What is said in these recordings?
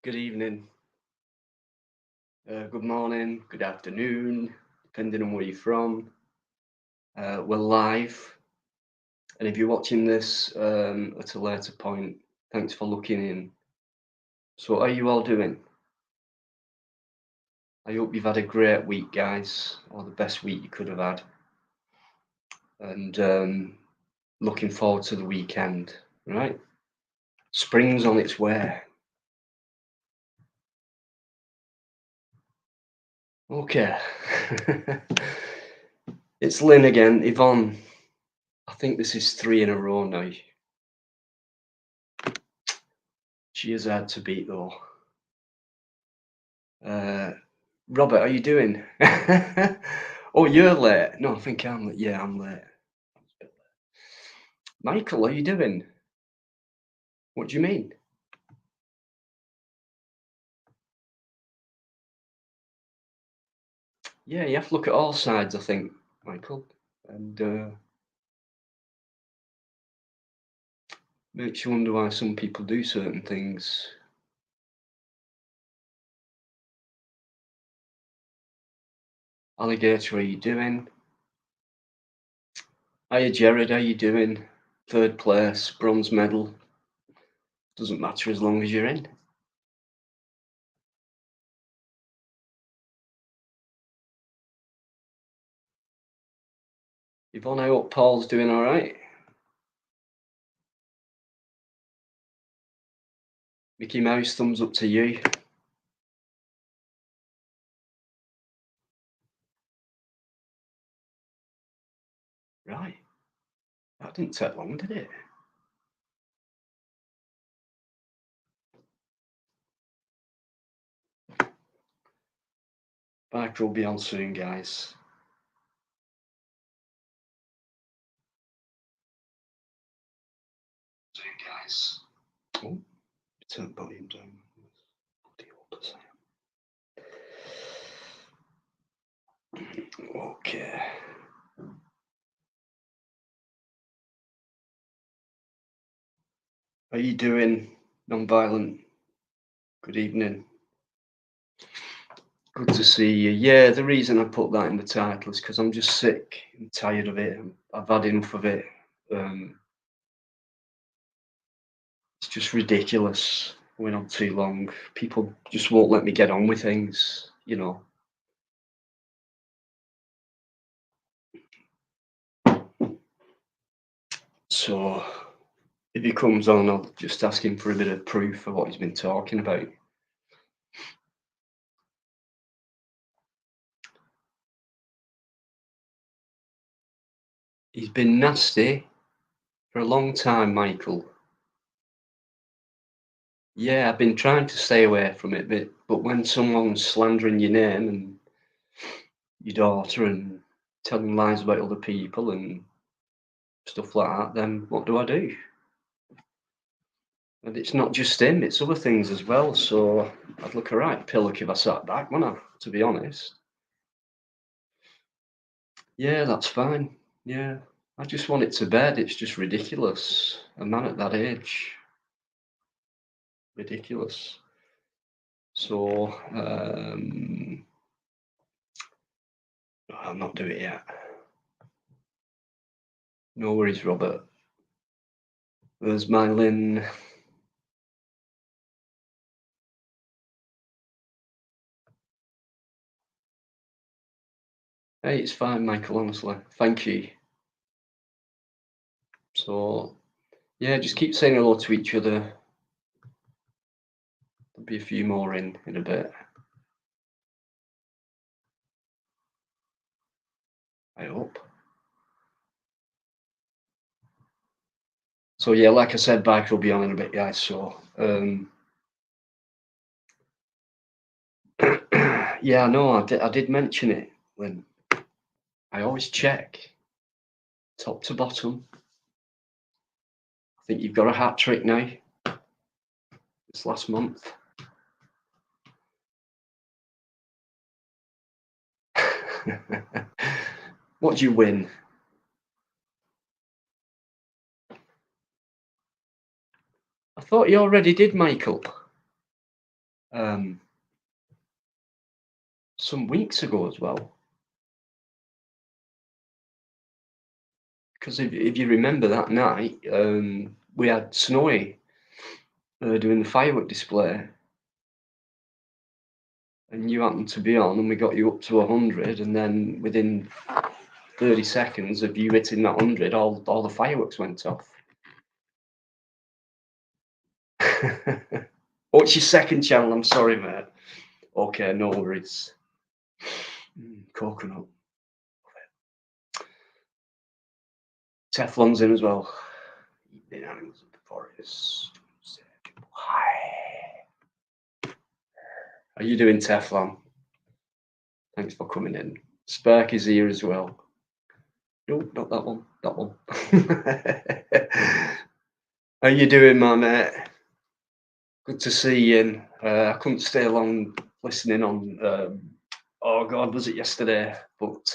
Good evening, good morning, good afternoon, depending on where you're from. We're live, and if you're watching this at a later point, thanks for looking in. So, how are you all doing? I hope you've had a great week, guys, or the best week you could have had, and looking forward to the weekend. Right? Spring's on its way. Okay. It's Lynn again. Yvonne, I think this is three in a row now. She is hard to beat, though. Uh, Robert, how you doing? Oh, you're late. No, I think I'm late. Yeah, I'm late. Michael, how you doing? What do you mean? Yeah, you have to look at all sides, I think, Michael, and makes you wonder why some people do certain things. Alligator, how you doing? Hiya, Jared, how you doing? Third place, bronze medal. Doesn't matter as long as you're in. Yvonne, I hope Paul's doing all right. Mickey Mouse, thumbs up to you. Right. That didn't take long, did it? Bike will be on soon, guys. Soon, guys. Oh, turn volume down. Bloody old as I am. Okay. How you doing, non-violent? Good evening. Good to see you. Yeah, the reason I put that in the title is because I'm just sick and tired of it. I've had enough of it. It's just ridiculous. Went on too long. People just won't let me get on with things, you know. So if he comes on, I'll just ask him for a bit of proof of what he's been talking about. He's been nasty for a long time, Michael. Yeah, I've been trying to stay away from it, but when someone's slandering your name and your daughter and telling lies about other people and stuff like that, then what do I do? And it's not just him, it's other things as well. So I'd look a right pillock if I sat back, wouldn't I? To be honest. Yeah, that's fine. Yeah. I just want it to bed. It's just ridiculous. A man at that age. Ridiculous. So I'll not do it yet. No worries, Robert. There's my Lynn. Hey, it's fine, Michael, honestly. Thank you. So, yeah, just keep saying hello to each other. There'll be a few more in a bit. I hope. So, yeah, like I said, Bike will be on in a bit, guys. So, yeah, no, I did mention it when I always check top to bottom. I think you've got a hat trick now. This last month. What do you win? I thought you already did, Michael. some weeks ago as well. Because if you remember that night, we had Snowy doing the firework display, and you happened to be on, and we got you up to 100, and then within 30 seconds of you hitting that 100, all the fireworks went off. What's your second channel? I'm sorry, mate. Okay, no worries. Coconut. Teflon's in as well. Eating animals of the forest. How you doing, Teflon? Thanks for coming in. Spark is here as well. No, not that one. That one. How you doing, my mate? Good to see you in. I couldn't stay long listening on. Oh God, was it yesterday? But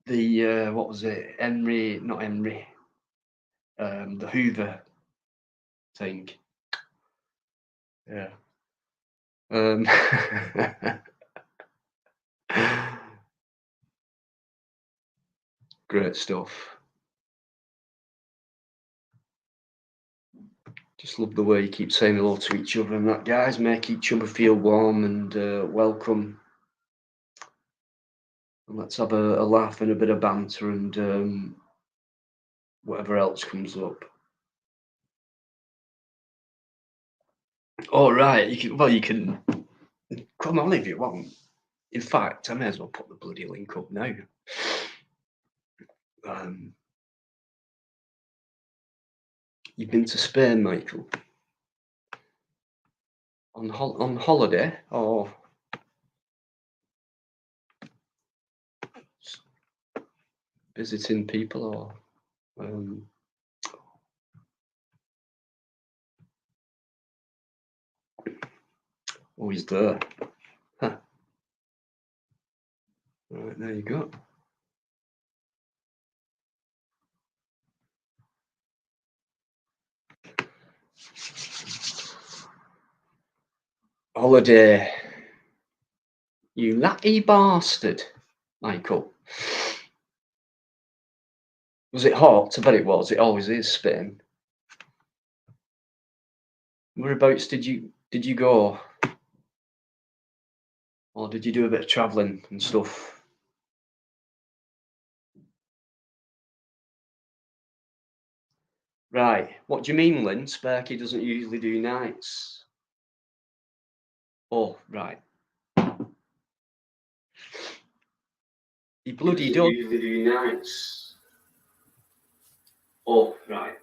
the what was it? Not Henry. The Hoover thing. Yeah. Great stuff. Just love the way you keep saying hello to each other and that, guys. Make each other feel warm and welcome. And let's have a laugh and a bit of banter and whatever else comes up. All right, you can come on if you want. In fact, I may as well put the bloody link up now. You've been to Spain, Michael? On holiday or visiting people or oh, he's there. Huh. Right, there you go. Holiday. You lucky bastard, Michael. Was it hot? I bet it was. It always is, Spain. Whereabouts did you go? Or did you do a bit of travelling and stuff? Right. What do you mean, Lynn? Sparky doesn't usually do nights. Oh, right. He bloody does usually do nights. Oh, right.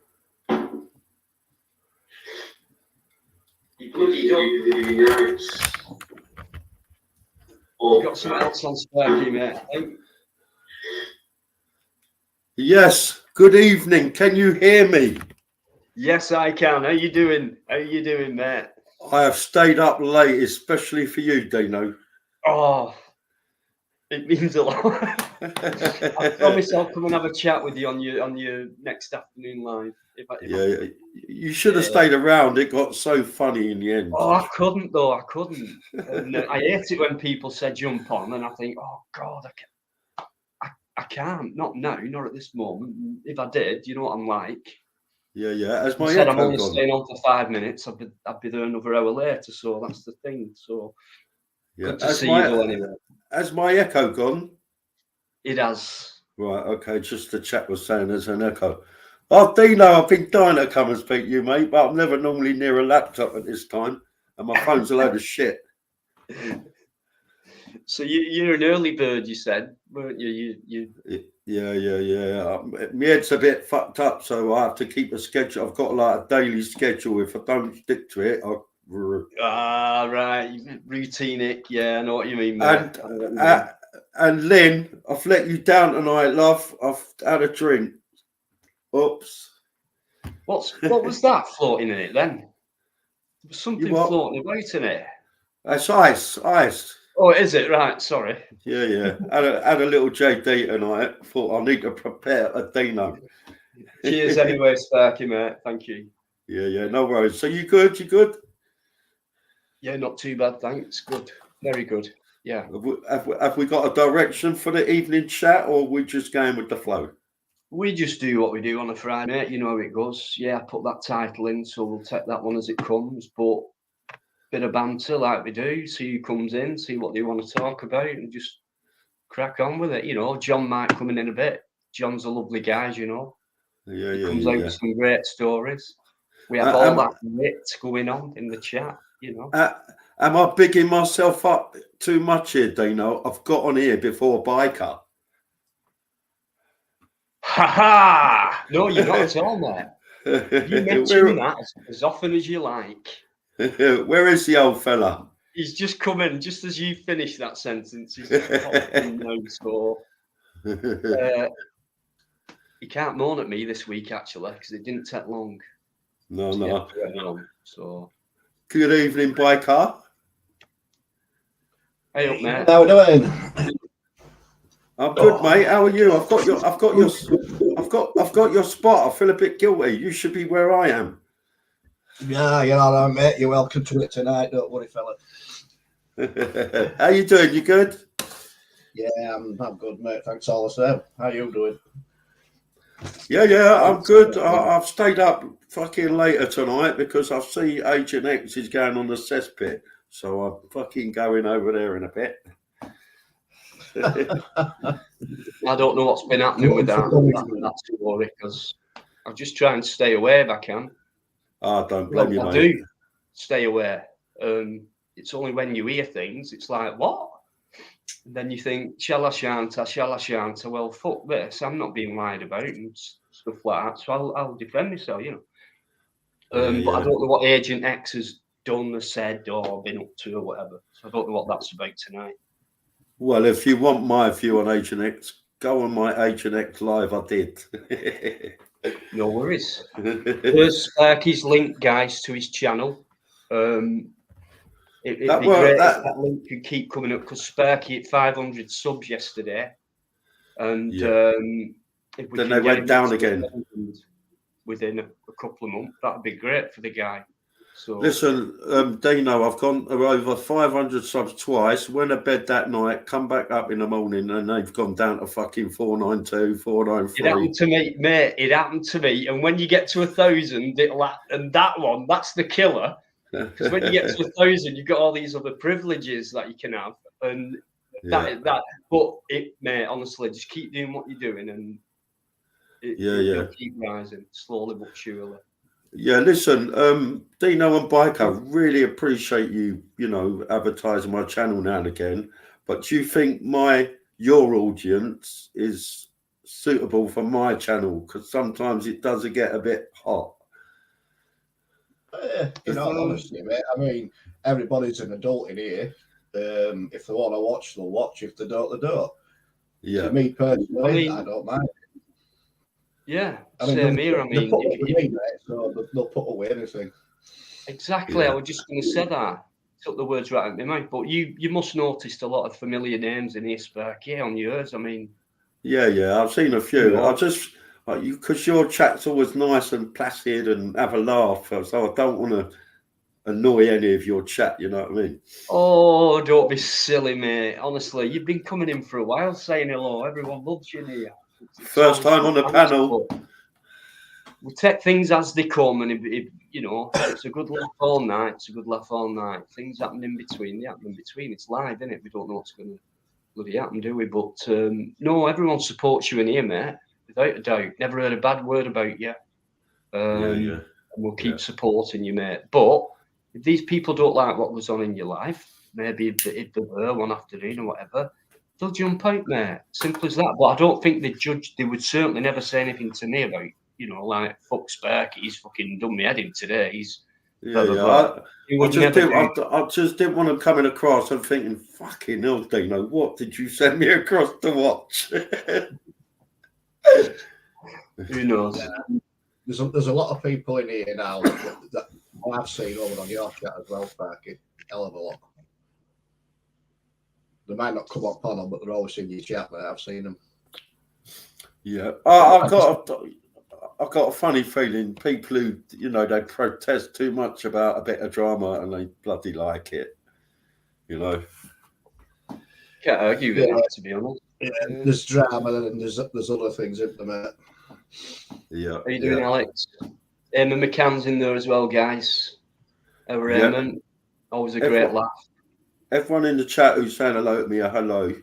He bloody does usually do nights. Oh, you got something else on Sparky, mate? Yes, good evening. Can you hear me? Yes, I can. How you doing? How you doing, mate? I have stayed up late, especially for you, Dino. Oh, it means a lot. I promise I'll come and have a chat with you on your next afternoon live. You should have stayed around. It got so funny in the end. Oh, I couldn't though. I couldn't. And, I hate it when people say jump on, and I think, oh God, I can't. Not now. Not at this moment. If I did, you know what I'm like. Yeah. As my said, I'm only staying on for 5 minutes. I'd be there another hour later. So that's the thing. So good to see you though. Anyway, has my echo gone? It has. Right. Okay. Just the chat was saying there's an echo. Oh, Dino, I've been dying to come and speak to you, mate, but I'm never normally near a laptop at this time, and my phone's a load of shit. So you're an early bird, you said, weren't you? Yeah. My head's a bit fucked up, so I have to keep a schedule. I've got like a daily schedule. If I don't stick to it, right, routinic. Yeah, I know what you mean, mate. And Lynn, I've let you down tonight, love. I've had a drink. Oops. What was that floating in it then? There was something floating about in it. That's ice. Oh, is it? Right, sorry. Yeah. Had a little JD tonight. Thought I need to prepare a Dino. Cheers anyway, Sparky, mate. Thank you. Yeah. No worries. So you good? You good? Yeah, not too bad, thanks. Good, very good. Yeah. Have we got a direction for the evening chat, or are we just going with the flow? We just do what we do on a Friday, mate. You know how it goes. Yeah, I put that title in, so we'll take that one as it comes. But bit of banter like we do. See who comes in, see what they want to talk about, and just crack on with it. You know, John might come in a bit. John's a lovely guy, you know. He comes out with some great stories. We have all that wit going on in the chat, you know. Am I bigging myself up too much here, Dino? I've got on here before Biker. Ha ha! No, you're not at all, mate. You mention that as often as you like. Where is the old fella? He's just come in, just as you finish that sentence. He's just popped in now, so he can't moan at me this week, actually, because it didn't take long. No. So. Good evening, Biker. Hey up, mate. How are we doing? I'm good, mate. How are you? I've got your spot. I feel a bit guilty. You should be where I am. Yeah, you're all right, mate. You're welcome to it tonight. Don't worry, fella. How you doing? You good? Yeah, I'm good, mate. Thanks all the same. How you doing? Yeah, I'm good. I've stayed up fucking later tonight because I see Agent X is going on the cesspit. So I'm fucking going over there in a bit. I don't know what's been happening with that story because I'm just trying to stay away if I can. Don't blame you, mate. I do stay away. It's only when you hear things, it's like, what? And then you think, shall I, shan't I? Well, fuck this. I'm not being lied about and stuff like that. So I'll defend myself, you know. But I don't know what Agent X has done or said or been up to or whatever. So I don't know what that's about tonight. Well, if you want my view on Agent X, go on my Agent X live. I did. No worries. There's Sparky's link, guys, to his channel. It'd be great if that link could keep coming up because Sparky hit 500 subs yesterday. And if we then can they get went down again within a couple of months, that'd be great for the guy. So listen, Dino, I've gone over 500 subs twice. Went to bed that night, come back up in the morning, and they've gone down to fucking 492, 493. It happened to me, mate. It happened to me. And when you get to 1,000, and that one, that's the killer. Because when you get to 1,000, you've got all these other privileges that you can have, and that. But mate, honestly, just keep doing what you're doing, and it'll keep rising slowly but surely. Yeah, listen, Dino and Biker, really appreciate you advertising my channel now and again. But do you think your audience is suitable for my channel? Because sometimes it does get a bit hot. Honestly, mate. I mean, everybody's an adult in here. If they want to watch, they'll watch. If they don't, they don't. Yeah. To me personally, I don't mind. Yeah, same here. I mean, they'll put away anything. Exactly. I was just going to say that. Took the words right out of my mouth. But you must noticed a lot of familiar names in here, Sparky, on yours. I mean, yeah, I've seen a few. I just because your chat's always nice and placid and have a laugh, so I don't want to annoy any of your chat. You know what I mean? Oh, don't be silly, mate. Honestly, you've been coming in for a while saying hello. Everyone loves you here. First time on the panel. We take things as they come, and if it's a good laugh all night. It's a good laugh all night. Things happen in between. They happen in between. It's live, isn't it? We don't know what's going to bloody happen, do we? But no, everyone supports you in here, mate. Without a doubt. Never heard a bad word about you. And we'll keep supporting you, mate. But if these people don't like what was on in your life, maybe if they were one afternoon or whatever, they'll jump out, mate. Simple as that. But I don't think they would certainly never say anything to me about, like, fuck Sparky, he's fucking done me head in today. He's I just didn't want to come in across and thinking, fucking hell, Dino, what did you send me across to watch? Who knows? There's a lot of people in here now that I've seen over on your chat as well, Sparky. Hell of a lot. They might not come on panel, but they're always in your chat, mate. I've seen them. Yeah. I got a funny feeling people who, you know, they protest too much about a bit of drama and they bloody like it, you know. Can't argue with that, to be honest. Yeah, there's drama and there's other things in there, mate. Yeah. How you doing, Alex? Eamon McCann's in there as well, guys. Our Eamon, always a great laugh. Everyone in the chat who's saying hello to me, a hello.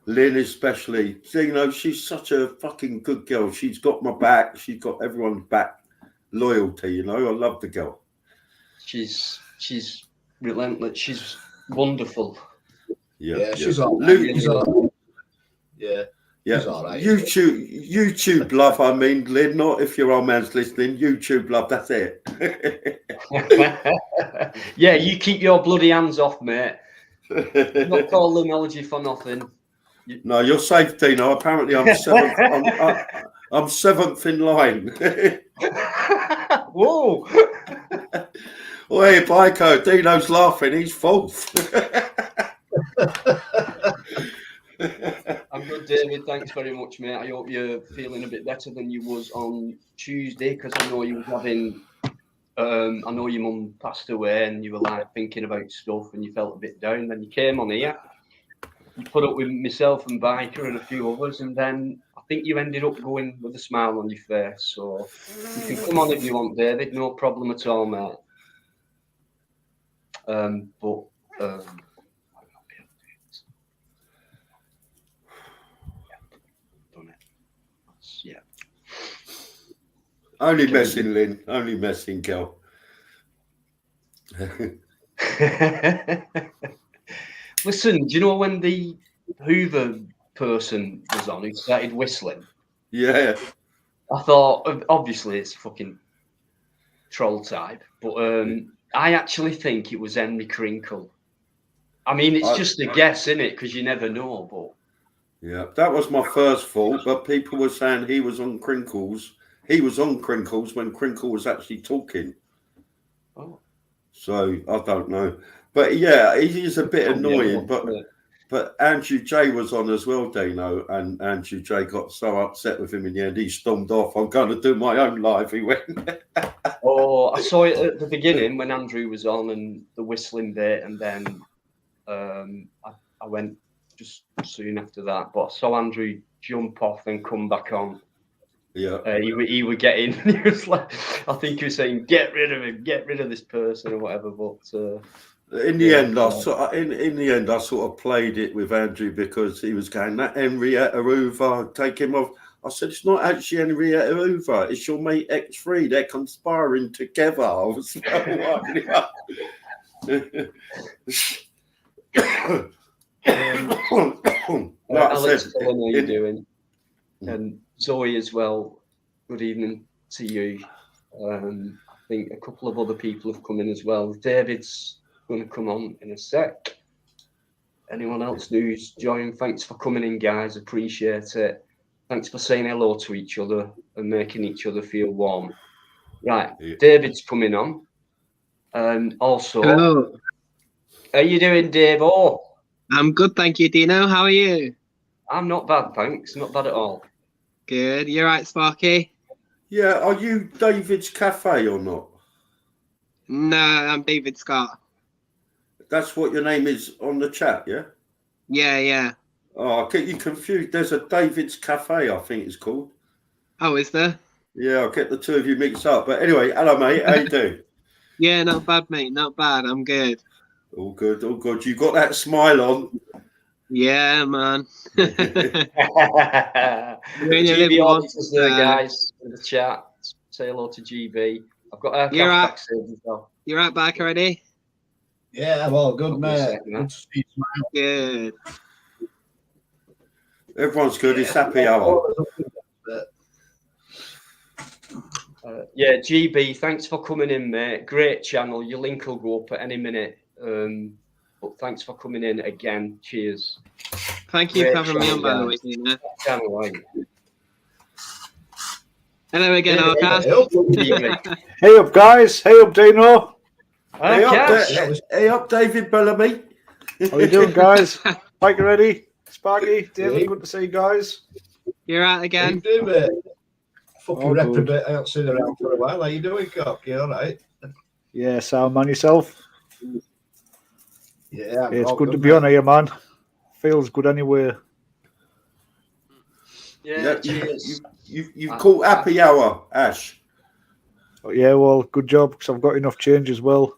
Lynn especially. You know, she's such a fucking good girl. She's got my back. She's got everyone's back. Loyalty, you know. I love the girl. She's relentless. She's wonderful. Yeah, she's all right. Yeah. Yeah, She's all right. YouTube love. I mean, Lynn, not if your old man's listening. YouTube love. That's it. Yeah, you keep your bloody hands off, mate. Not call Lunology for nothing. No, you're safe, Dino. Apparently, I'm seventh. I'm seventh in line. Whoa! Oh, hey, Bico, Dino's laughing. He's fourth. I'm good, David. Thanks very much, mate. I hope you're feeling a bit better than you was on Tuesday, because I know you were having. I know your mum passed away, and you were like thinking about stuff, and you felt a bit down. Then you came on here. You put up with myself and Biker and a few others, and then I think you ended up going with a smile on your face. So you can come on if you want, David. No problem at all, mate. Yeah. Only messing, Lynn. Only messing, girl. Listen, do you know when the Hoover person was on who started whistling? Yeah. I thought, obviously, it's fucking troll type, but I actually think it was Henry Crinkle. I mean, it's just a guess, isn't it? Because you never know, but. Yeah, that was my first thought, but people were saying he was on Crinkles. He was on Crinkles when Crinkle was actually talking. Oh. So I don't know, but yeah, he is a bit annoying. But Andrew J was on as well, Dino, and Andrew J got so upset with him in the end, he stormed off. I'm going to do my own live. He went. Oh, I saw it at the beginning when Andrew was on and the whistling bit, and then I went just soon after that. But I saw Andrew jump off and come back on. Yeah, he would get in. He was like, I think he was saying, "Get rid of him, get rid of this person," or whatever. But in the end, I sort of played it with Andrew because he was going, "That Henrietta Hoover, take him off." I said, "It's not actually Henrietta Hoover. It's your mate X3. They're conspiring together." I was winding up. Alex, how are you doing? And Zoe as well. Good evening to you. I think a couple of other people have come in as well. David's going to come on in a sec. Anyone else who's joined? Thanks for coming in, guys. Appreciate it. Thanks for saying hello to each other and making each other feel warm. Right, David's coming on. And also, hello. How you doing, Dave? Oh, I'm good, thank you, Dino. How are you? I'm not bad, thanks. Not bad at all. Good. You right, Sparky? Yeah. Are you David's Cafe or not? No, I'm David Scott. That's what your name is on the chat, yeah? Yeah. Oh, I get you confused. There's a David's Cafe, I think it's called. Oh, is there? Yeah, I'll get the two of you mixed up. But anyway, hello, mate. How you doing? Yeah, not bad, mate. Not bad. I'm good. All good, all good. You got that smile on. Yeah, man. GB audience there, guys, in the chat. Say hello to GB. I've got aircraft backstage as well. You right, Bikereddie? Yeah, I'm all good, mate. Good. Everyone's good. It's happy hour. Yeah, GB, thanks for coming in, mate. Great channel. Your link will go up at any minute. But thanks for coming in again. Cheers. Thank you for having me on, by the way, Dina. Hello again, Arcas. Hey up, guys. Hey up, Dino. Hey up, David Bellamy. How you doing, guys? Bikereddie, Sparky, David. Good to see you guys. You're out again. How you doing, mate? Fucking Oh, good. reprobate. I haven't seen her around for a while. How you doing, Cock? You all right? Yeah, sound man yourself. Yeah, It's all good to be on here, man. Feels good anyway. Yeah, cheers. You've caught happy hour, Ash. But yeah, well, good job because I've got enough change as well.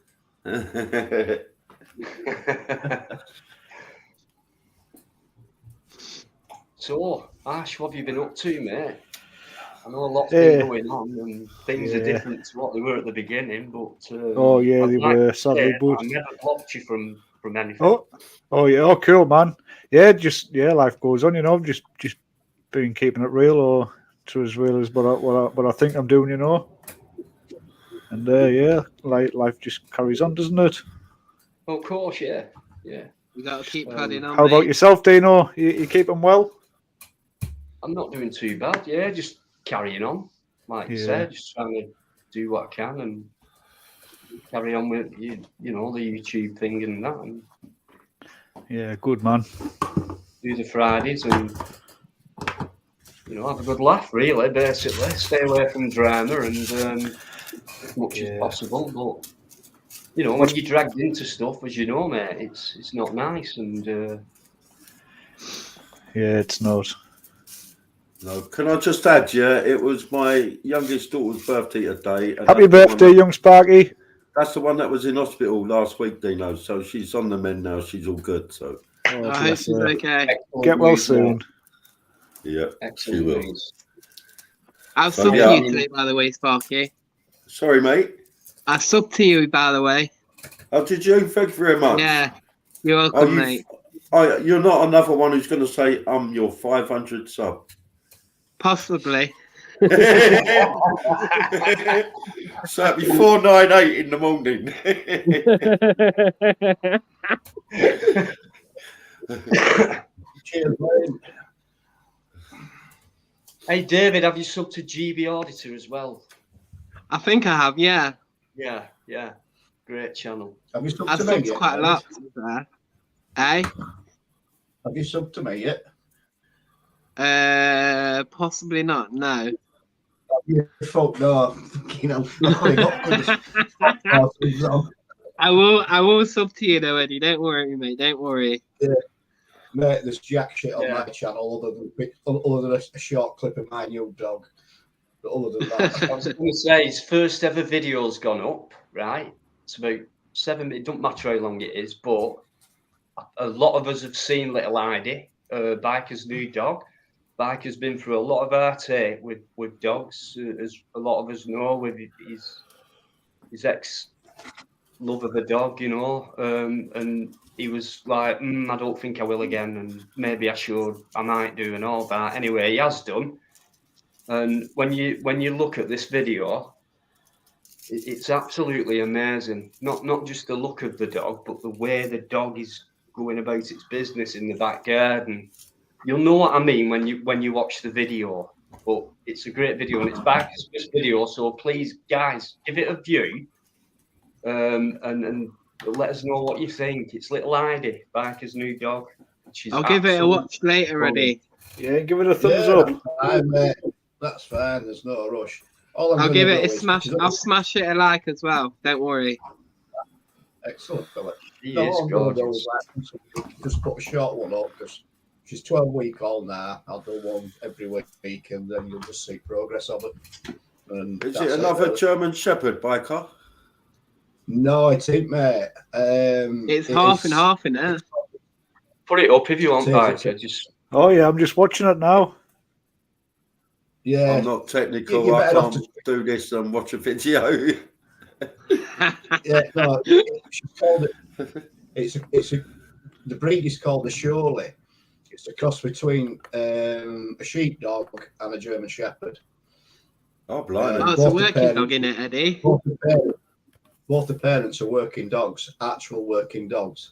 So, Ash, what have you been up to, mate? I know a lot's been going on and things are different to what they were at the beginning, but oh yeah, I'd they like were to sadly, say but I never blocked you from anything. oh yeah, oh cool, man. Yeah, just life goes on, you know. Just been keeping it real, or to as real as what I think I'm doing, you know. And yeah, life just carries on, doesn't it? Well, of course, yeah. You got to keep plodding on, How about mate. yourself, Dino? You keeping well? I'm not doing too bad, yeah, just carrying on. Like you said, just trying to do what I can and carry on with you know, the YouTube thing and that, and Yeah, good man. do the Fridays and you know, have a good laugh, really, basically. Stay away from drama and as much as possible. But you know, when you're dragged into stuff, as you know, mate, it's not nice. And yeah, it's not. No, can I just add, yeah, it was my youngest daughter's birthday today. And Happy birthday, young Sparky. That's the one that was in hospital last week, Dino. So she's on the mend now. She's all good. So Oh, I hope she's okay. Get well soon. Yeah, excellent she will. news. I've So, subbed yeah. to you today, by the way, Sparky. Sorry, mate. I subbed to you, by the way. Oh, did you? Thank you very much. Yeah, you're welcome, mate. You're not another one who's going to say, I'm your 500 sub. Possibly. So that'd be 498 in the morning. Cheers, mate. Hey, David, have you subbed to GB Auditor as well? I think I have, yeah. Yeah. Great channel. Have you subbed I've to me subbed yet? quite a David? lot, to be fair. Eh? Have you subbed to me yet? Possibly not, no. Yeah, fuck no. You know, I've only got good on. I will sub to you though, Eddie. Don't worry, mate. Don't worry. Yeah. Mate, there's jack shit on my channel other than a short clip of my new dog. But other than that, I was going to say his first ever video's gone up, right? It's about 7 minutes. It don't matter how long it is, but a lot of us have seen Little Heidi, Biker's new dog. Biker's been through a lot of heartache with dogs, as a lot of us know, with his ex love of a dog, you know, and he was like, I don't think I will again, and maybe I should, I might do, and all that. Anyway, he has done. And when you look at this video, it's absolutely amazing. Not just the look of the dog, but the way the dog is going about its business in the back garden. You'll know what I mean when you watch the video. But it's a great video, and it's Biker's first video. So please, guys, give it a view, and let us know what you think. It's Little Heidi, Biker's new dog. I'll give it a watch later, Eddie. Yeah, give it a thumbs up. That's fine. There's no rush. All I'll give it a smash. I'll smash it a like as well. Don't worry. Excellent, fella. He is gorgeous. Just put a short one up because she's 12-week-old now. I'll do one every week, and then you'll just see progress of it. And is it another German Shepherd, Biker? No, it ain't, mate. It's half and half in there. Put it up if you want, Biker. Just. Oh yeah, I'm just watching it now. Yeah, I'm not technical. I can't do this and watch a video. Yeah, no, she's called it. The breed is called the Shirley. It's a cross between a sheepdog and a German Shepherd. Oh, blimey! Oh, it's a working dog, isn't it, Eddie? Both the parents are working dogs, actual working dogs,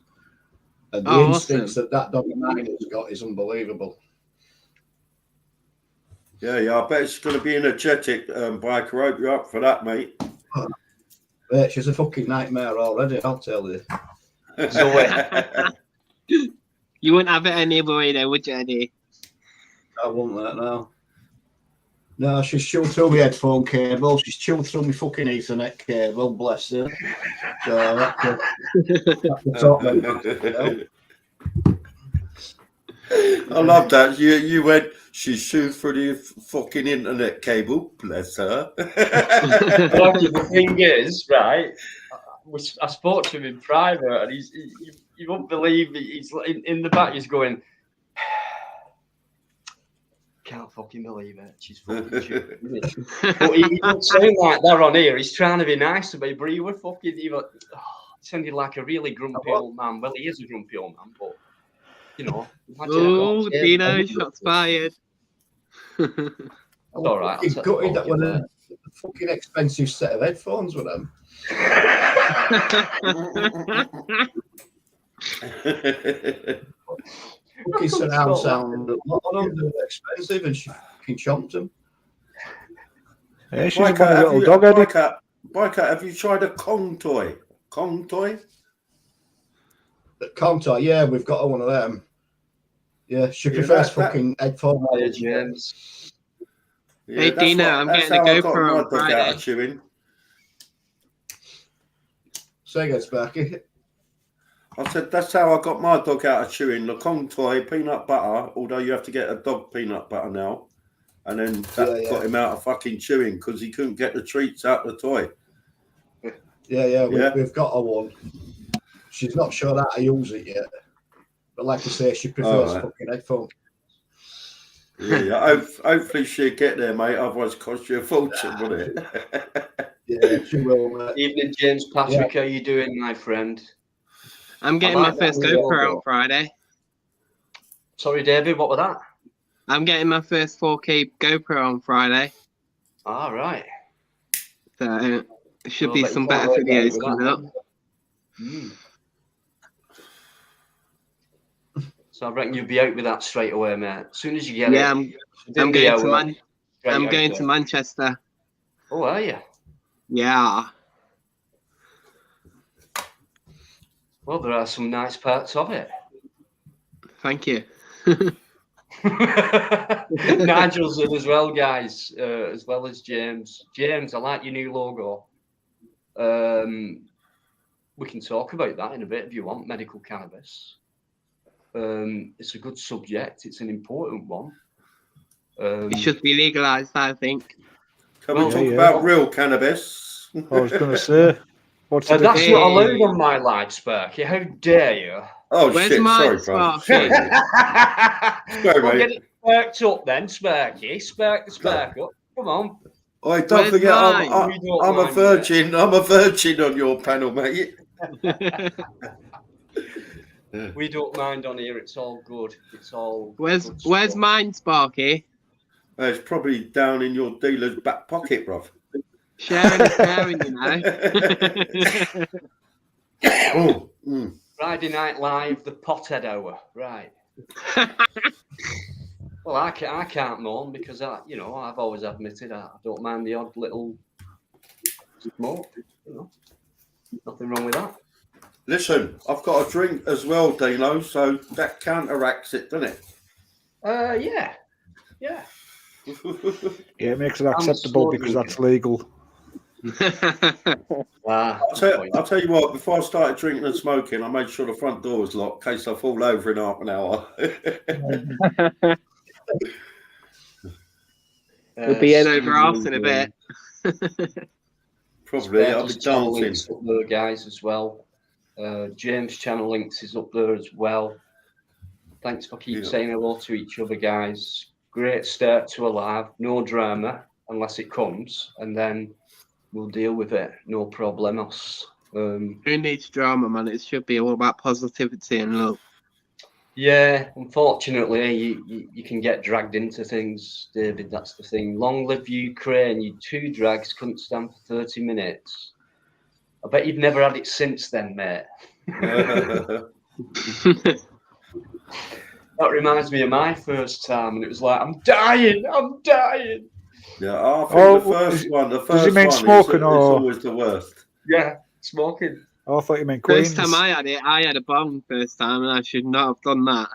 and the instincts that dog of mine has got is unbelievable. Yeah, I bet it's going to be energetic, Biker. Hope you're up for that, mate. Mate, she's a fucking nightmare already, I'll tell you. You wouldn't have it any other way, though, would you, Eddie? I wouldn't let now. No, she's chewed through my headphone cable. She's chewed through my fucking Ethernet cable. Bless her. So that's the top of it. I love that. You went, she chewed through the fucking internet cable. Bless her. Lucky, the thing is, right? I spoke to him in private, and you won't believe it, he's in the back. He's going, can't fucking believe it. She's fucking shooting. But he don't sound like that on here. He's trying to be nice to me, but he was fucking. He sounded like a really grumpy old man. Well, he is a grumpy old man, but you know. Oh, Dino, shots fired. All right. He's gutted that one a fucking expensive set of headphones with them. Fucking surround sound. A lot of them are expensive, and she fucking chomped them. Yeah, she's a little dog, Eddie. Biker, have you tried a Kong toy? Kong toy? The Contour, yeah, we've got one of them. Yeah, she prefers fucking headphone. James. Yeah, Hey, Dino, I'm getting a GoPro on Friday. Chewing. Say again, Sparky. I said that's how I got my dog out of chewing. The Kong toy, peanut butter, although you have to get a dog peanut butter now. And then that got him out of fucking chewing because he couldn't get the treats out of the toy. We've got her one. She's not sure how to use it yet. But like I say, she prefers fucking headphones. Yeah, hopefully she'll get there, mate. Otherwise, it costs you a fortune, wouldn't it? Yeah, she will, mate. Evening, James Patrick. How you doing, my friend? I'm getting my first GoPro on Friday. Sorry, David, what was that? I'm getting my first 4K GoPro on Friday. All right. So there should be some better videos coming up. So I reckon you'll be out with that straight away, mate. As soon as you get it. Yeah, I'm going to Manchester. Oh, are you? Yeah. Well, there are some nice parts of it. Thank you. Nigel's in as well, guys, as well as James. James, I like your new logo. We can talk about that in a bit if you want, medical cannabis. It's a good subject. It's an important one. It should be legalized, I think. Can we talk about real cannabis? I was going to say. That's not allowed on my live, Sparky. How dare you? Oh, where's shit. my Sorry, bro. Well, get it sparked up then, Sparky. Spark the spark up. Come on. Oh, don't forget, I'm a virgin. I'm a virgin on your panel, mate. We don't mind on here. It's all good. It's all. Where's mine, Sparky? It's probably down in your dealer's back pocket, bruv. Sharing is caring, you know. Friday Night Live, the pothead hour, right? Well, I can't moan because I've always admitted I don't mind the odd little smoke. You know, nothing wrong with that. Listen, I've got a drink as well, Dino, so that counteracts it, doesn't it? Yeah. Yeah, it makes it acceptable because that's legal. I'll tell you what, before I started drinking and smoking, I made sure the front door was locked in case I fall over in half an hour. We'll be in over house in a bit. Probably, I'll be dancing. Links up there, guys, as well. James' channel links is up there as well. Thanks for saying hello to each other, guys. Great start to a live. No drama unless it comes, and then we'll deal with it. No problemos. Who needs drama, man? It should be all about positivity and love. Yeah, unfortunately, you can get dragged into things, David. That's the thing. Long live Ukraine. You two drags couldn't stand for 30 minutes. I bet you've never had it since then, mate. That reminds me of my first time, and it was like, I'm dying. Yeah, I think the first does he mean one smoking is always the worst. Yeah, smoking. Oh, I thought you meant Queens. First time I had it, I had a bong first time, and I should not have done that.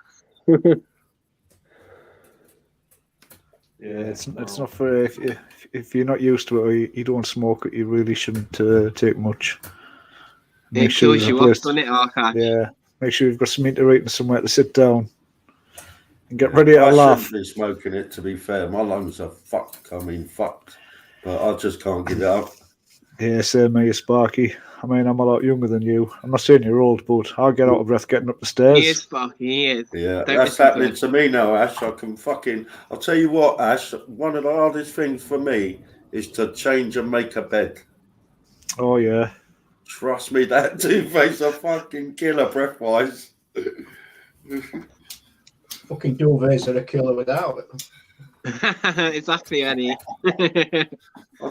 It's not for if you're not used to it or you don't smoke it, you really shouldn't take much. It kills you off, doesn't it, Arkash? Yeah, make sure you've got something to eat and somewhere to sit down and get ready to laugh. I shouldn't be smoking it, to be fair. My lungs are fucked. But I just can't give it up. Yeah, same here, Sparky. I mean, I'm a lot younger than you. I'm not saying you're old, but I'll get out of breath getting up the stairs. He is, Sparky, he is. Yeah, Don't that's listen to happening him. to me now, Ash. I'll tell you what, Ash, one of the hardest things for me is to change and make a bed. Oh, yeah. Trust me, that two-face a fucking killer breath-wise. Fucking duvets are a killer without it. Exactly, Eddie.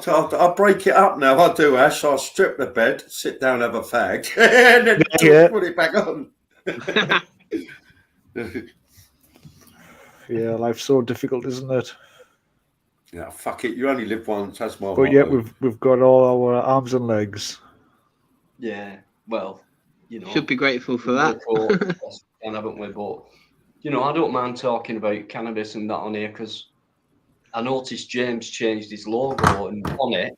I'll break it up now. I'll do, Ash. I'll strip the bed, sit down, have a fag, and then put it back on. Yeah, life's so difficult, isn't it? Yeah, fuck it. You only live once. That's my But yet we've got all our arms and legs. Yeah, well, you know, Should be grateful for that. Haven't we? But you know, I don't mind talking about cannabis and that on here because I noticed James changed his logo, and on it,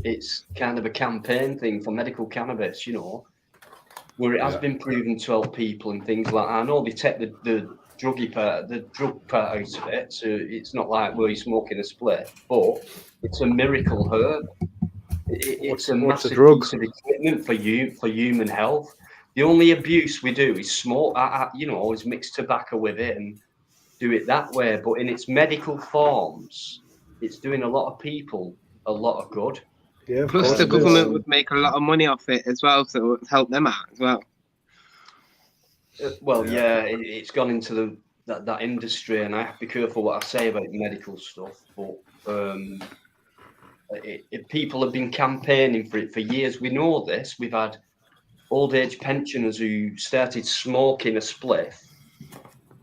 it's kind of a campaign thing for medical cannabis. You know, where it has been proven to help people and things like that. I know they take the drug part out of it, so it's not like where you're smoking a split, but it's a miracle herb. It's a massive piece of equipment for human health. The only abuse we do is smoke. Always mix tobacco with it and do it that way. But in its medical forms, it's doing a lot of people a lot of good. Yeah. Plus, the government would make a lot of money off it as well, so it would help them out as well. It's gone into that industry, and I have to be careful what I say about medical stuff. But people have been campaigning for it for years. We know this. We've had old age pensioners who started smoking a spliff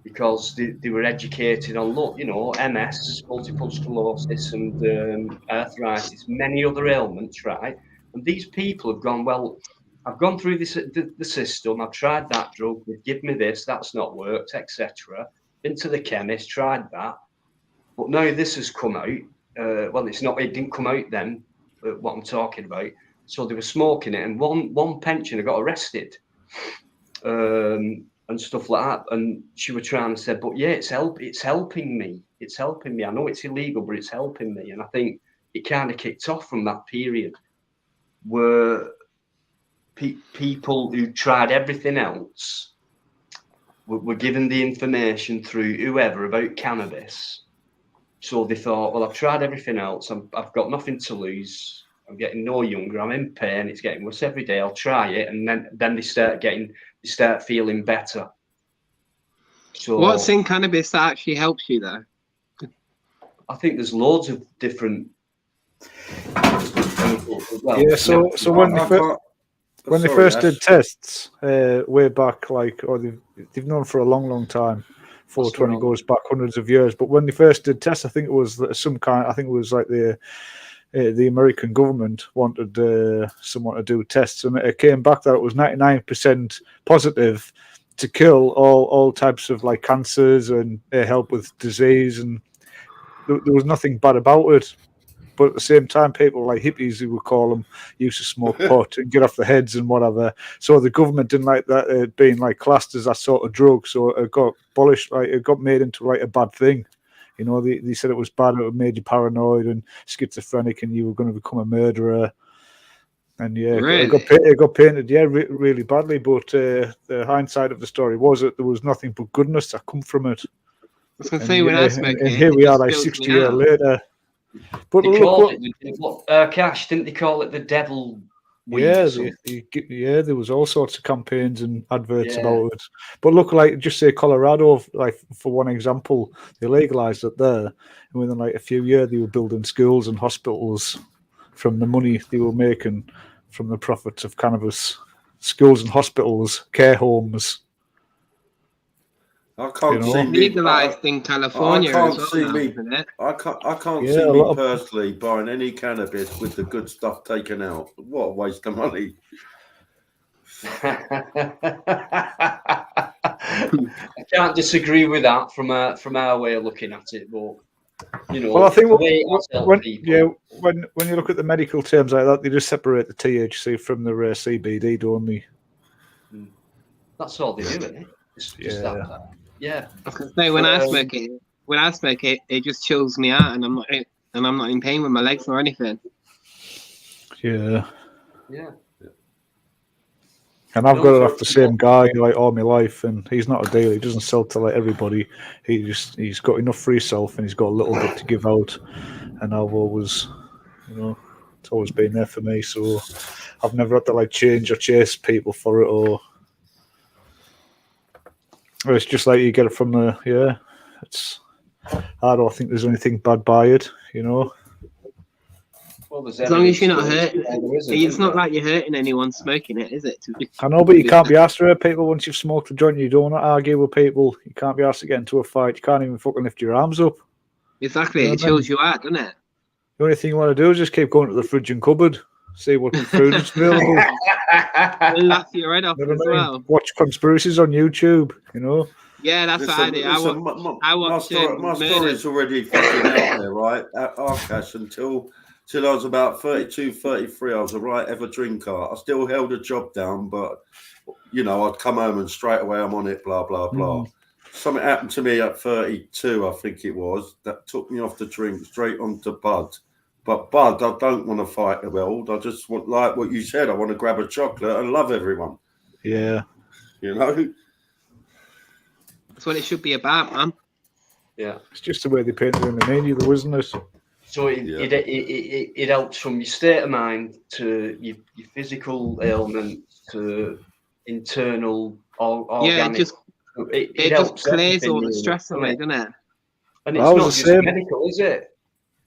because they were educated on, look, you know, MS, multiple sclerosis, and arthritis, many other ailments, right? And these people have gone, well, I've gone through the system. I've tried that drug. They've given me this. That's not worked, etc. Been to the chemist, tried that, but now this has come out. It didn't come out then, what I'm talking about. So they were smoking it, and one pensioner got arrested and stuff like that. And she was trying to say, but yeah, it's helping me. It's helping me. I know it's illegal, but it's helping me. And I think it kind of kicked off from that period where people who tried everything else were given the information through whoever about cannabis. So they thought, well, I've tried everything else. I've got nothing to lose. I'm getting no younger. I'm in pain. It's getting worse every day. I'll try it, and then they start feeling better. So what's in cannabis that actually helps you, though? I think there's loads of different. So when they first did tests way back, they've known for a long time. 420 goes back hundreds of years, but when they first did tests, I think it was like the American government wanted someone to do tests, and it came back that it was 99% positive to kill all types of like cancers and help with disease, and there was nothing bad about it. But at the same time, people like hippies, who would call them, used to smoke pot and get off their heads and whatever. So the government didn't like that being like classed as that sort of drug. So it got abolished, like it got made into like a bad thing. You know, they said it was bad. It made you paranoid and schizophrenic, and you were going to become a murderer. And yeah, really? it got painted, really badly. But the hindsight of the story was that there was nothing but goodness that come from it. I was going to say, when I smoke it, and here we are, like 60 years later. But they called it Cash, didn't they call it the devil weed? There was all sorts of campaigns and adverts about it. But look, like just say Colorado, like for one example, they legalized it there, and within like a few years, they were building schools and hospitals from the money they were making from the profits of cannabis. Schools and hospitals, care homes. I can't see legalized in California. I can't see me personally buying any cannabis with the good stuff taken out. What a waste of money! I can't disagree with that from our way of looking at it, but You know, Well, I think the way it has helped when people. when you look at the medical terms like that, they just separate the THC from the CBD, don't they? That's all they do, isn't it? Just that. Yeah. I was gonna say when I smoke it, it just chills me out, and I'm not in pain with my legs or anything. Yeah. Yeah. And I've got it off the same guy like all my life, and he's not a dealer. He doesn't sell to like everybody. He's got enough for himself, and he's got a little bit to give out. And I've always, it's always been there for me. So I've never had to like change or chase people for it, or it's just like you get it from the It's I don't think there's anything bad by it, Well, there's As long as you're not evidence hurting, that there isn't, it's isn't not there? like you're hurting anyone smoking it, is it? I know, but you can't be asked to hurt people once you've smoked a joint. You don't want to argue with people. You can't be asked to get into a fight. You can't even fucking lift your arms up. Exactly, You know it chills you out, doesn't it? The only thing you want to do is just keep going to the fridge and cupboard, see what food is available. And laugh your head off You know as what I mean? well. Watch conspiracies on YouTube, Yeah, that's what I do. I watch my story's already fucking out there, right? At Arcash until I was about 32, 33, I was a right ever drinker. I still held a job down, but I'd come home and straight away I'm on it, blah blah blah. Something happened to me at 32, I think it was, that took me off the drink straight onto bud. But bud, I don't want to fight the world. I just want, like what you said, I want to grab a chocolate and love everyone. Yeah. That's what it should be about, man. Yeah. It's just the way they paint it in the media, though, isn't it? So it helps from your state of mind to your physical ailments to internal organic. It just clears all the stress away, doesn't it? And it's not just medical, is it?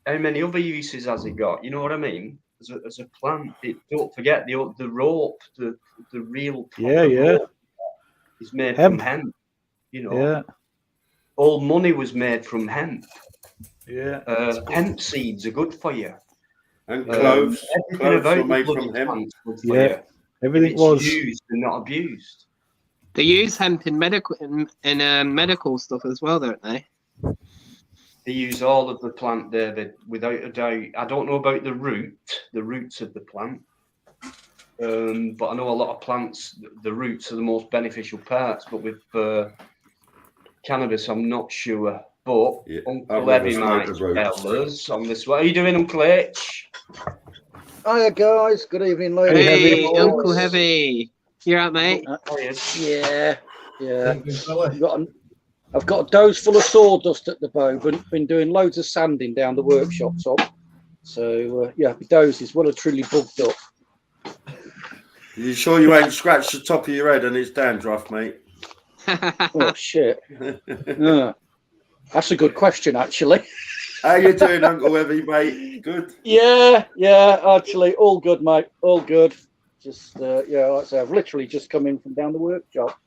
How many other uses has it got? You know what I mean? As a plant, don't forget the rope, the real rope is made from hemp. All money was made from hemp. Yeah. Hemp seeds are good for you. And cloves. Cloves are made from hemp. Everything was used and not abused. They use hemp in medical stuff as well, don't they? They use all of the plant, David, without a doubt. I don't know about the roots of the plant, but I know a lot of plants, the roots are the most beneficial parts. But with cannabis, I'm not sure. But Uncle Heavy might tell us on this. What are you doing, Uncle H? Hiya, guys. Good evening, ladies. Hey, Uncle Heavy. You out, mate? Yeah. I've got a dose full of sawdust at the moment. Been doing loads of sanding down the workshop top. So, my dose is well and truly bugged up. You sure you ain't scratched the top of your head and it's dandruff, mate? Oh, shit. That's a good question, actually. How you doing, Uncle Heavy, mate? Good? Yeah, actually, all good, mate. All good. Just, like I say, I've literally just come in from down the workshop,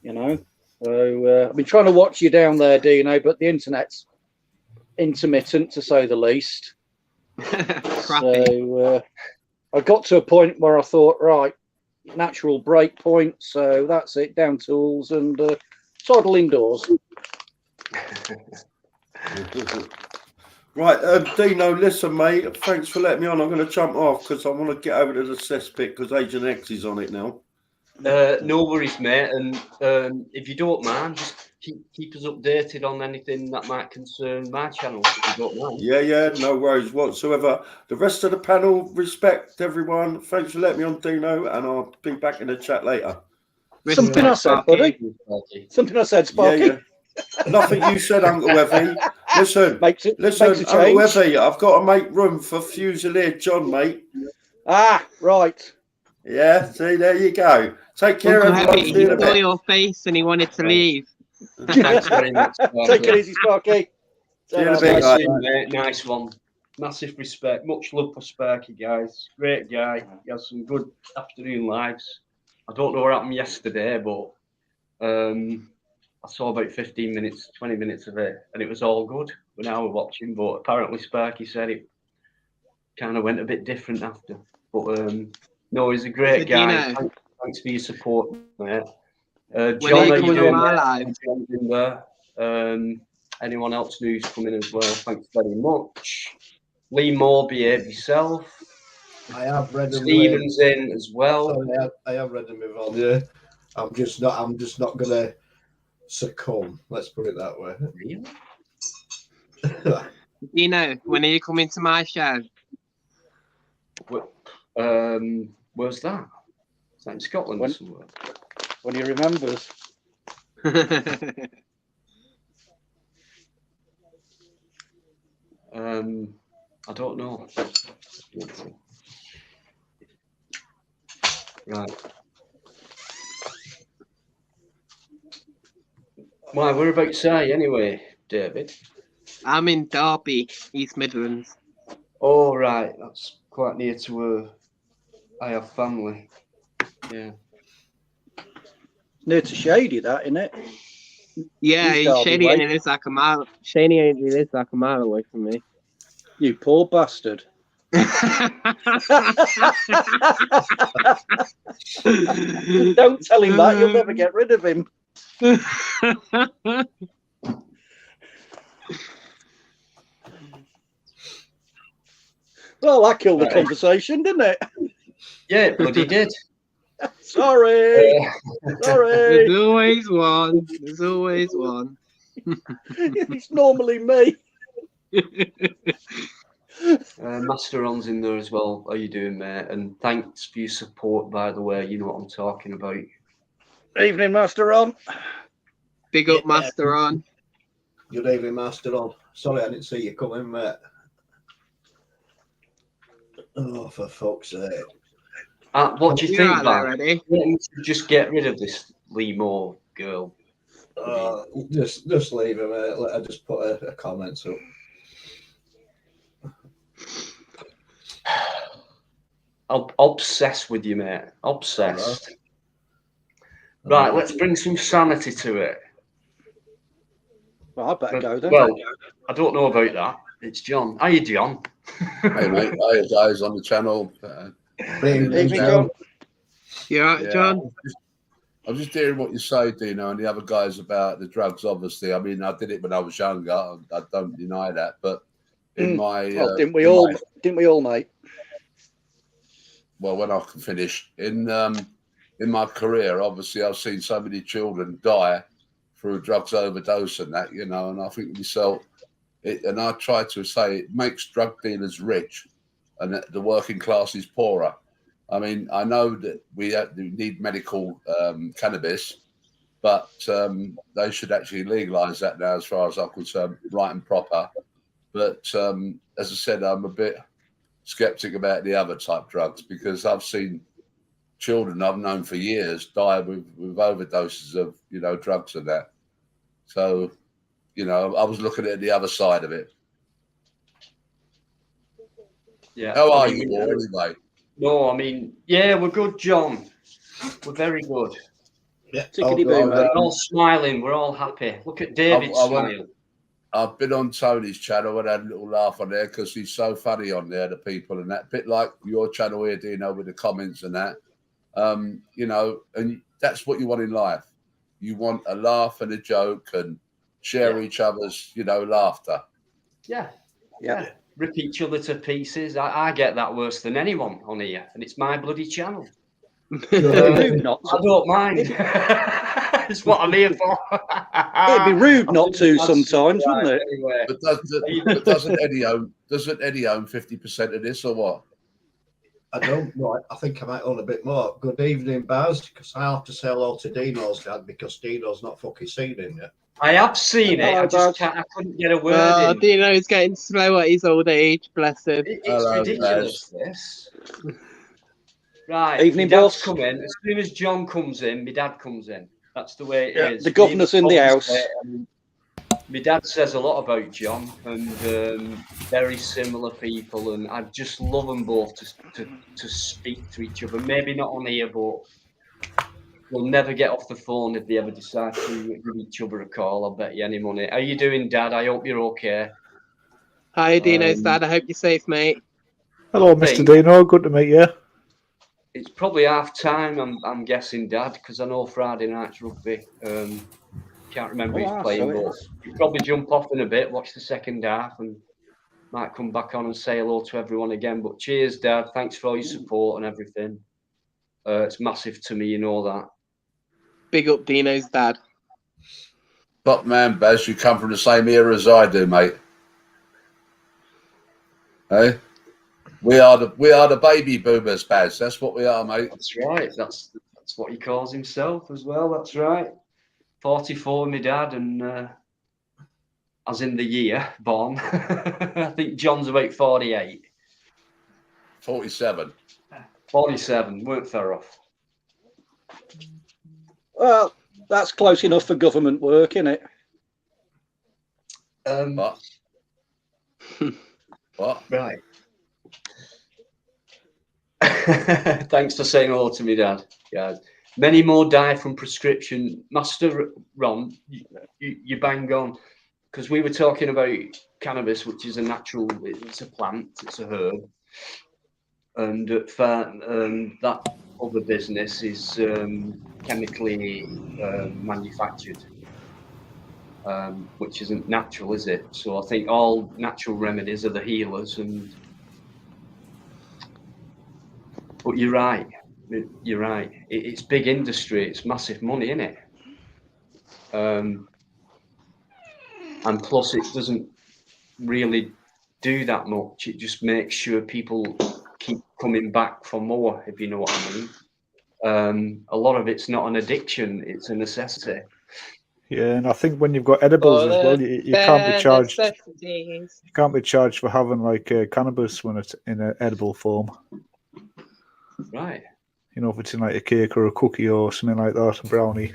So I've been trying to watch you down there, Dino, but the internet's intermittent, to say the least. So I got to a point where I thought, right, natural break point, so that's it, down tools and toddle indoors. Right, Dino, listen, mate, thanks for letting me on. I'm going to jump off because I want to get over to the cesspit because Agent X is on it now. No worries, mate. And if you don't mind, just keep us updated on anything that might concern my channel. If you don't mind. Yeah, no worries whatsoever. The rest of the panel, respect everyone. Thanks for letting me on, Dino, and I'll be back in the chat later. Something I said, buddy. Something I said, Sparky. Yeah. Nothing you said, Uncle Effie. Listen, makes a Uncle Effie, I've got to make room for Fusilier John, mate. Ah, right. Yeah, see, there you go. Take care, everyone. He saw your face and he wanted to leave. Thanks very much. Take it easy, Sparky. See you in a bit, mate. Nice one. Massive respect. Much love for Sparky, guys. Great guy. He has some good afternoon lives. I don't know what happened yesterday, but I saw about 15 minutes, 20 minutes of it, and it was all good when I was watching. But apparently Sparky said it kind of went a bit different after. But no, he's a great guy. Thanks for your support, mate. John, John's in there. Anyone else who's coming as well, thanks very much. Lee Moore, behave yourself. I have read them. Stephen's in as well. Sorry, I have read them with on. Yeah, I'm just not gonna succumb. Let's put it that way. Really? Dino, when are you coming to my show? Where's that? Is that in Scotland When- somewhere? When he remembers. I don't know. Right. Why, we're about to say anyway, David. I'm in Derby, East Midlands. Oh, right. That's quite near to where I have family. Yeah. Near to Shady, that, isn't it? Yeah, He's Derby Shady way. only lives like a mile. Shady only lives like a mile away from me. You poor bastard. Don't tell him that, you'll never get rid of him. Well, that killed the Right. conversation, didn't it? Yeah, it bloody did. Sorry. There's Sorry. always one. There's always one. It's normally me. Master Ron's in there as well. How you doing, mate? And thanks for your support, by the way. You know what I'm talking about. Evening, Master Ron. Big up, Yeah. Master on. Good evening, Master on. Sorry, I didn't see you coming, mate. Oh, for fuck's sake! What do you You're think, out there Van? already. We should just get rid of this Lee Moore girl. Just leave her, mate. Let her just put a comment up. Obsessed with you, mate. Obsessed. Right, let's bring some sanity to it. Well, I better go then. Well, I don't know about that. It's John. How you, John? Hey mate, hi guys on the channel. Evening, John. You alright, Yeah, John? I'm just hearing what you say, Dino, and the other guys about the drugs. Obviously, I mean, I did it when I was younger. I don't deny that, but in my Well, didn't we in all? my- Didn't we all, mate? well, when I can finish in my career, obviously, I've seen so many children die through drugs overdose and that, you know, and I think to myself, and I try to say it makes drug dealers rich, and that the working class is poorer. I mean, I know that we need medical cannabis, but they should actually legalise that now, as far as I'm concerned, right and proper. But as I said, I'm a bit sceptic about the other type drugs because I've seen children I've known for years die with overdoses of, you know, drugs and that. So, you know, I was looking at the other side of it. Yeah. How I are mean, you all anyway? No, I mean, yeah, we're good, John. We're very good. Yeah, Tickety oh, boo, God. mate. We're all smiling. We're all happy. Look at David's smile. I've been on Tony's channel and had a little laugh on there because he's so funny on there, the people and that. Bit like your channel here, Dino, with the comments and that. You know, and that's what you want in life. You want a laugh and a joke and share each other's, you know, laughter. Yeah. Yeah. Rip each other to pieces. I get that worse than anyone on here, and it's my bloody channel. It'd be rude not I to. don't mind. It's what I'm here for. It'd be rude not to That's sometimes, right, wouldn't it? Anyway. But doesn't Eddie own 50% of this or what? I don't know. I think I might own a bit more. Good evening, Baz, because I have to say hello to Dino's dad because Dino's not fucking seen him yet. I have seen it. Hello, I just Baz. can't. I couldn't get a word Oh, in. Dino's getting slow at his old age, bless him. It's Hello, ridiculous. This. Right. Evening, my dad's boss. come in. As soon as John comes in, my dad comes in. That's the way it Yeah, is. the governor's in the house. My dad says a lot about John and very similar people, and I just love them both to speak to each other. Maybe not on here, but we'll never get off the phone if they ever decide to give each other a call. I'll bet you any money. How you doing, Dad? I hope you're okay. Hi, Dino's dad. I hope you're safe, mate. Hello, Mr. Dino. Good to meet you. It's probably half time, I'm guessing, Dad, because I know Friday night's rugby. Can't remember who's Oh, playing, so it but is. you probably jump off in a bit, watch the second half, and might come back on and say hello to everyone again. But cheers, Dad. Thanks for all your support and everything. It's massive to me, you know that. Big up Dino's dad. Top man, Baz, you come from the same era as I do, mate. Hey? We are the baby boomers, Baz. That's what we are, mate. That's right. That's what he calls himself as well. That's right. 44, my dad, and as in the year born. I think John's about 48. 47. 47. Weren't far off. Well, that's close enough for government work, isn't it? What? What? Right. Thanks for saying hello to me, Dad. Yeah. Many more die from prescription. Master Ron, you bang on. Because we were talking about cannabis, which is a natural, it's a plant, it's a herb. And that other business is chemically manufactured, which isn't natural, is it? So I think all natural remedies are the healers. But you're right. You're right. It's big industry. It's massive money, isn't it? And plus, it doesn't really do that much. It just makes sure people keep coming back for more, if you know what I mean. A lot of it's not an addiction; it's a necessity. Yeah, and I think when you've got edibles as well, you can't be charged. You can't be charged for having like cannabis when it's in an edible form. Right. You know, if it's in like a cake or a cookie or something like that, a brownie.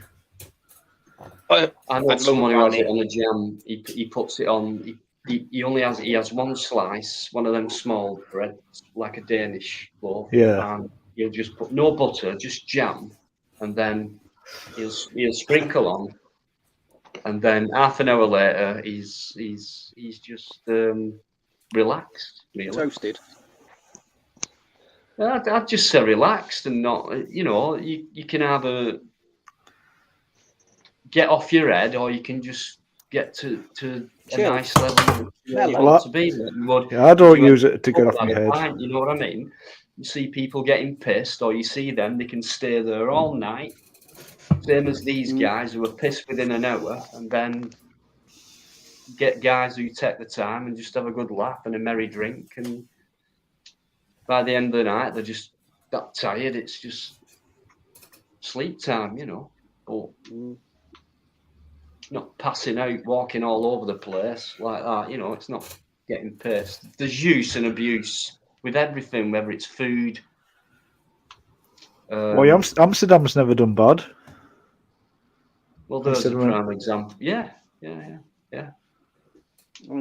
I know someone who has it on a jam. He puts it on. He has one slice, one of them small bread, like a Danish loaf. Yeah. And he'll just put no butter, just jam, and then he'll sprinkle on. And then half an hour later, he's just relaxed. Really. Toasted. I'd just say relaxed and not, you know, you can either get off your head or you can just get to a nice level where you want to be. I don't use it to get off my head. Pint, you know what I mean? You see people getting pissed, or you see them, they can stay there all night. Same as these guys who are pissed within an hour, and then get guys who take the time and just have a good laugh and a merry drink, and by the end of the night they're just that tired. It's just sleep time, you know. But not passing out, walking all over the place like that, you know. It's not getting pissed. There's use and abuse with everything, whether it's food. Well, Amsterdam's never done bad. Well, there's a prime example. Yeah.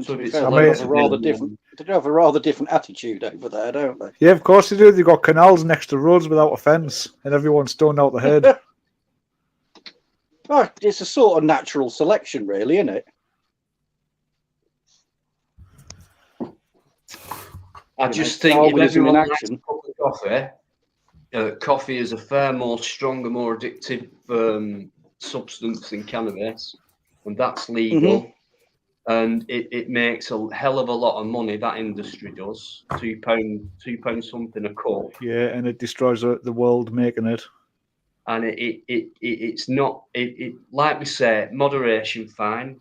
So they have a rather different. They have a rather different attitude over there, don't they? Yeah, of course they do. They've got canals next to roads without a fence, and everyone's stoned out the head. Oh, it's a sort of natural selection, really, isn't it? I just think if everyone likes a cup of coffee is a far more stronger, more addictive substance than cannabis, and that's legal. And it makes a hell of a lot of money. That industry does £2 something a cup. Yeah, and it destroys the world making it. And it's not like we say, moderation fine,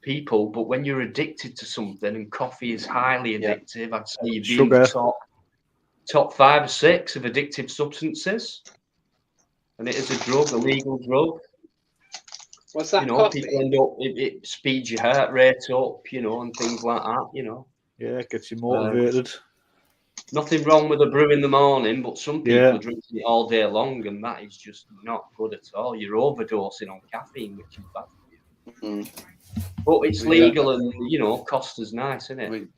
people. But when you're addicted to something, and coffee is highly addictive, I'd say you'd be in the top 5 or 6 of addictive substances. And it is a drug, a legal drug. What's that? You know, people end up, it speeds your heart rate up, you know, and things like that, you know. Yeah, it gets you motivated. Nothing wrong with a brew in the morning, but some people are drinking it all day long, and that is just not good at all. You're overdosing on caffeine, which is bad for you. But it's legal and, you know, cost is nice, isn't it? I mean,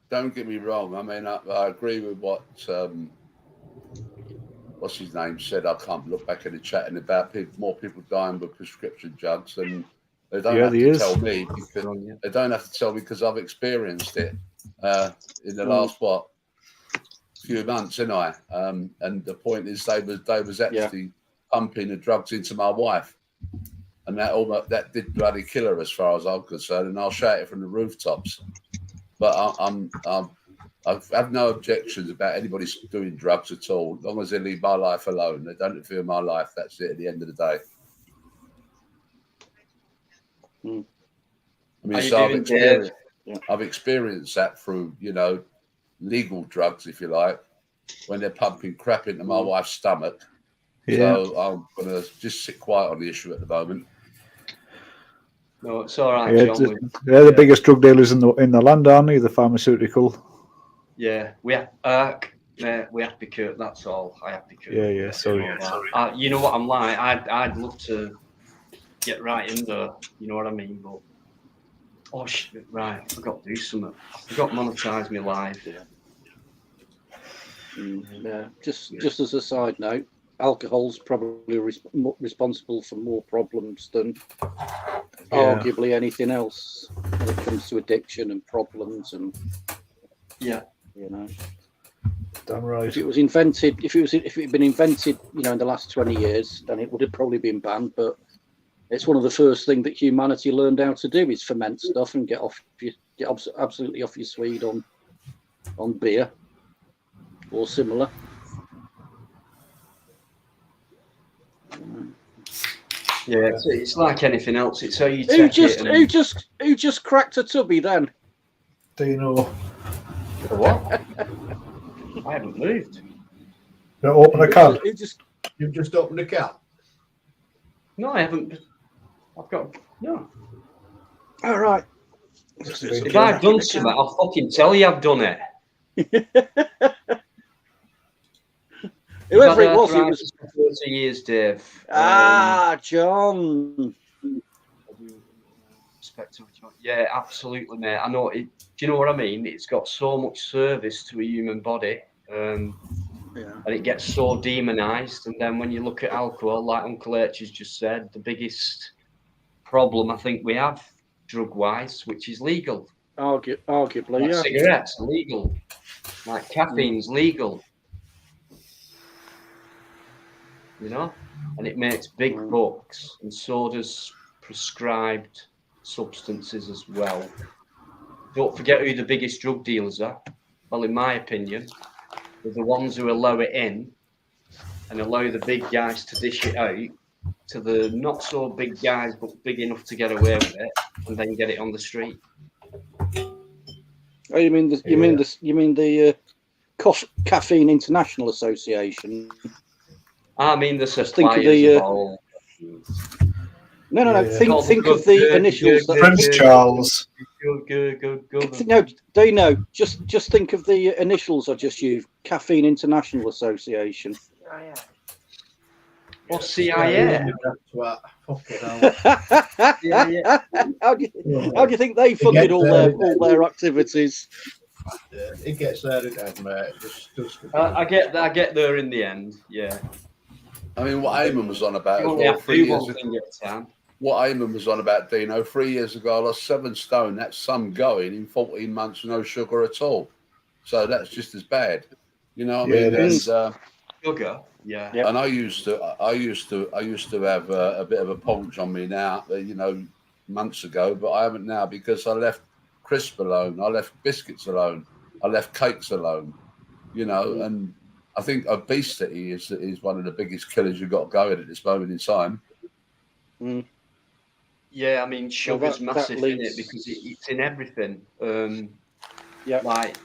don't get me wrong. I mean, I agree with what what's his name said. I can't look back in the chat and about more people dying with prescription drugs, and they don't have to tell me because they don't have to tell me because I've experienced it in the last few months, and the point is they was actually pumping the drugs into my wife. and that did bloody kill her as far as I'm concerned, and I'll shout it from the rooftops. But I have no objections about anybody doing drugs at all, as long as they leave my life alone. They don't interfere with my life. That's it. At the end of the day. I mean, so I've experienced that through, you know, legal drugs, if you like, when they're pumping crap into my wife's stomach. Yeah. So I'm gonna just sit quiet on the issue at the moment. No, it's all right, Yeah, John. they're the biggest drug dealers in the land, aren't they? The pharmaceutical. Yeah, we have to cut. That's all. I have to cut. Yeah. Sorry. You know what I'm like. I'd love to get right in there. You know what I mean? But oh shit! Right, I forgot to do something. I forgot to monetize my life. Yeah. Just as a side note, alcohol's probably responsible for more problems than arguably anything else when it comes to addiction and problems and yeah, you know. Damn right. If it had been invented, you know, in the last 20 years, then it would have probably been banned. But it's one of the first things that humanity learned how to do is ferment stuff and get absolutely off your swede on beer or similar. Yeah, it's like anything else. It's how you take it. Who just cracked a tubby then? Do you know? What? I haven't moved. You open a can. You've just opened a can. No, I haven't. I've got no. All right. If I've done something, I'll fucking tell you I've done it. Whoever it was. For 30 years, Dave. John. Yeah, absolutely, mate. I know it. Do you know what I mean? It's got so much service to a human body, and it gets so demonized. And then when you look at alcohol, like Uncle H has just said, the biggest problem I think we have drug-wise, which is legal. Arguably, like cigarettes are legal, like caffeine's legal. You know, and it makes big bucks, and so does prescribed substances as well. Don't forget who the biggest drug dealers are. Well, in my opinion, they're the ones who allow it in and allow the big guys to dish it out to the not so big guys, but big enough to get away with it, and then get it on the street. Oh, you mean the Caffeine International Association? I mean the suppliers of all. No. Think of the initials. Prince Charles. No, Dino. Just think of the initials I just used. Caffeine International Association. Or CIA. How do you think they funded all their activities? It gets there, mate. I get there in the end. Yeah. I mean, what Eamon was on about What Eamon was on about, Dino, 3 years ago, I lost 7 stone. That's some going in 14 months, no sugar at all. So that's just as bad. You know what I mean? And, sugar, yeah. And I used to have a bit of a paunch on me now, you know, months ago, but I haven't now because I left crisp alone, I left biscuits alone, I left cakes alone, you know, and I think obesity is one of the biggest killers you've got going at this moment in time. Yeah, I mean, sugar's massive in it because it's in everything. Like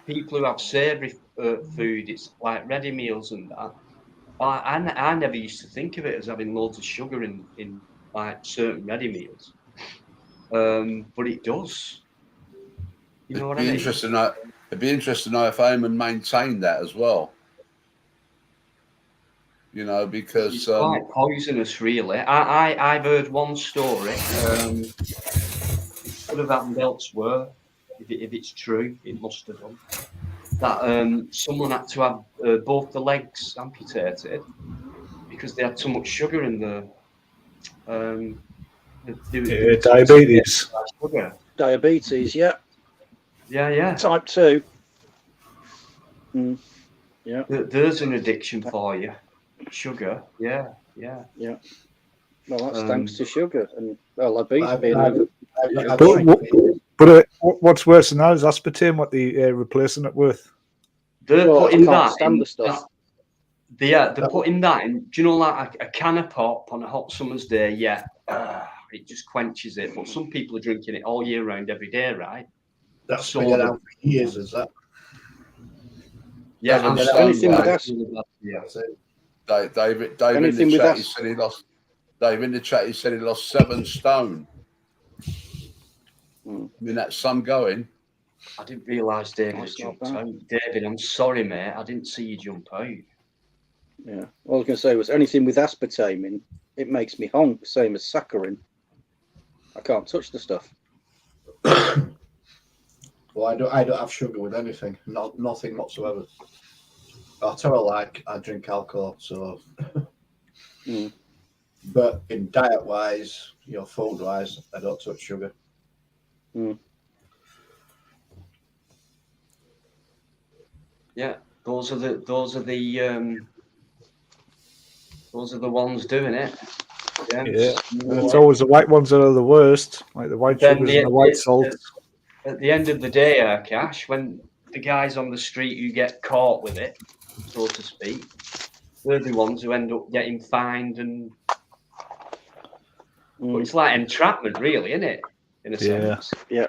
people who have savoury food, it's like ready meals and that. I never used to think of it as having loads of sugar in like certain ready meals, but it does. You know what I mean? It'd be interesting to know if Eamon maintained that as well. You know, because it's quite poisonous, really. I've heard one story. It could have happened elsewhere. If it's true, it must have done. That someone had to have both the legs amputated because they had too much sugar in the diabetes. Diabetes, yeah. Type 2. Yeah. There's an addiction for you. Sugar, yeah. Well, that's Um, thanks to sugar and being I've- being I've- over. I've But, tried- what's worse than that is aspartame. What the replacing it with? They're Well, I putting can't that stand in. the stuff. They're putting that in. Do you know, like a can of pop on a hot summer's day? Yeah, it just quenches it. But some people are drinking it all year round, every day, right? That's So been around for years, is that? Yeah, Doesn't I'm sound anything with right. that. Yeah. That's it. Dave in Anything the with chat, us. he said he lost. Dave in the chat, he said he lost 7 stone. I mean, that's some going. I didn't realise David had That's not jumped bad. out. David, I'm sorry, mate. I didn't see you jump out. Yeah. All I was going to say was anything with aspartame in, it makes me honk, same as saccharin. I can't touch the stuff. Well, I don't have sugar with anything, nothing whatsoever. I tell her like I drink alcohol, so. But in diet wise, food wise, I don't touch sugar. Yeah, those are the ones doing it. Yeah, It's always the white ones that are the worst, like the white Then sugars and the white salt. At the end of the day, Cash, when the guys on the street who get caught with it, so to speak, they're the ones who end up getting fined and. But it's like entrapment, really, isn't it? In a sense. Yeah.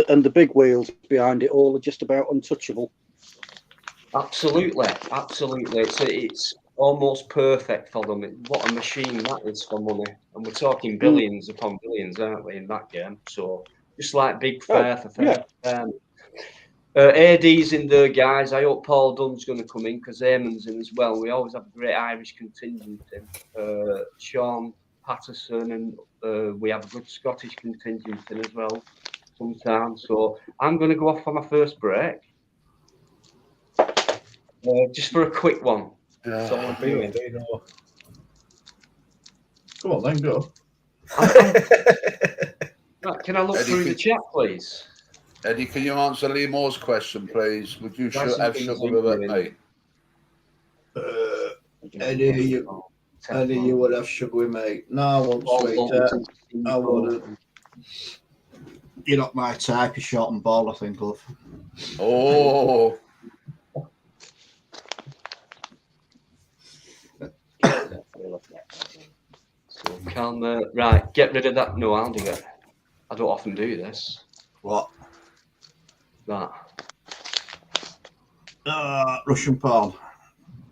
And the big wheels behind it all are just about untouchable. Absolutely. It's almost perfect for them. What a machine that is for money. And we're talking billions upon billions, aren't we, in that game? So just like big fair for fair. AD's in there, guys. I hope Paul Dunn's going to come in because Eamon's in as well. We always have a great Irish contingent in. Sean Patterson, and we have a good Scottish contingent in as well sometimes. So I'm going to go off for my first break. Just for a quick one. That's all I'm doing. Come on, then go. Right, can I look through the chat, please? Eddie, can you answer Lee Moore's question, please? Would you have sugar with it, mate? Eddie, you would have sugar with me. No, I won't, sweetheart. I wouldn't. You're not my type. You're short and bald, I think, love. Oh. So can right, get rid of that. No, I'll do it. I don't often do this. What? That. Russian porn.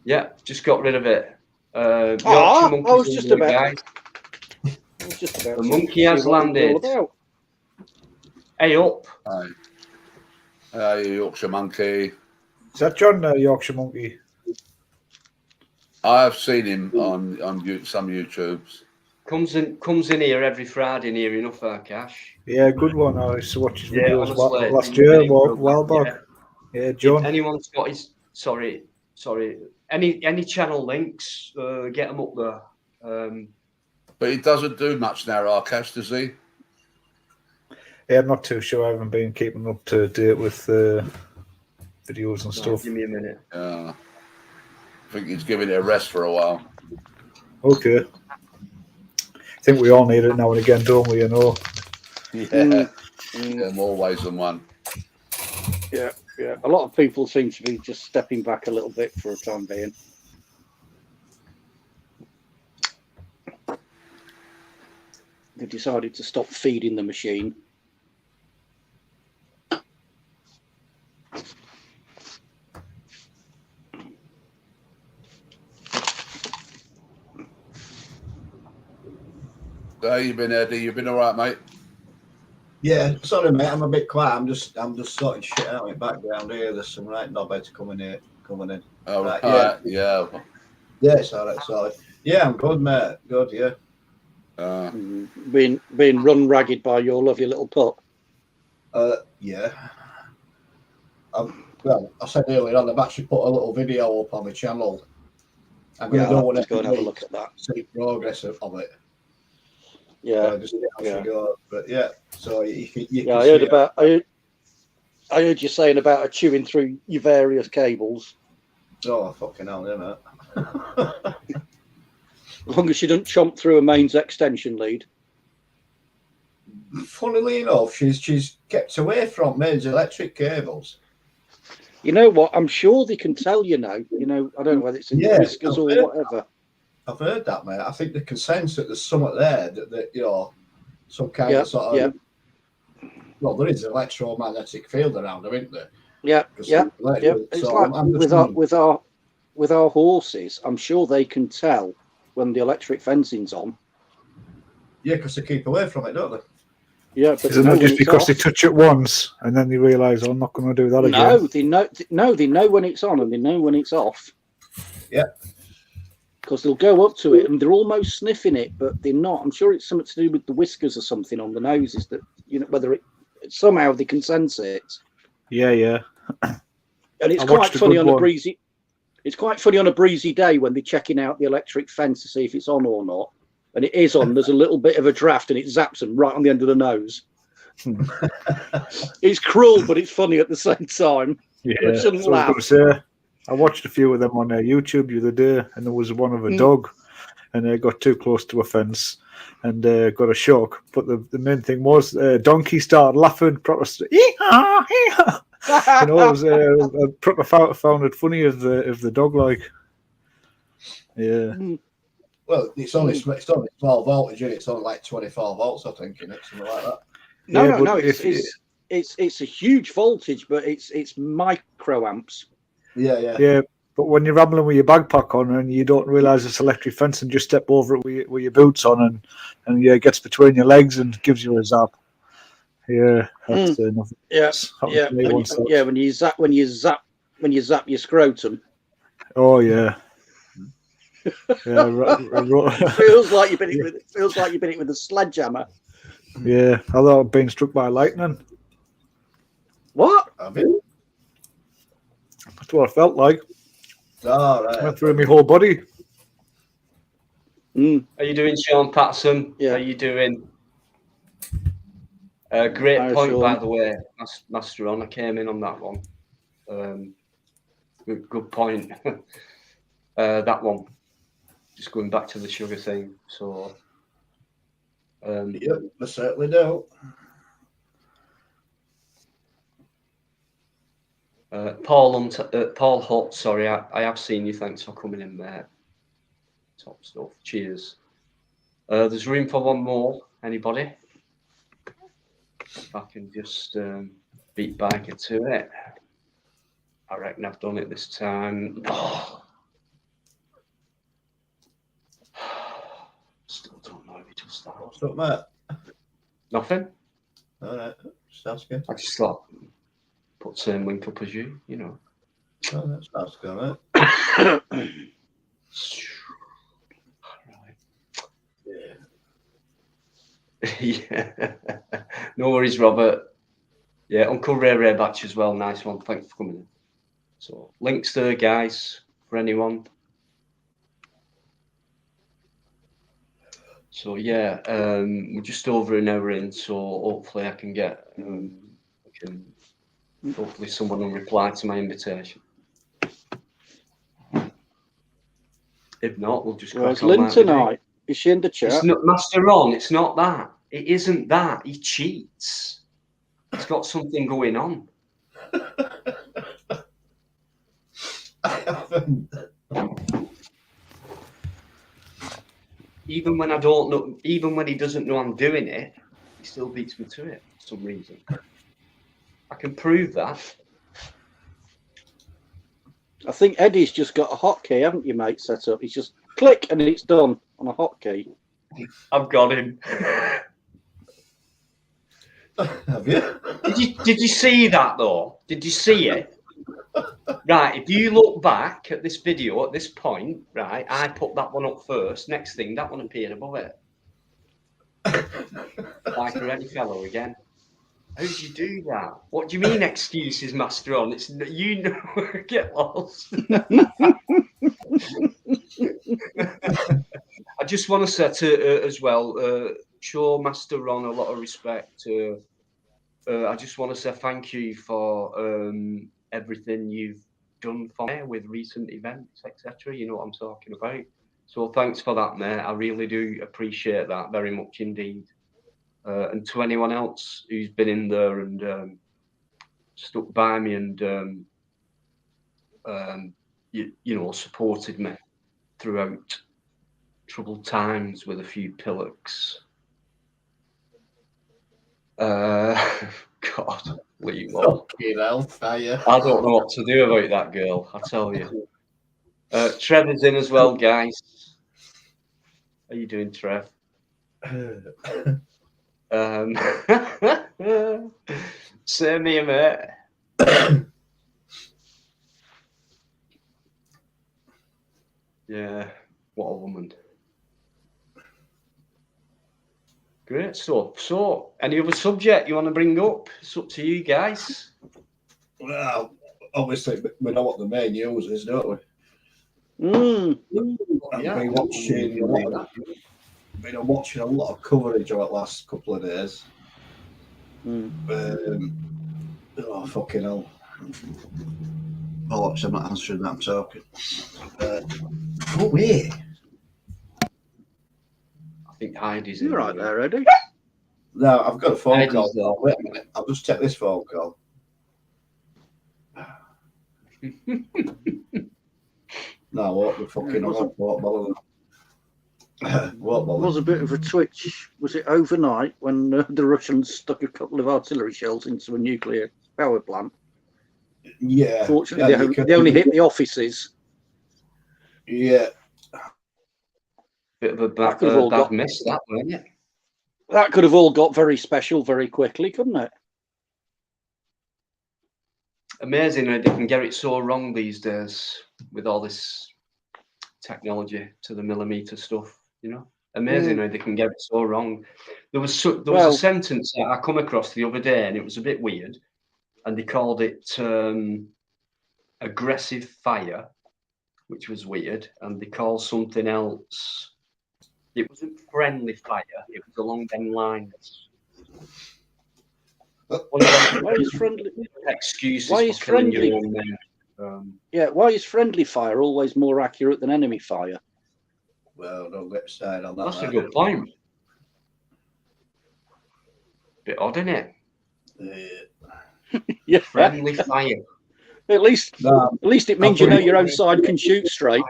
Yeah, just got rid of it. I was just about. The monkey has landed. Hey, up. Hi, Yorkshire monkey. Is that John, Yorkshire monkey? I have seen him on some YouTubes. Comes in here every Friday near enough, Cash. Yeah, good one. I used to watch his videos honestly, last year, while back. Yeah, John. If anyone's got his any channel links, get them up there. But he doesn't do much now, Arcash, does he? Yeah, I'm not too sure. I haven't been keeping up to date with videos and stuff. Give me a minute. Yeah. I think he's giving it a rest for a while. Okay. I think we all need it now and again, don't we? Yeah. Yeah, more ways than one. Yeah. A lot of people seem to be just stepping back a little bit for a time being. They decided to stop feeding the machine. How you been, Eddie? You been all right, mate? Yeah, sorry, mate. I'm a bit quiet. I'm just sorting shit out in the background here. There's some right knobheads coming in. Oh, right, yeah. Yeah, it's all right, sorry. Yeah, I'm good, mate. Good, yeah. Being run ragged by your lovely little pup. Yeah. Well, I said earlier on, I've actually put a little video up on my channel. I'm going to go and have a look at that. See progress of it. Yeah. Just go. But yeah, so you can I heard about. I heard you saying about her chewing through your various cables. Oh fucking hell, yeah, mate. As long as she doesn't chomp through a mains extension lead. Funnily enough, she's kept away from mains electric cables. You know what? I'm sure they can tell you now. You know, I don't know whether it's in the whiskers or whatever. I've heard that, mate. I think they can sense that there's something there that you know, some kind of sort of. Well, there is an electromagnetic field around them, isn't there? Yeah. It's So like with our horses. I'm sure they can tell when the electric fencing's on. Yeah, because they keep away from it, don't they? Yeah, but isn't it just because they touch it once and then they realise, oh, I'm not going to do that again? No, they know when it's on and they know when it's off. Yeah. Because they'll go up to it and they're almost sniffing it, but they're not. I'm sure it's something to do with the whiskers or something on the noses that, you know, whether it somehow they can sense it. Yeah. And it's quite funny on a breezy. It's quite funny on a breezy day when they're checking out the electric fence to see if it's on or not. And it is on. There's a little bit of a draft, and it zaps them right on the end of the nose. It's cruel, but it's funny at the same time. Yeah, I shouldn't laugh. I was gonna say, I watched a few of them on YouTube the other day, and there was one of a dog, and they got too close to a fence, and got a shock. But the main thing was, donkey started laughing, proper, ee-haw, ee-haw. You know, it was I proper found it funny of the dog, like, yeah. Well, it's only small voltage, and it's only like 24 volts, I think, in it, something like that. No. It's a huge voltage, but it's microamps. Yeah. But when you're rambling with your backpack on and you don't realise it's electric fence and just step over it with your boots on and it gets between your legs and gives you a zap. Yeah, that's enough. When you zap your scrotum. Oh yeah. Yeah, feels like you've been hit with a sledgehammer. Yeah, I thought I'd been struck by lightning. What? Have you? That's what I felt like. Oh, right. Went through my whole body. How you doing, Sean Patson? Yeah. How you doing? Great Hi, point, Sean. by the way, Master On. I came in on that one. Good point. That one. Just going back to the sugar thing. So, yep, I certainly do. Paul Hutt, sorry, I have seen you. Thanks for coming in there. Top stuff. Cheers. There's room for one more. Anybody? If I can just beat Biker to it. I reckon I've done it this time. Oh. Still don't know if he does that. What's up, mate? Nothing. All right, sounds good. I just thought, put the same link up as you, you know. Oh, that sounds good, mate. Right. Yeah. No worries, Robert. Yeah, Uncle Ray Batch as well. Nice one. Thanks for coming in. So, links there, guys, for anyone. So, yeah, we're just over an hour in, so hopefully I can get, hopefully someone will reply to my invitation. If not, we'll just Where's Lynn tonight? Is she in the chat? It's not Master Ron. It's not that. It isn't that. He cheats. He's got something going on. I haven't. Even when I don't know, even when he doesn't know I'm doing it, he still beats me to it for some reason. I can prove that. I think Eddie's just got a hotkey, haven't you, mate, set up? He's just click and it's done on a hotkey. I've got him. Have you? Did you see that though? Did you see it? Right, if you look back at this video at this point, right, I put that one up first. Next thing, that one appeared above it. Bikereddie fellow again. How did you do that? What do you mean excuses, Master On? It's you know, get lost. I just want to say to as well, show Master Ron a lot of respect. I just want to say thank you for everything you've done for me with recent events, etc. You know what I'm talking about. So thanks for that, mate. I really do appreciate that very much indeed. And to anyone else who's been in there and stuck by me and you know, supported me throughout troubled times with a few pillocks. God, leave all. Fucking hell, fire. I don't know what to do about that girl, I tell you. Trevor's in as well, guys. How you doing, Trev? Same here, mate. Yeah, what a woman. Great stuff. So, any other subject you want to bring up? It's up to you guys. Well, obviously, we know what the main news is, don't we? Yeah. I've been watching a lot of coverage over the last couple of days. Oh, fucking hell. Oh, I'm not answering that, I'm talking. Oh, wait. I think Heidi's in. You're right there, Eddie. No, I've got a phone Heidi's call. there. Wait a minute. I'll just check this phone call. No, what the fucking what bother. What bother. Was a bit of a twitch. Was it overnight when the Russians stuck a couple of artillery shells into a nuclear power plant? Yeah. Fortunately, they only hit the offices. Yeah. Bit of a That could have all bad got- miss, that, wasn't it? That could have all got very special very quickly, couldn't it? Amazing how they can get it so wrong these days with all this technology to the millimeter stuff, you know. Amazing how they can get it so wrong. There was a sentence that I come across the other day, and it was a bit weird, and they called it aggressive fire, which was weird, and they called something else. It wasn't friendly fire; it was along them lines. Why is friendly? Excuses Why for is killing friendly? your own men. Yeah, why is friendly fire always more accurate than enemy fire? Well, don't get started on that. That's a good point. Bit odd, isn't it? Yeah, Friendly fire. at least it means you know your own side can shoot straight.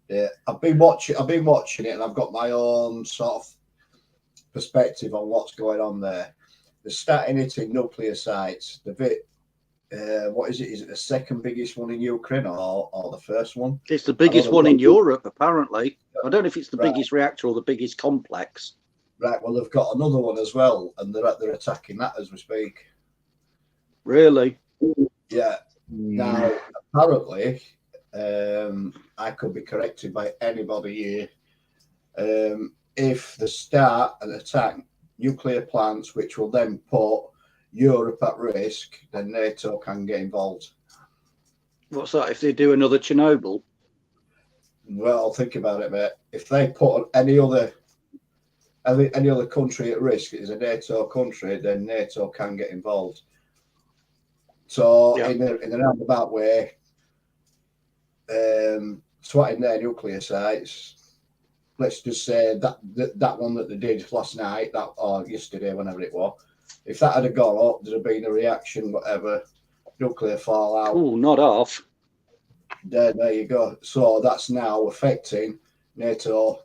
Yeah, I've been watching it, and I've got my own sort of perspective on what's going on there. They're starting hitting nuclear sites. What is it? Is it the second biggest one in Ukraine or the first one? It's the biggest one in Europe, apparently. I don't know if it's the biggest reactor or the biggest complex. Right. Well, they've got another one as well, and they're attacking that as we speak. Really? Yeah. Now, apparently, I could be corrected by anybody here. If they start and attack nuclear plants, which will then put Europe at risk, then NATO can get involved. What's that? If they do another Chernobyl? Well, think about it, mate. If they put any other country at risk, it is a NATO country, then NATO can get involved. So, in a roundabout way, swatting their nuclear sites. Let's just say that one that they did last night, or yesterday, whenever it was. If that had gone up, there'd have been a reaction, whatever, nuclear fallout. Oh, not off. There you go. So that's now affecting NATO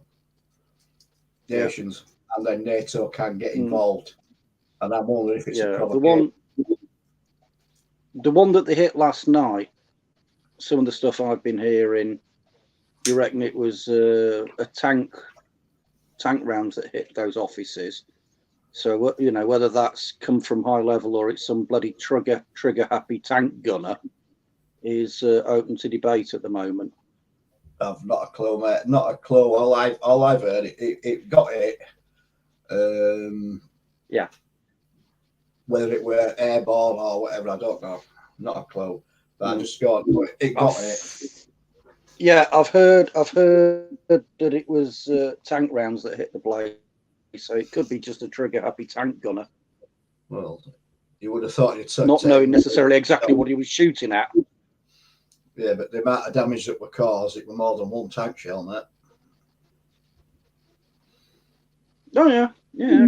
nations, and then NATO can get involved. And I'm wondering if it's a provocation. The one that they hit last night, some of the stuff I've been hearing, you reckon it was a tank rounds that hit those offices? So, you know, whether that's come from high level or it's some bloody trigger happy tank gunner is open to debate at the moment. I've not a clue, mate. Not a clue. All I've heard, it got hit. Yeah. Whether it were airborne or whatever, I don't know. Not a clue. But I just got it. Yeah, I've heard that it was tank rounds that hit the blade, so it could be just a trigger-happy tank gunner. Well, you would have thought you'd said not knowing necessarily exactly what he was shooting at. Yeah, but the amount of damage that were caused, it was more than one tank shell, mate. Oh yeah,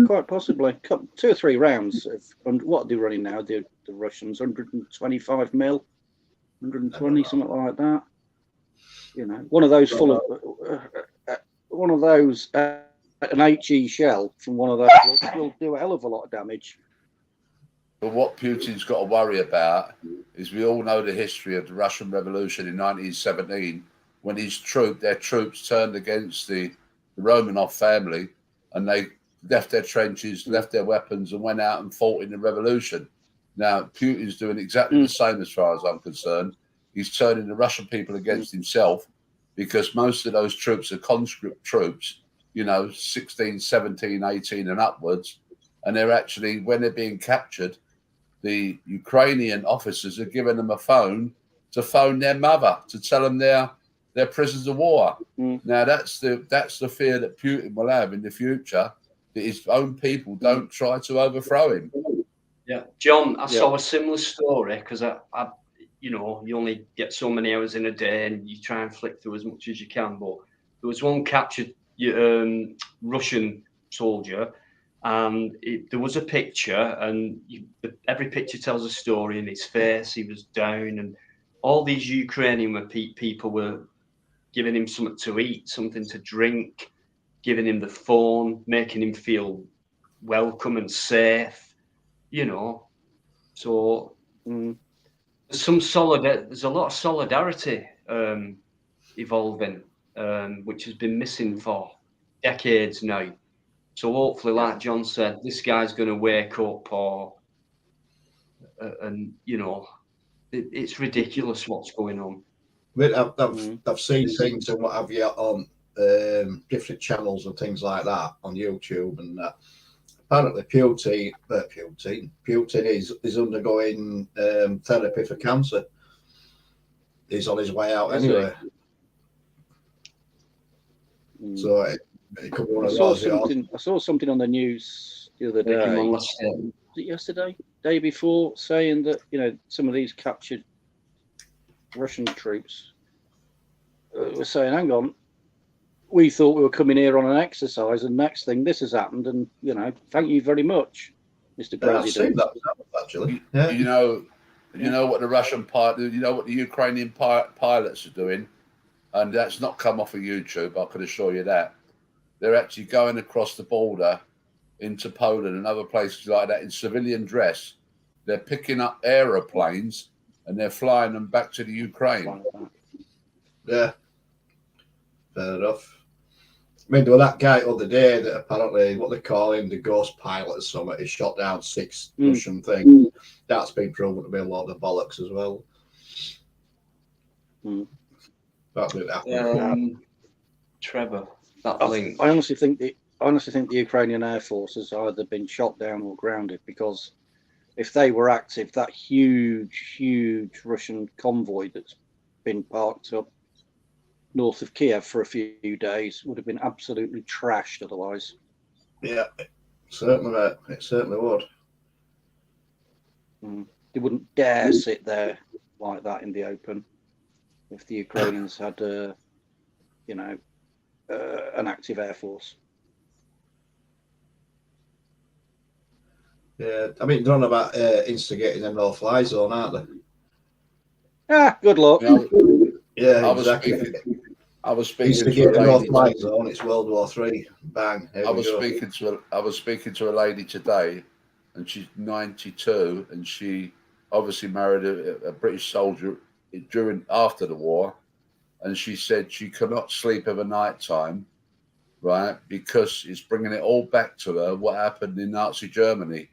quite possibly. 2 or 3 rounds. What are they running now? The Russians, 125 mil, 120, something like that. You know, one of those full of one of those an HE shell from one of those will do a hell of a lot of damage. But what Putin's got to worry about is we all know the history of the Russian Revolution in 1917, when their troops turned against the Romanov family, and they left their trenches, left their weapons, and went out and fought in the revolution. Now, Putin's doing exactly the same as far as I'm concerned. He's turning the Russian people against himself, because most of those troops are conscript troops, 16, 17, 18 and upwards. And they're actually, when they're being captured, the Ukrainian officers are giving them a phone to phone their mother to tell them they're prisoners of war. Now that's the fear that Putin will have in the future, that his own people don't try to overthrow him. Yeah, John, I saw a similar story, because I you only get so many hours in a day and you try and flick through as much as you can. But there was one captured Russian soldier, and there was a picture, and every picture tells a story. In his face, he was down, and all these Ukrainian people were giving him something to eat, something to drink, giving him the phone, making him feel welcome and safe, So there's a lot of solidarity evolving, which has been missing for decades now. So hopefully, like John said, this guy's going to wake up, it's ridiculous what's going on. I've seen things and what have you on different channels and things like that on YouTube, and apparently Putin is undergoing therapy for cancer. He's on his way out anyway. So it could be one of those. I saw something on the news the other day. Was it yesterday? Day before, saying that some of these captured Russian troops were saying, "Hang on, we thought we were coming here on an exercise, and next thing this has happened, and thank you very much, Mr. President." I've seen that actually. Yeah. You know what the Russian what the Ukrainian pilots are doing, and that's not come off of YouTube. I can assure you that. They're actually going across the border into Poland and other places like that in civilian dress. They're picking up aeroplanes and they're flying them back to the Ukraine. Yeah, fair enough. I mean, there was that guy the other day that apparently, what they call him, the ghost pilot or something, he shot down 6 Russian things. That's been proven to be a lot of bollocks as well. Trevor, that link. I honestly think the Ukrainian Air Force has either been shot down or grounded, because if they were active, that huge Russian convoy that's been parked up north of Kiev for a few days would have been absolutely trashed otherwise. Yeah, certainly, mate. It certainly would. They wouldn't dare sit there like that in the open if the Ukrainians had, an active air force. Yeah, I mean, they're on about instigating a no-fly zone, aren't they? Good luck. Yeah, exactly. I was speaking to a no-fly zone. It's World War III. Bang. I was speaking to a lady today, and she's 92, and she obviously married a British soldier after the war, and she said she could not sleep of a night time, right, because it's bringing it all back to her what happened in Nazi Germany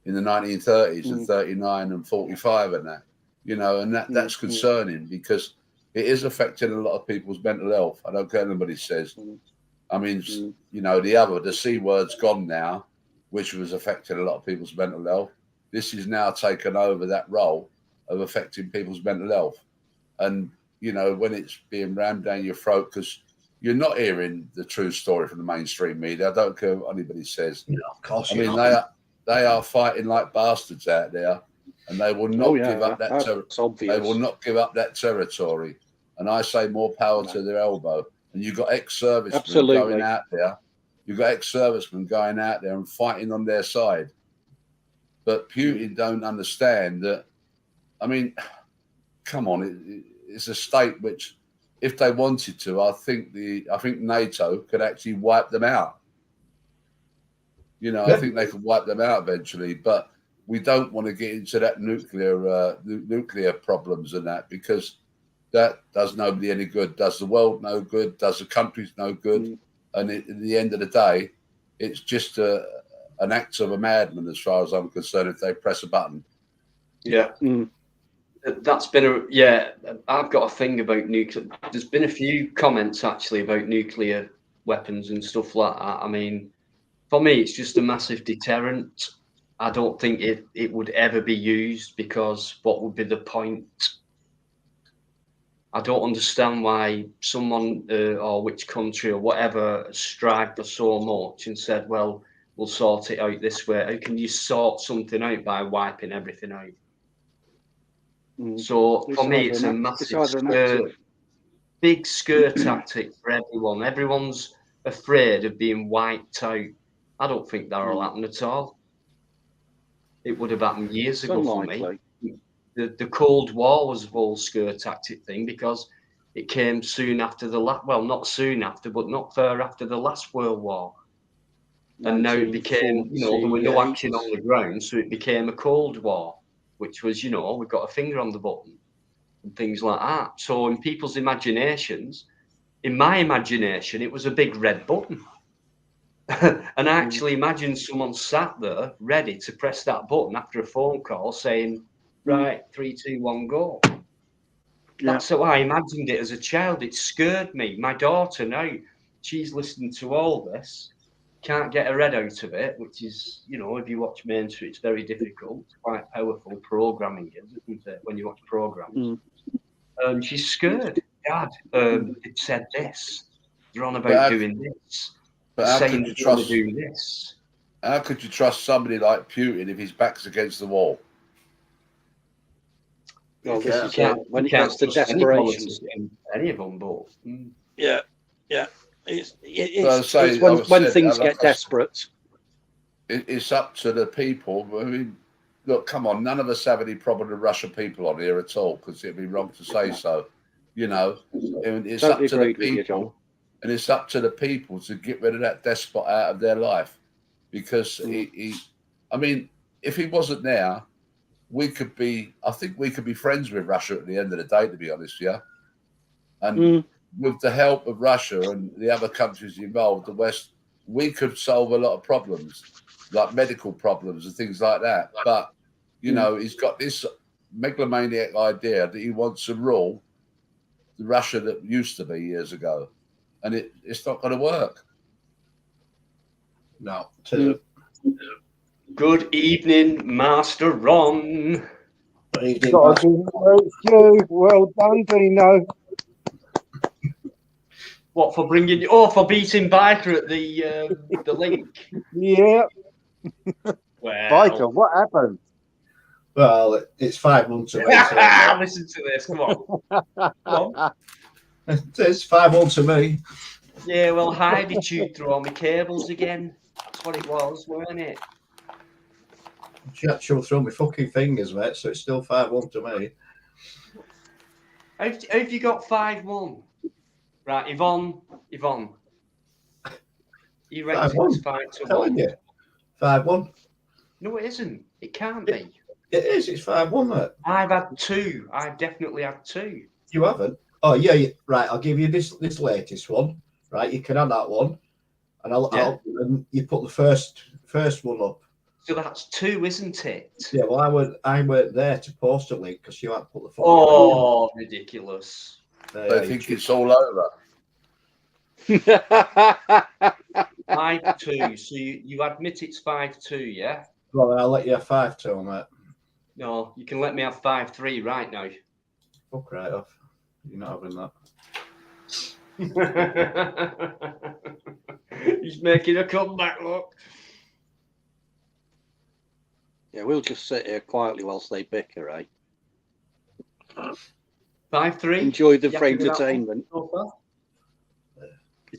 in the 1930s and 39 and 45 and that, and that's concerning, because it is affecting a lot of people's mental health. I don't care what anybody says. I mean, the C word's gone now, which was affecting a lot of people's mental health. This is now taken over that role of affecting people's mental health. And, when it's being rammed down your throat, because you're not hearing the true story from the mainstream media. I don't care what anybody says. No, of course. I mean, they are fighting like bastards out there, and they will not give up that territory. They will not give up that territory. And I say more power to their elbow. And you've got ex-servicemen going out there, You've got ex-servicemen going out there and fighting on their side. But Putin don't understand that. I mean, come on, it's a state which, if they wanted to, I think NATO could actually wipe them out. You know, I think they could wipe them out eventually, but we don't want to get into that nuclear problems and that, because that does nobody any good, does the world no good, does the countries no good, and at the end of the day, it's just an act of a madman as far as I'm concerned if they press a button. Yeah. That's been I've got a thing about nuclear. There's been a few comments actually about nuclear weapons and stuff like that. I mean, for me, it's just a massive deterrent. I don't think it would ever be used, because what would be the point? I don't understand why someone or which country or whatever strived so much and said, well, we'll sort it out this way. How can you sort something out by wiping everything out? So for me, it's a massive big scare tactic for everyone. Everyone's afraid of being wiped out. I don't think that'll happen at all. It would have happened years ago for me. The Cold War was a whole scare tactic thing, because it came soon after not soon after, but not far after the last World War. And now it became, there were no action on the ground, so it became a Cold War, which was, we've got a finger on the button and things like that. So in people's imaginations, in my imagination, it was a big red button. And I actually imagine someone sat there ready to press that button after a phone call saying, right, 3, 2, 1, go. That's how I imagined it as a child. It scared me. My daughter now, she's listening to all this, can't get her head out of it, which is, if you watch Main Street, it's very difficult. It's quite powerful programming, isn't it, when you watch programs? She's scared. Dad, it said this. They're on about doing this. But how could you trust doing this? How could you trust somebody like Putin if his back's against the wall? Well, this is when it gets to desperation. Any of them, but it's when things get desperate. It's up to the people. I mean, look, come on, none of us have any problem with Russian people on here at all, because it'd be wrong to say so. It's up to the people. And it's up to the people to get rid of that despot out of their life, because I mean, if he wasn't there, I think we could be friends with Russia at the end of the day, to be honest, And with the help of Russia and the other countries involved, the West, we could solve a lot of problems, like medical problems and things like that. But, he's got this megalomaniac idea that he wants to rule the Russia that used to be years ago. And it's not going to work. No. Good evening, Master Ron. Good evening, well done, Dino. What, for bringing you? Oh, for beating Biker at the link. Yeah. Well, Biker, what happened? Well, it's 5 months away. Listen to this. Come on. Come on. It's 5-1 to me. Yeah, well, Heidi chewed through all my cables again. That's what it was, weren't it? She had to throw my fucking fingers, mate, so it's still 5-1 to me. Have you got 5-1? Right, Yvonne. You reckon it's 5-1? 5-1. No, it isn't. It can't be. It is. It's 5-1, mate. I've had 2. I've definitely had 2. You haven't? Oh, yeah. Right, I'll give you this latest one. Right, you can have that one, and and you put the first one up. So that's 2, isn't it? Yeah. Well, I weren't there to post a link because you had to put the phone. Oh, ridiculous! I think it's all over. 5-2. So you admit it's 5-2, yeah? Well, I'll let you have 5-2, mate. No, you can let me have 5-3 right now. Fuck right off. You're not having that. He's making a comeback, look. Yeah, we'll just sit here quietly whilst they bicker, eh? 5-3. Enjoy the entertainment.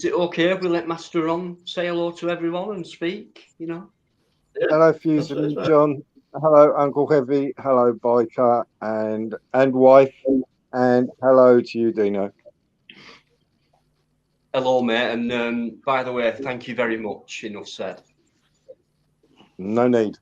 Is it okay if we let Master on say hello to everyone and speak? You know. Hello, Fusion John. Hello, Uncle Heavy. Hello, Biker and wife. And hello to you, Dino. Hello, mate. And by the way, thank you very much. Enough said. No need.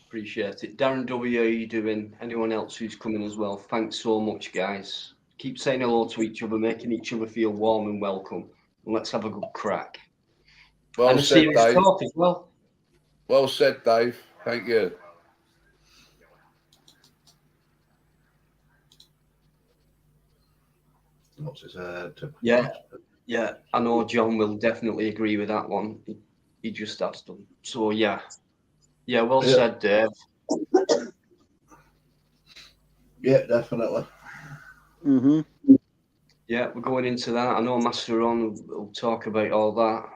Appreciate it. Darren W, how are you doing? Anyone else who's coming as well? Thanks so much, guys. Keep saying hello to each other, making each other feel warm and welcome. And let's have a good crack. Well and a said, serious Dave. talk as well. Well said, Dave. Thank you. What's his Yeah. I know John will definitely agree with that one. He just has done. So yeah. Well said, Dave. Yeah, definitely. Yeah, we're going into that. I know Master On will talk about all that.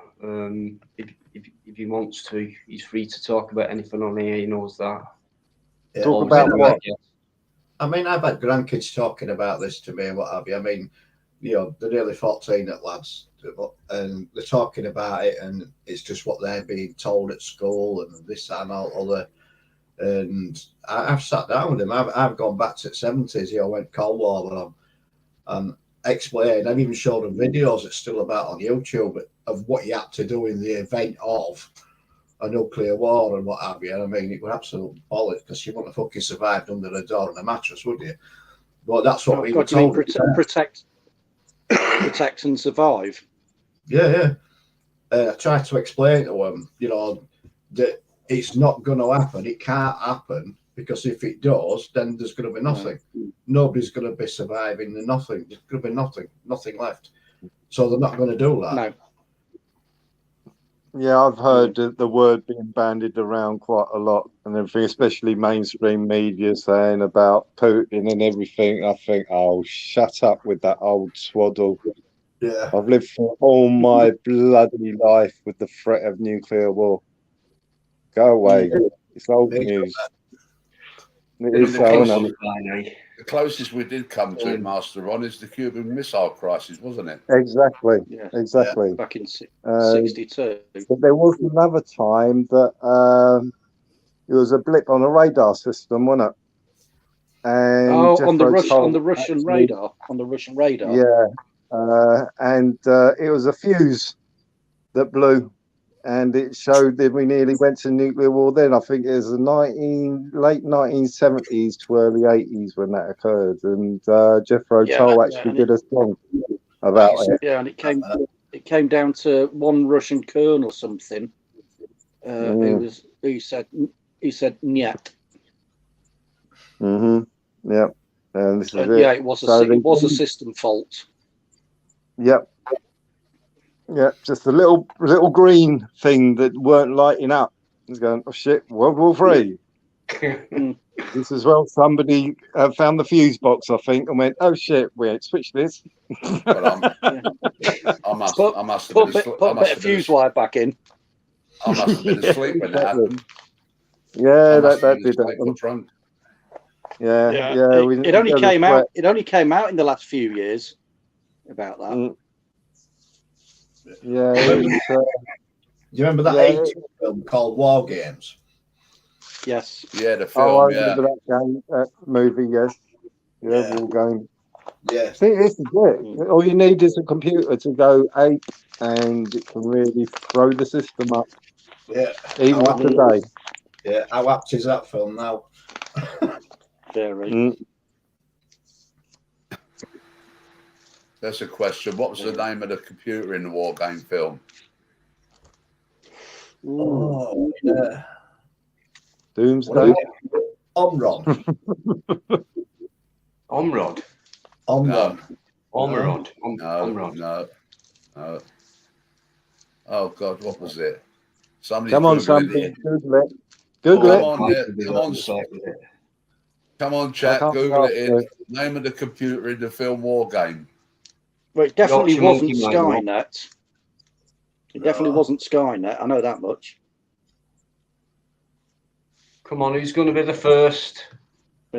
If he wants to, he's free to talk about anything on here. He knows that. Yeah. Talk about what? I mean, I've had grandkids talking about this to me and what have you. I mean, you know, they're nearly 14 at lads, and they're talking about it, and it's just what they're being told at school and this and all other. And I've sat down with them. I've gone back to the 70s. You know, went Cold War with them and explained. I've even showed them videos that's still about on YouTube of what you had to do in the event of a nuclear war and what have you. And I mean, it was absolute bollocks because you wouldn't have fucking survived under a door and a mattress, would you? But that's what we were told. Protect and survive. Yeah. I tried to explain to them, you know, that it's not going to happen. It can't happen because if it does, then there's going to be nothing. Nobody's going to be surviving. Nothing. There's going to be nothing left. So they're not going to do that. No. Yeah, I've heard the word being bandied around quite a lot and everything, especially mainstream media saying about Putin and everything. I think, oh, shut up with that old swaddle. Yeah. I've lived for all my bloody life with the threat of nuclear war. Go away. It's old news. The closest we did come to it, Master Ron, is the Cuban Missile Crisis, wasn't it? Exactly. Yeah. Exactly. Back in 62. But there was another time that it was a blip on a radar system, wasn't it? And on the Russian radar. Yeah. And it was a fuse that blew. And it showed that we nearly went to nuclear war then. I think it was the late 1970s to early 80s when that occurred. And Jethro Tull actually did a song about it. Yeah, and it came down to one Russian colonel or something. He said "Nyet." Yeah. And this is it. Yeah, it was a system fault. Yep. Yeah, just a little green thing that weren't lighting up. It's going, oh shit, World War III. This as well. Somebody found the fuse box, I think, and went, oh shit, we ain't switched this. But I must have put a bit of fuse wire back in. I must have been asleep when that happened. Yeah, that did happen. Yeah. It only came out. It only came out in the last few years about that. Yeah. You remember that 80s film called War Games? Yes. Yeah, the film. I remember that movie. Yes. Yeah, War Game. Yeah. See, this is it. All you need is a computer to go ape, and it can really throw the system up. Yeah. Even today. Yeah. How apt is that film now? Very. That's a question. What was the name of the computer in the War Game film? Oh, yeah. Doomsday. Omron. Omrod. Omron. Omrod. No. Oh God, what was it? Come on, somebody. Google it. Come on, chat. Google it in. Name of the computer in the film War Game. Well, it definitely wasn't Skynet. It definitely wasn't Skynet. I know that much. Come on, who's going to be the first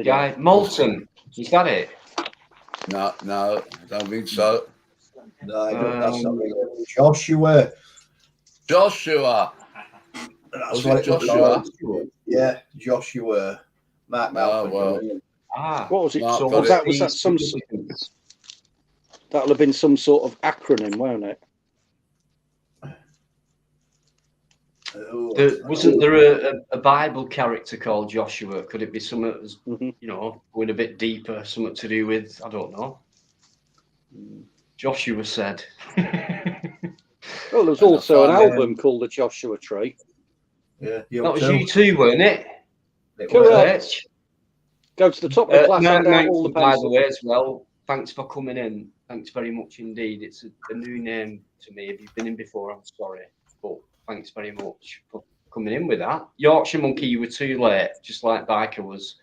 guy? Molten. Is that it? No, I don't think so. No, I don't. That's not really Joshua. Joshua. That's Was what it it was Joshua? called. Yeah, Joshua. Mark Melton. Well. What was it? Mark So got was that it. some? That'll have been some sort of acronym, won't it? Wasn't there a Bible character called Joshua? Could it be something that was, going a bit deeper, something to do with, I don't know. Joshua said. Well, there's also an album called The Joshua Tree. Yeah, that was you too, weren't it? Correct. Go to the top of the class, hand out all the by pencils. the way, as well, thanks for coming in. Thanks very much indeed. It's a new name to me. If you've been in before, I'm sorry. But thanks very much for coming in with that. Yorkshire Monkey, you were too late, just like Biker was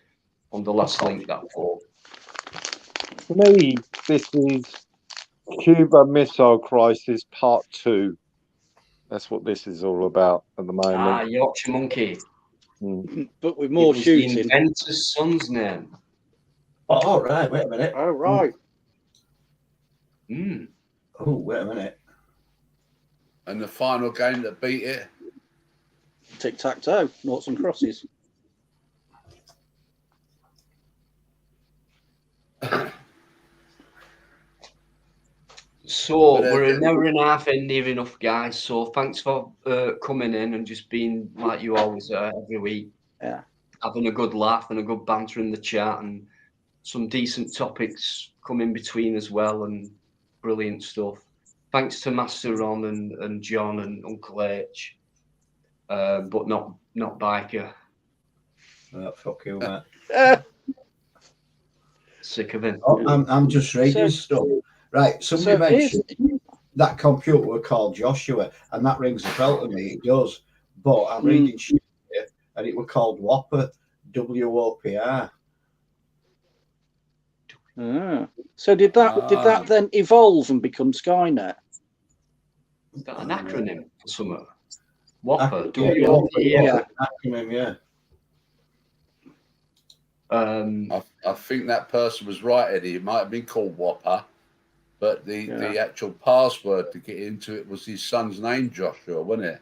on the last link that fall. For me, this is Cuba Missile Crisis Part 2. That's what this is all about at the moment. Yorkshire Monkey. But with more shooting. The inventor's son's name. Oh, right. Wait a minute. Oh, right. Oh, wait a minute. And the final game that beat it? Tic-tac-toe. Noughts and crosses. So we're an hour and a half in, near enough, guys. So thanks for coming in and just being like you always are every week. Yeah. Having a good laugh and a good banter in the chat and some decent topics come in between as well and brilliant stuff. Thanks to Master Ron and John and Uncle H, but not Biker. Fuck you, mate. Sick of him. Oh, I'm just reading stuff. Right, somebody mentioned that computer were called Joshua, and that rings a bell to me. It does, but I'm reading shit here, and it were called Whopper, WOPR. So did that then evolve and become Skynet? Is that an acronym for something? Whopper, WOPR. Acronym, yeah. I think that person was right, Eddie. It might have been called Whopper, but the actual password to get into it was his son's name, Joshua, wasn't it?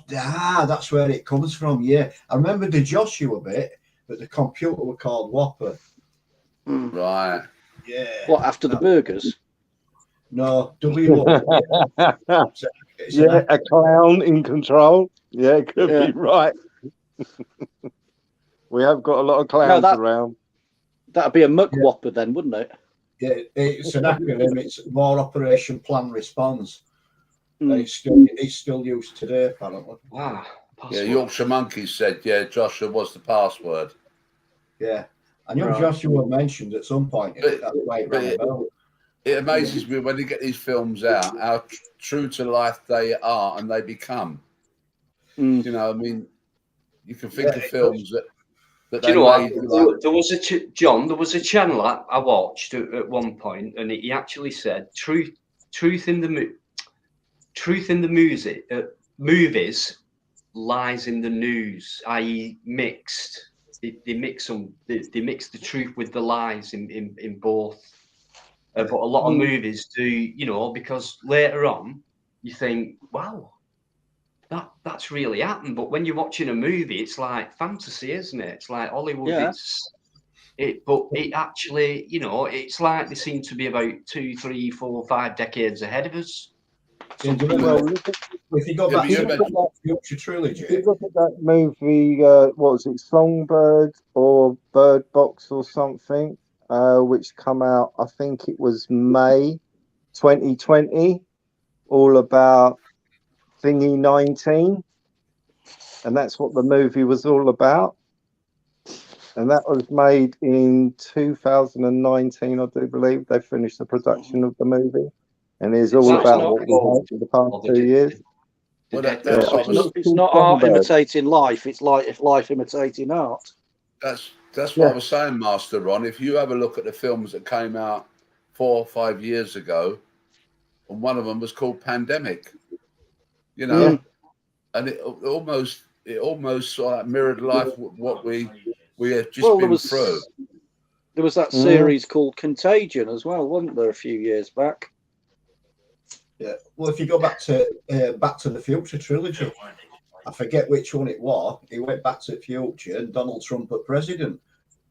That's where it comes from. Yeah, I remember the Joshua bit, but the computer were called Whopper. Right. Yeah. What, after the burgers? No, WOPR. Yeah, a clown in control. Yeah, it could be right. We have got a lot of clowns around. That'd be a muck whopper then, wouldn't it? Yeah, it's an acronym. It's War Operation Plan Response. It's still used today, apparently. Wow. Yeah, Yorkshire Monkey said, Joshua was the password. Yeah. I know Joshua mentioned at some point. It amazes me when they get these films out, how true to life they are and they become. You know, I mean, you can think of films that do you know what? There was a channel I watched at one point, and he actually said truth in the movies lies in the news, i.e. mixed. They mix the truth with the lies in both. But a lot of movies do, because later on you think, wow, that's really happened. But when you're watching a movie, it's like fantasy, isn't it? It's like Hollywood. Yeah. But it actually, it's like they seem to be about 2, 3, 4, 5 decades ahead of us. If you go back to the Yorkshire trilogy, if you look at that movie, what was it, Songbird or Bird Box or something, which come out, I think it was May 2020, all about Thingy 19, and that's what the movie was all about. And that was made in 2019, I do believe. They finished the production of the movie, and it's all about what we had in the past 2 years. It's not art imitating life; it's like life imitating art. That's what I was saying, Master Ron. If you have a look at the films that came out 4 or 5 years ago, and one of them was called Pandemic, and it almost sort of mirrored life what we have just been through. There was that series called Contagion as well, wasn't there, a few years back? Yeah. Well, if you go back to the Future trilogy, I forget which one it was. He went back to the future and Donald Trump at president,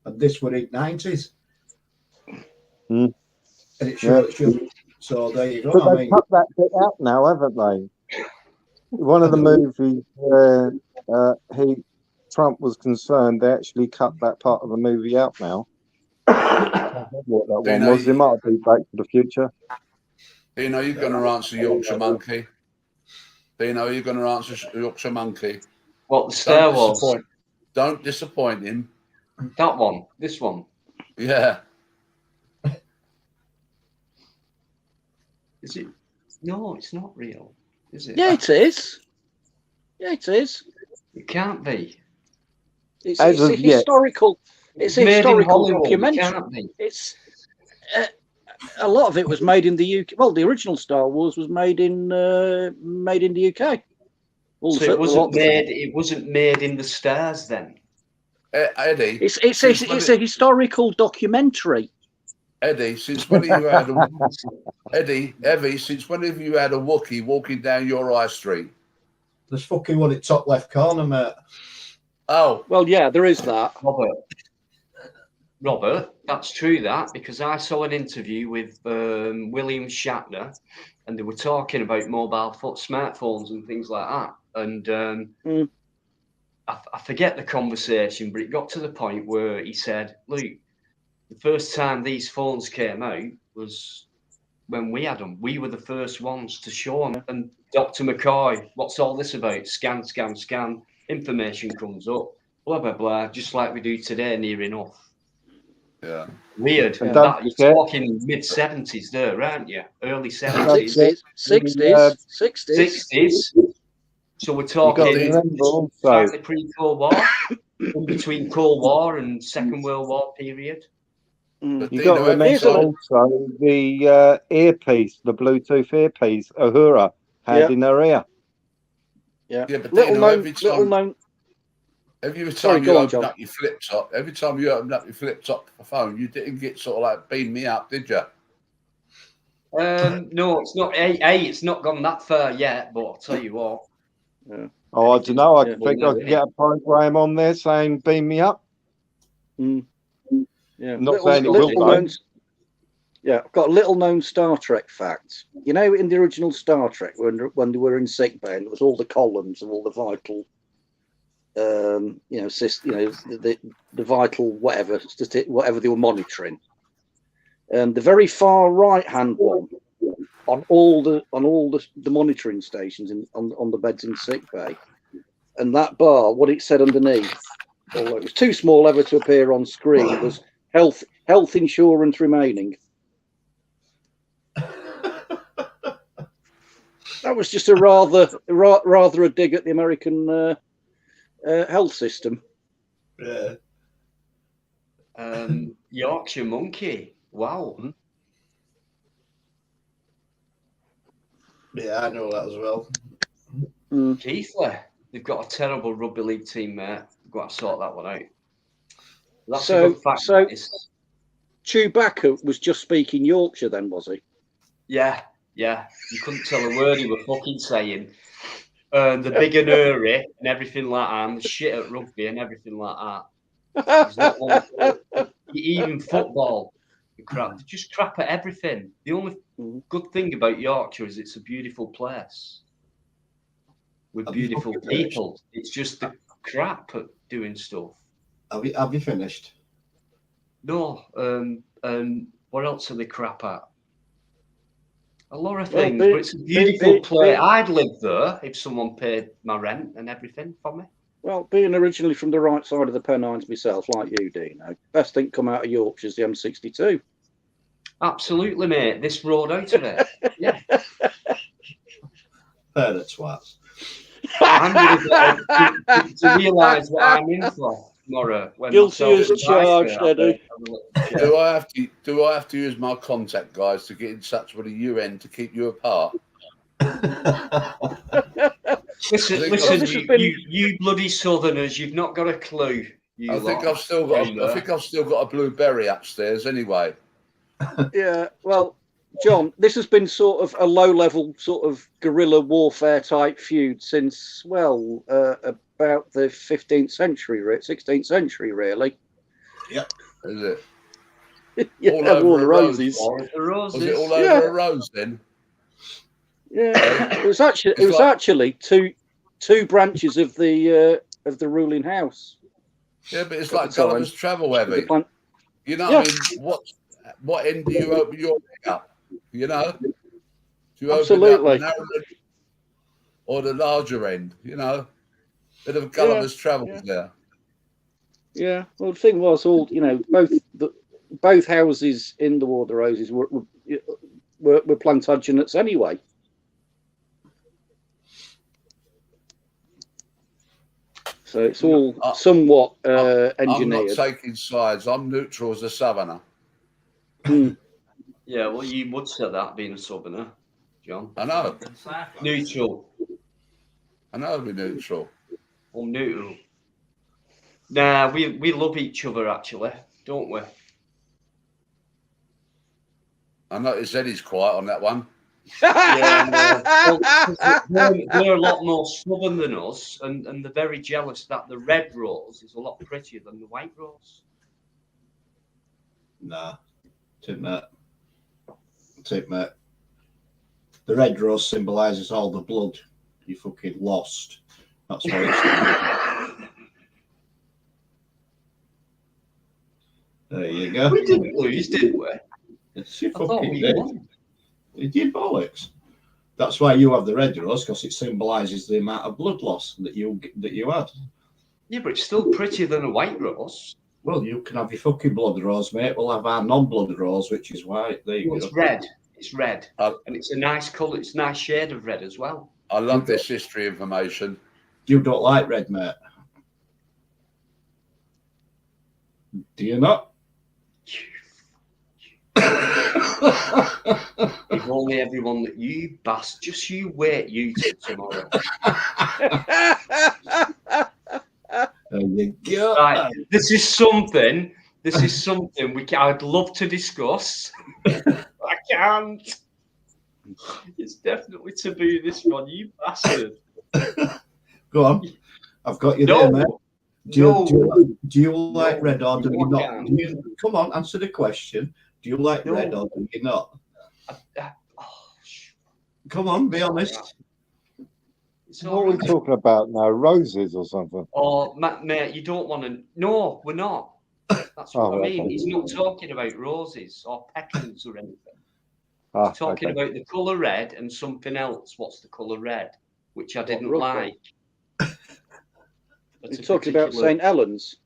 and this were in '90s. Mm. And it showed. So there you go. But I they've mean, cut that bit out now, haven't they? One of the movies where Trump was concerned, they actually cut that part of the movie out now. I don't know what that one was. It might have been Back to the Future. Dino, you're going to answer Yorkshire Monkey. Dino, you're going to answer Yorkshire Monkey. What the Star Wars? Don't disappoint him. That one. This one. Yeah. Is it? No, it's not real. Is it? Yeah, it is. Yeah, it is. It can't be. It's a historical. It's a historical documentary. It can't be. It's a lot of it was made in the UK. Well, the original Star Wars was made in the UK. So it wasn't made. It wasn't made in the stars then. Eddie, it's a historical documentary. Eddie, since when have you had a Evie, since when have you had a Wookiee walking down your high street? there's fucking one at top left corner, mate. Oh, well, yeah, there is that. Robert, that's true that, because I saw an interview with William Shatner, and they were talking about smartphones and things like that. And I forget the conversation, but it got to the point where he said, "Look, the first time these phones came out was when we had them. We were the first ones to show them." And Dr. McCoy, what's all this about? Scan, scan, scan. Information comes up. Blah, blah, blah. Just like we do today, near enough. Yeah. Weird. And That, you're talking mid-70s there, aren't you? Early 70s. 60s. So we're talking slightly pre-Cold War, in between Cold War and Second World War period. You've got to remember also the earpiece, the Bluetooth earpiece Uhura had in her ear. Yeah, but little known. Every time you opened up your flip top, for phone, you didn't get sort of like beam me up, did you? No, it's not. It's not gone that far yet. But I'll tell you what. Yeah. Oh, I don't know. I think I can get a program on there saying "beam me up." Yeah, not saying it will. Yeah, I've got a little known Star Trek fact. You know, in the original Star Trek, when they were in sick bay, and it was all the columns and all the vital, the vital whatever they were monitoring. And the very far right hand one on all the monitoring stations on the beds in sick bay, and that bar, what it said underneath, although it was too small ever to appear on screen, was health insurance remaining. That was just a rather a dig at the American health system. Yeah. Yorkshire Monkey. Wow. Yeah, I know that as well. Keithley, they've got a terrible rugby league team, mate. We've got to sort that one out. That's a good fact. So Chewbacca was just speaking Yorkshire then, was he? Yeah. You couldn't tell a word he was fucking saying. The big and hairy and everything like that, and the shit at rugby and everything like that. Even football. Crap. Just crap at everything. The only good thing about Yorkshire is it's a beautiful place with beautiful people. It's just the crap at doing stuff. Have you finished? No. What else are they crap at? A lot of things, but it's a beautiful place. I'd live there if someone paid my rent and everything for me. Well, being originally from the right side of the Pennines myself, like you, Dino, best thing come out of Yorkshire is the M62. Absolutely, mate. This road out of it. Yeah. Fair the twats. I'm going to realise what I'm in for tomorrow. Guilty as charged, Eddie. Do I have to use my contact guys to get in touch with the UN to keep you apart? Listen, you bloody Southerners, you've not got a clue. I think I've still got a blueberry upstairs anyway. Yeah, well, John, this has been sort of a low-level sort of guerrilla warfare type feud since, well, about the 15th century, 16th century, really. Yep. Is it? Yeah, All over War of the a rose. Roses. War of the Roses. Was it all over a rose then? Yeah, it was actually two branches of the ruling house. Yeah, but it's like Gulliver's Travel, heavy. You know, Yeah. I mean, what end do you open your thing up? You know, do you Absolutely. open it up the narrow end or the larger end? You know, bit of Gulliver's Travels there. Yeah. Well, the thing was, all both houses in the War of the Roses were Plantagenets anyway. So it's all somewhat engineered. I'm not taking sides. I'm neutral as a southerner. Yeah, well, you would say that being a southerner, John. I know. Neutral. I know we're neutral. I'm neutral. Nah, we love each other, actually, don't we? I noticed Eddie's quiet on that one. Yeah, no. They're a lot more southern than us, and they're very jealous that the red rose is a lot prettier than the white rose. Nah, take that. The red rose symbolises all the blood you fucking lost. That's why it's. There you go. We didn't lose, did we? Yes, you fucking did. You did bollocks. That's why you have the red rose, because it symbolises the amount of blood loss that you had. Yeah, but it's still prettier than a white rose. Well, you can have your fucking blood rose, mate. We'll have our non-blood rose, which is white. There you go. It's red. It's red, and it's a nice colour. It's a nice shade of red as well. I love this history information. You don't like red, mate? Do you not? If only everyone that you bastard, just you wait, you till tomorrow. There you go. Right, this is something I'd love to discuss. I can't. It's definitely taboo, this one, you bastard. Go on. I've got you there, mate. Do you like red or do you not? Come on, answer the question. Do you like red or do you not? Come on, be honest. What are we talking about now? Roses or something? Oh, mate, you don't want to. No, we're not. That's what I mean. Okay. He's not talking about roses or petals or anything. He's talking about the colour red and something else. What's the colour red? Which I didn't like. You're talking about St. Helens?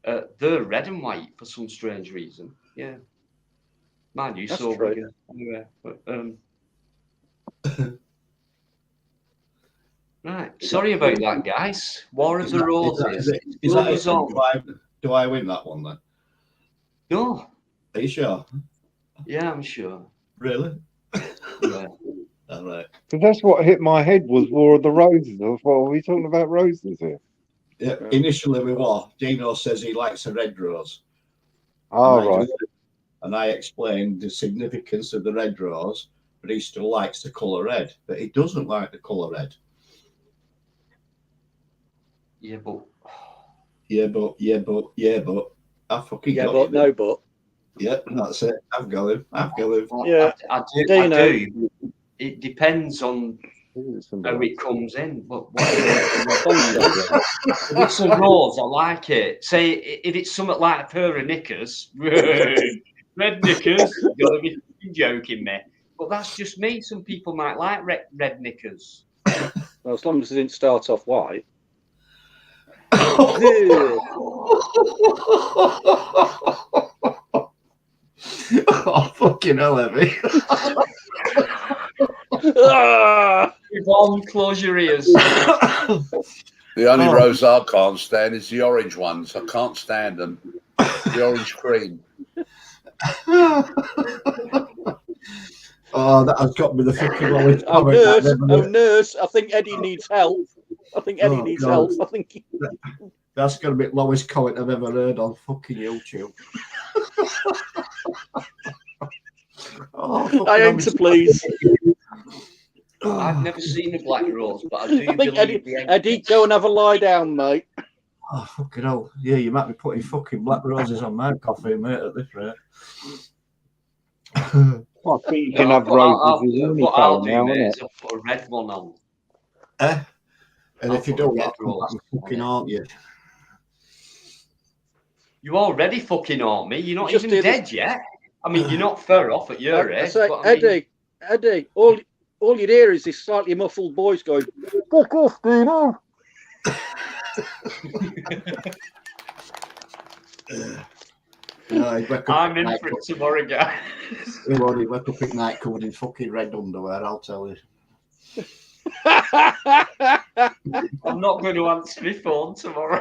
They're red and white for some strange reason. Yeah. Mind you, so bigger. Anyway, but, right. Sorry about that, guys. War of the Roses. Do I win that one then? No. Are you sure? Yeah, I'm sure. Really? Yeah. All right. Because that's what hit my head was War of the Roses. I thought, are we talking about roses here? Yeah, initially we were. Dino says he likes a red rose. Right. And I explained the significance of the red rose, but he still likes the colour red. But he doesn't like the colour red. Yeah, but. I fucking yeah, got but him. no, but. Yeah, that's it. I've got him. Yeah, I do. It depends on how it comes in. But if it's a rose, I like it. Say if it's something like a pair of knickers, red knickers, you gotta be joking me. But that's just me. Some people might like red knickers. Well, as long as it didn't start off white. Oh, fucking hell, Evie. Yvonne, close your ears. The only rose I can't stand is the orange ones. I can't stand them. The orange cream. Oh, that has got me the fucking lowest. Oh, nurse, I think Eddie needs help. I think Eddie needs help. I think that's going to be the lowest comment I've ever heard on fucking YouTube. I aim to please. I've never seen a black rose, but I do I think believe Eddie, go and have a lie down, mate. Oh, fucking hell. Yeah, you might be putting fucking black roses on my coffee, mate, at this rate. I think you can have roses with any what I'll colour do, now, mate, innit? is I'll put a red one on. And I'll if you put a don't, red I'll come back rose and on fucking it. haunt you. You already fucking haunt me. You're not Just even do this- dead yet. I mean, you're not far off at your I age. say, But I mean, Eddie, all you'd hear is this slightly muffled voice going, "Fuck off, Dino." I'm in for it tomorrow, guys. He wake up at night covered in fucking red underwear, I'll tell you. I'm not going to answer my phone tomorrow.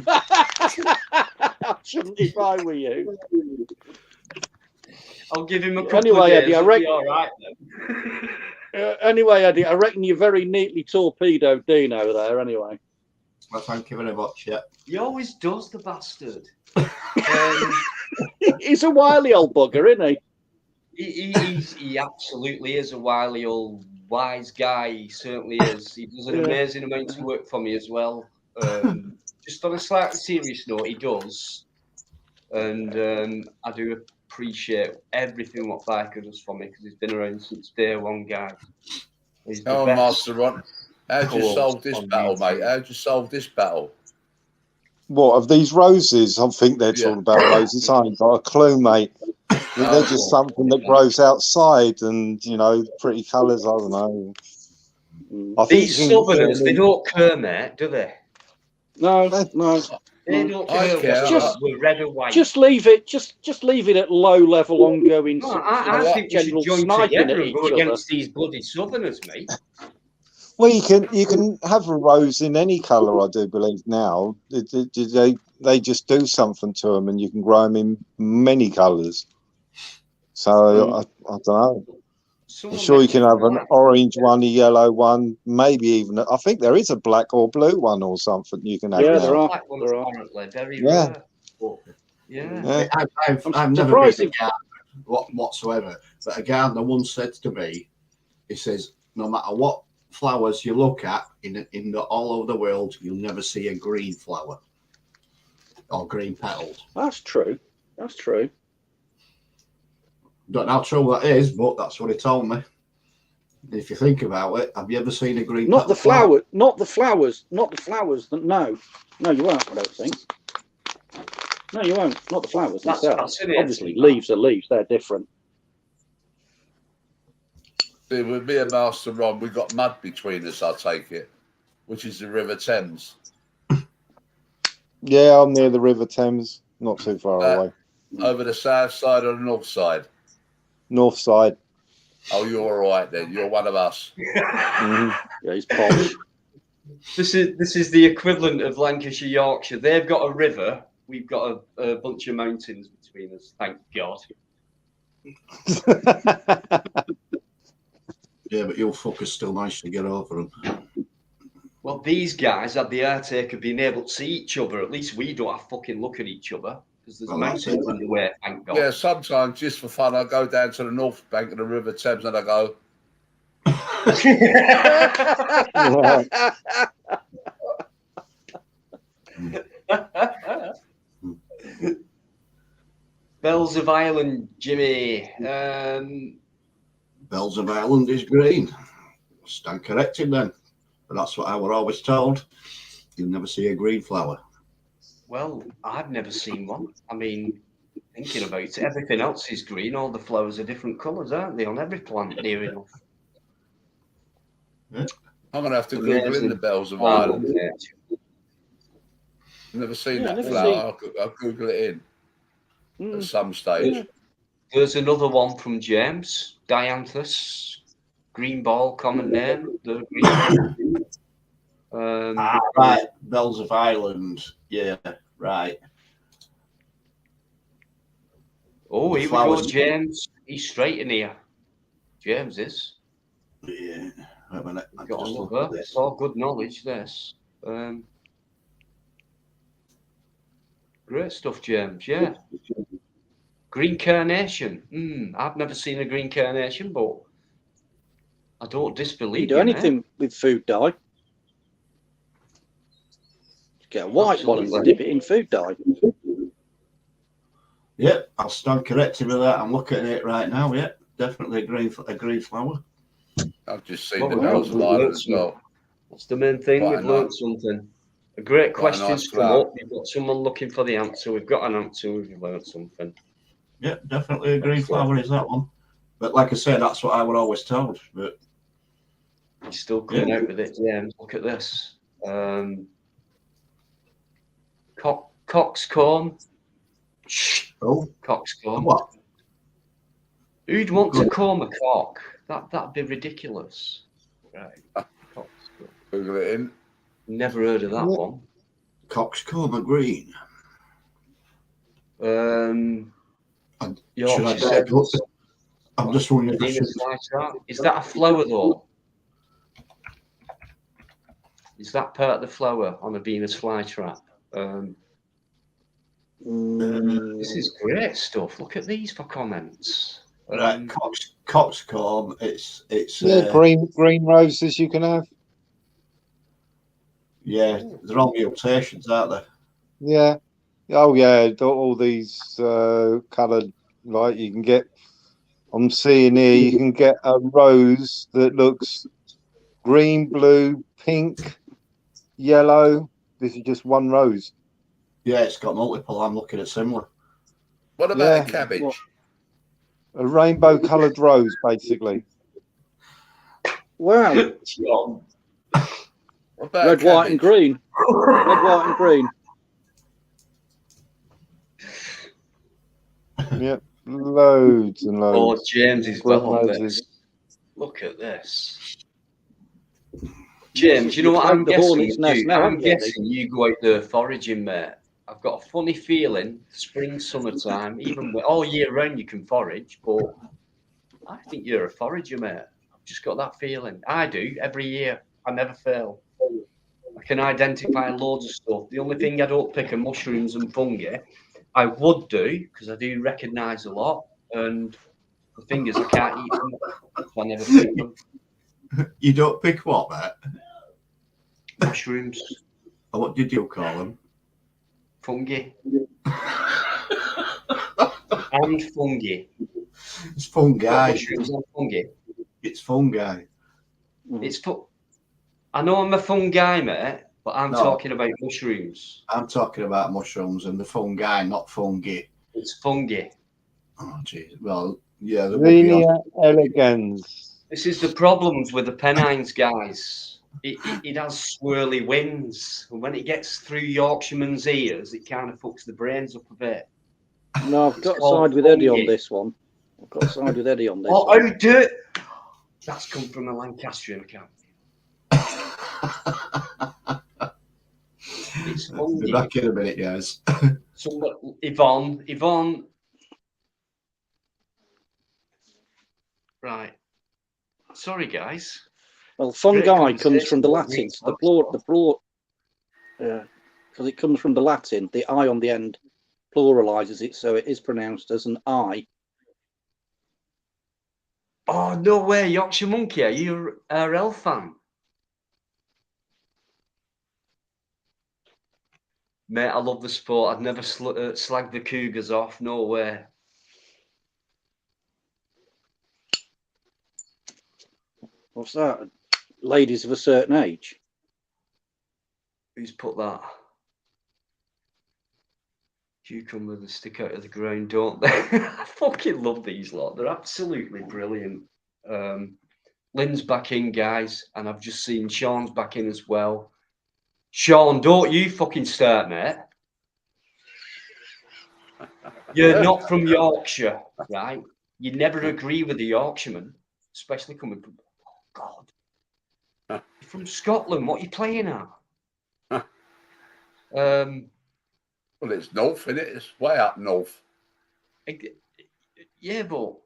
I shouldn't if I were you. I'll give him a couple Anyway, of days. Eddie, I It'll reckon. be all right then. Anyway, Eddie, I reckon you very neatly torpedoed Dino there. Anyway, Well, thank you very much. Yeah. He always does, the bastard. he's a wily old bugger, isn't he? He absolutely is a wily old wise guy. He certainly is. He does an amazing amount of work for me as well. Just on a slightly serious note, he does. And I do appreciate everything what Biker does for me because he's been around since day one, guys. He's the best. Master Ron, how'd you solve this battle, mate? How'd you solve this battle? What, of these roses? I think they're talking about roses. I ain't got a clue, mate. They're just something that grows outside and, you know, pretty colours, I don't know. I think These southerners, they don't care, mate, do they? No. They don't care. We're red or white. Just leave it. Just leave it at low level, ongoing. No, I think we should join together and go against these bloody southerners, mate. Well, you can have a rose in any colour, I do believe now. They just do something to them, and you can grow them in many colours. So I don't know. I'm sure you can have an orange one, a yellow one, maybe even. I think there is a black or blue one or something you can have. Yeah, now. there are. Black ones apparently very rare. Yeah. I've never been a gardener whatsoever, but a gardener once said to me, he says, no matter what flowers you look at in all over the world, you'll never see a green flower or green petaled. That's true. That's true. Don't know how true that is, but that's what he told me. And if you think about it, have you ever seen a green? Not the flower, not the flowers. No, you won't. I don't think. No, you won't. Not the flowers themselves. Obviously, leaves are leaves. They're different. See, with me and Master Ron, we got mud between us, I take it, which is the River Thames. Yeah, I'm near the River Thames, not too far away. Over the south side or the north side? North side. Oh, you're all right then. You're one of us. Yeah, he's posh. This is the equivalent of Lancashire, Yorkshire. They've got a river. We've got a bunch of mountains between us. Thank God. Yeah, but your fuckers still managed to get over them. Well, these guys had the airtake of being able to see each other. At least we don't have fucking look at each other because there's mountains in the way. Thank God. Yeah, sometimes just for fun, I go down to the north bank of the River Thames and I go. Bells of Ireland, Jimmy. Bells of Ireland is green. Stand corrected then. But that's what I were always told. You'll never see a green flower. Well, I've never seen one. I mean, thinking about it, everything else is green. All the flowers are different colours, aren't they, on every plant near enough? Yeah. I'm going to have to Google in the Bells of Ireland. I've never seen that flower. I'll Google it in at some stage. Yeah. There's another one from James, Dianthus, green ball, common name. The green ball. Right, Bells of Ireland. Yeah, right. Oh, here we go, James. He's straight in here. James is. Yeah. Wait a minute. Got another. It's all good knowledge, this. Great stuff, James. Yeah. Green carnation. I've never seen a green carnation, but I don't disbelieve You do anything with food dye. Get a white one and dip it in food dye. Yep, I'll stand corrected with that. I'm looking at it right now. Yep, definitely a green flower. I've just seen the nose line as well. That's the main thing. We've learned something. A great question's come up. We've got someone looking for the answer. We've got an answer. We've learned something. Yep, definitely a green flower is that one. But like I said, that's what I would always told. But he's still coming out with it, James. Look at this. Coxcomb. Oh, coxcomb. What? Who'd want to comb a cock? That'd be ridiculous. Right. Google it in. Never heard of that one. Coxcomb green. Yorkshire Should I Sevens. I'm just wondering if I should. Is that a flower though? Is that part of the flower on a Venus flytrap? This is great stuff. Look at these for comments. Right, coxcomb. It's green roses you can have. Yeah, they're all mutations, aren't they? Yeah. Oh yeah, all these coloured, like you can get. I'm seeing here you can get a rose that looks green, blue, pink, yellow. This is just one rose. Yeah, it's got multiple. I'm looking at similar. What about a cabbage? A rainbow coloured rose, basically. Wow. Red, white, and green. Red, white, and green. Yep, loads and loads. Oh, James is well on this. Look at this. James, you know what I'm guessing? I'm guessing you go out there foraging, mate. I've got a funny feeling, spring, summertime, even all year round you can forage, but I think you're a forager, mate. I've just got that feeling. I do, every year. I never fail. I can identify loads of stuff. The only thing I don't pick are mushrooms and fungi. I would do, because I do recognise a lot, and the thing is I can't eat them, so I never pick them. You don't pick what, mate? Mushrooms. What did you call them? Fungi. And fungi. It's fungi. Mushrooms and fungi. It's fungi. I know I'm a fungi, mate, but I'm talking about mushrooms. I'm talking about mushrooms and the fungi, not fungi. It's fungi. Oh, jeez. Well, yeah. Linia elegans. This is the problems with the Pennines, guys. It has swirly winds, and when it gets through Yorkshireman's ears, it kind of fucks the brains up a bit. No, I've got to side with Eddie on this one. I've got to side with Eddie on this one. Oh, do it! That's come from a Lancastrian account. It's fungi. Be back in a minute, guys. Yvonne. Right. Sorry, guys. Well, fungi comes from the Latin. The plural, because it comes from the Latin. The I on the end pluralizes it, so it is pronounced as an I. Oh, no way, Yorkshire Monkey. Are you a RL fan? Mate, I love the sport. I'd never slag the Cougars off. No way. What's that? Ladies of a certain age. Who's put that? Cucumber, they stick out of the ground, don't they? I fucking love these lot. They're absolutely brilliant. Lynn's back in, guys, and I've just seen Sean's back in as well. Sean, don't you fucking start, mate. You're not from Yorkshire, right? You never agree with the Yorkshireman, especially coming from... Oh, God. You're from Scotland. What are you playing at? Well, it's north, isn't it? It's way up north. Yeah, but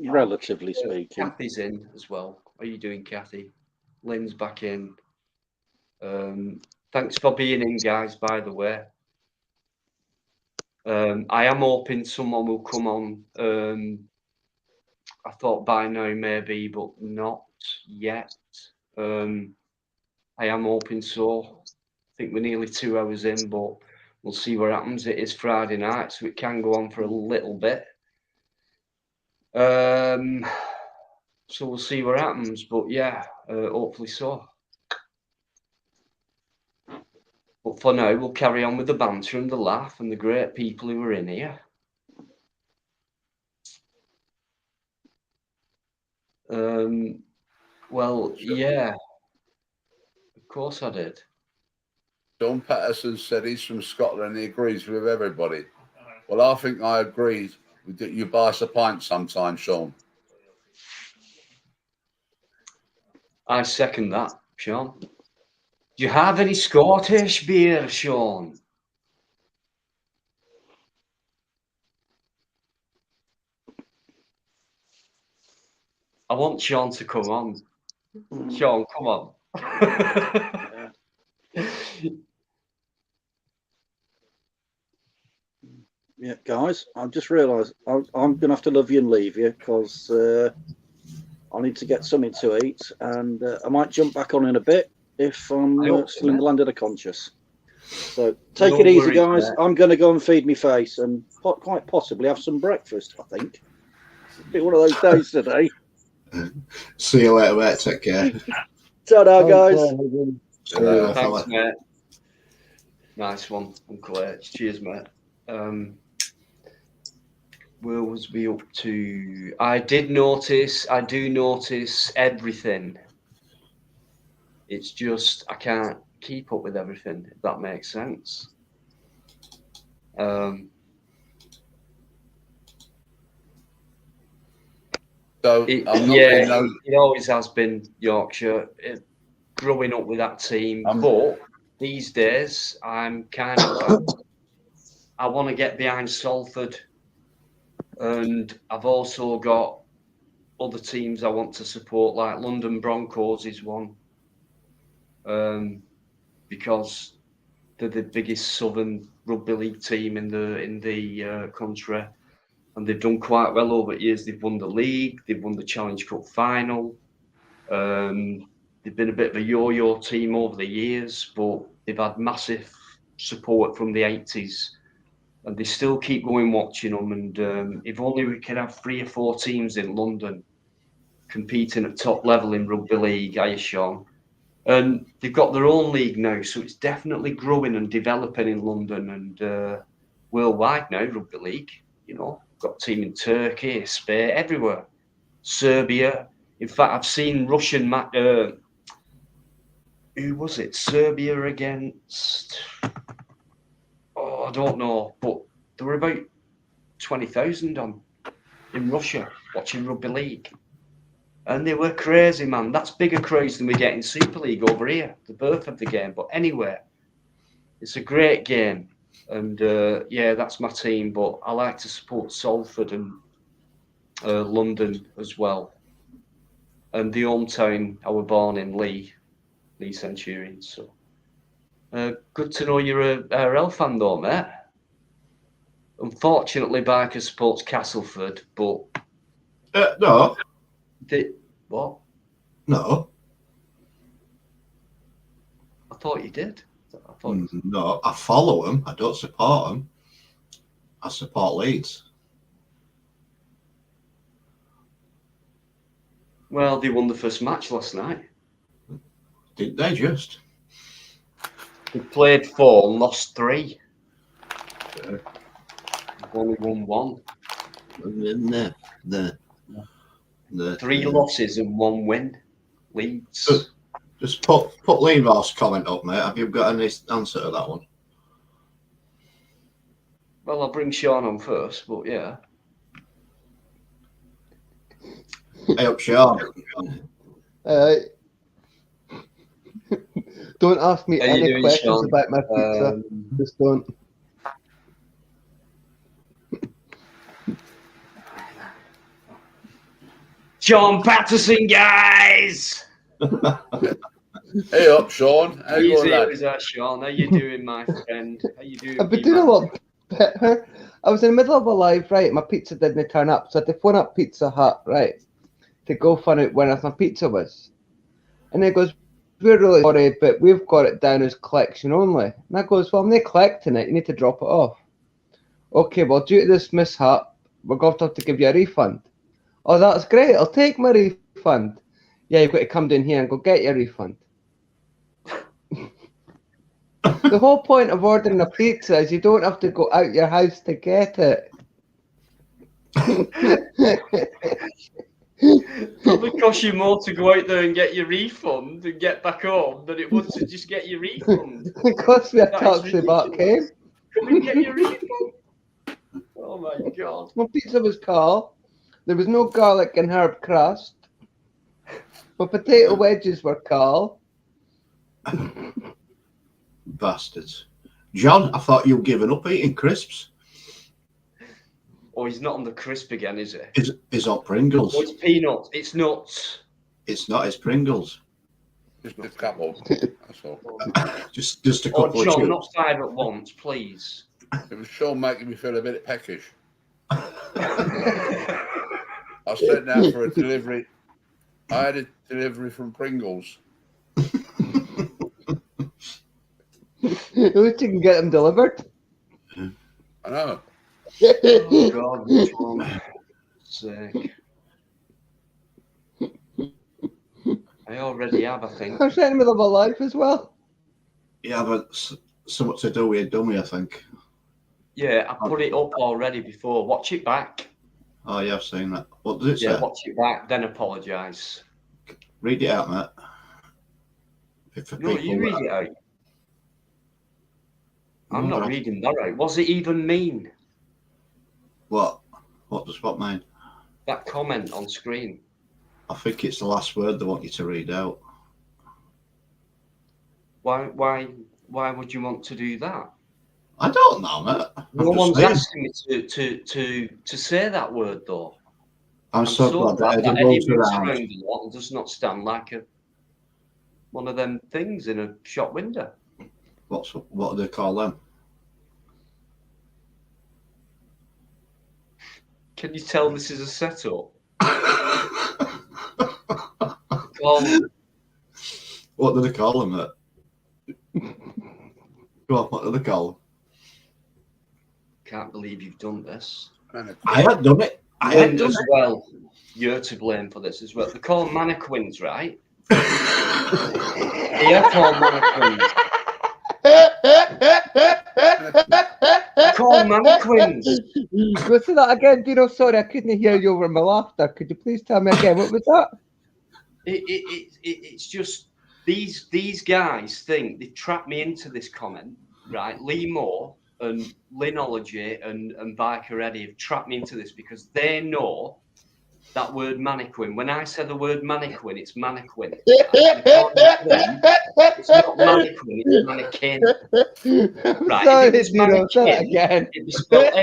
relatively speaking. Kathy's in as well. How are you doing, Kathy? Lynn's back in. Thanks for being in, guys, by the way. I am hoping someone will come on. I thought by now maybe, but not yet. I am hoping so. I think we're nearly 2 hours in, but we'll see what happens. It is Friday night, so it can go on for a little bit. So we'll see what happens, but yeah, hopefully so. But for now, we'll carry on with the banter and the laugh and the great people who are in here. Well, yeah, of course I did. John Patterson said he's from Scotland and he agrees with everybody. Well, I think I agreed with that. You buy us a pint sometime, Sean. I second that, Sean. Do you have any Scottish beer, Sean? I want Sean to come on. Sean, come on. Yeah, guys, I've just realised I'm going to have to love you and leave you because I need to get something to eat, and I might jump back on in a bit if I'm still in the land of the conscious. So take it easy, guys. Man. I'm going to go and feed me face and quite possibly have some breakfast, I think. It'll be one of those days today. See you later, mate. Take care. Ta-da, guys. Thanks, mate. Nice one, Uncle H. Cheers, mate. Where was we up to? I do notice everything. It's just I can't keep up with everything, if that makes sense. It always has been Yorkshire. Growing up with that team, but these days I'm kind of I want to get behind Salford, and I've also got other teams I want to support, like London Broncos is one, because they're the biggest Southern rugby league team in the country, and they've done quite well over years. They've won the league, they've won the Challenge Cup final. They've been a bit of a yo-yo team over the years, but they've had massive support from the 80s. And they still keep going watching them. And if only we could have 3 or 4 teams in London competing at top level in rugby league, Sean. And they've got their own league now, so it's definitely growing and developing in London and worldwide now, rugby league. You know, got a team in Turkey, Spain, everywhere. Serbia. In fact, I've seen Russian who was it? Serbia against... Oh, I don't know, but there were about 20,000 on in Russia watching rugby league, and they were crazy, man. That's bigger craze than we get in Super League over here. The birth of the game, but anyway, it's a great game, and yeah, that's my team. But I like to support Salford and London as well, and the hometown I was born in, Lee Centurions. So. Good to know you're a RL fan, though, mate. Unfortunately, Biker supports Castleford, but no. What? No. I thought you did. No, I follow them. I don't support them. I support Leeds. Well, they won the first match last night. Didn't they just? They played 4 and lost 3. They've only won 1. No. 3 losses and 1 win. Leeds. Just put Leanville's comment up, mate. Have you got any answer to that one? Well, I'll bring Sean on first, but yeah. Hey up, Sean. Don't ask me any questions about my pizza. Just don't. Sean Patterson, guys. Hey up, Sean. How you Easy going, as that, Sean. How you doing, my friend? How you doing? I've been wee doing a man? lot better. I was in the middle of a live, right? My pizza didn't turn up, so I had to phone up Pizza Hut, right, to go find out where my pizza was. And it goes, we're really sorry, but we've got it down as collection only. And I goes, well, I'm not collecting it. You need to drop it off. Okay, well, due to this mishap, we're going to have to give you a refund. Oh, that's great. I'll take my refund. Yeah, you've got to come down here and go get your refund. The whole point of ordering a pizza is you don't have to go out your house to get it. Probably cost you more to go out there and get your refund and get back home than it would to just get your refund. It cost me a That is taxi back, eh? Come and get your refund. Oh my god. My pizza was Carl. There was no garlic and herb crust. My potato wedges were Carl. Bastards. John, I thought you'd given up eating crisps. Oh, he's not on the crisp again, is he? It's not Pringles. Oh, it's peanuts. It's nuts. It's not. It's Pringles. Just a couple. That's all. Just a Oh, couple of John, chips. not 5 at once, please. It was Sean making me feel a bit peckish. I sent out for a delivery. I had a delivery from Pringles. At least you can get them delivered. I know. Oh god, which one? Sick. I already have, I think. I was in the middle of my life as well. Yeah, but something to do with a dummy, I think. Yeah, I put it up already before. Watch it back. Oh, yeah, I've seen that. What does it Yeah, say? watch it back, then apologise. Read it out, mate. No, you read it out. I'm not reading that out. What's it even mean? What? What does what mean? That comment on screen. I think it's the last word they want you to read out. Why would you want to do that? I don't know, mate. No one's asking me to say that word though. I'm so glad that Eddie Eddie moves moves around. around a lot and does not stand like one of them things in a shop window. What do they call them? Can you tell this is a setup? What do they call them, mate? Go on, what do they call them? Can't believe you've done this. I had done it. I had done as it. well. You're to blame for this as well. They call them mannequins, right? They are called mannequins. They're called mannequins. Go say that again, Dino. Sorry, I couldn't hear you over my laughter. Could you please tell me again? What was that? It's just these guys think they trapped me into this comment, right? Lee Moore and Linology and Bikereddie have trapped me into this because they know that word mannequin. When I say the word mannequin, it's mannequin. It's not mannequin, it's mannequin. Right, Sorry, if it was Dino, say that again. it'd be spelled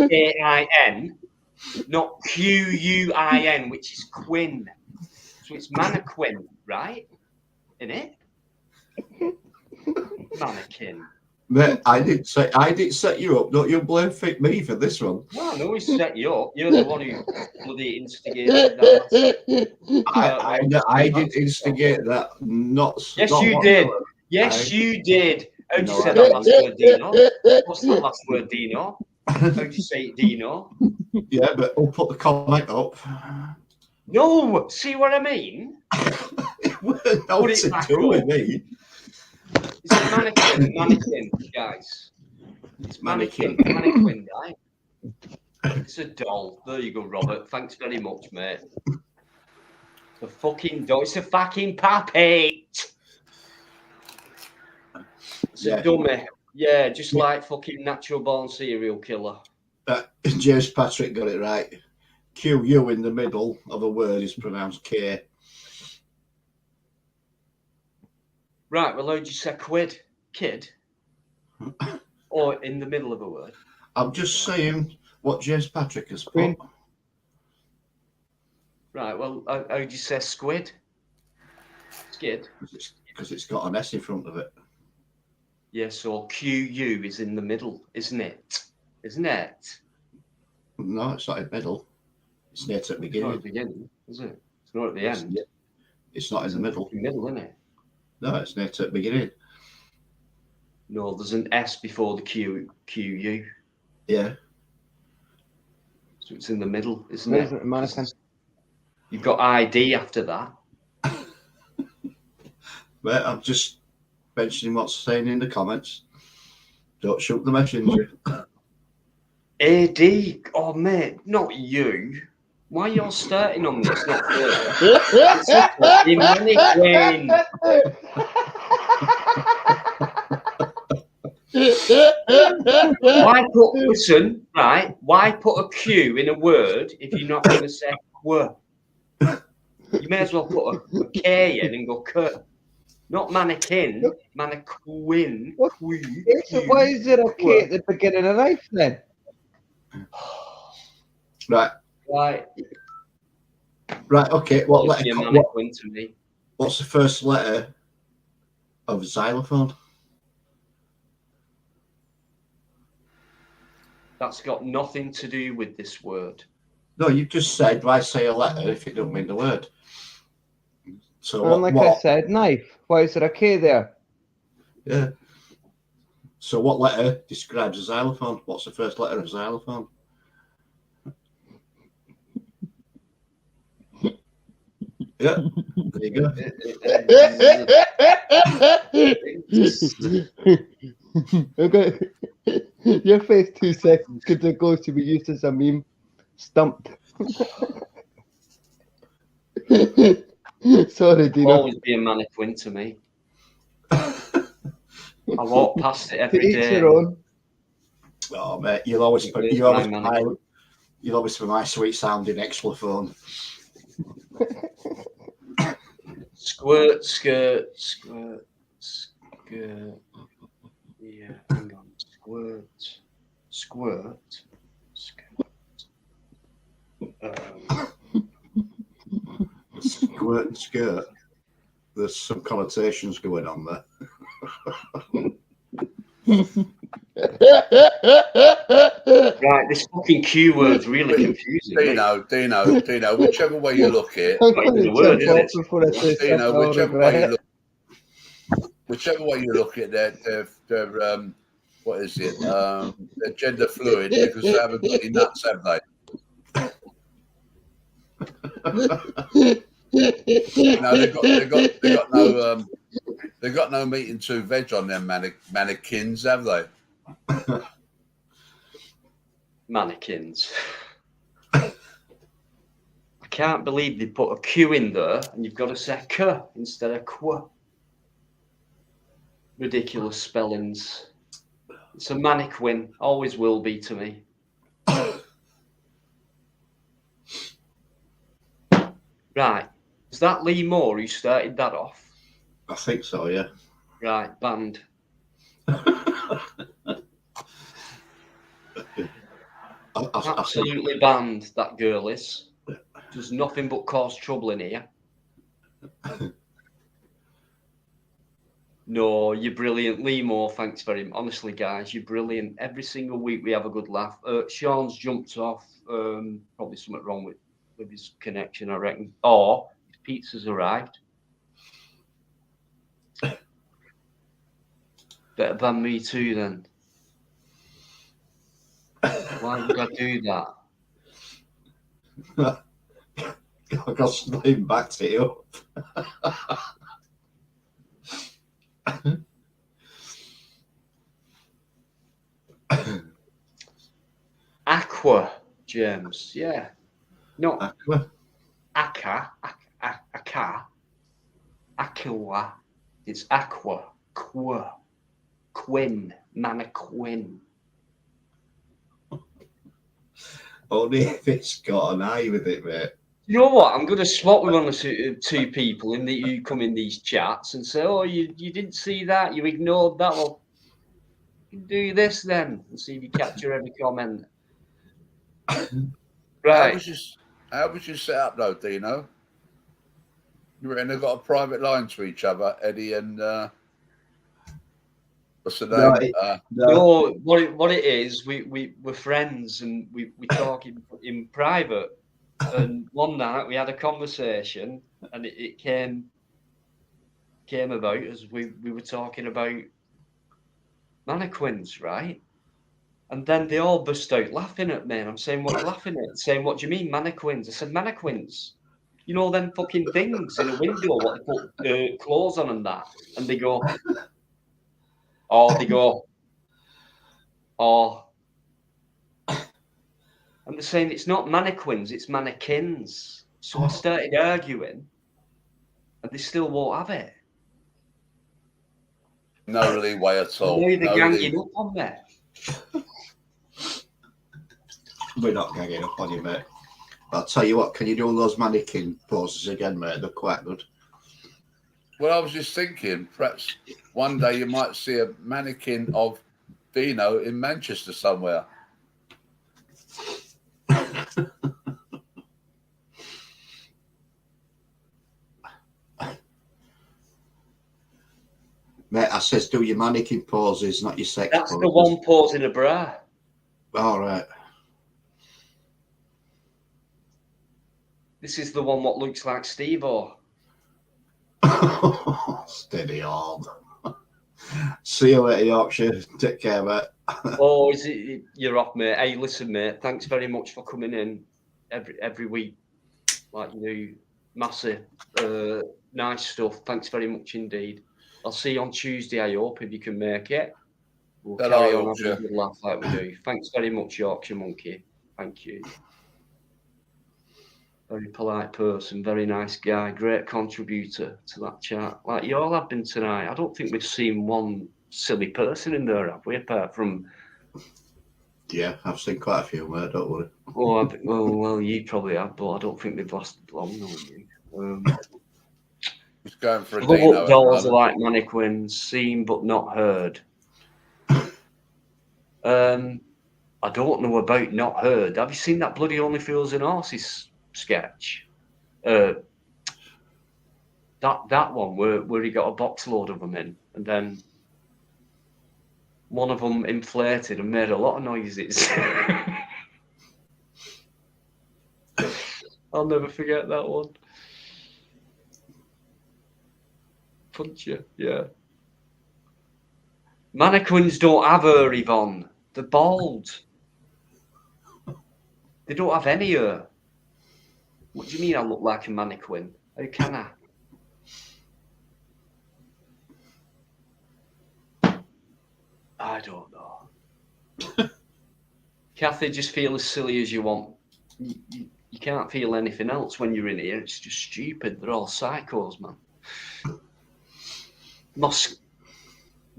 MANNEKAIN, not QUIN, which is quin. So it's mannequin, right? Innit? Mannequin. Mate, I didn't set you up. Don't you blame me for this one? Well, I know he set you up. You're the one who bloody instigated that. I did instigate that. Yes, not you did. whatsoever. Yes, you did. How'd you No, say I that last word, Dino? What's that last word, Dino? How'd you say it, Dino? Yeah, but we'll put the comment up. No, see what I mean? No, Put it's it to back do with up. me. It's a mannequin, guys. It's mannequin, right? It's a doll. There you go, Robert. Thanks very much, mate. The fucking doll. It's a fucking puppet. It's a dummy. Yeah, just like fucking natural born serial killer. James Patrick got it right. QU in the middle of a word is pronounced K. Right, well, how'd you say quid? Kid? Or in the middle of a word? I'm just saying what James Patrick has put. Queen. Right. Well, how do you say squid? Skid. Because it's got an S in front of it. Yes, or QU is in the middle, isn't it? Isn't it? No, it's not in the middle. It's near to the It's not at beginning. the beginning, is it? It's not at the end. It's not in the middle. It's in the middle, isn't it? No, it's near to the beginning. No, there's an S before the QU. Yeah. So it's in the middle, isn't Where it? isn't it, mannequin? You've got ID after that. But I'm just mentioning what's saying in the comments. Don't shoot the messenger. AD. Oh, mate, not you. Why you're starting on this, not her? It's a fucking mannequin. Listen, right? Why put a Q in a word if you're not going to say word? You may as well put a K in and go cut. Not mannequin, mannequin. So why is there a K at the beginning of life then? Right. Right. Right. Okay. What Must be letter? a mannequin to me. What's the first letter of xylophone? That's got nothing to do with this word. No, you just said why say a letter if it don't mean the word. So And like I said, knife. Why is there a K there? Yeah. So what letter describes a xylophone? What's the first letter of xylophone? Yeah, there you go. Okay. Your face 2 seconds because it goes to be used as a meme. Stumped. Sorry, Dino. Always be a mannequin to me. I walk past it every To each day. your own. Oh mate, you'll always be my sweet sounding xylophone. Squirt, skirt, squirt, skirt. Yeah, hang on. Squirt, squirt, skirt. Squirt and skirt. There's some connotations going on there. Right, this fucking Q word's really confusing. Dino, whichever way you look at it, whichever way you look at it, they're what is it? They're gender fluid because they haven't got any nuts, have they? No, they've got no meat and 2 veg on their mannequins, have they? Mannequins. I can't believe they put a Q in there and you've got to say K instead of Qu. Ridiculous spellings. It's a mannequin. Always will be to me. Right. Is that Lee Moore who started that off? I think so, yeah. Right, banned. Absolutely banned, that girl is. Does nothing but cause trouble in here. No, you're brilliant. Lee Moore, thanks very much. Honestly, guys, you're brilliant. Every single week we have a good laugh. Sean's jumped off. Probably something wrong with his connection, I reckon. Or his pizza's arrived. Better ban me too, then. Why would I do that? I got something back to you. Aqua, James. Yeah. No. Aqua. Aqua. It's aqua. Quinn. Mannequin. Only if it's got an eye with it, mate. You know what? I'm going to swap with one of the 2 people in that you come in these chats and say, "Oh, you didn't see that. You ignored that." Well, you do this then and see if you capture every comment. Right. How was you set up though, Dino? You reckon they got a private line to each other, Eddie and what's the name? No, what it is, we're friends and we talk in private. And one night we had a conversation, and it came about as we were talking about mannequins, right? And then they all burst out laughing at me. And I'm saying, "What are you laughing at?" Saying, "What do you mean, mannequins?" I said, "Mannequins. You know them fucking things in a window, what they put clothes on and that." And they go, "Oh," "Oh." And they're saying it's not mannequins, it's mannequins. So I started arguing, and they still won't have it. No leeway at all. Now they're No ganging up on me. We're not ganging up on you, mate. I'll tell you what, can you do those mannequin poses again, mate? They're quite good. Well, I was just thinking, perhaps one day you might see a mannequin of Dino in Manchester somewhere. Mate, I says do your mannequin poses, not your sex That's poses. the one pose in a bra. All right. This is the one what looks like Steve-O. Steady on. See you later, Yorkshire. Take care, mate. Oh, is it? You're off, mate. Hey, listen, mate. Thanks very much for coming in every week. Like you do, massive, nice stuff. Thanks very much indeed. I'll see you on Tuesday. I hope if you can make it. We'll carry on having a good laugh like we do. Thanks very much, Yorkshire Monkey. Thank you. Very polite person, very nice guy, great contributor to that chat. Like you all have been tonight. I don't think we've seen one silly person in there, have we? Apart from. Yeah, I've seen quite a few, mate. Don't worry. Oh, well, you probably have, but I don't think they've lasted long, no. He's going for a Love-up Dino. dolls are like mannequins, seen but not heard. I don't know about not heard. Have you seen that bloody Only Fools and Horses sketch? That one where he got a box load of them in, and then one of them inflated and made a lot of noises. I'll never forget that one. Punch you, yeah. Mannequins don't have hair, Yvonne. They're bald. They don't have any hair. What do you mean I look like a mannequin? How can I? I don't know. Kathy, just feel as silly as you want. You can't feel anything else when you're in here. It's just stupid. They're all psychos, man.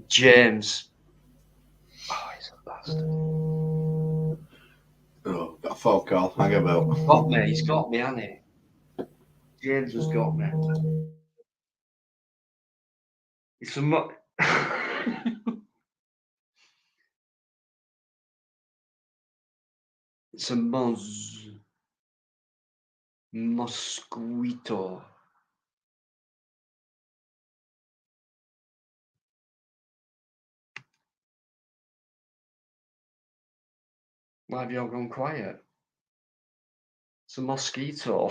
James. Oh, he's a bastard. Oh, got a phone call. Hang about. Got me. He's got me, hasn't he? James has got me. It's a it's a mosquito. Why have you all gone quiet? It's a mosquito.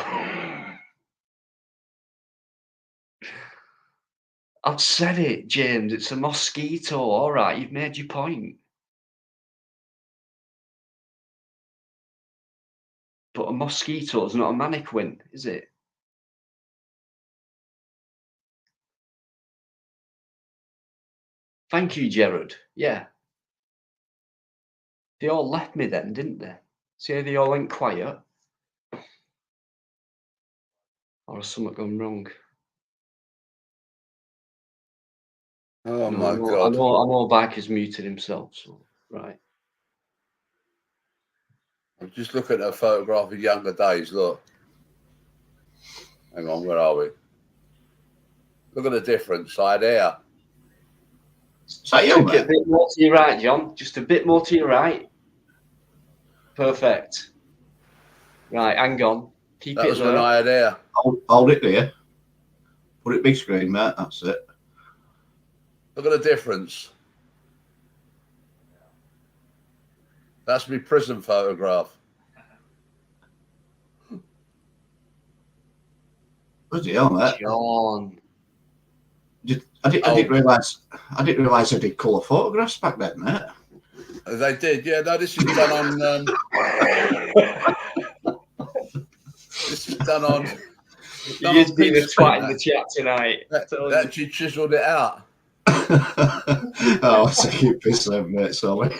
I've said it, James. It's a mosquito. All right, you've made your point. But a mosquito is not a mannequin, is it? Thank you, Gerard. Yeah. They all left me then, didn't they? See how they all went quiet? Or has something gone wrong? Oh No, my I God. know Biker's muted himself, so right. I'm just looking at a photograph of younger days. Look. Hang on, where are we? Look at the difference side here. So you, Take it a bit more to your right, John. Just a bit more to your right. Perfect. Right, hang on. Keep That it was there. when I had hair. Hold it there. Put it big screen, mate. That's it. Look at the difference. That's my prison photograph. Bloody hell, mate. John. I didn't realise. I didn't realise I did colour photographs back then, mate. They did, yeah. No, this is done on. This is done on. You're just being a twat in the chat tonight. That actually chiselled it out. Oh, I take it piss then, mate. Sorry.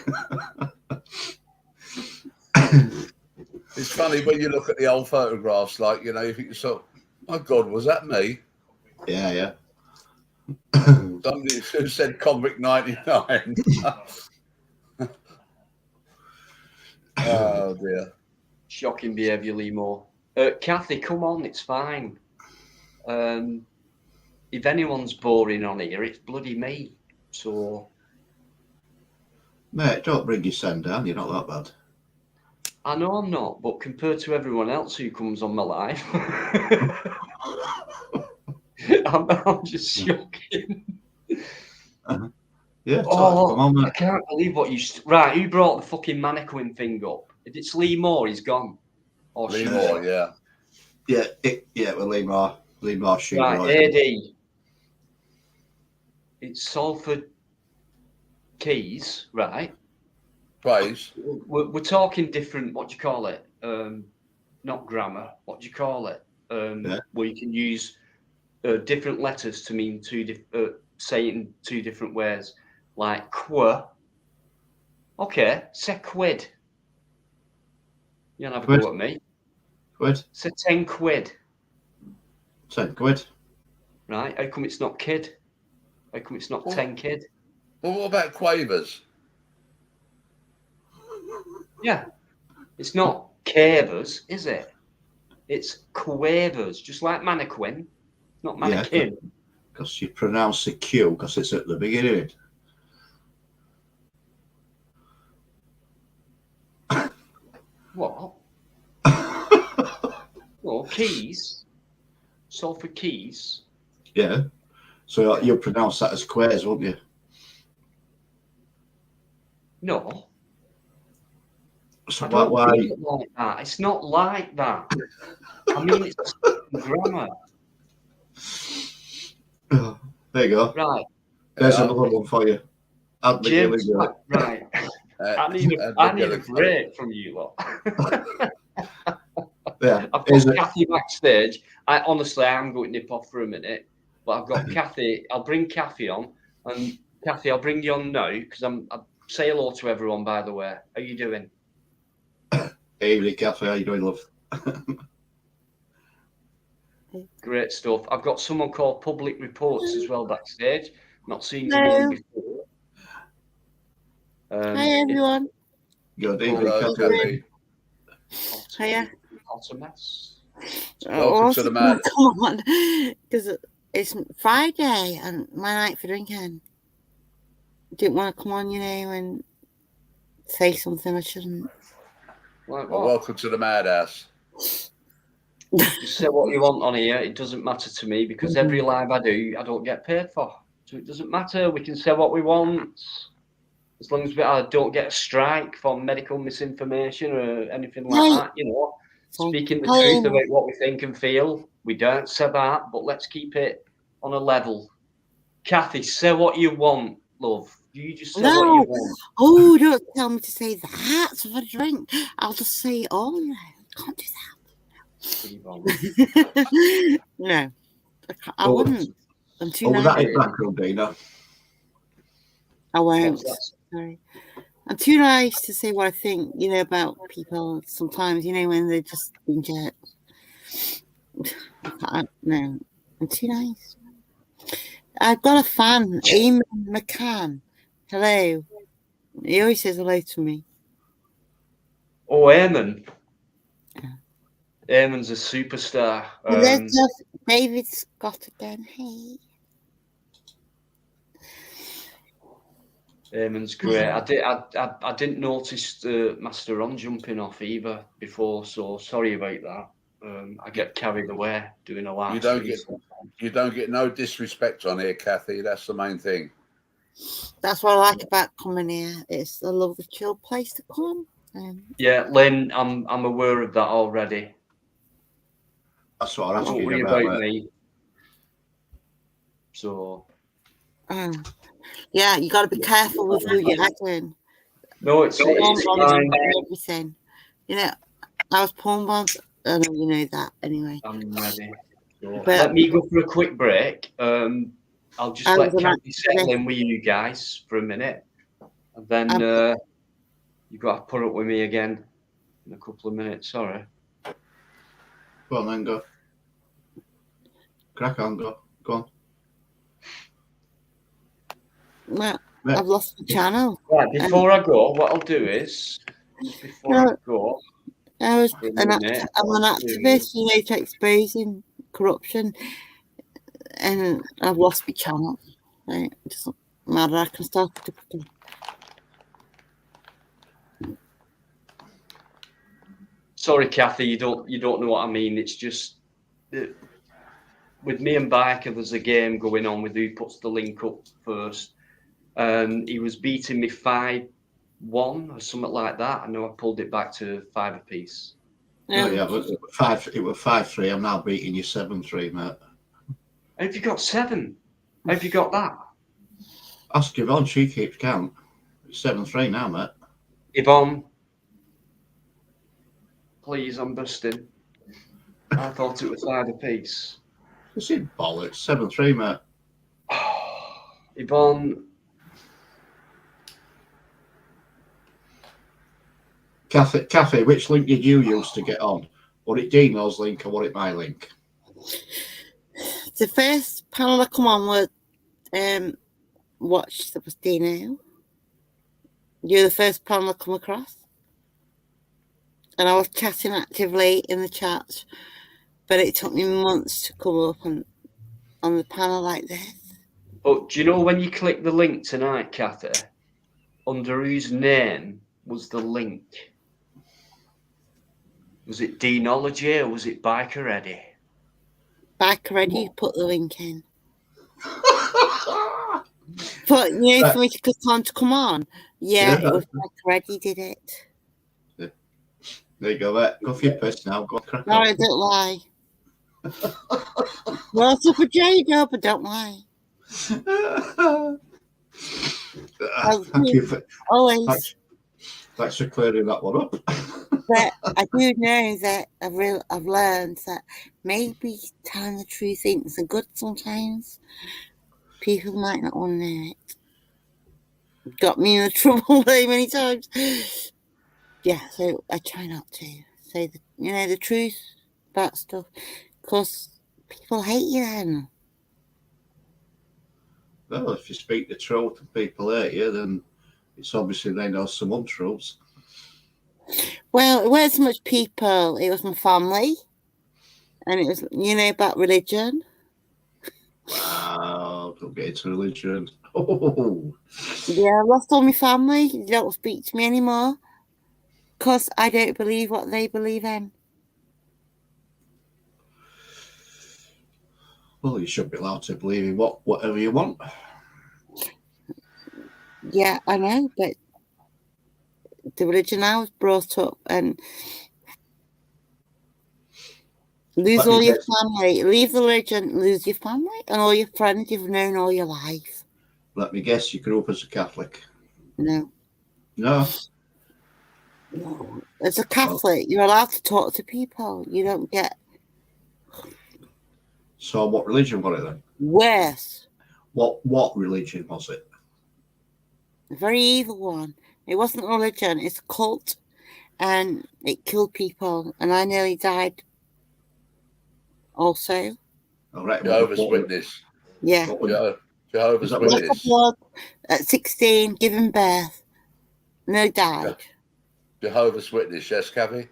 It's funny when you look at the old photographs, like, you know, you think to yourself, my God, was that me? Yeah, yeah. Somebody who said Convict 99. Oh, dear. Shocking behaviour, Lee Moore. Kathy, come on, it's fine. If anyone's boring on here, it's bloody me. So, Mate, don't bring your son down. You're not that bad. I know I'm not, but compared to everyone else who comes on my live, I'm just shocking. Yeah, Oh, come on, mate. I can't believe what you... Right, who brought the fucking mannequin thing up? If it's Lee Moore, he's gone. Or Lee she- Moore, yeah. Yeah, well, Lee Moore, shoot Right, AD. It's Salford Keys, right? Praise. We're talking different, what do you call it? Not grammar, what do you call it? Where you can use different letters to mean say it in two different ways. Like qua. Okay, say quid. You don't have a go at me. Quid. Say 10 quid. 10 quid. Right, how come it's not kid? How come it's not 10 kid? Well, what about quavers? Yeah, it's not cavers, is it? It's quavers, just like mannequin, not mannequin. Because you pronounce the Q because it's at the beginning. What? Well, keys. Salford Keys. Yeah. So you'll pronounce that as quares, won't you? No. So I don't why? mean it like that. It's not like that. I mean, it's grammar. There you go. Right. There's another one for you. Add the James, gilly. right. I need a break from you lot. Yeah. I've got Kathy backstage. I honestly, I'm going to nip off for a minute, but I've got Kathy. I'll bring Kathy on, and Kathy, I'll bring you on now because I'll say hello to everyone. By the way, how you doing? Hey, Kathy, how you doing, love? Great stuff. I've got someone called Public Reports as well backstage. Not seen anyone before. Hi everyone. Good evening, Hello, Kathy. Hiya. Hot a mess. Welcome to the man. Come on, because it's Friday and my night for drinking. Didn't want to come on, you know, and say something I shouldn't. Like Well, what? welcome to the madhouse. You say what you want on here. It doesn't matter to me because every live I do, I don't get paid for. So it doesn't matter. We can say what we want. As long as I don't get a strike for medical misinformation or anything like that, you know, speaking the truth about what we think and feel. We don't say that, but let's keep it on a level. Kathy, say what you want, love. You just say what you want. Oh, don't tell me to say that for a drink. I'll just say it all, you know. I can't do that. No, I wouldn't. I'm too nice. That is black, Dina. I won't. Sorry. I'm too nice to say what I think, you know, about people sometimes, you know, when they're just being jerks. No, I'm too nice. I've got a fan, Eamon McCann. Hello. He always says hello to me. Oh, Eamon. Yeah. Eamon's a superstar. There's David Scott again. Hey. Eamon's great. I didn't notice the Master Ron jumping off either before, so sorry about that. I get carried away doing a live You don't stream. get no disrespect on here, Kathy. That's the main thing. That's what I like about coming here. It's a lovely, chill place to come. Yeah, Lynn, I'm aware of that already. That's what I'm Don't asking worry you about, about mate. me. So. Yeah, you got to be careful with who you're adding. No, it's fine. Everything. You know, I was porn bombed. I know you know that anyway. I'm ready. So, But- let me go for a quick break. I'll just let Kathy settle in with you guys for a minute, and then you've got to put up with me again in a couple of minutes. Sorry. Go on, then go. Crack on, go on. Well, I've lost the channel. Right, before I go, what I'll do is, before I go, I'm an activist, you know, to exposing corruption, and I've lost my channel. Right? It doesn't matter. I can start to. Sorry, Kathy, you don't know what I mean. It's just with me and Biker, there's a game going on with who puts the link up first. He was beating me 5-1 or something like that. I know I pulled it back to 5 apiece. Oh, yeah, but it was 5-3. I'm now beating you 7-3, mate. How have you got 7? How have you got that? Ask Yvonne, she keeps count. It's 7-3 now, mate. Yvonne, please, I'm busting. I thought it was 5 apiece. This is bollocks. 7-3, mate. Yvonne. Kathy, which link did you use to get on? Was it Dino's link or was it my link? The first panel I come on was watch that was Dino. You're the first panel I come across. And I was chatting actively in the chat, but it took me months to come up on the panel like this. But do you know when you click the link tonight, Kathy, under whose name was the link? Was it Deanology or was it Bikereddie? Bikereddie put the link in. But you know, for me to click on to come on, it was Bikereddie did it. There you go, mate. Go for your piss now. Go crack No, on. I don't lie. Well, it's for Jada, but don't lie. Thank you for always. Thanks for clearing that one up. But I do know that I've learned that maybe telling the truth ain't so good sometimes. People might not want to know it. Got me in trouble very many times. Yeah, so I try not to say the truth about stuff because people hate you then. Well, if you speak the truth and people hate you, then it's obviously they know some untruths. Well, it wasn't so much people, it was my family. And it was, about religion. Wow, don't get into religion. Oh. Yeah, I lost all my family. They don't speak to me anymore because I don't believe what they believe in. Well, you should be allowed to believe in whatever you want. Yeah, I know, but the religion I was brought up and lose all your family, leave the religion, lose your family and all your friends you've known all your life. Let me guess, you grew up as a Catholic? No. No? No. As a Catholic, you're allowed to talk to people. You don't get... So what religion was it then? Worse. What religion was it? A very evil one. It wasn't a religion, it's a cult. And it killed people. And I nearly died also. All right. Jehovah's Witness. Yeah. Jehovah's Witness. At 16, giving birth. No, died. Jehovah's Witness, yes, Kathy?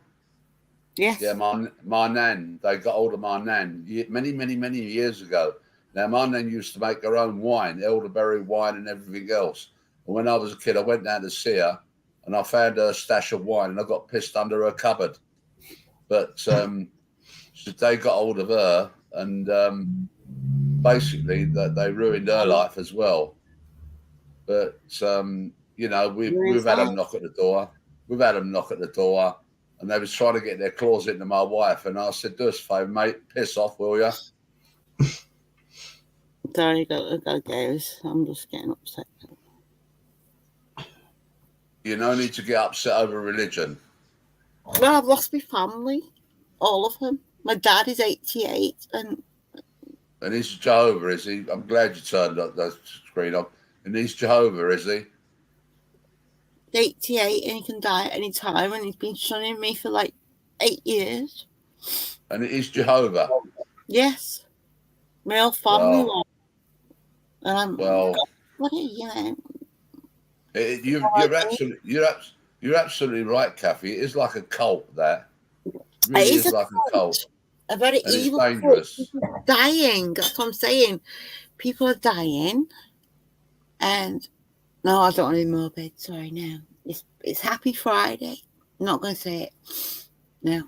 Yes. Yeah, my nan, they got hold of my nan many years ago. Now, my nan used to make her own wine, elderberry wine and everything else. And when I was a kid, I went down to see her and I found her stash of wine and I got pissed under her cupboard. But they got hold of her, and basically that they ruined her life as well. But you know, we've had them knock at the door. We've had them knock at the door, and they was trying to get their claws into my wife, and I said, "Do us a favour, mate, piss off, will you?" Sorry, go. I'm just getting upset. You no need to get upset over religion. Well, I've lost my family, all of them. My dad is 88, and he's Jehovah, is he? I'm glad you turned the screen on. And he's Jehovah, is he? 88, and he can die at any time, and he's been shunning me for like 8 years. And it is Jehovah. Yes, my whole family. Well, and I'm you're absolutely right, Kathy. It is like a cult. That it really it is like a cult. A very and evil it's dangerous. People are dying. That's what I'm saying. People are dying, and no, I don't want to be morbid. Sorry, no. It's Happy Friday. I'm not going to say it. No.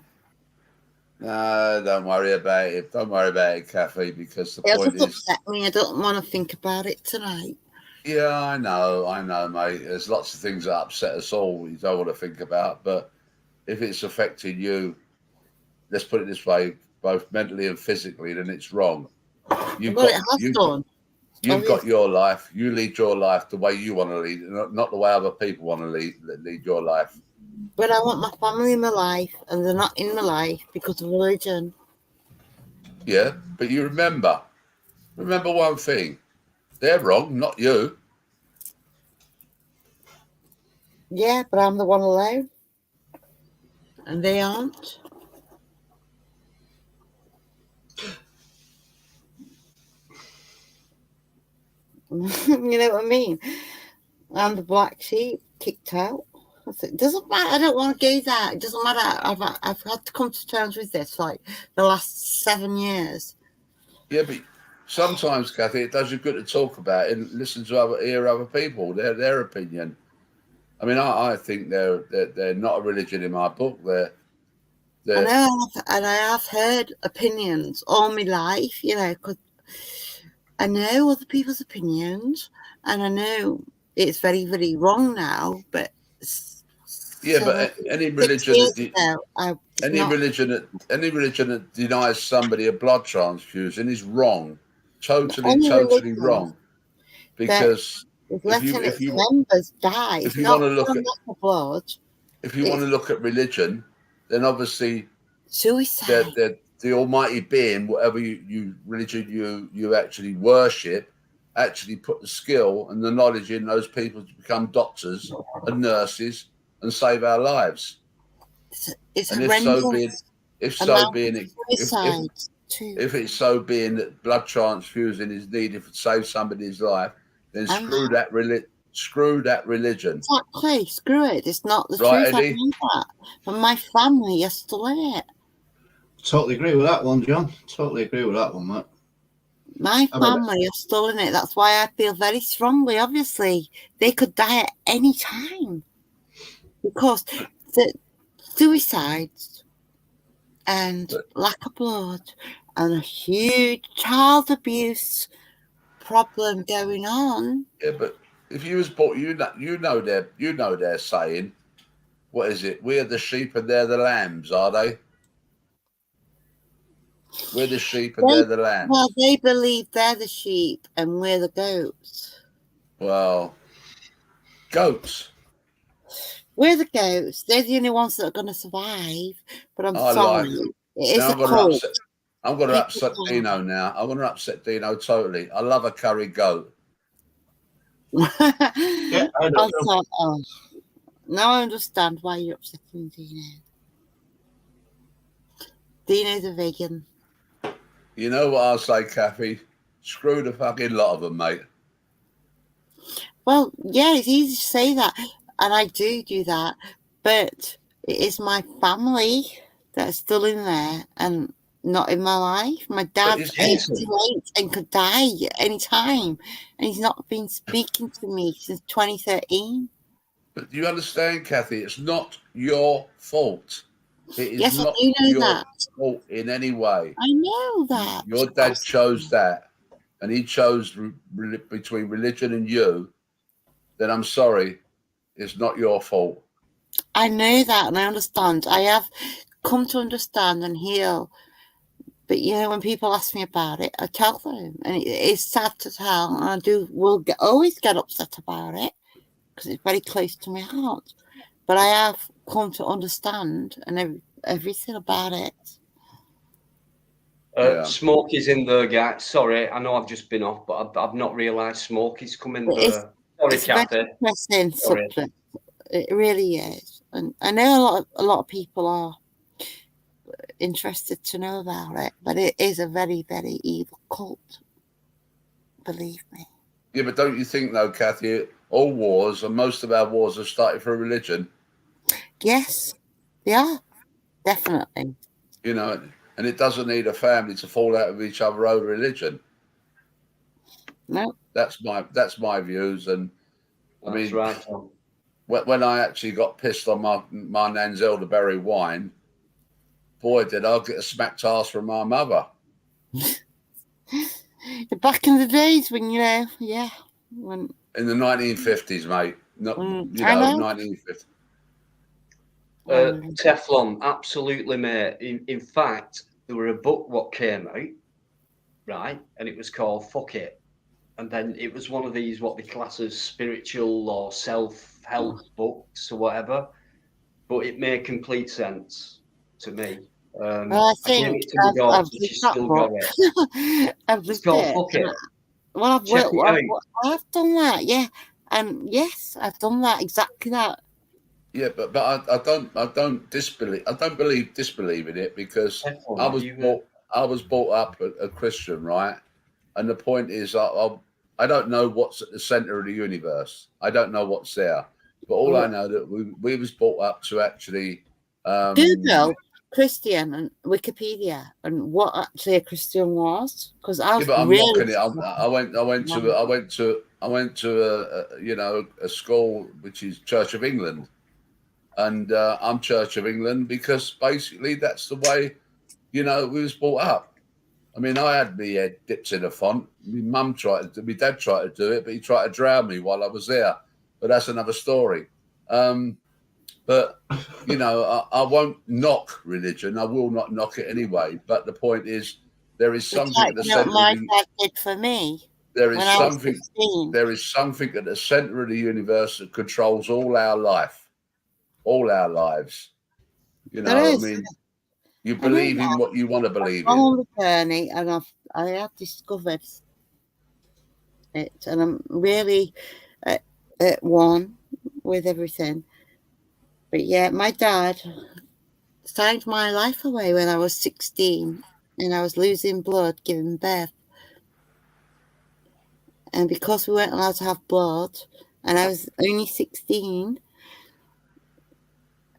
No, don't worry about it. Don't worry about it, Kathy, because the point is... upset me. I don't want to think about it tonight. Yeah, I know, mate. There's lots of things that upset us all you don't want to think about, but if it's affecting you, let's put it this way, both mentally and physically, then it's wrong. You've got your life. You lead your life the way you want to lead it, not the way other people want to lead your life. But I want my family in my life, and they're not in my life because of religion. Yeah, but you remember one thing. They're wrong, not you. Yeah, but I'm the one alone. And they aren't. You know what I mean? I'm the black sheep, kicked out. It doesn't matter. I don't want to do that. It doesn't matter. I've had to come to terms with this like the last 7 years. Yeah, but sometimes, Kathy, it does you good to talk about it and listen to hear other people, their opinion. I mean, I think they're not a religion in my book. I know, and I have heard opinions all my life, you know, because I know other people's opinions, and I know it's very, very wrong now, but... Yeah, but any religion that denies somebody a blood transfusion is wrong, totally wrong. Because if you members die, if you want to look at religion, then obviously suicide. The Almighty Being, whatever religion you actually worship, actually put the skill and the knowledge in those people to become doctors and nurses and save our lives. It's and if it's so being that blood transfusion is needed to save somebody's life, then screw that religion. Exactly, screw it. It's not the right, truth. Eddie? I know that. But my family is still in it. Totally agree with that one, John. Totally agree with that one, Matt. My family are still in it. That's why I feel very strongly. Obviously, they could die at any time because the suicides and lack of blood and a huge child abuse problem going on. Yeah, but if you was bought, you know they're saying, what is it? We're the sheep and they're the lambs, are they? We're the sheep and they're the lambs. Well, they believe they're the sheep and we're the goats. Well, goats. We're the goats. They're the only ones that are going to survive. But I'm sorry. It is a cult. I'm going to upset Dino now. I'm going to upset Dino totally. I love a curry goat. Yeah, I know. Now I understand why you're upsetting Dino. Dino's a vegan. You know what I'll say, Kathy? Screw the fucking lot of them, mate. Well, yeah, it's easy to say that. And I do that. But it is my family that's still in there and not in my life. My dad's 88 and could die at any time. And he's not been speaking to me since 2013. But you understand, Kathy, it's not your fault. It is Yes, I not do know your that. fault in any way. I know that. Your dad chose that, and he chose between religion and you. Then I'm sorry, it's not your fault. I know that, and I understand. I have come to understand and heal. But you know, when people ask me about it, I tell them, and it is sad to tell. And I always get upset about it because it's very close to my heart. But I have come to understand and everything about it. Smokey's in there, guys. Sorry, I know I've just been off, but I've not realised Smokey's coming there. Sorry, It's Kathy. a very interesting Sorry. subject. It really is, and I know a lot of people are interested to know about it, but it is a very, very evil cult. Believe me. Yeah, but don't you think, though, Kathy, all wars, and most of our wars have started for religion? Yes, they are. Definitely. You know, and it doesn't need a family to fall out with each other over religion. No. That's my views, and I mean, right. When I actually got pissed on my nan's elderberry wine, boy, did I get a smacked ass from my mother. Back in the days when, you know, when in the 1950s, mate. Not I know. 1950s. Teflon, absolutely, mate. In fact, there were a book what came out, right, and it was called Fuck It. And then it was one of these what they class as spiritual or self-help books or whatever. But it made complete sense to me. Well, I think gave it to my daughter, she's still got it. It's called Fuck It. Well, I've done that, yeah. Yes, I've done that, exactly that. Yeah, but I don't disbelieve. I don't disbelieve in it because I was brought up a Christian, right? And the point is, I don't know what's at the center of the universe. I don't know what's there, but all I know that we was brought up to actually Google Christian and Wikipedia and what actually a Christian was, because I was I'm really mocking it. I went to a school which is Church of England, and I'm Church of England because basically that's the way we was brought up. I mean, I had my head dipped in a font. My dad tried to do it, but he tried to drown me while I was there. But that's another story. But I won't knock religion. I will not knock it anyway. But the point is, there is something at the center. My dad did for me. There is something. There is something at the center of the universe that controls all our life, all our lives. I mean, you believe in what you want to believe in. On the journey, and I have discovered it, and I'm really at one with everything. But yeah, my dad signed my life away when I was 16, and I was losing blood giving birth. And because we weren't allowed to have blood, and I was only 16.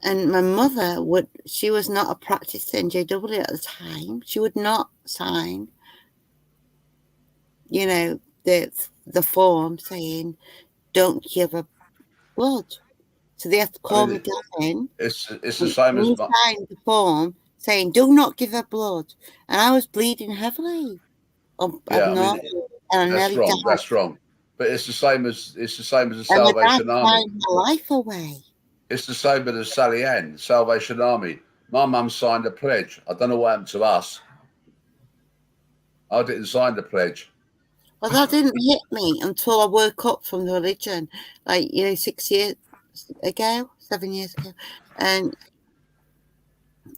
And my mother she was not a practicing JW at the time. She would not sign, the form saying, don't give her blood. So they have to call me in. It's the same as signed the form saying, do not give her blood. And I was bleeding heavily. That's wrong. That's wrong. But it's the same as the Salvation Army. Signed my life away. It's the same as the Sally Ann, Salvation Army. My mum signed a pledge. I don't know what happened to us. I didn't sign the pledge. Well, that didn't hit me until I woke up from the religion, 6 years ago, 7 years ago. And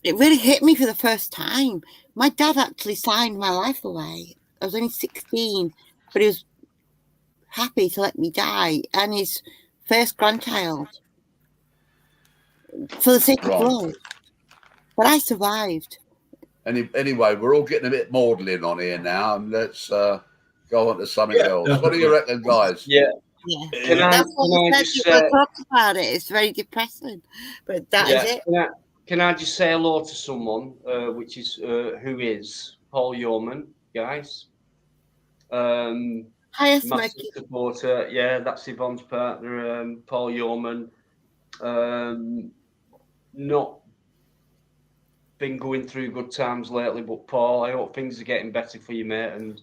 it really hit me for the first time. My dad actually signed my life away. I was only 16, but he was happy to let me die. And his first grandchild. For the sake of blood. But I survived. Anyway, we're all getting a bit maudlin on here now, and let's go on to something else. What do you reckon, guys? Yeah. That's what I said. Talk about it. It's very depressing, but that is it. Can I just say hello to someone, which is who is Paul Yeoman, guys? Hi, massive supporter. Yeah, that's Yvonne's partner, Paul Yeoman. Not been going through good times lately, but Paul, I hope things are getting better for you, mate. And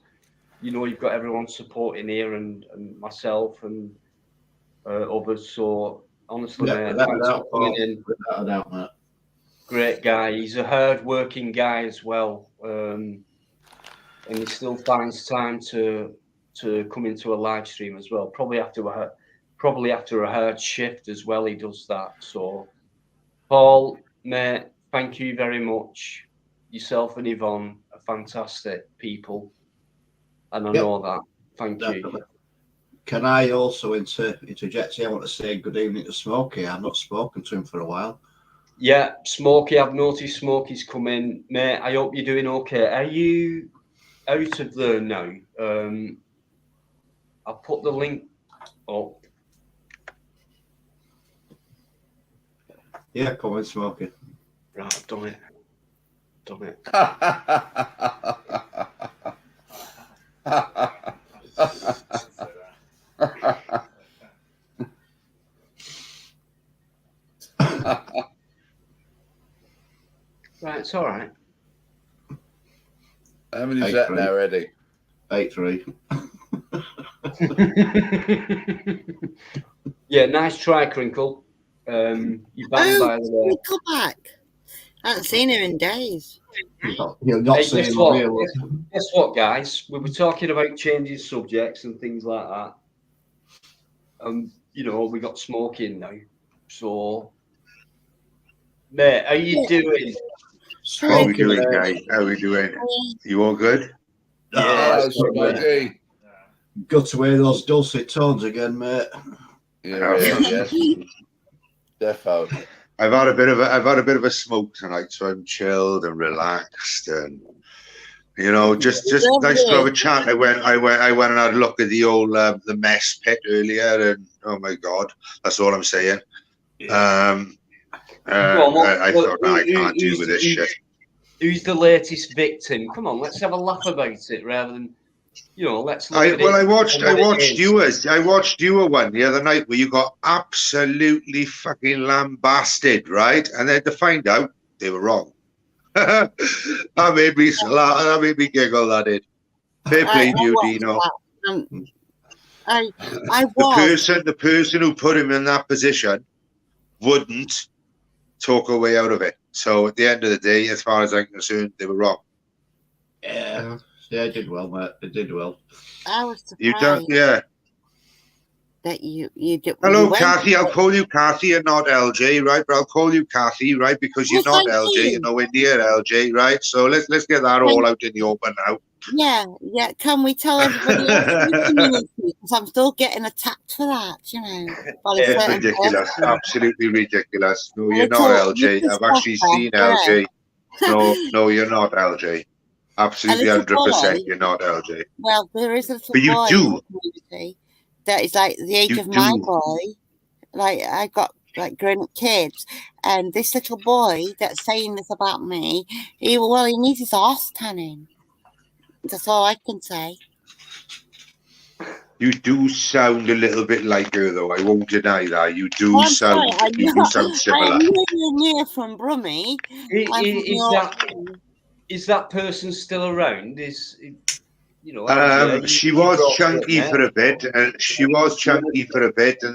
you know you've got everyone supporting here, and myself and others. So honestly, mate, thanks for coming in. Without a doubt, mate. Great guy. He's a hard-working guy as well, and he still finds time to come into a live stream as well. Probably after a hard shift as well. He does that. So, Paul, mate, thank you very much. Yourself and Yvonne are fantastic people, and I know that. Thank you. Can I also interject here? I want to say good evening to Smokey. I've not spoken to him for a while. Yeah, Smokey, I've noticed Smokey's come in. Mate, I hope you're doing okay. Are you out of there now? I'll put the link up. Yeah, come in, Smokey. Right, I've done it. Right, it's all right. How many is that now, Eddie? 8-3. Yeah, nice try, Crinkle. You banned by the way. Come back. I haven't seen her in days. You're not Hey, saying guess what, guys? We were talking about changing subjects and things like that. You know, we got smoking now. So, mate, how you doing? How are we doing, guys? How are we doing? You all good? Yeah, good to hear those dulcet tones again, mate. Yeah, defo. I've had a bit of a smoke tonight, so I'm chilled and relaxed, and you know, just nice to have a chat. I went and had a look at the old the mess pit earlier, and oh my god, that's all I'm saying. I thought, no, I can't deal with this shit. Who's the latest victim? Come on, let's have a laugh about it rather than, you know, let's look at it. I watched you one the other night where you got absolutely fucking lambasted, right? And then to find out they were wrong. that made me giggle. That did. Fair play to you, Dino. I was the person who put him in that position wouldn't talk a way out of it. So at the end of the day, as far as I'm concerned, they were wrong. Yeah, they did well, mate. They did well. I was surprised. You don't, yeah. That you did. Hello, Kathy. I'll call you Kathy and not LJ, right? But I'll call you Kathy, right? Because you're not LJ. You're nowhere near LJ, right? So let's get that all out in the open now. Yeah. Can we tell everybody else in the community? Because I'm still getting attacked for that, you know. It's ridiculous. Absolutely ridiculous. No, you're not LJ. I've actually seen LJ. No, you're not LJ. Absolutely 100%. You're not LJ. Well, there is a little but you boy do. in the community that is like the age of my boy. Like I've got like grown-up kids, and this little boy that's saying this about me, he needs his arse tanning. That's all I can say. You do sound a little bit like her, though. I won't deny that. You do sound similar. I'm near from Brummie. Is that person still around? You know, she was chunky for a bit, and and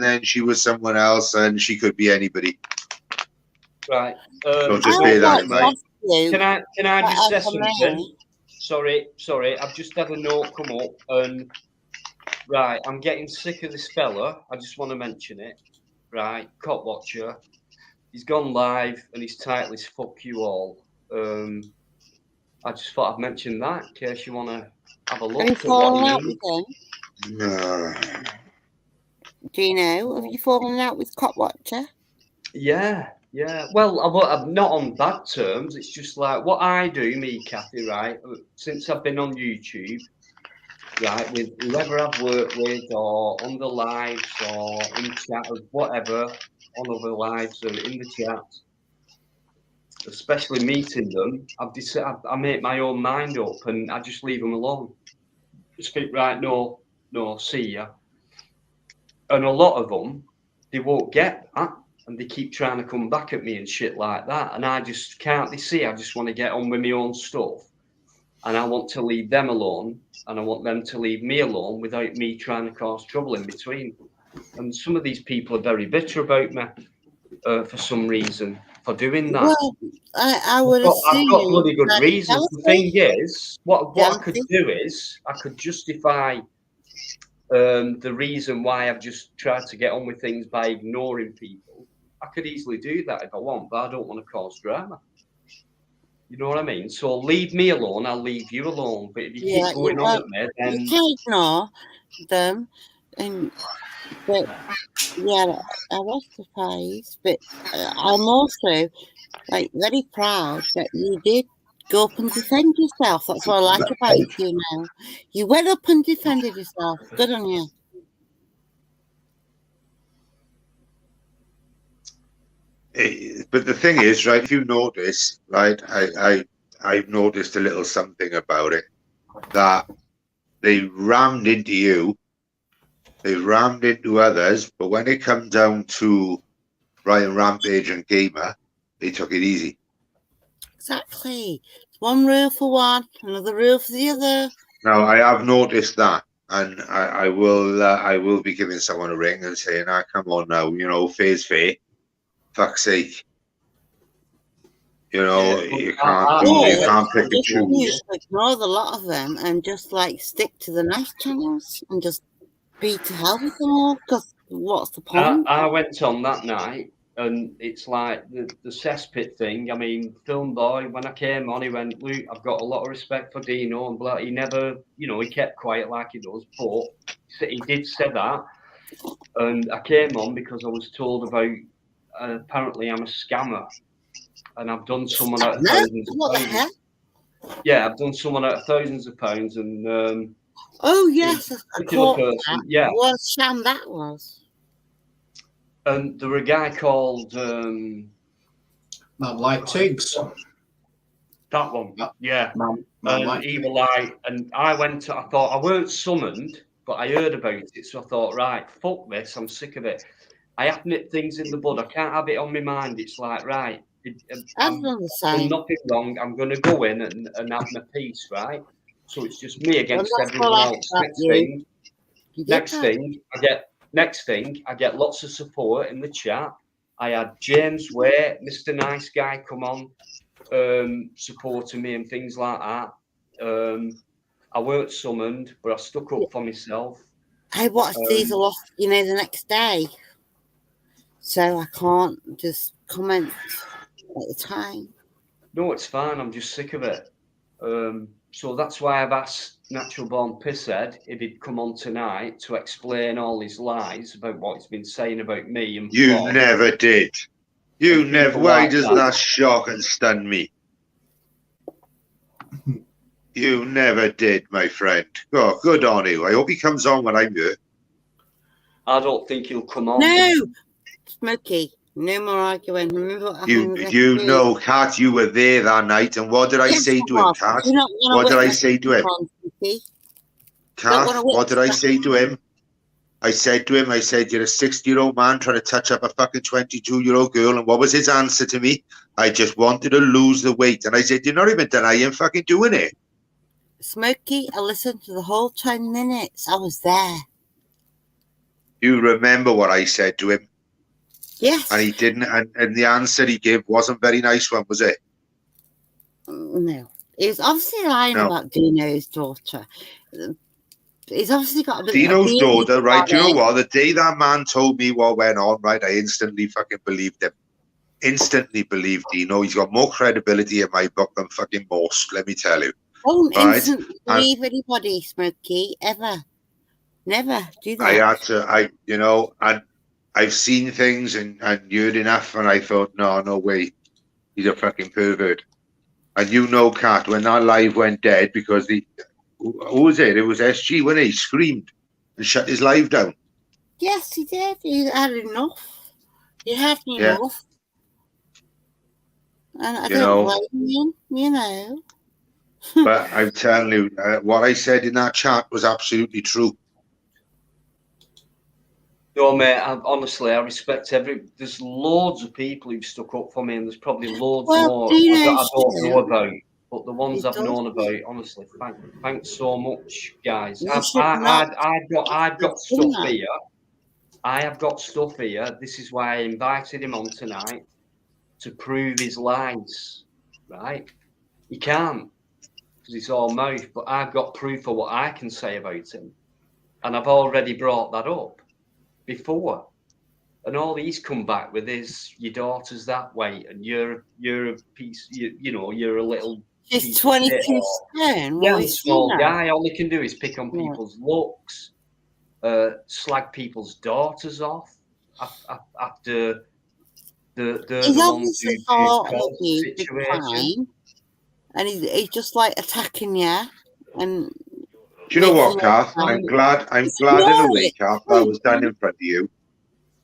then she was someone else, and she could be anybody. Right. So just bear that in mind. Can I just say something? Sorry. I've just had a note come up, and right, I'm getting sick of this fella. I just want to mention it. Right, Cop Watcher. He's gone live, and his title is "Fuck You All." I just thought I'd mention that in case you want to have a look at what he means. No. Do you know? Have you fallen out with Cop Watcher? Yeah. Well, I'm not on bad terms. It's just like what I do, me, Kathy, right? Since I've been on YouTube, right, with whoever I've worked with or on the lives or in chat or whatever, on other lives or in the chat, especially meeting them, I make my own mind up and I just leave them alone. Just think, right, no, see ya. And a lot of them, they won't get that. and they keep trying to come back at me and shit like that. And I just can't. They see I just want to get on with my own stuff, and I want to leave them alone, and I want them to leave me alone without me trying to cause trouble in between. And some of these people are very bitter about me for some reason for doing that. Well, I would I've assume got bloody good that reasons. The thing is, what I could jealousy. do is I could justify the reason why I've just tried to get on with things by ignoring people. I could easily do that if I want, but I don't want to cause drama. You know what I mean? So leave me alone, I'll leave you alone. But if you keep going on at me, then you can ignore them, but yeah, I was surprised, but I'm also like very proud that you did go up and defend yourself. That's what I like about you now. You went up and defended yourself. Good on you. But the thing is, right, if you notice, right, I've noticed a little something about it, that they rammed into you, they rammed into others, but when it comes down to Ryan Rampage and Gamer, they took it easy. Exactly. One rule for one, another rule for the other. Now, I have noticed that, and I will be giving someone a ring and saying, "Ah, come on now, you know, fair's fair, fuck's sake." You know, you can't pick and choose. Ignore the lot of them and just like stick to the nice channels and just be to hell with them all. Because what's the point? I went on that night, and it's like the cesspit thing. I mean, Film Boy, when I came on, he went, "Luke, I've got a lot of respect for Dino," and blah. He never, you know, he kept quiet like he does, but he did say that. And I came on because I was told about. Apparently, I'm a scammer. And I've done someone out of thousands of pounds. Yeah, I've done someone out of thousands of pounds, and oh yes, I caught that. Yeah, what a sham that was. And there were a guy called Man Like Tiggs. That one, yeah. Man and Like he was like, and I went. I thought I weren't summoned, but I heard about it, so I thought, right, fuck this, I'm sick of it. I have to nip things in the bud. I can't have it on my mind. It's like, right, I've done the same. nothing wong. I'm going to go in and have my peace, right? So it's just me against everyone else. Next thing, I get lots of support in the chat. I had James Way, Mr. Nice Guy, come on, supporting me and things like that. I weren't summoned, but I stuck up for myself. I watched these a lot, you know, the next day. So I can't just comment at the time. No, it's fine. I'm just sick of it. So that's why I've asked Natural Born Pisshead if he'd come on tonight to explain all his lies about what he's been saying about me. And you never did. You never. Why does that shock and stun me? You never did, my friend. Oh, good on you. I hope he comes on when I'm here. I don't think he'll come on. No, Smokey. No more arguing. Remember what happened? You know, Kat, you were there that night, and what did I say to him, Kat? What did I say to him? Kat, what did I say to him? I said to him, I said, you're a 60-year-old man trying to touch up a fucking 22-year-old girl. And what was his answer to me? I just wanted to lose the weight. And I said, you're not even denying fucking doing it. Smokey, I listened to the whole 10 minutes. I was there. You remember what I said to him? Yes. And he didn't, and the answer he gave wasn't very nice one, was it? No. He was obviously lying about Dino's daughter. He's obviously got a bit Dino's daughter, right? You know what? The day that man told me what went on, right, I instantly fucking believed him. Instantly believed Dino. He's got more credibility in my book than fucking most, let me tell you. Don't instantly believe anybody, Smokey, ever. Never do that. I had to, you know, and I've seen things and heard enough, and I thought, no way, he's a fucking pervert. And you know, Kat, when that live went dead, because who was it? It was SG, when he screamed and shut his live down. Yes, he did. He had enough. He had enough. And I don't blame him, you know. But I'm telling you, what I said in that chat was absolutely true. No, mate, honestly, I respect there's loads of people who've stuck up for me, and there's probably loads more I don't know about. But the ones I've known about, honestly, thanks so much, guys. I've got stuff here. I have got stuff here. This is why I invited him on tonight, to prove his lies, right? He can't, because it's all mouth, but I've got proof of what I can say about him. And I've already brought that up before. And all he's come back with is, your daughter's that way, and you're a piece, you're a little. She's 22 stone. Yeah, small guy. All he can do is pick on people's looks, slag people's daughters off after the ones who caused the situation. And he's just like attacking you. And do you know what, Kath? I'm glad in a way, Kath, that was done in front of you.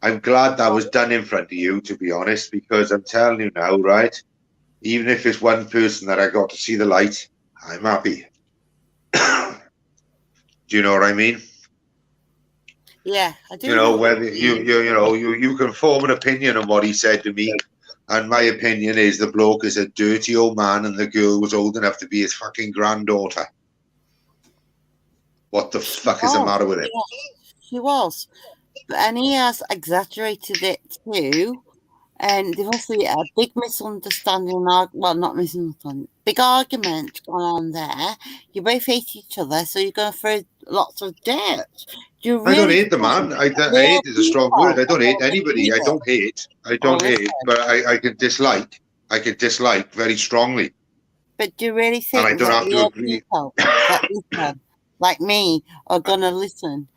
I'm glad that was done in front of you, to be honest, because I'm telling you now, right? Even if it's one person that I got to see the light, I'm happy. Do you know what I mean? Yeah, I do. You know, whether you can form an opinion on what he said to me, and my opinion is the bloke is a dirty old man, and the girl was old enough to be his fucking granddaughter. What the fuck is the matter with him? She was. And he has exaggerated it too. And there's also a big misunderstanding, well, not misunderstanding, big argument going on there. You both hate each other, so you're going to throw lots of dirt. I don't hate the man. Hate is a strong word. I don't hate anybody. I don't hate. But I can dislike. I can dislike very strongly. But do you really think and I don't have to agree. People that listen, like me, are going to listen?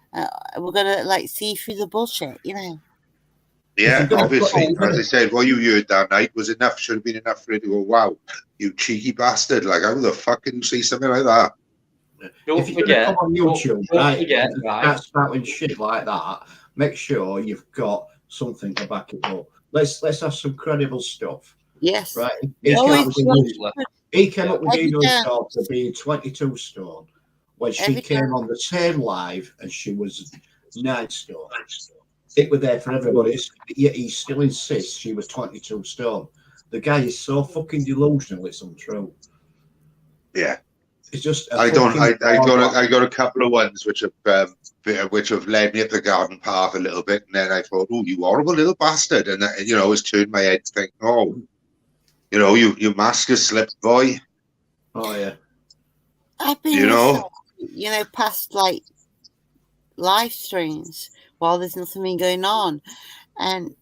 We're going to like see through the bullshit, you know? Yeah, obviously. As I said, what you heard that night was enough. Should have been enough for it to go, wow, you cheeky bastard. Like, how the fuck can you say something like that? If you're going to come on YouTube, start spouting shit like that, make sure you've got something to back it up. Let's have some credible stuff. Yes. Right. He came up with Dino's daughter being 22 stone when she came on the same live and she was 9 stone. It was there for everybody, yet he still insists she was 22 stone. The guy is so fucking delusional, it's untrue. Yeah. It's just I got a couple of ones which have led me up the garden path a little bit, and then I thought, oh, you horrible little bastard, and it's turned my head to think, oh, you mask has slipped, boy. Oh yeah. I've been past like live streams while there's nothing been going on and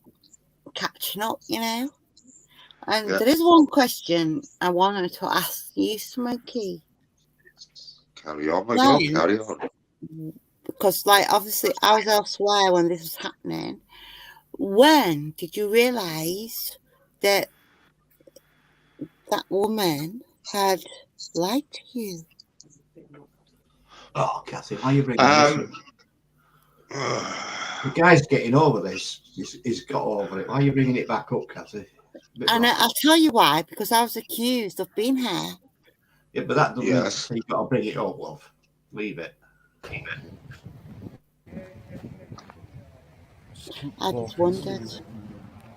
catching up, And there is one question I wanted to ask you, Smokey. Carry on, my God, carry on. Because, obviously, I was elsewhere when this was happening. When did you realise that that woman had lied to you? Oh, Kathy, why are you bringing this up? The guy's getting over this. He's got over it. Why are you bringing it back up, Kathy? And I'll tell you why. Because I was accused of being here. Yeah, but that doesn't mean you've got to bring it up, love. Leave it. I just wondered.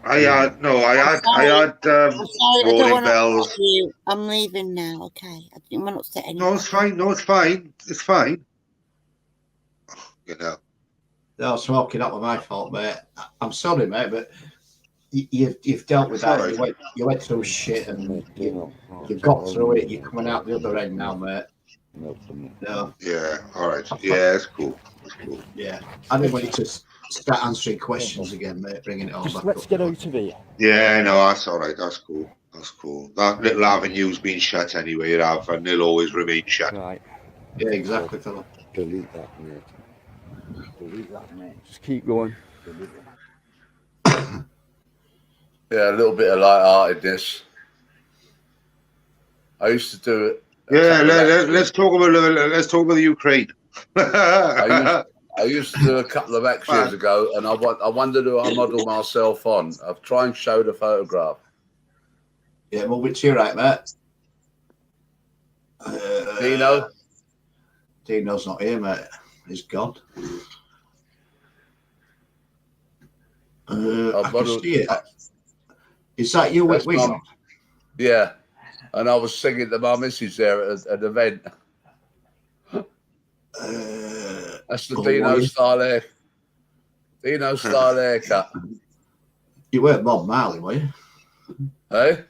I had warning bells. I'm leaving now, okay? I didn't want to upset anyone. No, it's fine. No, it's fine. It's fine. No, smoking up was my fault, mate. I'm sorry, mate, but you've dealt with that. Right. You went through shit and you got through it. You're coming out the other end now, mate. No. Yeah, all right. Yeah, it's cool. It's cool. Yeah. I didn't want you to start answering questions again, mate, bringing it all back let's up. Get out of here. Yeah, no, that's all right. That's cool. That's cool. That little avenue's been shut anyway, and they'll always remain shut. Right. Yeah, exactly, fella. Delete that, mate. Delete that, mate. Just keep going. Yeah, a little bit of light-heartedness. I used to do it. Yeah, let's talk about the Ukraine. I used to do a couple of acts years ago, and I wondered who I modelled myself on. I'll try and show the photograph. Yeah, well, which you're right, mate. Dino? Dino's not here, mate. He's gone. I can see it. Is that you with wig on? Yeah. And I was singing to my missus there at an event. That's the Dino style hair. Dino style haircut. You weren't Bob Marley, were you? Hey?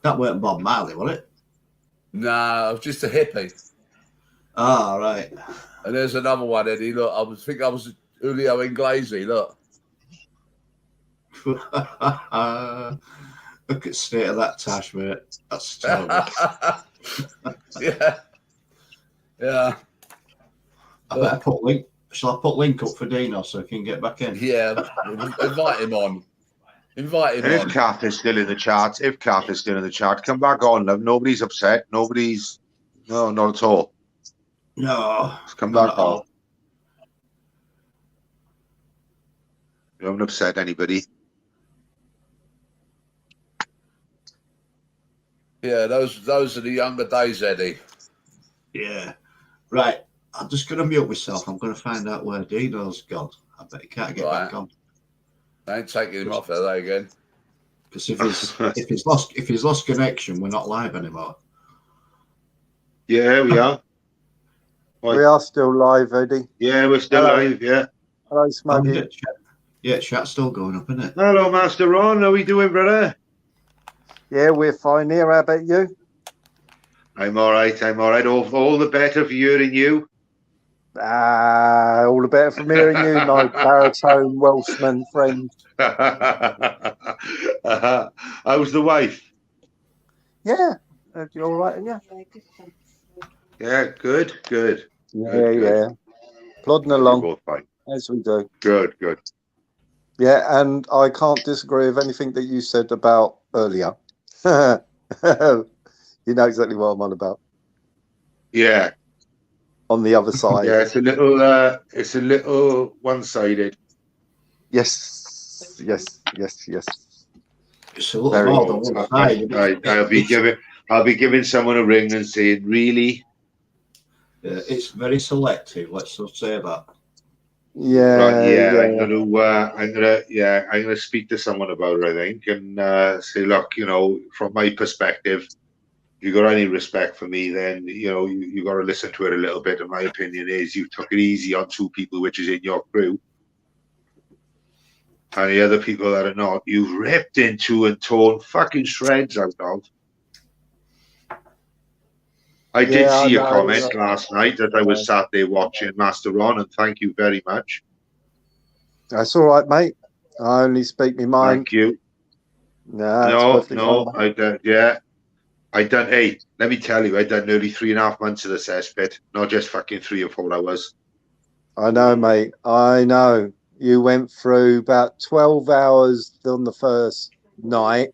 That weren't Bob Marley, was it? No, I was just a hippie. Ah, right. And there's another one, Eddie. Look, I think I was Julio Inglesi. Look. Look at the state of that tash, mate. That's terrible. Yeah. Yeah. I better put link. Shall I put link up for Dino so he can get back in? Yeah. Invite him on. Invite him and on. if Kath is still in the chat, come back on, love. Nobody's upset. Nobody's. No, not at all. No. Just come back on. You haven't upset anybody. Yeah, those are the younger days, Eddie. Yeah. Right. I'm just going to mute myself. I'm going to find out where Dino's gone. I bet he can't get back on. They ain't taking him off, are they, again? Because if he's lost connection, we're not live anymore. Yeah, we are. We are still live, Eddie. Yeah, we're still live. Yeah. Hello, Smuggy. Yeah, chat's still going up, isn't it? Hello, Master Ron. How are we doing, brother? Yeah, we're fine here. How about you? I'm all right. All the better for hearing you. All the better from hearing you, my baritone Welshman friend. How's the wife? Yeah, you all right? Yeah. Yeah, good. Yeah. Plodding along, both fine. as we do. Good. Yeah, and I can't disagree with anything that you said about earlier. You know exactly what I'm on about. Yeah. On the other side. Yeah, it's a little one-sided. Yes. It's a little more than one-sided. I'll be giving someone a ring and saying, really? It's very selective. Let's just say that. Yeah. Right, I'm gonna speak to someone about it, I think, and say, look, from my perspective, if you got any respect for me, then you got to listen to it a little bit. And my opinion is, you took it easy on two people, which is in your crew, and the other people that are not, you've ripped into and torn fucking shreds out of. I did see a comment last night that I was sat there watching Master Ron, and thank you very much. That's all right, mate. I only speak my mind. Thank you. No, I don't. Yeah, I done. Hey, let me tell you, I done nearly 3.5 months of the cesspit, not just fucking 3 or 4 hours. I know, mate. I know. You went through about 12 hours on the first night.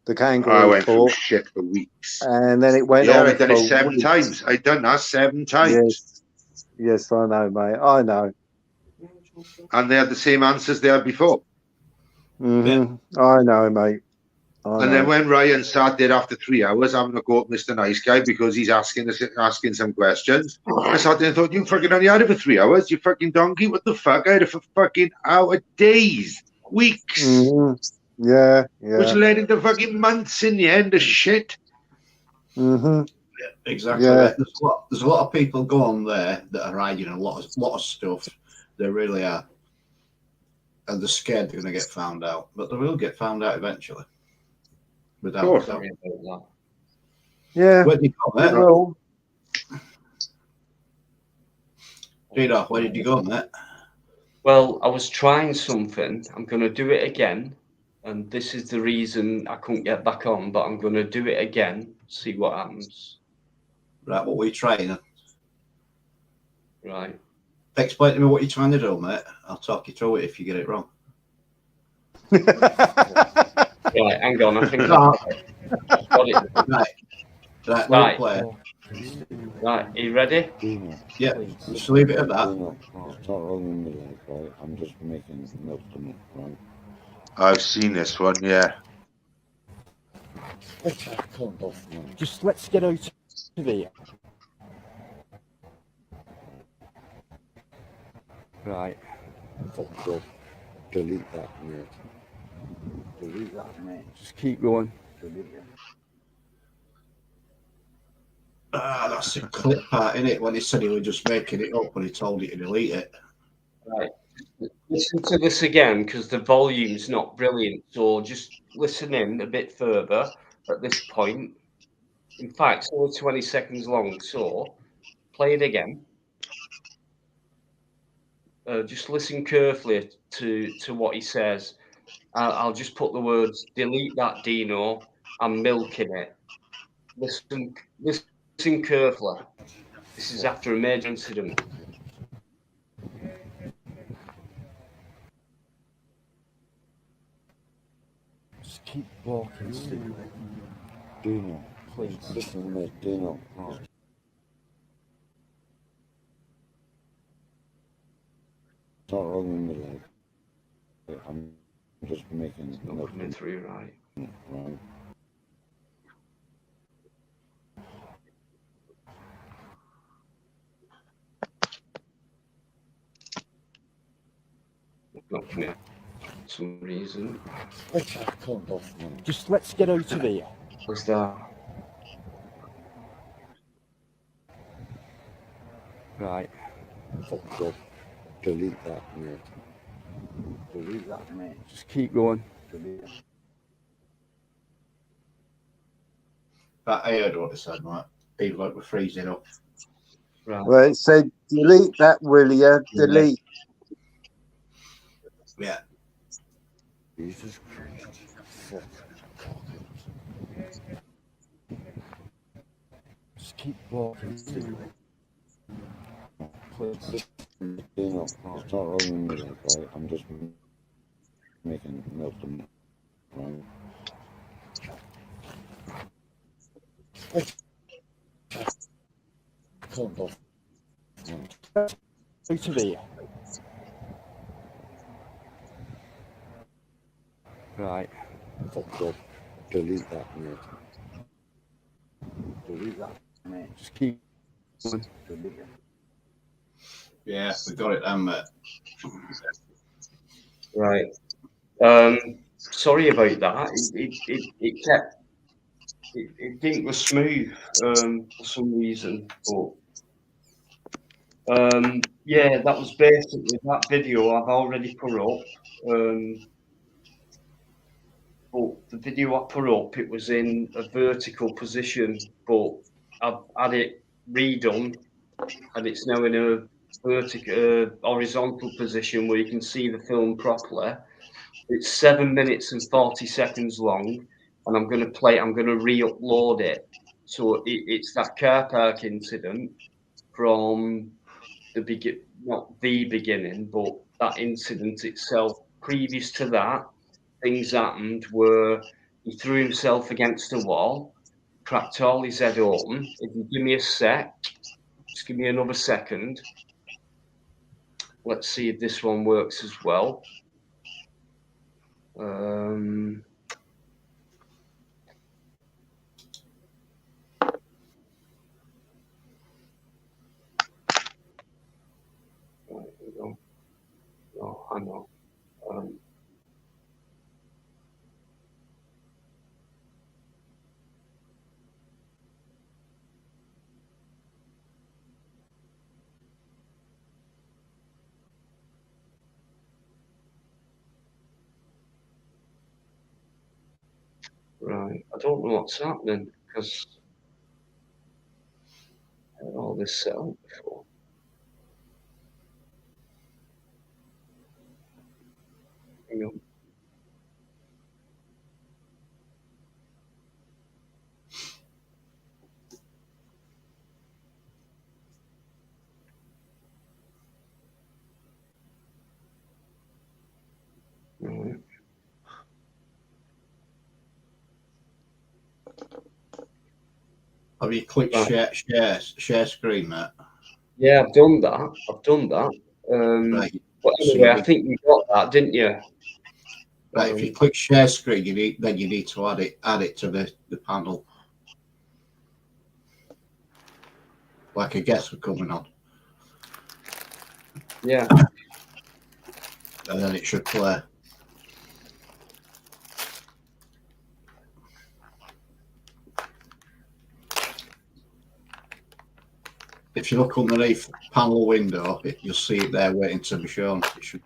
The kangaroo I went through court, shit for weeks, and then it went on. I done for it 7 weeks. times. I done that 7 times. Yes, I know, mate. I know. And they had the same answers they had before. Mm-hmm. I know, mate. Then when Ryan sat there after 3 hours having a go at Mr. Nice Guy because he's asking some questions, I sat there and thought, you fucking only had it for 3 hours, you fucking donkey. What the fuck? I had it for fucking days, weeks. Mm-hmm. Yeah. Which led into fucking months in the end of shit. Mm-hmm. Yeah, exactly. Yeah. There's a lot of people go on there that are hiding a lot of stuff. They really are. And they're scared they're going to get found out. But they will get found out eventually. Without doubt. Yeah. Where did you go, mate? Well, Dino, where did you go, mate? Well, I was trying something. I'm going to do it again. And this is the reason I couldn't get back on, but I'm going to do it again, see what happens. Right, what were you trying? Right. Explain to me what you're trying to do, mate. I'll talk you through it if you get it wrong. Right, hang on. I think I've got it. Right, play. Right, are you ready? Yeah, just leave it at that. It's not rolling the leg, right? I'm just making notes on it, right? I've seen this one, yeah. Okay, come on, just let's get out of here. Right. Fuck up. delete that, mate. Delete that, mate. Just keep going. Delete it. That's the clip part, innit? When he said he was just making it up when he told you to delete it. Right. Listen to this again because the volume's not brilliant. So just listen in a bit further at this point. In fact, it's only 20 seconds long. So play it again. Just listen carefully to what he says. I'll just put the words "delete that, Dino." I'm milking it. Listen carefully. This is after a major incident. Just keep walking, Steve. Dino, please listen to me, Dino. Oh. It's not wrong with me, like. I'm just making It's not coming through right. Right. Not coming out for some reason. Just let's get out of here. What's that? Right. Fuck off. Delete that, mate. Delete that, mate. Just keep going. Delete it. But I heard what he said, mate. People like were freezing up. Right. Well, it said, delete that, will you? Delete. Yeah. Jesus Christ. Fuck. Just keep walking, Steve. Please. Dino, it's not wrong with me, right? I'm just making milk of it, right? Come on. Out of here. Right. Fuck off. Delete that, mate. Delete that, mate. Just keep going. Delete it. Yeah, we got it then, mate. Right. Sorry about that. It kept. It didn't go smooth for some reason, but yeah, that was basically that video I've already put up. But the video I put up, it was in a vertical position, but I've had it redone, and it's now in a vertical, horizontal position where you can see the film properly. It's 7 minutes and 40 seconds long, and I'm going to re-upload it. So it's that car park incident from not the beginning, but that incident itself. Previous to that, things happened where he threw himself against a wall, cracked all his head open. If you give me a sec, just give me another second. Let's see if this one works as well. No, I know. Right, I don't know what's happening because I had all this set up before. Hang on. Right. Have you clicked share screen, mate? Yeah, I've done that. Right. But So anyway, I think you got that, didn't you? Right. If you click share screen, you need to add it to the panel. Like a guest were coming on. Yeah. and then it should play. If you look underneath panel window, you'll see it there waiting to be shown. It should,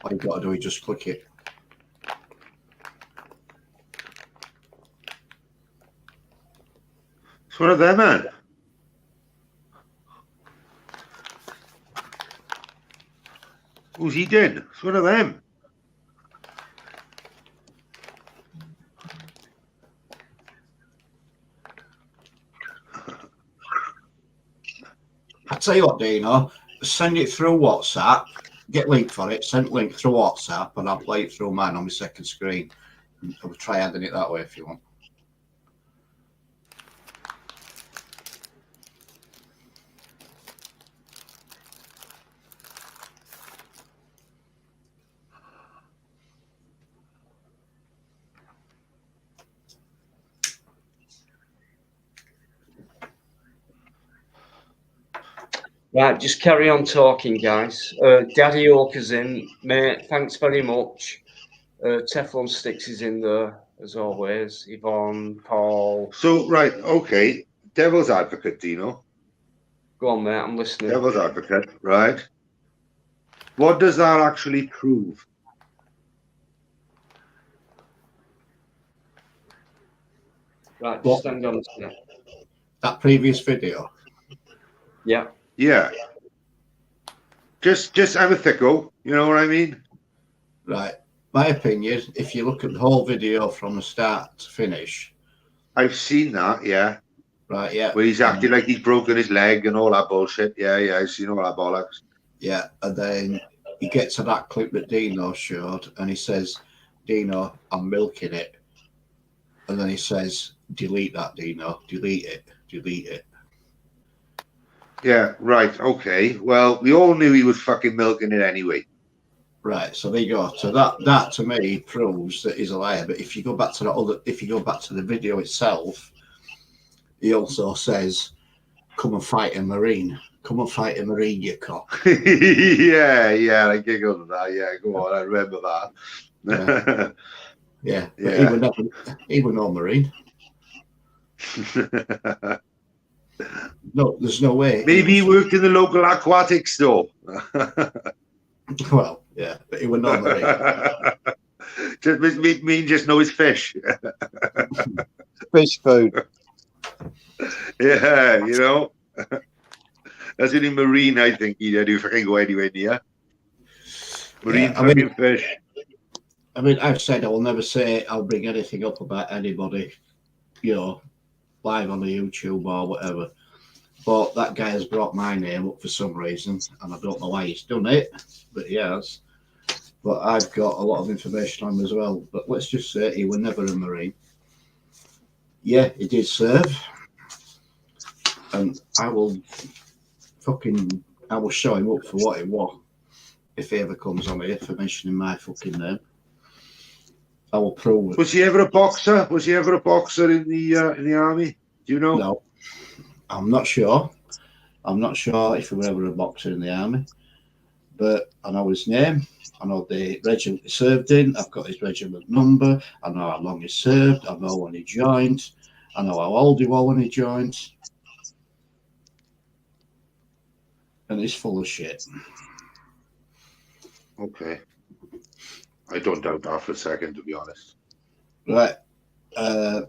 all you've got to do is just click it. It's one of them, man. Who's he did? It's one of them. I tell you what, Dino, send it through WhatsApp. Get link for it. Send link through WhatsApp, and I'll play it through mine on my second screen. I'll try adding it that way if you want. Right, just carry on talking, guys. Daddy Oak is in, mate. Thanks very much. Teflon Sticks is in there as always. Yvonne, Paul. So right, okay. Devil's advocate, Dino. Go on, mate. I'm listening. Devil's advocate, right? What does that actually prove? Right, just stand on. That previous video. Yeah. Yeah. Just have a thickle, you know what I mean? Right. My opinion, if you look at the whole video from the start to finish. I've seen that, yeah. Right, yeah. Where he's acting like he's broken his leg and all that bullshit. Yeah, yeah, I've seen all that bollocks. Yeah, and then you get to that clip that Dino showed, and he says, Dino, I'm milking it. And then he says, delete that, Dino. Delete it. Delete it. Yeah, right, okay. Well, we all knew he was fucking milking it anyway. Right, so there you go. So that to me proves that he's a liar. But if you go back to the video itself, he also says, come and fight a Marine. Come and fight a Marine, you cock. yeah, I giggled at that. Yeah, go on, I remember that. Yeah, but he was no Marine. No, there's no way. Maybe he worked in the local aquatic store. Well, yeah, but he was no Marine. just know his fish. Fish food. Yeah, you know. That's only Marine, I think he'd do fucking go anywhere near. Marine fucking fish. I mean, I've said I will never say I'll bring anything up about anybody, you know, live on the YouTube or whatever. But that guy has brought my name up for some reason, and I don't know why he's done it, but he has. But I've got a lot of information on him as well. But let's just say he was never a Marine. Yeah, he did serve. And I will show him up for what he was if he ever comes on here for mentioning my fucking name. I will prove it. Was he ever a boxer? Was he ever a boxer in the army? Do you know? No, I'm not sure. I'm not sure if he was ever a boxer in the army, but I know his name. I know the regiment he served in. I've got his regiment number. I know how long he served. I know when he joined. I know how old he was when he joined. And he's full of shit. Okay. I don't doubt that for a second, to be honest. Right. And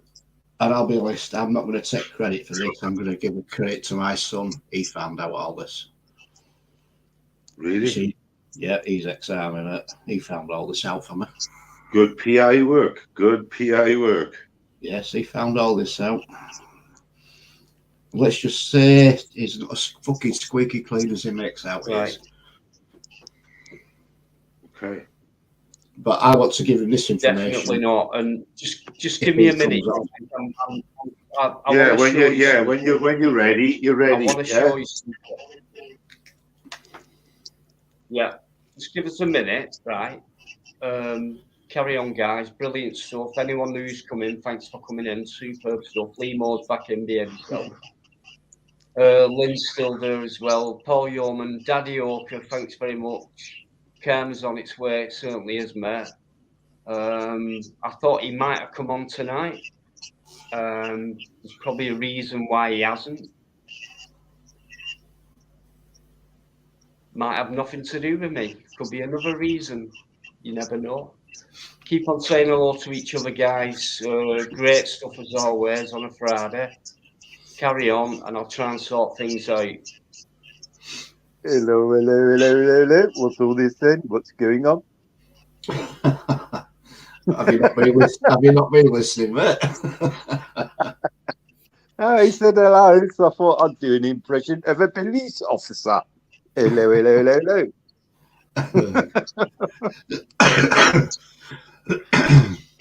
I'll be honest, I'm not going to take credit for this. I'm going to give credit to my son. He found out all this. Really? See, yeah, he's ex-army, mate. He found all this out for me. Good PI work. Good PI work. Yes, he found all this out. Let's just say he's not as fucking squeaky clean as he makes out. Right. Okay. But I want to give him this information. Definitely not. And just give me a minute. When you're ready, you're ready. I want to show you something. Yeah, just give us a minute, right? Carry on, guys. Brilliant stuff. Anyone who's coming, thanks for coming in. Superb stuff. Lee Moore's back in the himself. Lynn's still there as well. Paul Yeoman, Daddy Orca, thanks very much. karma's on its way. It certainly is, mate. I thought he might have come on tonight. There's probably a reason why he hasn't. Might have nothing to do with me. Could be another reason. You never know. Keep on saying hello to each other, guys. Great stuff as always on a Friday. Carry on, and I'll try and sort things out. Hello, hello, hello, hello, hello. What's all this then? What's going on? Have you not been listening, mate? Oh, he said hello, so I thought I'd do an impression of a police officer. Hello, hello, hello, hello.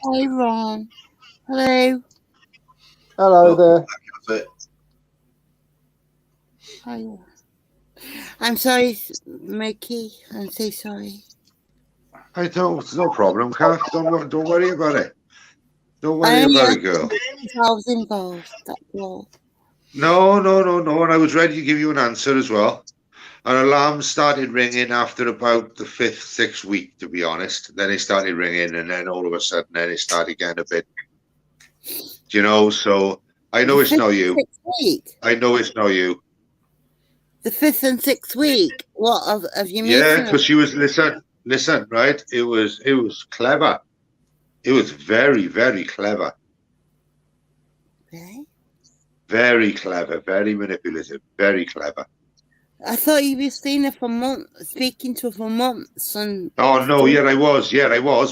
Hi, Ron. Hello. Hello there. Hi. I'm sorry, Mickey. I'm so sorry. I don't. It's no problem, Kath. Don't worry about it. Don't worry about it, girl. I was involved. That's all. No. And I was ready to give you an answer as well. An alarm started ringing after about the 5th, 6th week, to be honest. Then it started ringing, and then all of a sudden, then it started getting a bit. You know, so I know it's not you. I know it's not you. The 5th and 6th week. What of you? Yeah, because she was listen, right? It was clever. It was very, very clever. Okay. Very clever, very manipulative, very clever. I thought you were seeing her for months, speaking to her for months, and. Oh no, I was.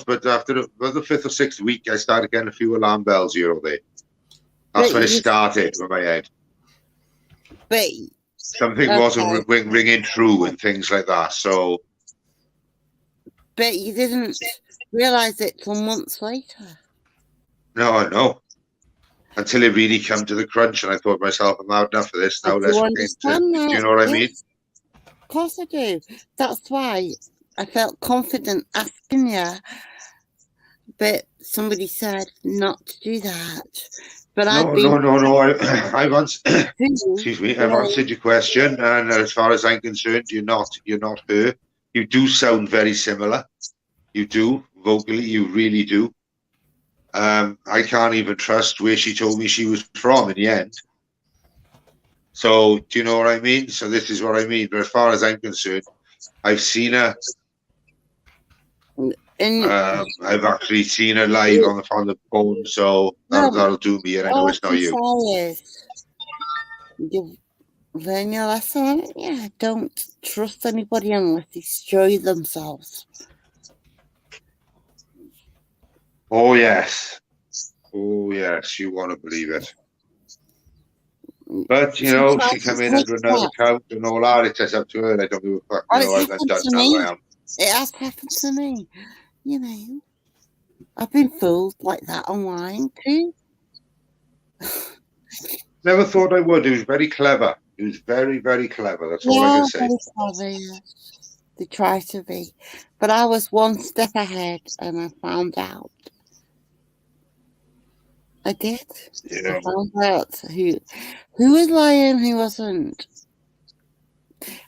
But after the 5th or 6th week, I started getting a few alarm bells here or there. That's when it started in my head. But something wasn't ringing true and things like that. So. But you didn't realise it till months later. No, I know. Until it really came to the crunch, and I thought to myself, I'm out enough of this now. Let's get into. Do you know what I mean? Of course I do. That's why I felt confident asking you. But somebody said not to do that. But no. I've answered. Excuse me. I've answered your question, and as far as I'm concerned, you're not her. You do sound very similar. You do vocally. You really do. I can't even trust where she told me she was from in the end. So, do you know what I mean? So this is what I mean. But as far as I'm concerned, I've seen her. I've actually seen her live on the phone. So that'll do me, and I know it's not you. You've learned your lesson, haven't you? Don't trust anybody unless they destroy themselves. Oh yes, you want to believe it. But you know, she came in under another account and all that. It says up to her. I don't give a fuck. You know, I'm done now. I am. It has happened to me. You know, I've been fooled like that online too. Never thought I would. It was very clever. It was very, very clever. That's all I can say. Very clever, yes. They try to be, but I was one step ahead, and I found out. I did. Yeah. I found out who was lying, who wasn't.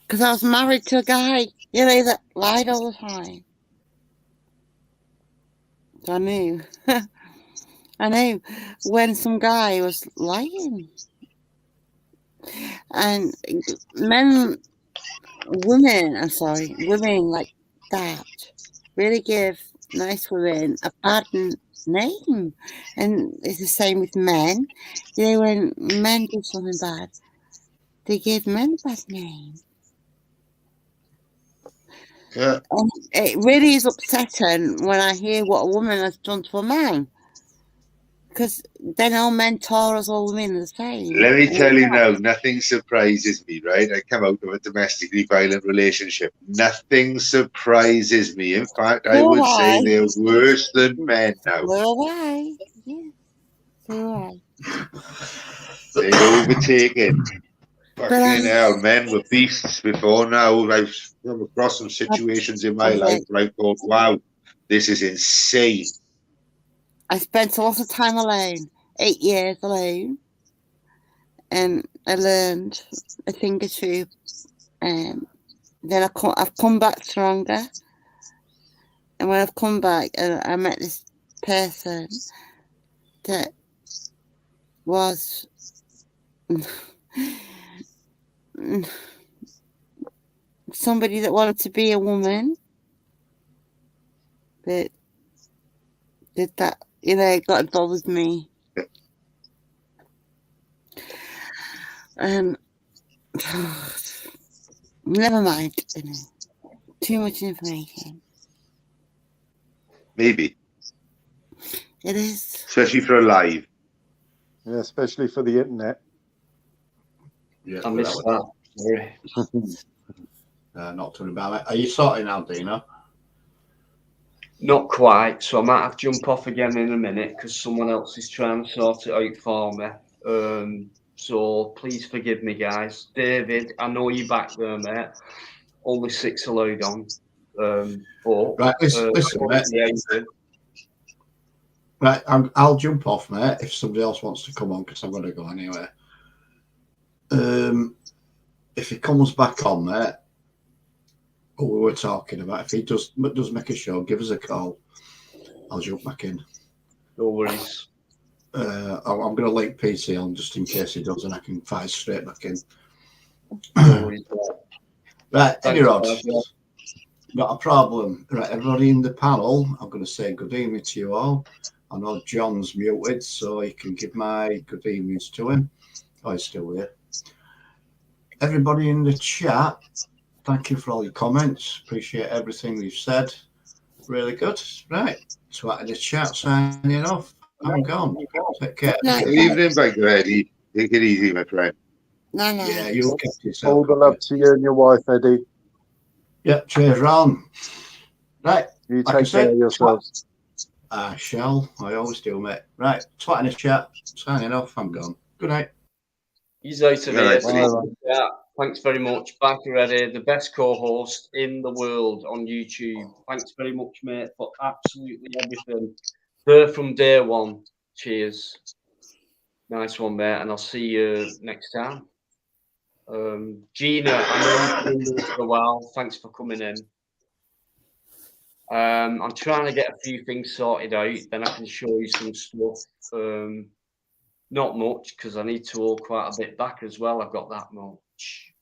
Because I was married to a guy, you know, that lied all the time. So I knew. I knew when some guy was lying. And women like that really give nice women a bad name. And it's the same with men. You know, when men do something bad, they give men a bad name. Yeah. And it really is upsetting when I hear what a woman has done to a man. Because then all men Taurus, all women are the same. Let me tell you now, nothing surprises me, right? I come out of a domestically violent relationship. Nothing surprises me. In fact, I would say they're worse than men now. So I. Yeah. So I. They're overtaken. Fucking hell, men were beasts before. Now I've come across some situations in my life where I thought, wow, this is insane. I spent a lot of time alone, 8 years alone, and I learned a thing or two. Then I've come back stronger, And when I've come back and I met this person that was somebody that wanted to be a woman, that did that, got involved with me. Never mind. Too much information. Maybe. It is. Especially for a live. Yeah, especially for the internet. Yeah, I missed that. Sorry. Not talking about it. Are you sorting out, Dino? Not quite, so I might have to jump off again in a minute because someone else is trying to sort it out for me. So please forgive me, guys. David, I know you're back there, mate. Only 6 allowed on. But Right, listen, mate. yeah, Right, I'll jump off, mate, if somebody else wants to come on, because I'm going to go anyway. If he comes back on, mate, what we were talking about, if he does make a show, give us a call. I'll jump back in. No worries. I'm going to link PC on just in case he does, and I can fire straight back in. No worries. Right, Thanks, anyway, guys. not a problem. Right, everybody in the panel, I'm going to say good evening to you all. I know John's muted, so you can give my good evenings to him. Oh, he's still here. Everybody in the chat, thank you for all your comments. Appreciate everything you've said. Really good. Right, twat in the chat signing off. I'm gone. Take care. Good evening, Bikereddie. Take it easy, my friend. No. Yeah, you look after yourself. All the love to you and your wife, Eddie. Yep, cheers, Ron. Right, You like I take care said, of yourselves. I shall. I always do, mate. Right, twat in the chat signing off. I'm gone. Good night. He's out of here. Bye. Yeah, thanks very much. Bikereddie, the best co-host in the world on YouTube. Thanks very much, mate, for absolutely everything. There from day one. Cheers. Nice one, mate, and I'll see you next time. Gina, I know you've been there for a while. Thanks for coming in. I'm trying to get a few things sorted out, then I can show you some stuff. Not much, because I need to hold quite a bit back as well. I've got that much.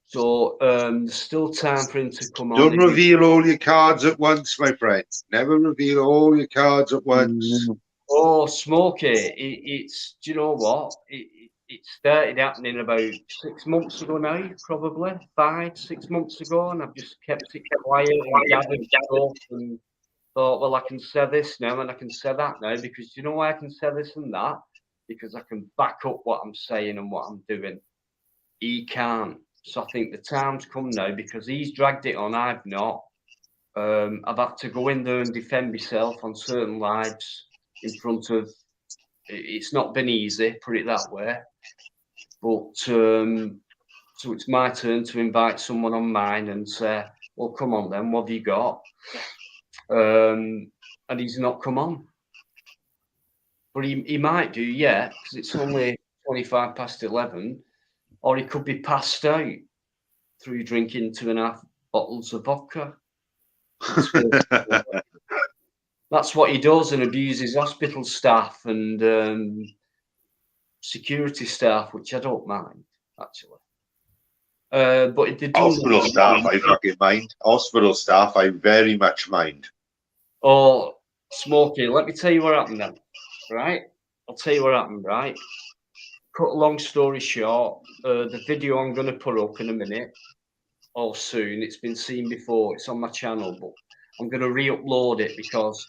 So there's still time for him to come on. Don't reveal all your cards at once, my friend. Never reveal all your cards at once. Oh, Smokey, it's, do you know what? It started happening about 6 months ago now, probably 5, 6 months ago, and I've just kept it quiet and gathered stuff and thought, well, I can say this now and I can say that now, because do you know why I can say this and that? Because I can back up what I'm saying and what I'm doing. He can't. So I think the time's come now, because he's dragged it on, I've not. I've had to go in there and defend myself on certain lives in front of, it's not been easy, put it that way. But so it's my turn to invite someone on mine and say, well, come on then, what have you got? And he's not come on. But he might do, yeah, because it's only 25 past 11, or he could be passed out through drinking 2.5 bottles of vodka. That's what he does, and abuses hospital staff and security staff, which I don't mind, actually. But they do Hospital staff, I fucking mind. Hospital staff, I very much mind. Oh, Smokey, let me tell you what happened then, right? I'll tell you what happened, right? Cut a long story short, the video I'm going to put up in a minute or soon, it's been seen before, it's on my channel, but I'm going to re-upload it because...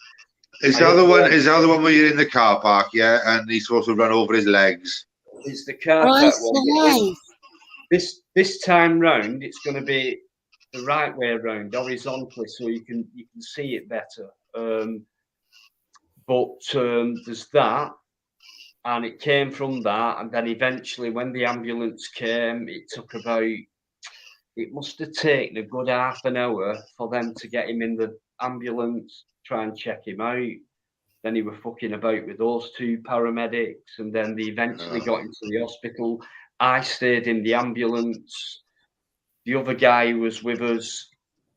Is that the one where you're in the car park, yeah, and he's supposed to run over his legs? It's the car park one. This time round, it's going to be the right way around, horizontally, so you can see it better. But there's that, and it came from that, and then eventually, when the ambulance came, it took about, it must have taken a good half an hour for them to get him in the ambulance, try and check him out. Then he were fucking about with those 2 paramedics, and then they eventually got him to the hospital. I stayed in the ambulance. The other guy who was with us,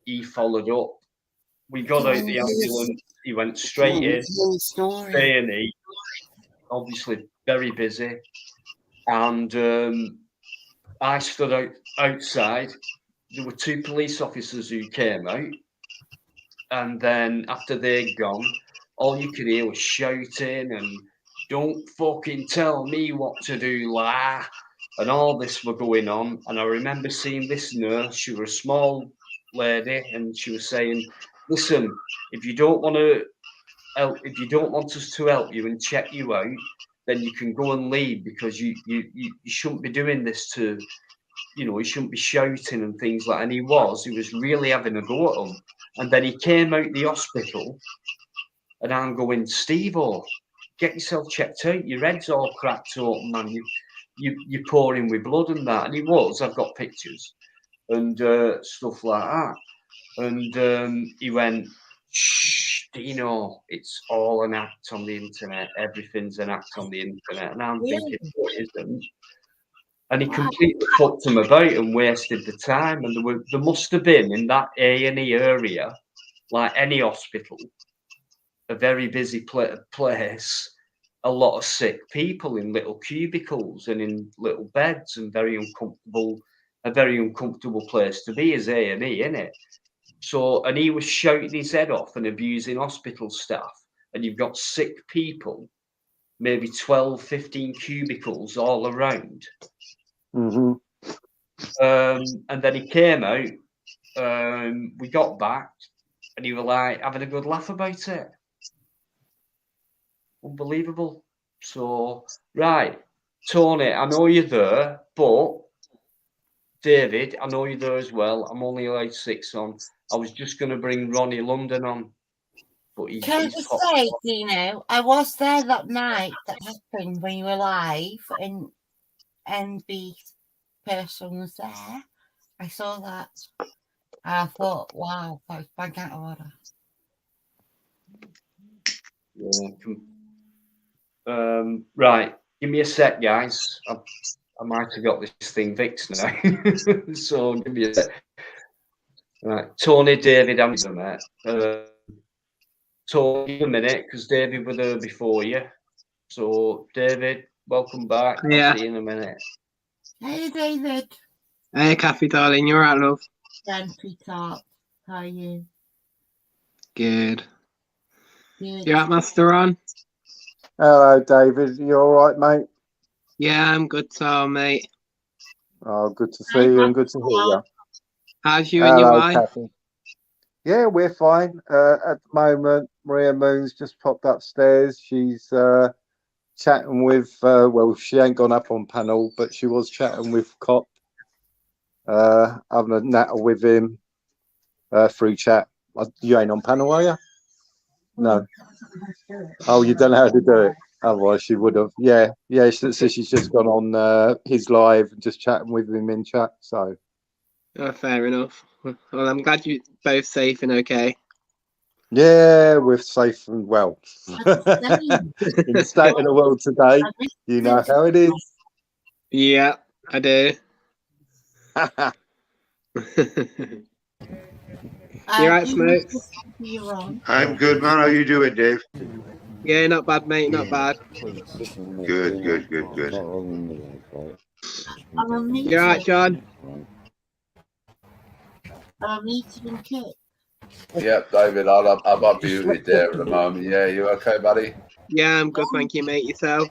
he followed up. we got out the ambulance. He went straight in. A&E, obviously very busy, and I stood outside. There were 2 police officers who came out, and then after they'd gone, all you could hear was shouting and "Don't fucking tell me what to do, la!" and all this were going on. And I remember seeing this nurse. She was a small lady, and she was saying, "Listen, if you don't want us to help you and check you out, then you can go and leave, because you shouldn't be doing this to, you shouldn't be shouting and things like." And he was really having a go at them. And then he came out the hospital, and I'm going, "Steve-o, get yourself checked out. Your head's all cracked open, man. You're pouring with blood and that." And he was. I've got pictures and stuff like that. And he went, "Shh, Dino, it's all an act on the internet. Everything's an act on the internet." And I'm thinking, "No, it isn't." And he completely fucked them about and wasted the time. And there must have been in that A&E area, like any hospital, a very busy place, a lot of sick people in little cubicles and in little beds, and a very uncomfortable place to be as A&E, innit? So, and he was shouting his head off and abusing hospital staff, and you've got sick people, maybe 12, 15 cubicles all around. Mm-hmm. And then he came out, we got back, and he was like having a good laugh about it. Unbelievable. So, right, Tony, I know you're there, but David, I know you're there as well. I'm only allowed 6 on. I was just going to bring Ronnie London on, but Can I just say, Dino, I was there that night that happened when you were live, and the person was there. I saw that. I thought, wow, that was bang out of order. Yeah. Right, give me a sec, guys. I might have got this thing fixed now. So give me a sec. Right, Tony, David, I'm there, mate. Tony, a minute, because David was there before you. So, David, welcome back. Yeah. I'll see you in a minute. Hey, David. Hey, Kathy, darling, you're right, love. Gentry talk. How are you? Good. Good. You right, Master Ron? Hello, David. You all right, mate? Yeah, I'm good, Tom, mate. Oh, good to see you and good to hear you. How's you and your wife? Kathy. Yeah, we're fine. At the moment, Maria Moon's just popped upstairs. She's chatting with, well, she ain't gone up on panel, but she was chatting with Cop, having a natter with him through chat. You ain't on panel, are you? No. Oh, you don't know how to do it. Otherwise, she would have. Yeah. So she's just gone on his live and just chatting with him in chat. So. Oh, fair enough. Well, I'm glad you're both safe and okay. Yeah, we're safe and well. In the state of the world today, you know how it is. Yeah, I do. You right, Smokes? I'm good, man. How you doing, Dave? Yeah, not bad, mate. Not bad. Good. You right, John? Eating cake. Yep, David, I'm unmuted there at the moment. Yeah, you okay, buddy? Yeah, I'm good, thank you, mate. Yourself?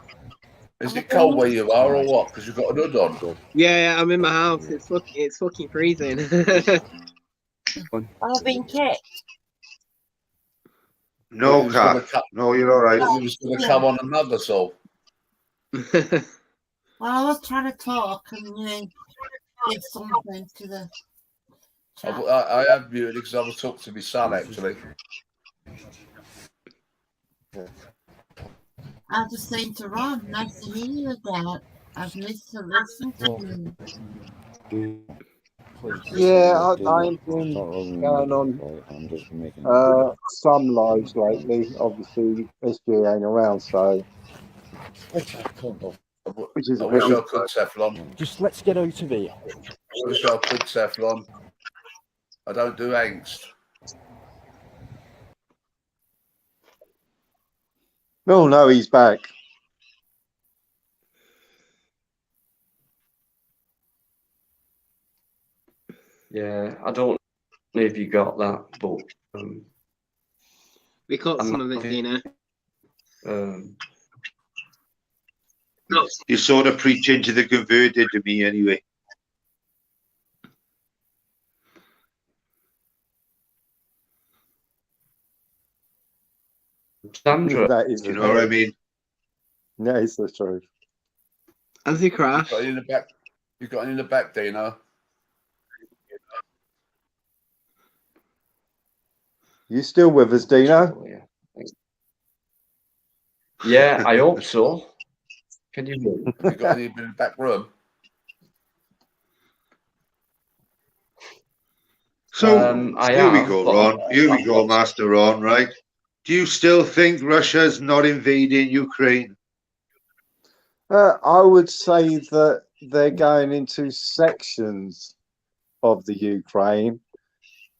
Is it cold where you are or what? Because you've got an hood on. Yeah, I'm in my house. It's fucking freezing. I've been kicked. No, Kat. No, you're all right. You was going to come on another soul. Well, I was trying to talk and give something to the chat. I have muted because I was talking to my son, actually. I was just saying to Ron, nice to hear you again. I've missed to listen to you. Yeah, I ain't been going on some lives lately. Obviously, SG ain't around, so which is I wish I could, Teflon. Just let's get out of here. I wish I could, Teflon. I don't do angst. Oh no, he's back. Yeah, I don't know if you got that, but We caught some of it, Dina. You're sort of preaching to the converted to me anyway. Sandra, That is Do you know what I mean? Yeah, it's the truth. Has he crashed? You got it in the back. You got it in the back, Dino. You still with us, Dino? Yeah, I hope so. Can you hear me? You got any in the back room? So here we have, go, but Ron. Here we go, Master Ron, right? Do you still think Russia's not invading Ukraine? I would say that they're going into sections of the Ukraine.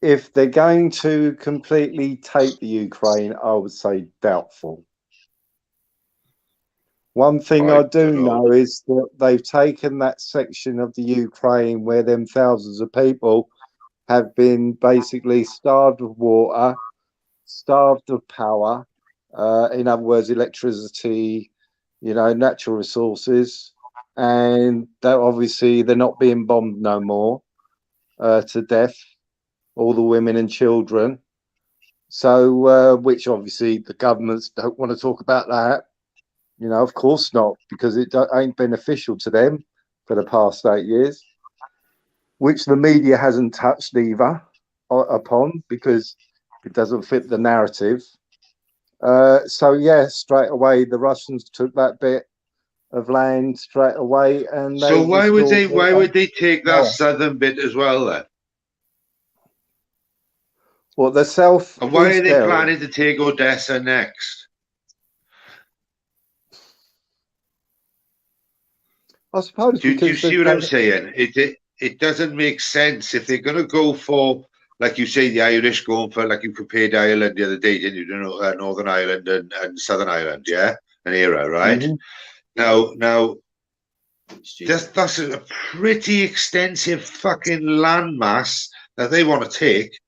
If they're going to completely take the Ukraine, I would say doubtful. One thing I do know is that they've taken that section of the Ukraine where them thousands of people have been basically starved of water, starved of power, in other words, electricity, natural resources, and that obviously they're not being bombed no more to death, all the women and children. So, which obviously the governments don't want to talk about that. Of course not, because it ain't beneficial to them for the past 8 years, which the media hasn't touched either upon because it doesn't fit the narrative. So yeah, straight away the Russians took that bit of land straight away, and So why would they take that No. southern bit as well then? Well, the south. And why are they planning to take Odessa next? I suppose. Do you see what I'm saying? It doesn't make sense if they're going to go for, like you say, the Irish going for, like you compared Ireland the other day, didn't you? Northern Ireland and Southern Ireland, yeah, an era, right? Mm-hmm. Now, that's a pretty extensive fucking landmass that they want to take.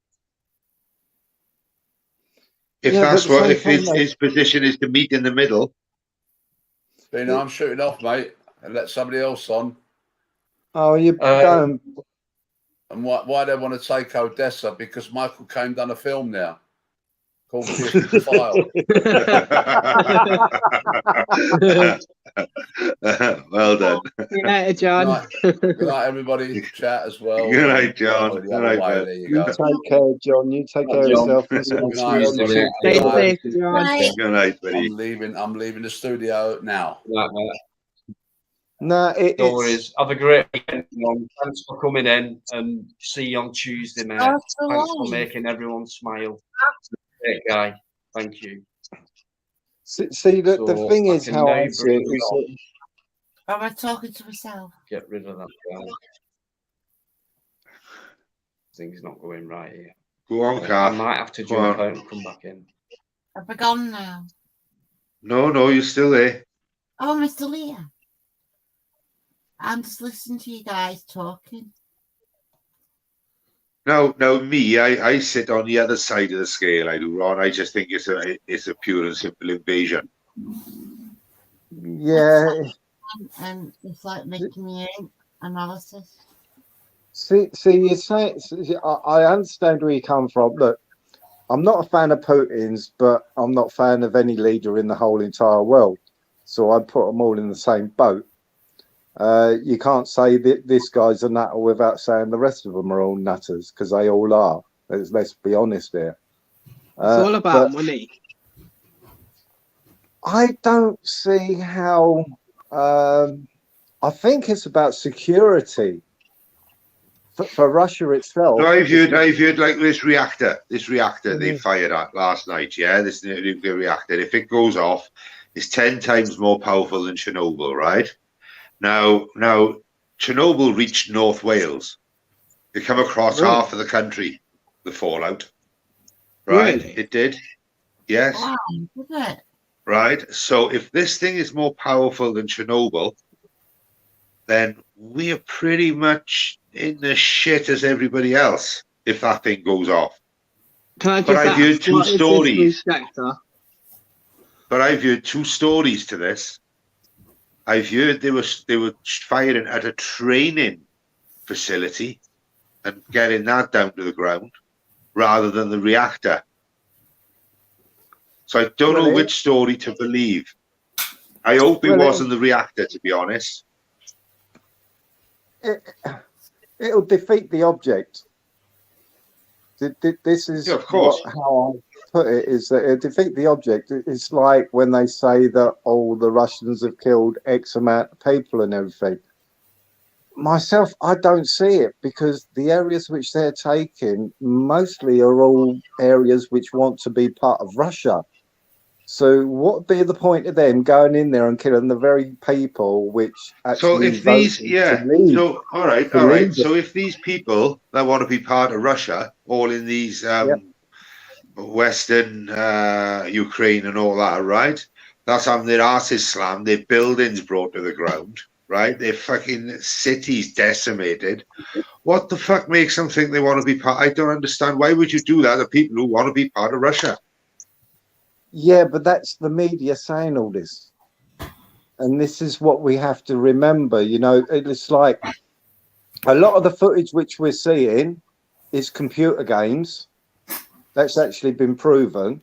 If his position is to meet in the middle. I'm shooting off, mate, and let somebody else on. Oh, you don't. And why they want to take Odessa? Because Michael Caine done a film now called The File. Well done. Good night, John. Good night, everybody. Chat as well. Good night, John. Good night, man. There you go. Take care, John. You take care of yourself. Good night. Stay safe, John. Good night, buddy. I'm leaving the studio now. No, no worries. Have a great weekend. Thanks for coming in, and see you on Tuesday, mate. Thanks for making everyone smile. Great guy. Thank you. See, the thing is how I see it is that Am I talking to myself? Get rid of that guy. Things not going right here. Go on, Kath. I might have to jump out and come back in. Have I gone now? No, you're still there. Oh, I'm still here. I'm just listening to you guys talking. No, me, I sit on the other side of the scale. I do, Ron. I just think it's a pure and simple invasion. Yeah. And it's like making me analysis. See, you say I understand where you come from. Look, I'm not a fan of Putin's, but I'm not a fan of any leader in the whole entire world. So I put them all in the same boat. You can't say that this guy's a nutter without saying the rest of them are all nutters, because they all are. Let's be honest here. It's all about money. I don't see how. I think it's about security for Russia itself. So I've heard like this reactor they fired at last night. Yeah, this nuclear reactor. If it goes off, it's 10 times more powerful than Chernobyl, right? Now, Chernobyl reached North Wales. It come across half of the country, the fallout. Right? Really? It did. Yes. Wow, did it? right? So if this thing is more powerful than Chernobyl, then we are pretty much in the shit as everybody else if that thing goes off. Can I But just I've heard ask, two what is this stories. reactor? But I've heard two stories to this. I've heard they were firing at a training facility and getting that down to the ground rather than the reactor. So I don't know which story to believe. I hope it wasn't the reactor, to be honest. It'll defeat the object. This is how I put it, is that it'll defeat the object. It's like when they say that, oh, the Russians have killed X amount of people and everything. Myself, I don't see it, because the areas which they're taking mostly are all areas which want to be part of Russia. So what would be the point of them going in there and killing the very people which actually So if these, so all right. So if these people that want to be part of Russia, all in these Western Ukraine and all that, right? That's having their asses slammed, their buildings brought to the ground, right? Their fucking cities decimated. What the fuck makes them think they want to be part? I don't understand. Why would you do that to people who want to be part of Russia? Yeah, but that's the media saying all this. And this is what we have to remember. You know, it's like a lot of the footage which we're seeing is computer games. That's actually been proven.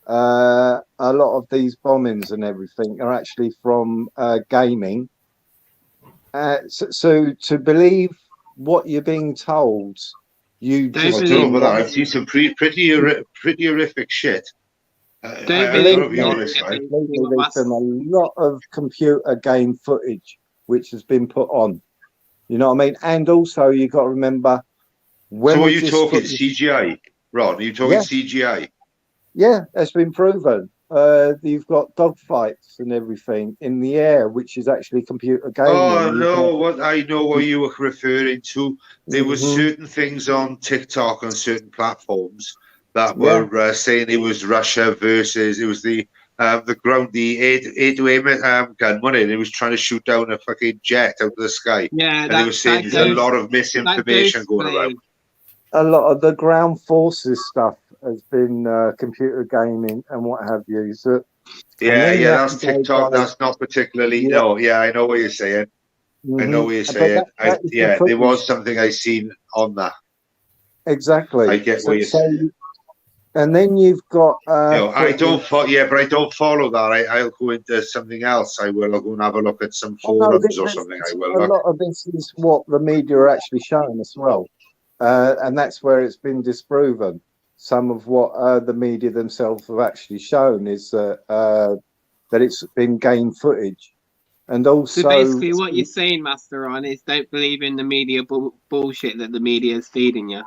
A lot of these bombings and everything are actually from gaming. So to believe what you're being told, you just don't know that. I've seen some pretty horrific shit. There's been a lot of computer game footage which has been put on. You know what I mean? And also you got to remember, when so are you talking CGI, Ron? Are you talking CGI? Yeah, that's been proven. You've got dogfights and everything in the air, which is actually computer gaming. Oh no, I know what you were referring to. There were certain things on TikTok and certain platforms that were saying it was Russia versus, it was the ground, the air-to-air gun, wasn't it? It was trying to shoot down a fucking jet out of the sky. Yeah, and they were saying there's a lot of misinformation going around. A lot of the ground forces stuff has been computer gaming and what have you. So, yeah, that's TikTok. That's not particularly. Yeah. No, yeah, I know what you're saying. I know what you're saying. There was something I seen on that. Exactly. I get what you're saying. And then you've got. I don't follow. Yeah, but I don't follow that. I'll go into something else. I'll go and have a look at some forums or something. I will. A lot of this is what the media are actually showing as well, and that's where it's been disproven. Some of what the media themselves have actually shown is that it's been game footage, and also. So basically, what you're saying, Master Ron, is don't believe in the media bullshit that the media is feeding you.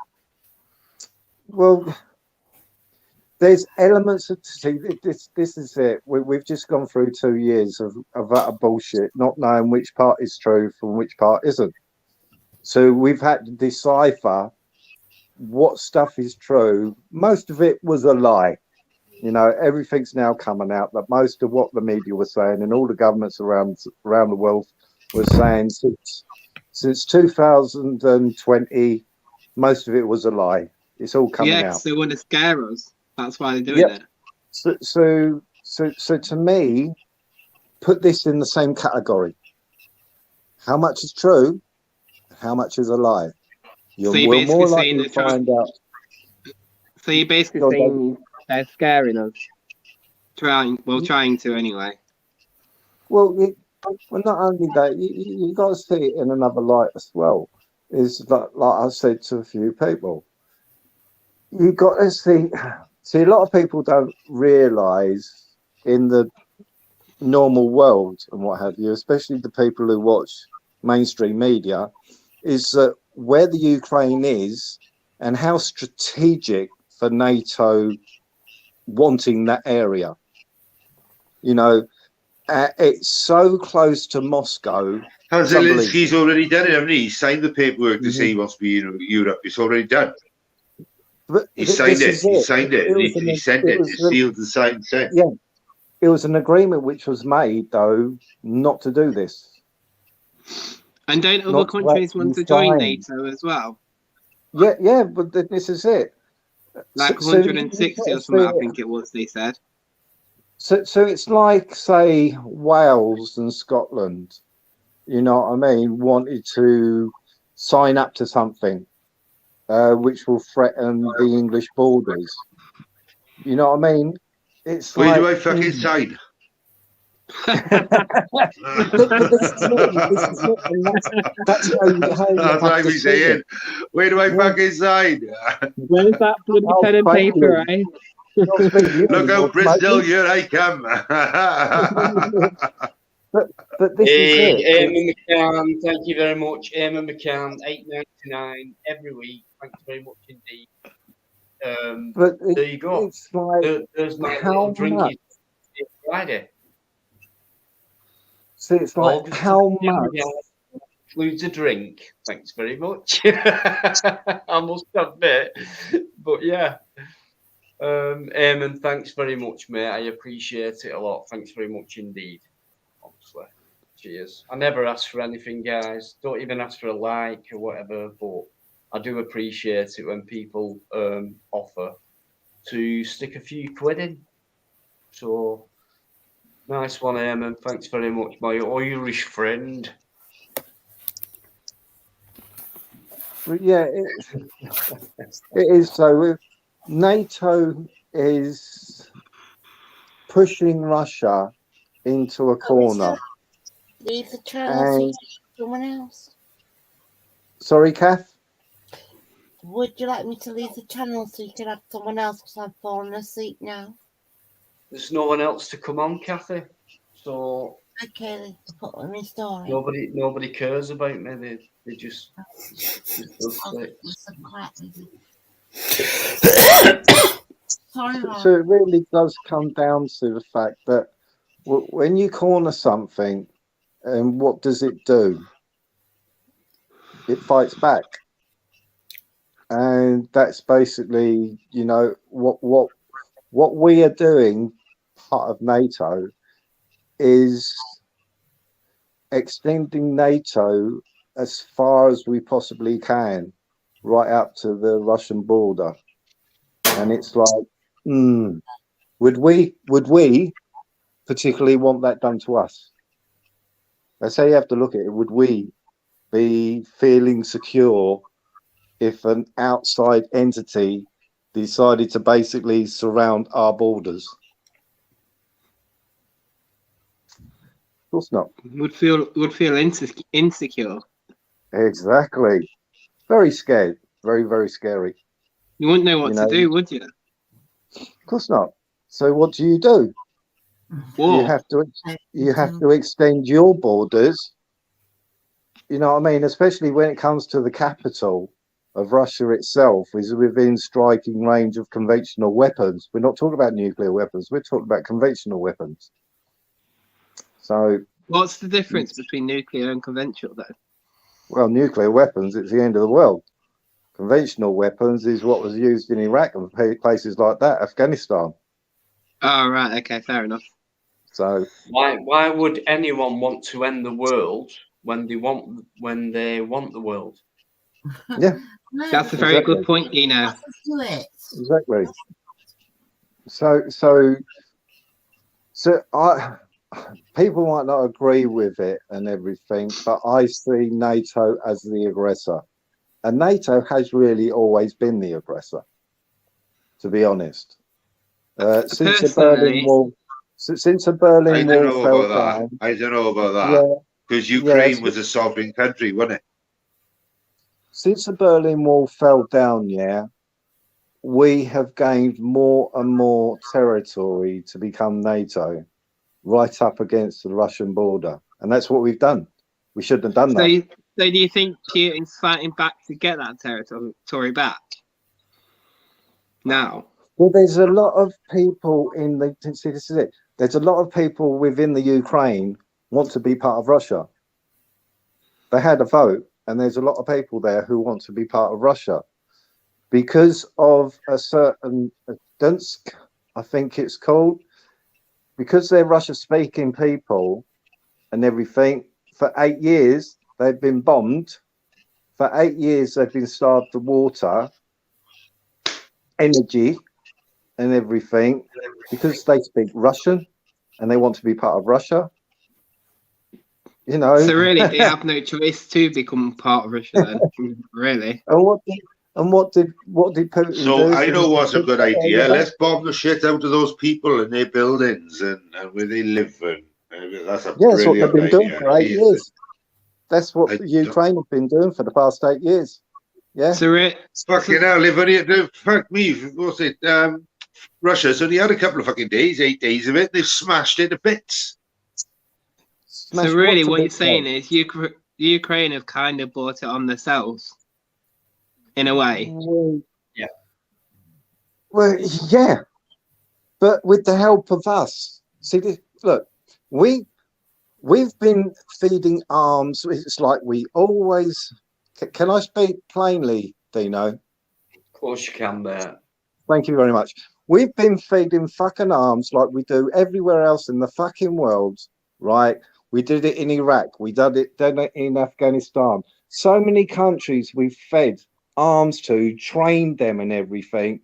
Well. There's elements of this is it. We've just gone through 2 years of utter bullshit, not knowing which part is true from which part isn't. So we've had to decipher what stuff is true. Most of it was a lie. You know, everything's now coming out that most of what the media was saying and all the governments around the world were saying since 2020, most of it was a lie. It's all coming out. Yeah, because they want to scare us. That's why they're doing it. So to me, put this in the same category. How much is true? How much is a lie? So you're basically saying they're trying. So you're basically saying they're scaring us. Trying to anyway. Well, not only that, you got to see it in another light as well. Is that, like I said to a few people, you got to see. See, a lot of people don't realise in the normal world and what have you, especially the people who watch mainstream media, is that where the Ukraine is and how strategic for NATO wanting that area. You know, it's so close to Moscow. Zelensky's already done it, hasn't he? He signed the paperwork to say he wants to be in Europe. It's already done. But he signed it. He signed it. He sent it. It's sealed and signed. Yeah, it was an agreement which was made, though, not to do this. And don't other Not to countries want to actually join sign. NATO as well? Yeah, but this is it. Like So 160 or something, I think it was, they said. So it's like, say, Wales and Scotland, you know what I mean, wanted to sign up to something which will threaten the English borders. You know what I mean? It's Where like, do I fucking sign? but this is it, and that's how you That's have what to I'm see saying. it. Where do I fucking sign? Where's that bloody Oh, pen and thank paper, you. eh? Not speaking to you Look anymore, out, Bristol, Mikey. here I come. But this is Hey, it. Eamon McCann, thank you very much. Eamon McCann, $8.99 every week. Thanks very much indeed. But There you go. it's like, There's my little how drink. much? It's Friday. See, it's like, August how the 15th, much? yeah, includes a drink. Thanks very much. I must admit. But yeah. Eamon, thanks very much, mate. I appreciate it a lot. Thanks very much indeed. Honestly. Cheers. I never ask for anything, guys. Don't even ask for a like or whatever, but I do appreciate it when people offer to stick a few quid in. So nice one, Eamon. Thanks very much, my Irish friend. But yeah, it is. So NATO is pushing Russia into a corner. Leave the channel so you can have someone else. Sorry, Kath? Would you like me to leave the channel so you can have someone else, because I'm falling asleep now? There's no one else to come on, Kathy. So okay, put them in story. Nobody cares about me. They just So it really does come down to the fact that when you corner something, and what does it do? It fights back, and that's basically, you know, what we are doing. Part of NATO is extending NATO as far as we possibly can, right up to the Russian border, and it's like, would we particularly want that done to us? That's how you have to look at it. Would we be feeling secure if an outside entity decided to basically surround our borders? Of course not. Would feel insecure. Exactly. Very scared. Very, very scary. You wouldn't know what to do, would you? Of course not. So what do? War. You have to extend your borders. You know what I mean? Especially when it comes to the capital of Russia itself, is within striking range of conventional weapons. We're not talking about nuclear weapons. We're talking about conventional weapons. So what's the difference between nuclear and conventional, though? Well, nuclear weapons, it's the end of the world. Conventional weapons is what was used in Iraq and places like that, Afghanistan. Oh, right. Okay, fair enough. So why would anyone want to end the world when they want the world? Yeah, that's a very good point, Dino. Exactly. So people might not agree with it and everything, but I see NATO as the aggressor, and NATO has really always been the aggressor, to be honest. Since the Berlin Wall. Since the Berlin Wall fell down. I don't know about that. Because Ukraine was a sovereign country, wasn't it? Since the Berlin Wall fell down, we have gained more and more territory to become NATO, right up against the Russian border. And that's what we've done. We shouldn't have done that. So do you think Putin's fighting back to get that territory back? Now? Well, there's a lot of people in the... See, this is it. There's a lot of people within the Ukraine want to be part of Russia. They had a vote, and there's a lot of people there who want to be part of Russia. Because of a certain Donetsk, I think it's called, because they're Russia-speaking people and everything, for 8 years they've been bombed. For 8 years they've been starved of water, energy, and everything because they speak Russian and they want to be part of Russia. You know. So really, they have no choice to become part of Russia then. Really. And what did Putin do? So I know what's a good idea. Let's bomb the shit out of those people in their buildings and where they live. And that's a that's what they've been doing idea. for 8 years. That's what Ukraine have been doing for the past 8 years. Yeah. So fucking hell, they've only fuck me. What's it? Russia's only had a couple of fucking days, 8 days of it. They've smashed it to bits. So really, what you're saying is Ukraine have kind of bought it on themselves, in a way. Yeah. Well, yeah, but with the help of us. See, look, we've been feeding arms. It's like we always. Can I speak plainly, Dino? Of course you can, mate. Thank you very much. We've been feeding fucking arms like we do everywhere else in the fucking world, right? We did it in Iraq. We done it in Afghanistan. So many countries we've fed arms to, trained them and everything,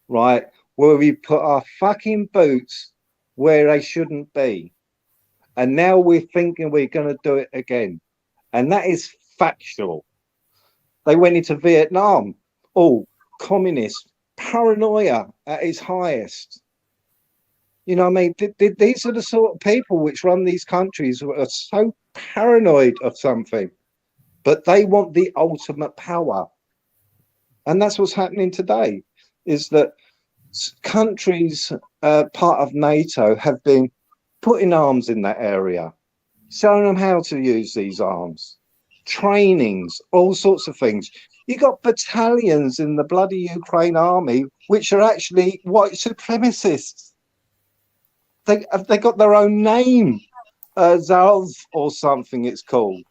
right? Where we put our fucking boots where they shouldn't be. And now we're thinking we're going to do it again. And that is factual. They went into Vietnam. Oh, communist paranoia at its highest. You know what I mean? These are the sort of people which run these countries who are so paranoid of something, but they want the ultimate power. And that's what's happening today, is that countries part of NATO have been putting arms in that area, showing them how to use these arms, trainings, all sorts of things. You got battalions in the bloody Ukraine army, which are actually white supremacists. They got their own name, Zalv or something it's called,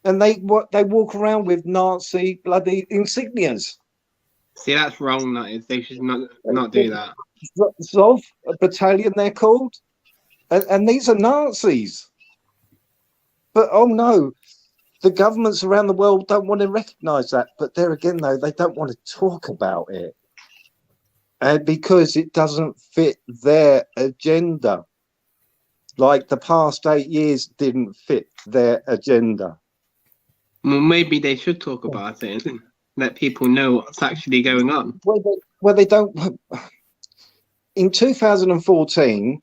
and they walk around with Nazi bloody insignias. See, that's wrong. That is, they should not do that. Zalv battalion, they're called, and these are Nazis. But oh no, the governments around the world don't want to recognise that. But there again, though, they don't want to talk about it. And because it doesn't fit their agenda, like the past 8 years didn't fit their agenda. Well, maybe they should talk about it and let people know what's actually going on. Well, they don't. In 2014,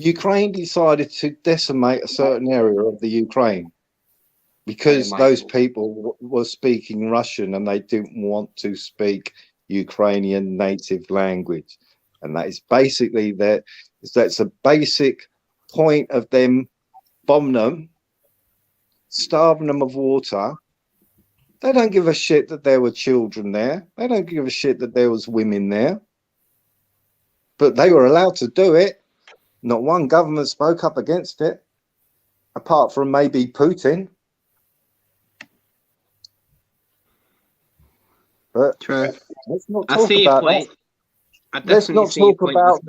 Ukraine decided to decimate a certain area of the Ukraine because those people were speaking Russian and they didn't want to speak Ukrainian native language. And that is basically that's a basic point of them bombing them, starving them of water. They don't give a shit that there were children there. They don't give a shit that there was women there. But they were allowed to do it. Not one government spoke up against it, apart from maybe Putin. But let's not talk about that. Let's not talk about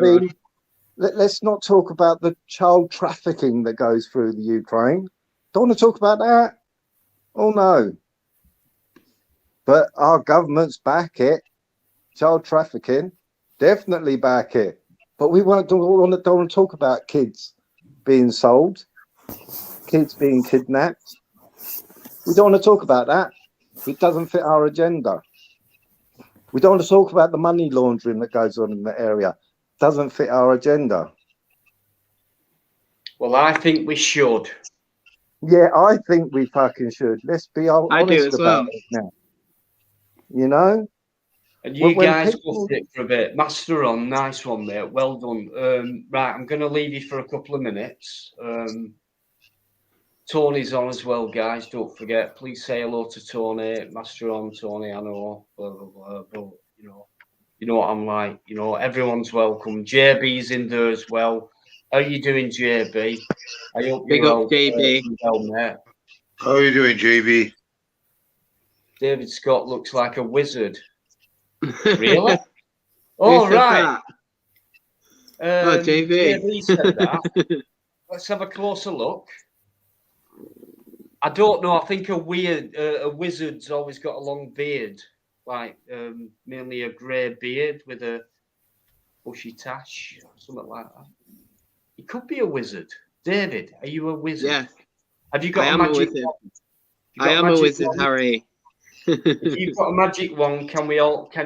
let's not talk about the child trafficking that goes through the Ukraine. Don't want to talk about that. Oh no. But our governments back it. Child trafficking, definitely back it. But we don't want to talk about kids being sold, kids being kidnapped. We don't want to talk about that. It doesn't fit our agenda. We don't want to talk about the money laundering that goes on in the area. It doesn't fit our agenda. Well, I think we should. Yeah, I think we fucking should. Let's be honest about it now. You know? And you guys go for it for a bit. Master on, nice one, mate. Well done. Right, I'm going to leave you for a couple of minutes. Tony's on as well, guys. Don't forget. Please say hello to Tony. Master on, Tony. I know, blah blah blah. But you know what I'm like. You know, everyone's welcome. JB's in there as well. How you doing, JB? I hope Big up, JB. How are you doing, JB? David Scott looks like a wizard. Really? Oh, right. JV. JV said that. Let's have a closer look. I don't know. I think a wizard's always got a long beard, like mainly a grey beard with a bushy tash, something like that. He could be a wizard. David, are you a wizard? Yeah. Have you got I a am magic a wizard. wand? I am a wizard, wand? Harry. If you've got a magic wand, can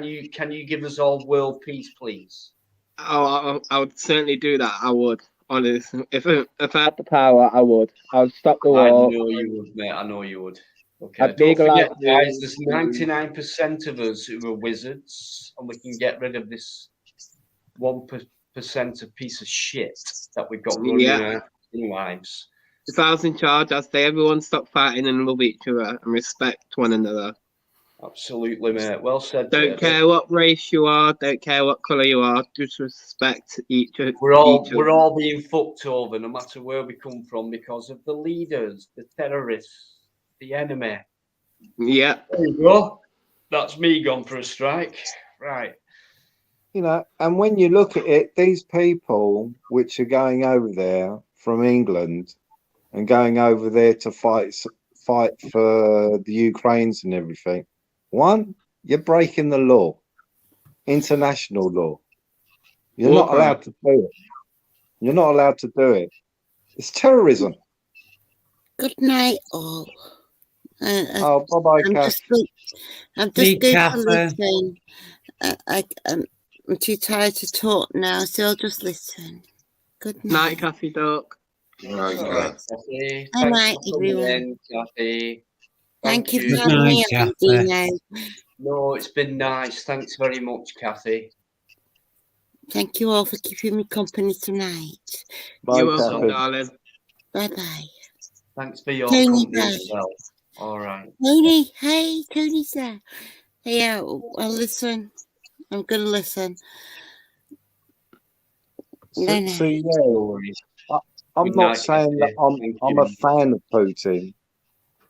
you give us all world peace, please? Oh, I would certainly do that. I would. Honestly, if I had the power, I would. I would stop the war. I know you would, mate. I know you would. Okay. I'd Don't forget, legalize guys. There's 99% of us who are wizards, and we can get rid of this 1% of piece of shit that we've got running our lives. If I was in charge, I'd say everyone stop fighting and love each other and respect one another. Absolutely, mate. Well said. Don't care what race you are. Don't care what colour you are. Just respect each other. We're all being fucked over, no matter where we come from, because of the leaders, the terrorists, the enemy. Yeah. There you go. That's me gone for a strike. Right. You know, and when you look at it, these people which are going over there from England and going over there to fight for the Ukrainians and everything. One, you're breaking the law, international law. You're not allowed to do it. You're not allowed to do it. It's terrorism. Good night, all. Oh, bye-bye, Kath. I'm just going to listen. I'm too tired to talk now, so I'll just listen. Good night. Night, Kathy Duck. Right, Kathy. Good night, everyone. Kathy. Thank you for having me on, Dino. No, it's been nice. Thanks very much, Kathy. Thank you all for keeping me company tonight. Bye, You're welcome, Kathy. darling. Bye-bye. Thanks for your Tony company there. as well. All right. Tony, hey, Tony's there. Hey, I'll listen. I'm going to listen. I'm not saying that I'm a fan of Putin.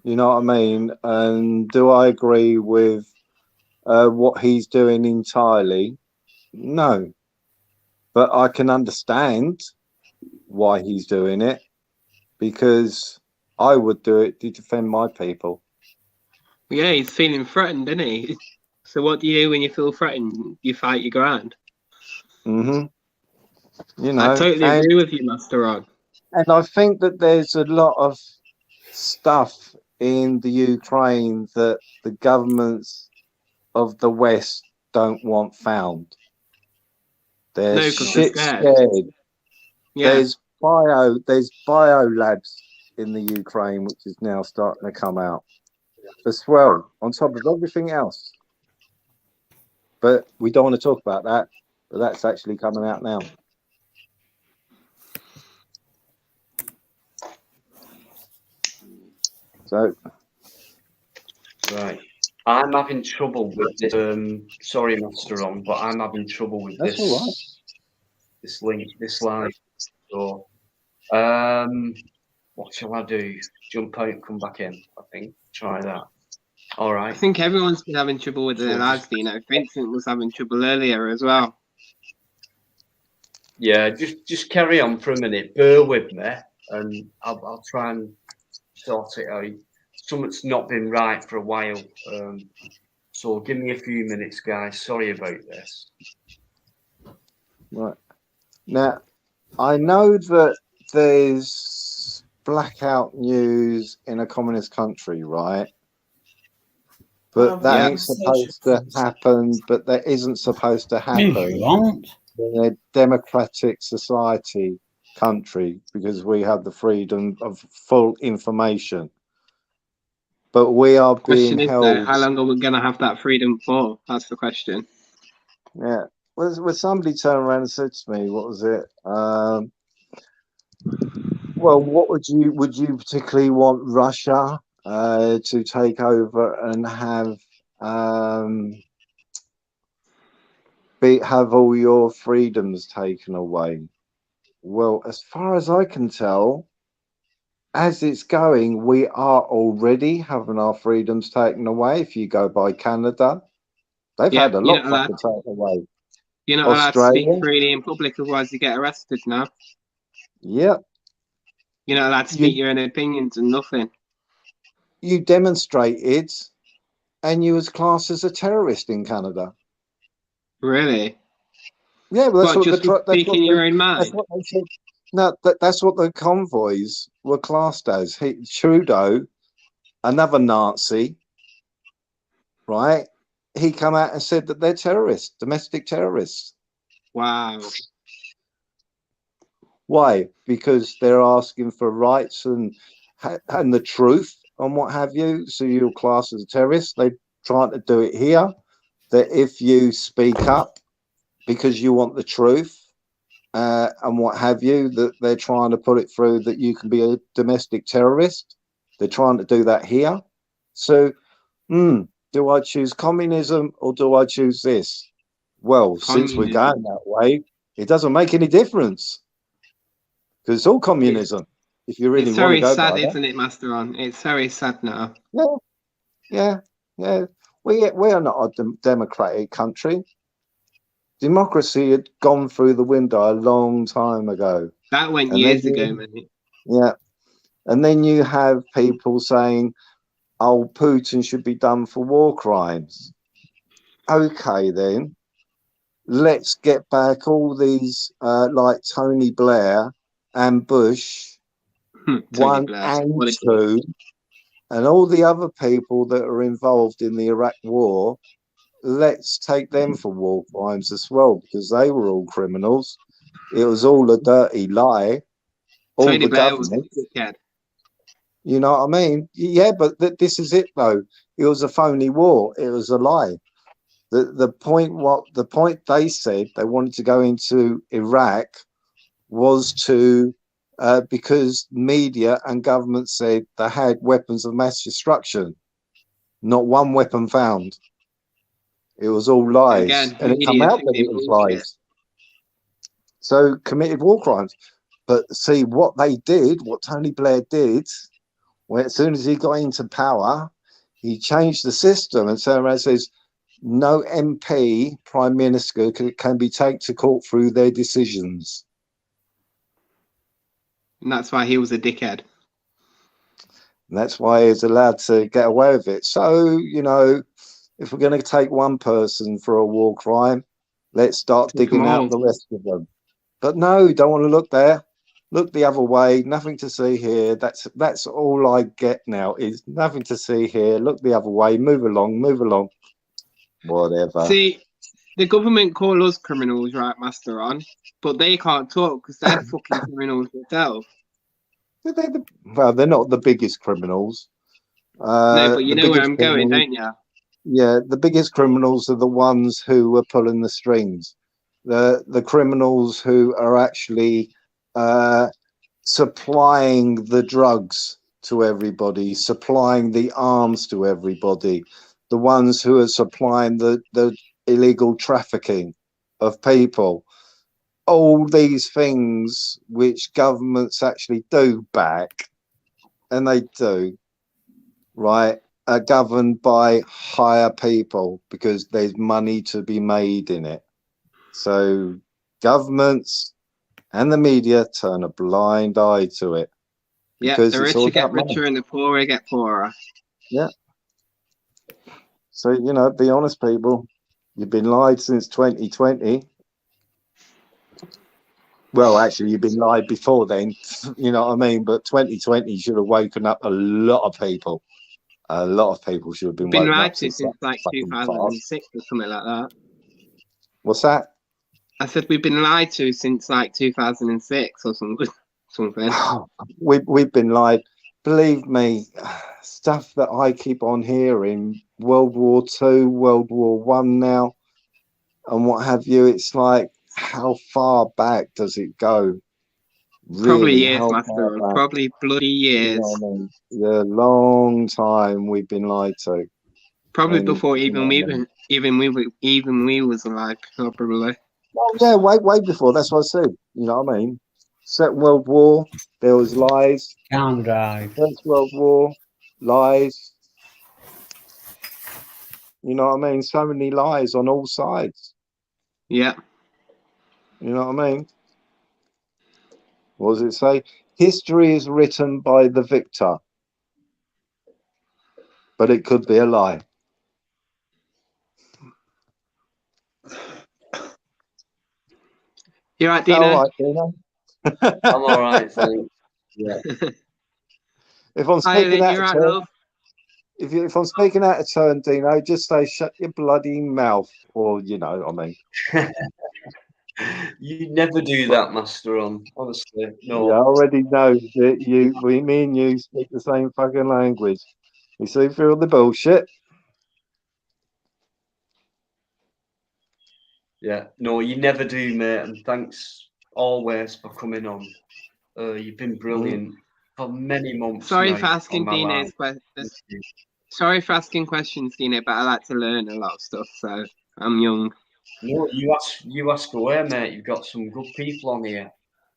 You know what I mean? And do I agree with what he's doing entirely? No. But I can understand why he's doing it, because I would do it to defend my people. Yeah, he's feeling threatened, isn't he? So what do you do when you feel threatened? You fight your ground. Mm-hmm. You know, I totally agree with you, Master Ron. And I think that there's a lot of stuff in the Ukraine that the governments of the West don't want found. They're shit scared. Yeah. There's bio labs in the Ukraine, which is now starting to come out as well, on top of everything else. But we don't want to talk about that. But that's actually coming out now. So, right, I'm having trouble with this. Sorry, Master Ron, but I'm having trouble with that's this. all right. This link, this live. So, what shall I do? Jump out and come back in. I think try that. All right. I think everyone's been having trouble with their lives, Dino. Vincent was having trouble earlier as well. Yeah, just carry on for a minute. Bear with me, and I'll try and sort it out. Something's not been right for a while, so give me a few minutes, guys. Sorry about this. Right. Now, I know that there's blackout news in a communist country, right? But that ain't supposed to happen, but that isn't supposed to happen in a democratic society country, because we have the freedom of full information. But we are being held. How long are we going to have that freedom for? That's the question. Yeah. Well, somebody turned around and said to me, what was it? Well, what would you particularly want Russia to take over and have all your freedoms taken away? Well, as far as I can tell, as it's going, we are already having our freedoms taken away. If you go by Canada, they've had a lot taken away. You're not allowed to speak Australia. freely in public, otherwise you get arrested now. Yep. You're not allowed to speak your own opinions and nothing. You demonstrated, and you was classed as a terrorist in Canada. Really? Yeah, well, that's What, what just speaking your own mind? that's what they said. No, that's what the convoys were classed as. Trudeau, another Nazi, right? He come out and said that they're terrorists, domestic terrorists. Wow. Why? Because they're asking for rights and the truth and what have you. So you're classed as a terrorist. They're trying to do it here. That if you speak up because you want the truth and what have you, that they're trying to put it through that you can be a domestic terrorist. They're trying to do that here. So, do I choose communism or do I choose this? Well, since we're going that way, it doesn't make any difference because it's all communism. If you really want to go sad, by that. isn't it, Master On? It's very sad now. Yeah. We are not a democratic country. Democracy had gone through the window a long time ago. That went years ago, mate. Yeah. And then you have people saying, oh, Putin should be done for war crimes. Okay, then. Let's get back all these, like Tony Blair and Bush, 1 and 2, and all the other people that are involved in the Iraq war. Let's take them for war crimes as well, because they were all criminals. It was all a dirty lie. All Tony the Blair was government. a dickhead. You know what I mean? Yeah, but this is it though. It was a phony war. It was a lie. The point they said they wanted to go into Iraq was to because media and government said they had weapons of mass destruction. Not one weapon found. It was all lies, and it came out that it was lies. So committed war crimes. But see what they did, what Tony Blair did, when as soon as he got into power, he changed the system and turned around and says, no MP, Prime Minister, can be taken to court through their decisions. And that's why he was a dickhead. And that's why he's allowed to get away with it. So, you know, if we're going to take one person for a war crime, let's start digging out the rest of them. But no, don't want to look there. Look the other way. Nothing to see here. That's all I get now is nothing to see here. Look the other way. Move along. Move along. Whatever. See, the government call us criminals, right, Master On, but they can't talk because they're fucking criminals themselves. Well, they're not the biggest criminals. No, but you know where I'm going, don't you? Yeah, the biggest criminals are the ones who are pulling the strings. The criminals who are actually supplying the drugs to everybody, supplying the arms to everybody, the ones who are supplying the illegal trafficking of people. All these things which governments actually do back, and they do, right, are governed by higher people because there's money to be made in it. So governments and the media turn a blind eye to it. Yeah, the richer get richer and the poorer get poorer. Yeah. So, you know, be honest, people. You've been lied since 2020. Well, actually, you've been lied before then. You know what I mean? But 2020 should have woken up a lot of people. A lot of people should have been woken lied up to since like 2006 or something like that. What's that? I said we've been lied to since like 2006 or something. We've been lied. Believe me, stuff that I keep on hearing, World War II, World War One now, and what have you. It's like, how far back does it go? Really, probably years, Master. Probably bloody years. You know what I mean? Yeah, long time we've been lied to. Probably before even we was alive. Probably. Well, yeah, way before. That's what I said. You know what I mean? Second World War, there was lies. Down drive. First World War, lies. You know what I mean? So many lies on all sides. Yeah. You know what I mean? What does it say? History is written by the victor, but it could be a lie. You right, Dino? All right, Dino. I'm all right, thanks. Yeah. If I'm speaking out you're of right, turn, love. if I'm speaking out of turn, Dino, just say shut your bloody mouth, or you know, I mean. You never do that, Master On. Honestly, no. Yeah, I already know that me and you speak the same fucking language. You see through all the bullshit. Yeah, no, you never do, mate. And thanks always for coming on. You've been brilliant for many months. Sorry now for asking on my Dino's line. questions. Sorry for asking questions, Dino, but I like to learn a lot of stuff, so I'm young. No, you ask away, mate. You've got some good people on here.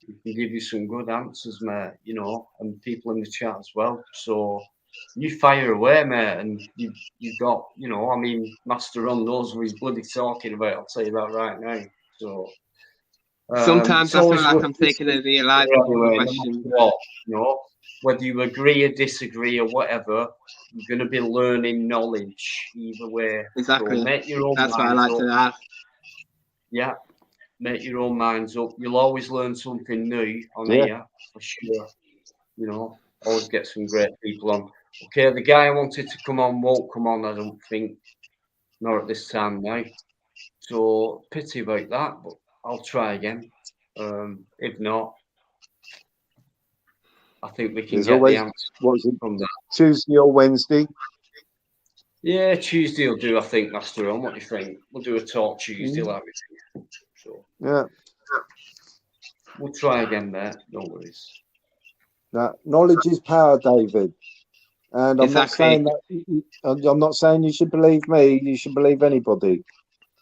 We can give you some good answers, mate. You know, and people in the chat as well. So you fire away, mate, and you've got, you know, I mean, Master Ron knows what he's bloody talking about. I'll tell you that right now. So Sometimes I feel like worth I'm taking listening over your life with all the anyway, no questions. matter what, you know, whether you agree or disagree or whatever, you're going to be learning knowledge either way. Exactly. So make your own That's what I minds like up. to ask. Yeah, make your own minds up. You'll always learn something new on here, for sure. You know, always get some great people on. Okay, the guy I wanted to come on won't come on, I don't think. Not at this time now. So, pity about that, but I'll try again. If not, I think we can There's get always, the answer what's it, from that. Tuesday or Wednesday? Yeah, Tuesday will do, I think, Master On. What do you think? We'll do a talk Tuesday, like we do. So, Yeah. we'll try again there. No worries. Now, knowledge is power, David. And I'm not saying that. I'm not saying you should believe me. You should believe anybody.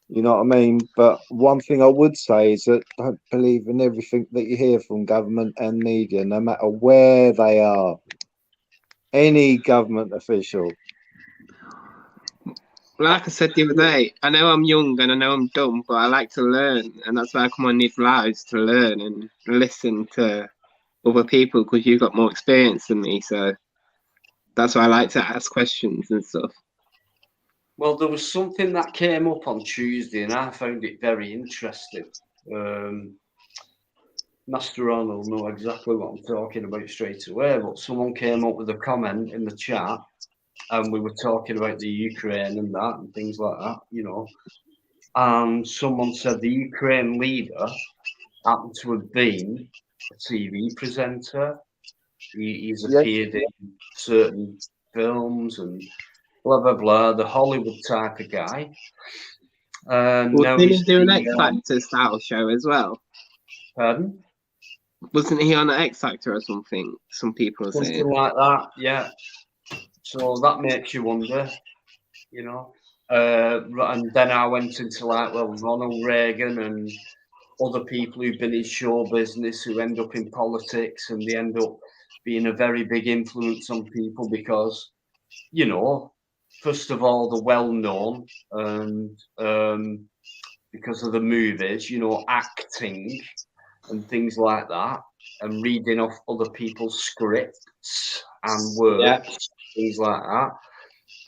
You know what I mean? But one thing I would say is that don't believe in everything that you hear from government and media, no matter where they are. Any government official. Like I said the other day, I know I'm young and I know I'm dumb, but I like to learn, and that's why I come on these lives to learn and listen to other people, because you've got more experience than me, so that's why I like to ask questions and stuff. Well, there was something that came up on Tuesday, and I found it very interesting. Master Ron will know exactly what I'm talking about straight away, but someone came up with a comment in the chat, and we were talking about the Ukraine and that and things like that, you know. And someone said the Ukraine leader happened to have been a TV presenter. He's appeared in certain films and blah, blah, blah, the Hollywood type of guy. Well, didn't he do an X Factor style show as well? Pardon? Wasn't he on an X Factor or something? Some people are saying. Something like that, yeah. So that makes you wonder, you know. And then I went into like, well, Ronald Reagan and other people who've been in show business who end up in politics, and they end up being a very big influence on people because, you know, first of all, they're well known and because of the movies, you know, acting and things like that, and reading off other people's scripts and words, things like that.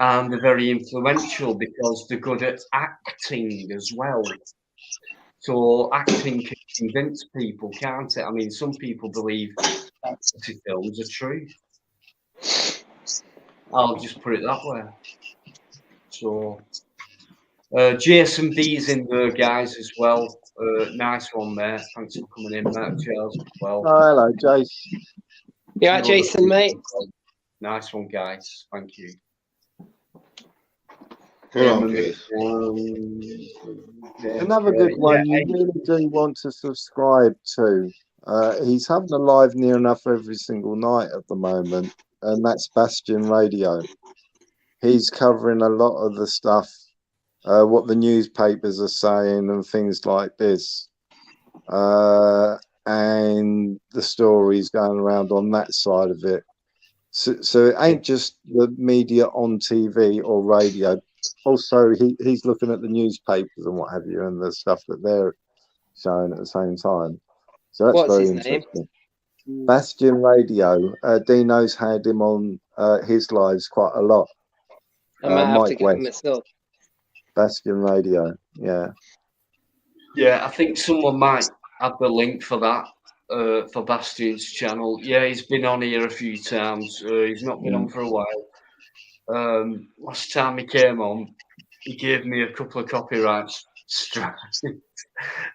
And they're very influential because they're good at acting as well. So acting can convince people, can't it? I mean, some people believe fantasy films are true. I'll just put it that way. So Jason B's in there, guys, as well. Nice one, mate. Thanks for coming in, Matt Charles, as well. Oh, hello, Jace. Yeah, Jason, mate. Nice one, guys. Thank you. Another good one you really do want to subscribe to. He's having a live near enough every single night at the moment, and that's Bastion Radio. He's covering a lot of the stuff, what the newspapers are saying and things like this, and the stories going around on that side of it. So it ain't just the media on TV or radio. Also, he's looking at the newspapers and what have you, and the stuff that showing at the same time. So that's What's very his name? interesting. Bastion Radio. Dino's had him on his lives quite a lot. I might have to Mike get him West, myself. Bastion Radio. Yeah. Yeah, I think someone might have the link for that, for Bastion's channel. Yeah, he's been on here a few times. He's not been on for a while. Last time he came on, he gave me a couple of copyrights strikes.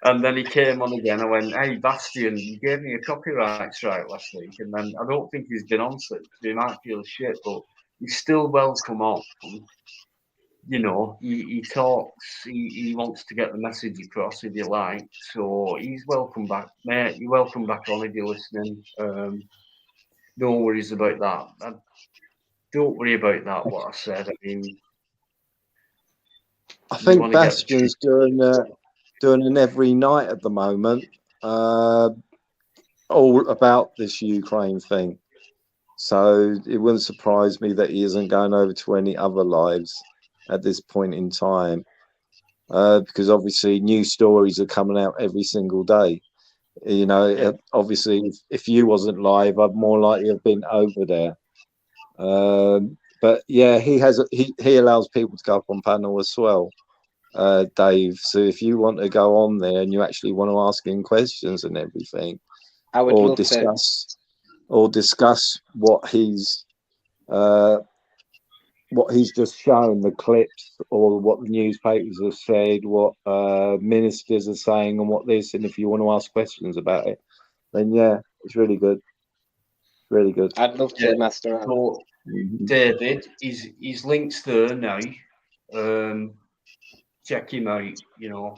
And then he came on again. I went, "Hey, Bastion, you gave me a copyright strike last week." And then I don't think he's been on since. He might feel shit, but he's still welcome on. You know, he talks, he wants to get the message across if you like. So he's welcome back, mate. You're welcome back on if you're listening. No worries about that. Don't worry about that, what I said. I mean, I think Bastion's doing an every night at the moment, all about this Ukraine thing. So it wouldn't surprise me that he isn't going over to any other lives at this point in time, because obviously new stories are coming out every single day. You know, obviously if you wasn't live, I'd more likely have been over there. But yeah, he allows people to go up on panel as well, Dave. So if you want to go on there and you actually want to ask him questions and everything, I would or love discuss what he's just shown, the clips, or what the newspapers have said, what ministers are saying, and what this. And if you want to ask questions about it, then yeah, it's really good. Really good. I'd love to, Master. So, David, his link's there now. Check him out. You know,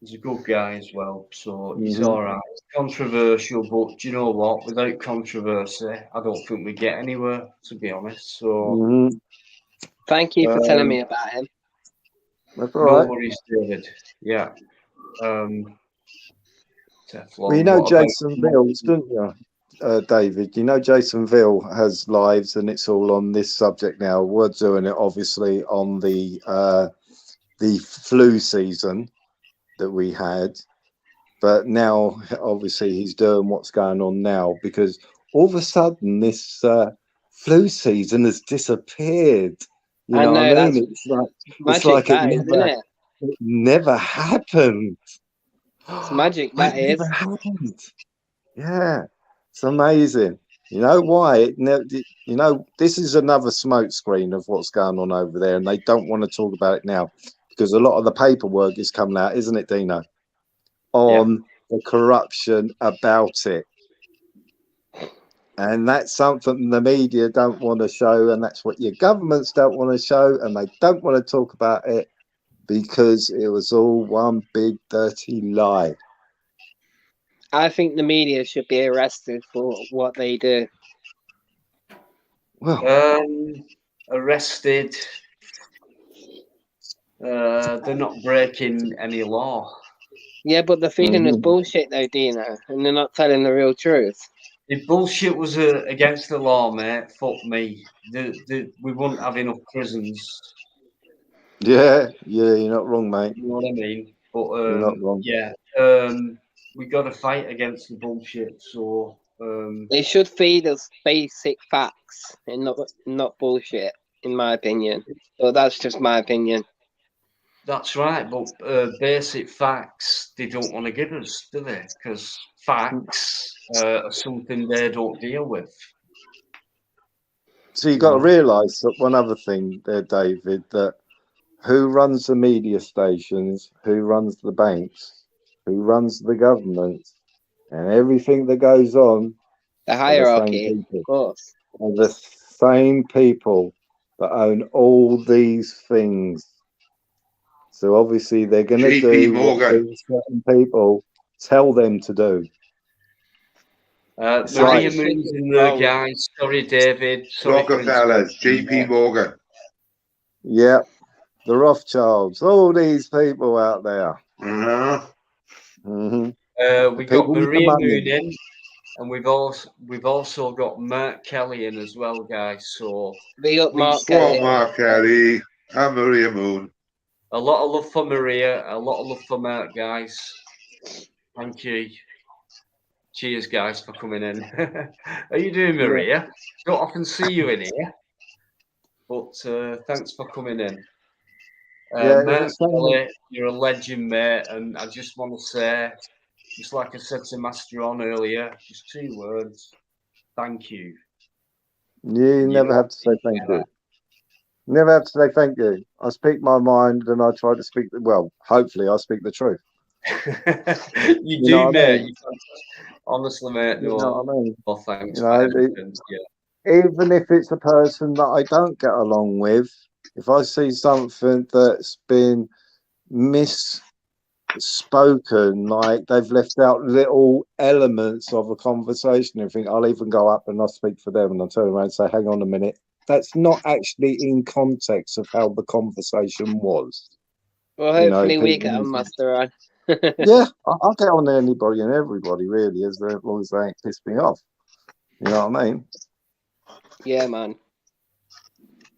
he's a good guy as well. So he's all right. It's controversial, but do you know what? Without controversy, I don't think we get anywhere, to be honest. So thank you for telling me about him. That's all right. No worries, David. Yeah. Well, you know Jason Vills, don't you, David? You know Jason Vill has lives, and it's all on this subject now. We're doing it obviously on the flu season that we had, but now obviously he's doing what's going on now, because all of a sudden this flu season has disappeared. You know what I mean? It's like it never happened. It's magic, that is. Never happened. Yeah, it's amazing. You know why? You know, this is another smoke screen of what's going on over there, and they don't want to talk about it now because a lot of the paperwork is coming out, isn't it, Dino? On the corruption about it. And that's something the media don't want to show, and that's what your governments don't want to show, and they don't want to talk about it because it was all one big dirty lie. I think the media should be arrested for what they do. Well, arrested. They're not breaking any law. Yeah, but they're feeding us bullshit though, Dino, and they're not telling the real truth. If bullshit was against the law, mate, fuck me. We wouldn't have enough prisons. Yeah, you're not wrong, mate. You know what I mean? But you're not wrong. Yeah, we got to fight against the bullshit. So they should feed us basic facts and not bullshit, in my opinion. But that's just my opinion. That's right, but basic facts they don't want to give us, do they? Because facts are something they don't deal with. So you've got to realise that one other thing there, David, that who runs the media stations, who runs the banks, who runs the government, and everything that goes on, the hierarchy, of course, are the same people that own all these things. So obviously they're going to do what certain people tell them to do. Maria Moon's in there, guys. Sorry, David. Rockefellers, JP Morgan. Yeah, the Rothschilds, all these people out there. We got Maria Moon in, and we've also got Mark Kelly in as well, guys. So big up Mark Kelly and Maria Moon. A lot of love for Maria. A lot of love for Mark, guys. Thank you. Cheers, guys, for coming in. How are you doing, Maria? Don't often see you in here, but thanks for coming in. Yeah, Mark, it's something. Kelly, you're a legend, mate, and I just want to say, just like I said to Master on earlier, just 2 words. Thank you. You never have to say thank you. Never have to say thank you. I speak my mind, and I try to speak. Well, hopefully, I speak the truth. You know do, what I mate. mean? Honestly, mate. You No, know what I mean? well, thanks You for know, everything. Yeah. even if it's a person that I don't get along with, if I see something that's been misspoken, like they've left out little elements of a conversation, I think I'll even go up and I'll speak for them, and I'll turn around and say, hang on a minute, that's not actually in context of how the conversation was. Well, hopefully we get a Master on. Yeah, I'll get on to anybody and everybody, really, as long as they ain't piss me off. You know what I mean? Yeah, man.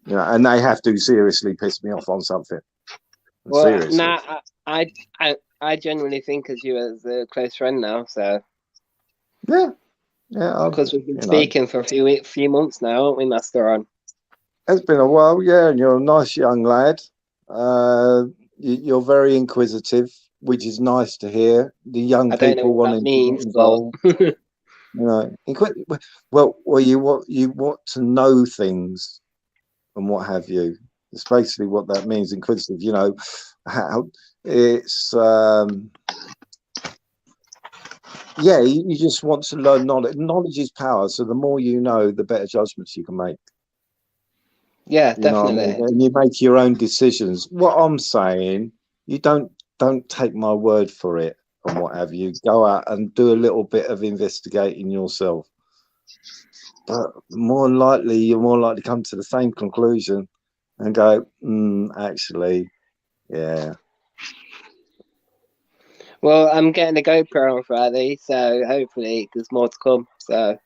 Yeah, and they have to seriously piss me off on something. Well, Seriously. nah, I genuinely think of you as a close friend now. So yeah, because we've been speaking for a few months now, haven't we, Master on? It's been a while, yeah, and you're a nice young lad. You're very inquisitive, which is nice to hear. The young people wanting to get involved. You know, well, you want to know things and what have you. It's basically what that means, inquisitive. You know, how it's yeah, you just want to learn knowledge. Knowledge is power, so the more you know, the better judgments you can make. Yeah, you know definitely. what I mean? And you make your own decisions. What I'm saying, you don't take my word for it and what have you. Go out and do a little bit of investigating yourself. But more likely, you're more likely to come to the same conclusion and go, actually, yeah. Well, I'm getting a GoPro on Friday, so hopefully there's more to come. So.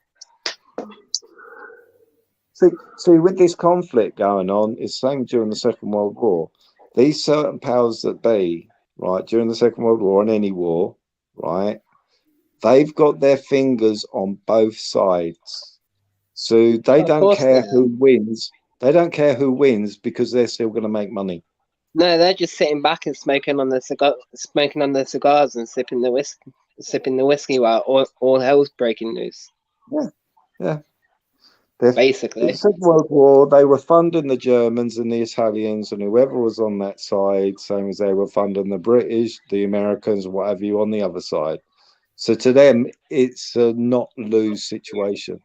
See, with this conflict going on, it's the same during the Second World War. These certain powers that be, right, during the Second World War and any war, right, they've got their fingers on both sides. So they don't care who wins. They don't care who wins because they're still going to make money. No, they're just sitting back and smoking on their cigars and sipping the whiskey while all hell's breaking loose. Yeah. Basically, in the Second World War, they were funding the Germans and the Italians and whoever was on that side, same as they were funding the British, the Americans, whatever you on the other side. So to them, it's a not lose situation.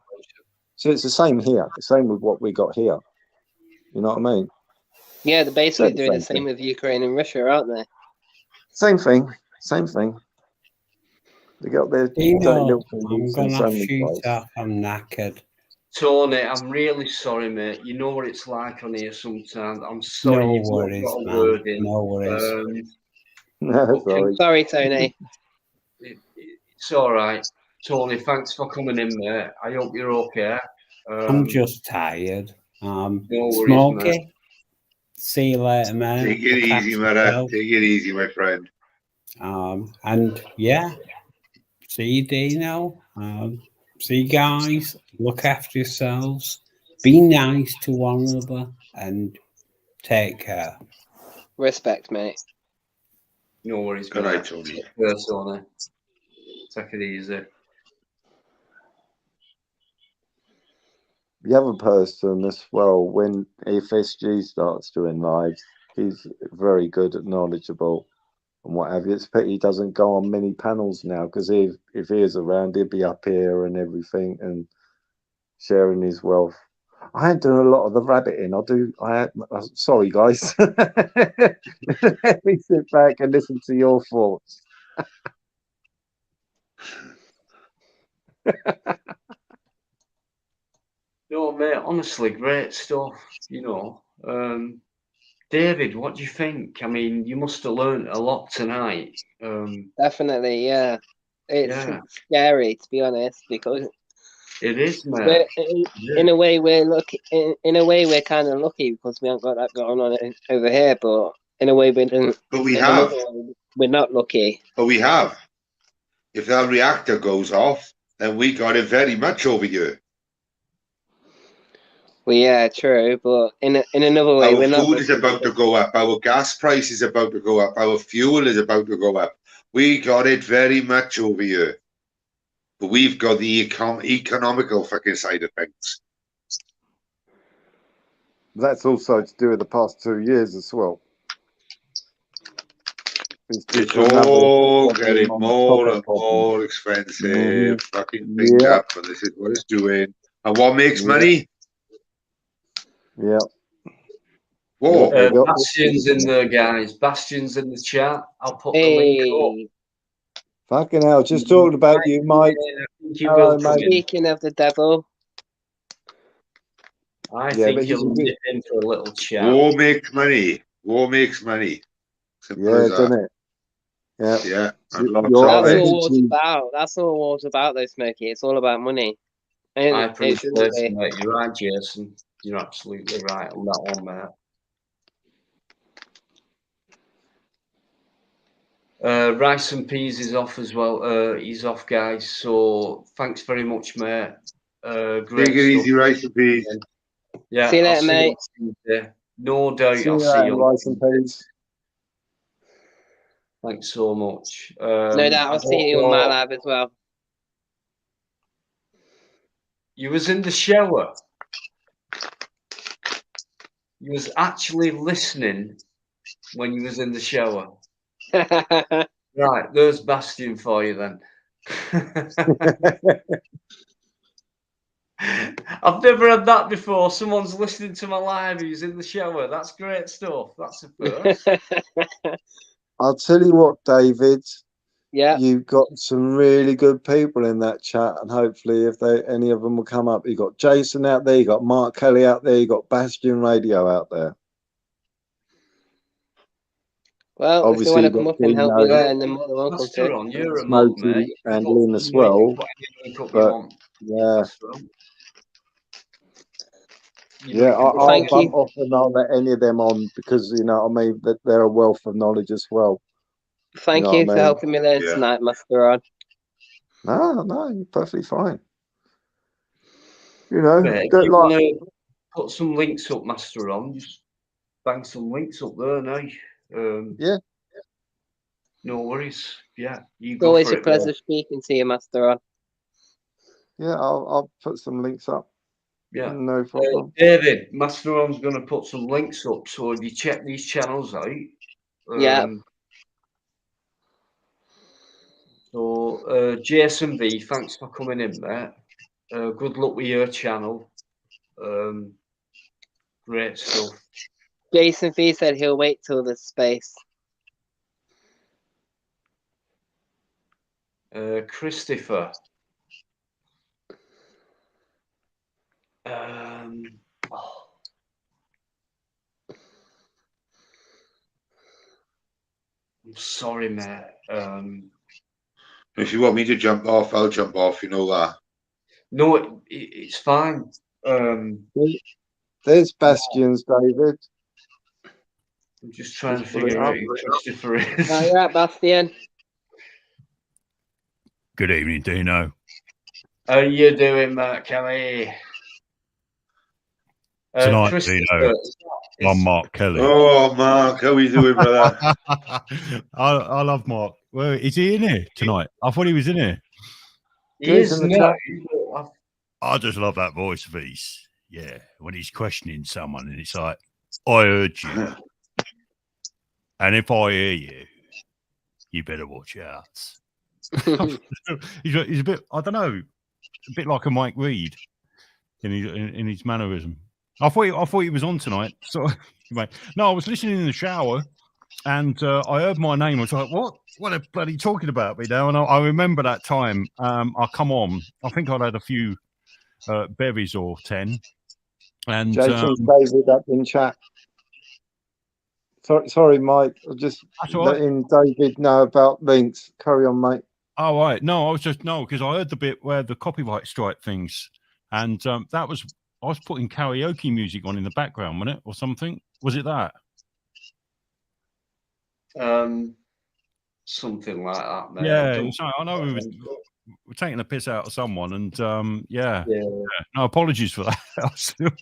So it's the same here. The same with what we got here. You know what I mean? Yeah, they're basically doing the same with Ukraine and Russia, aren't they? Same thing. Same thing. They got their I'm little gonna shoot off. I'm knackered. Tony, I'm really sorry, mate. You know what it's like on here sometimes. I'm sorry No you've worries, not got a man. word in. No worries. I'm sorry, Tony. It's all right. Tony, thanks for coming in, mate. I hope you're okay. I'm just tired. No worries, Smokey. mate. See you later, man. Take it easy, man. Take it easy, my friend. And yeah, see you, Dino. See you guys. Look after yourselves. Be nice to one another and take care. Respect, mate. No worries, Good mate. night, Tony. Tony. Take it easy. The other person as well, when if SG starts doing lives, he's very good and knowledgeable and what have you. It's a pity he doesn't go on many panels now, because if he is around, he'd be up here and everything and sharing his wealth. I ain't doing a lot of the rabbiting. Sorry, guys. Let me sit back and listen to your thoughts. No, mate, honestly, great stuff, you know. David, what do you think? I mean, you must have learned a lot tonight. Definitely, yeah. It's scary, to be honest, because it is, mate. In a way, we're lucky. In a way, we're kind of lucky because we haven't got that going on over here. But In a way, we didn't. But we in have. another way, we're not lucky. But we have. If that reactor goes off, then we got it very much over here. Well, yeah, true. But in another way, Our we're not food is lucky. about to go up. Our gas price is about to go up. Our fuel is about to go up. We got it very much over here. But we've got the economical fucking side of things. That's also to do with the past 2 years as well. It's all getting more and more expensive. Fucking thing up, and this is what it's doing. And what makes money? Yeah. Whoa. Bastion's in there, guys. Bastion's in the chat. I'll put the link up. Fucking hell, just talking about you, Mike. Hello, mate. Speaking of the devil, I think he'll dip in for a little chat. War makes money. War makes money. Simple Yeah, as that. doesn't it? Yeah. Yeah. that's all war's about. That's all war's about, though, Smokey. It's all about money. I appreciate it, mate. You're right, Jason. You're absolutely right on that one, mate. Rice and Peas is off as well. He's off, guys. So thanks very much, mate. Great Take it easy, Rice and Peas. Yeah. See you later, I'll mate. you Tuesday. No doubt See I'll you see later, you. Rice and Peas. Thanks so much. No doubt I'll see you on my lab as well. You was in the shower. You was actually listening when you was in the shower. Right, there's Bastion for you then. I've never had that before. Someone's listening to my live who's in the shower. That's great stuff. That's a first. I'll tell you what, David. Yeah. You've got some really good people in that chat, and hopefully, if any of them will come up, you got Jason out there, you got Mark Kelly out there, you got Bastion Radio out there. Well, obviously, if you want to come up and help me learn, then more than welcome to. On, you're a mod, mate. And Lynn as well. But yeah. Yeah, I'll bump off and I'll let any of them on because, you know what I mean, that they're a wealth of knowledge as well. Thank you for helping me learn tonight, Master Rod. No, you're perfectly fine. You know, Mate, if you want to put some links up, Master Ron, just bang some links up there now. Yeah. No worries. Yeah, you It's go always for a it, pleasure mate. speaking to you, Master Rod. Yeah, I'll put some links up. Yeah, no problem. David, Master Ron's going to put some links up, so if you check these channels out, yeah. So, Jason V, thanks for coming in, mate. Good luck with your channel. Great stuff. Jason V said he'll wait till there's space. Christopher. I'm sorry, mate. If you want me to jump off, I'll jump off. You know that. No, it's fine. There's Bastions, David. I'm just trying to figure out who Christopher is. Oh, you're right, Bastian. Good evening, Dino. How you doing, Mark Kelly? Tonight, Dino, I'm Mark Kelly. Oh, Mark, how are you doing, brother? I love Mark. Well, is he in here tonight? I thought he was in here. He is now. I just love that voice of his. Yeah, when he's questioning someone and it's like, I heard you. And if I hear you, you better watch out. he's a bit, I don't know, a bit like a Mike Reed in his mannerism. I thought he was on tonight. So, no, I was listening in the shower, and I heard my name. I was like, "What? What are bloody talking about me now?" And I remember that time. I come on. I think I'd had a few berries or 10. And Jason's David up in chat. Sorry, Mike. I'm just letting David know about links. Carry on, mate. Oh, right. No, because I heard the bit where the copyright strike things, and that was. I was putting karaoke music on in the background, wasn't it, or something? Was it that? Something like that, mate. Yeah, Don't- so I know we're taking the piss out of someone, and yeah. Yeah. No apologies for that.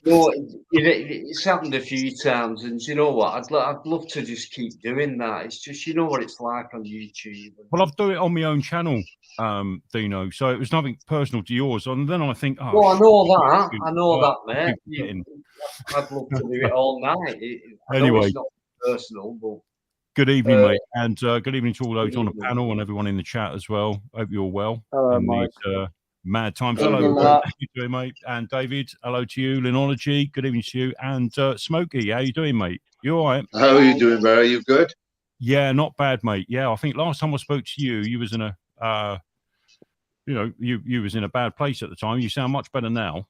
No, it's happened a few times, and you know what? I'd love to just keep doing that. It's just, you know what it's like on YouTube. Well, I've done it on my own channel, Dino. So it was nothing personal to yours. And then I think, oh, No, I know that. shoot, I know oh, that, I mate. keep forgetting. I'd love to do it all night. I know Anyway. it's not personal, but Good evening, mate, and good evening to all those good on the evening. panel and everyone in the chat as well. Hope you're well Hello, in Mike. these mad times. Evening, Hello, Mark. how you doing, mate? And David, hello to you. Linology, good evening to you. And Smokey, how you doing, mate? You all right? How are you doing, Barry? You good? Yeah, not bad, mate. Yeah, I think last time I spoke to you, you was in a, you was in a bad place at the time. You sound much better now.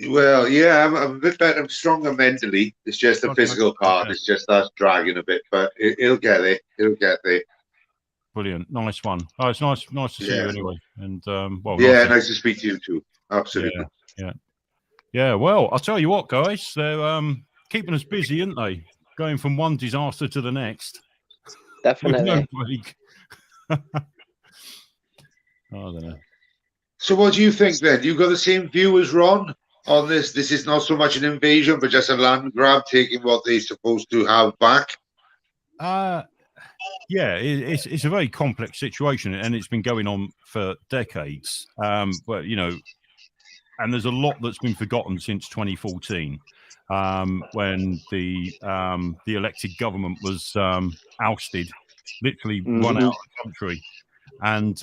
Well, yeah, I'm a bit better. I'm stronger mentally. It's just the Okay. physical part. It's just that's dragging a bit, but it'll get there. It'll get there. Brilliant, nice one. Oh, it's nice to see you Yeah. anyway. And well, Yeah, nice nice to speak to you too. Absolutely. Yeah. Well, I'll tell you what, guys, they're keeping us busy, aren't they? Going from one disaster to the next. Definitely. With no break. I don't know. So, what do you think then? You got the same view as Ron on this? This is not so much an invasion, but just a land grab, taking what they're supposed to have back. Yeah, it's a very complex situation, and it's been going on for decades. But and there's a lot that's been forgotten since 2014, when the elected government was ousted, literally run out of the country, and